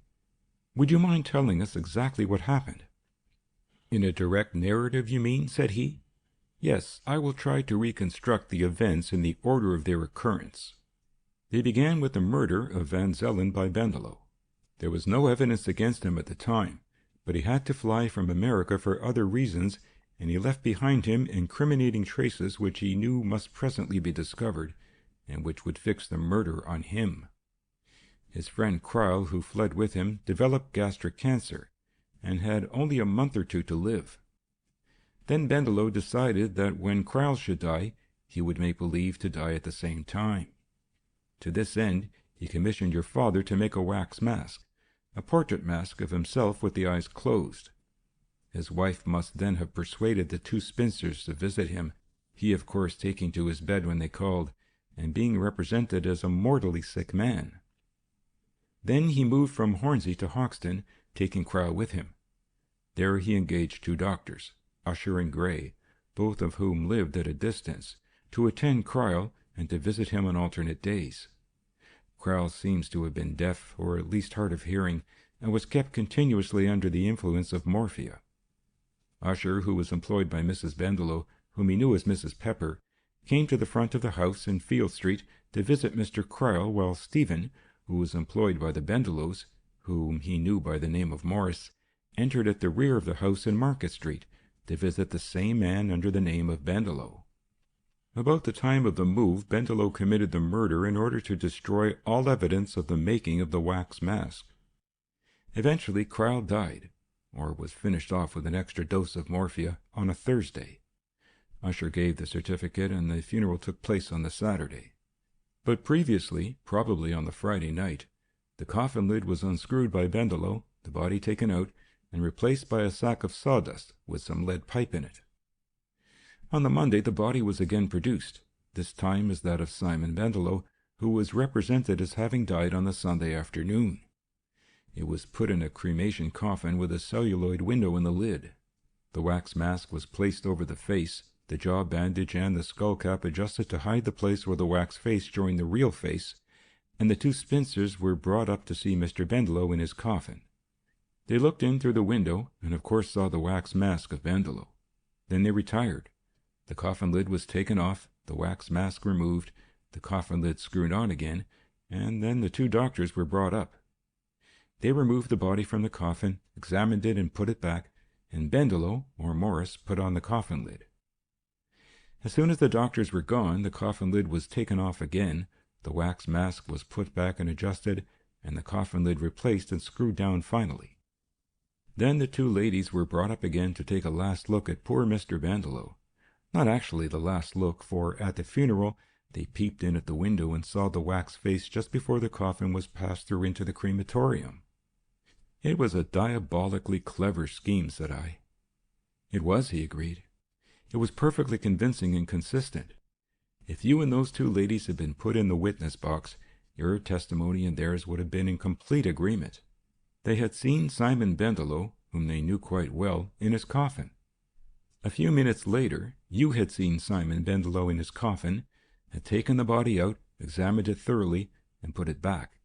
Would you mind telling us exactly what happened?" "In a direct narrative, you mean?" said he. "Yes, I will try to reconstruct the events in the order of their occurrence. They began with the murder of Van Zelen by Bendelow. There was no evidence against him at the time, but he had to fly from America for other reasons, and he left behind him incriminating traces which he knew must presently be discovered, and which would fix the murder on him. His friend Kryl, who fled with him, developed gastric cancer, and had only a month or two to live. Then Bendelow decided that when Kryl should die, he would make believe to die at the same time. To this end, he commissioned your father to make a wax mask, a portrait mask of himself with the eyes closed. His wife must then have persuaded the two spinsters to visit him, he of course taking to his bed when they called, and being represented as a mortally sick man. Then he moved from Hornsey to Hoxton, taking Kryl with him. There he engaged 2 doctors, Usher and Gray, both of whom lived at a distance, to attend Kryl and to visit him on alternate days. Kryl seems to have been deaf, or at least hard of hearing, and was kept continuously under the influence of morphia. Usher, who was employed by Mrs. Bendelow, whom he knew as Mrs. Pepper, came to the front of the house in Field Street to visit Mr. Kryl, while Stephen, who was employed by the Bendelows, whom he knew by the name of Morris, entered at the rear of the house in Market Street to visit the same man under the name of Bendelow. About the time of the move, Bendelow committed the murder in order to destroy all evidence of the making of the wax mask. Eventually Kryl died, or was finished off with an extra dose of morphia, on a Thursday. Usher gave the certificate, and the funeral took place on the Saturday. But previously, probably on the Friday night, the coffin lid was unscrewed by Bendelow, the body taken out, and replaced by a sack of sawdust with some lead pipe in it. On the Monday the body was again produced, this time as that of Simon Bendelow, who was represented as having died on the Sunday afternoon. It was put in a cremation coffin with a celluloid window in the lid. The wax mask was placed over the face, the jaw bandage and the skull cap adjusted to hide the place where the wax face joined the real face, and the 2 spinsters were brought up to see Mr. Bendelow in his coffin. They looked in through the window, and of course saw the wax mask of Bendelow. Then they retired. The coffin lid was taken off, the wax mask removed, the coffin lid screwed on again, and then the 2 doctors were brought up. They removed the body from the coffin, examined it and put it back, and Bendelow, or Morris, put on the coffin lid. As soon as the doctors were gone, the coffin lid was taken off again, the wax mask was put back and adjusted, and the coffin lid replaced and screwed down finally. Then the 2 ladies were brought up again to take a last look at poor Mr. Bendelow. Not actually the last look, for at the funeral they peeped in at the window and saw the wax face just before the coffin was passed through into the crematorium. It was a diabolically clever scheme, said I. It was, he agreed. It was perfectly convincing and consistent. If you and those 2 ladies had been put in the witness box, your testimony and theirs would have been in complete agreement. They had seen Simon Bendelow, whom they knew quite well, in his coffin. A few minutes later, you had seen Simon Bendelow in his coffin, had taken the body out, examined it thoroughly, and put it back,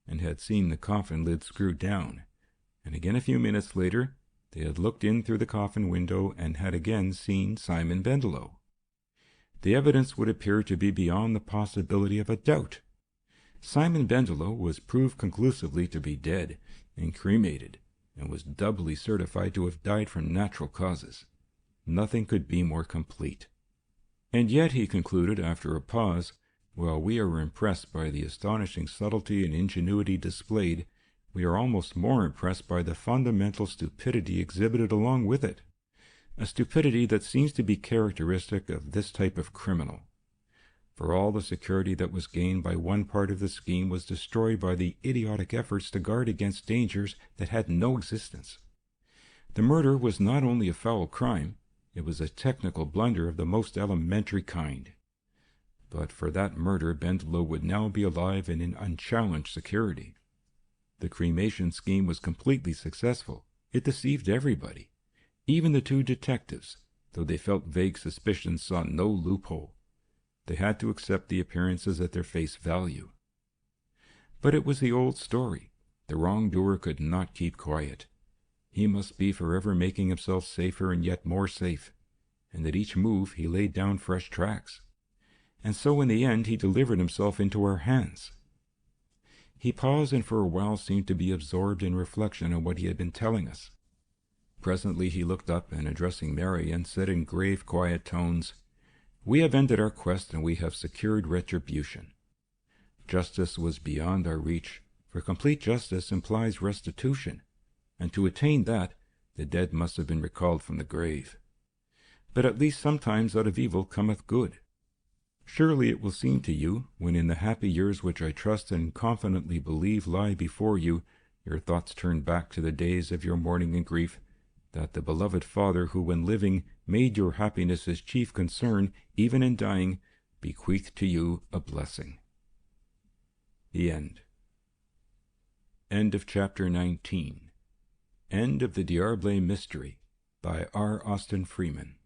and had seen the coffin lid screwed down. And again a few minutes later, they had looked in through the coffin window and had again seen Simon Bendelow. The evidence would appear to be beyond the possibility of a doubt. Simon Bendelow was proved conclusively to be dead and cremated, and was doubly certified to have died from natural causes. Nothing could be more complete. And yet, he concluded after a pause, while we are impressed by the astonishing subtlety and ingenuity displayed, we are almost more impressed by the fundamental stupidity exhibited along with it, a stupidity that seems to be characteristic of this type of criminal. For all the security that was gained by one part of the scheme was destroyed by the idiotic efforts to guard against dangers that had no existence. The murder was not only a foul crime, it was a technical blunder of the most elementary kind. But for that murder, Bendelow would now be alive and in unchallenged security. The cremation scheme was completely successful. It deceived everybody. Even the two detectives, though they felt vague suspicions, saw no loophole. They had to accept the appearances at their face value. But it was the old story. The wrongdoer could not keep quiet. He must be forever making himself safer and yet more safe, and at each move he laid down fresh tracks. And so in the end he delivered himself into our hands. He paused and for a while seemed to be absorbed in reflection on what he had been telling us. Presently he looked up and, addressing Marion, said in grave, quiet tones, "We have ended our quest and we have secured retribution. Justice was beyond our reach, for complete justice implies restitution, and to attain that, the dead must have been recalled from the grave. But at least sometimes out of evil cometh good. Surely it will seem to you, when in the happy years which I trust and confidently believe lie before you, your thoughts turn back to the days of your mourning and grief, that the beloved Father who, when living, made your happiness his chief concern, even in dying, bequeathed to you a blessing." The end. End of chapter 19. End of the Diable Mystery by R. Austin Freeman.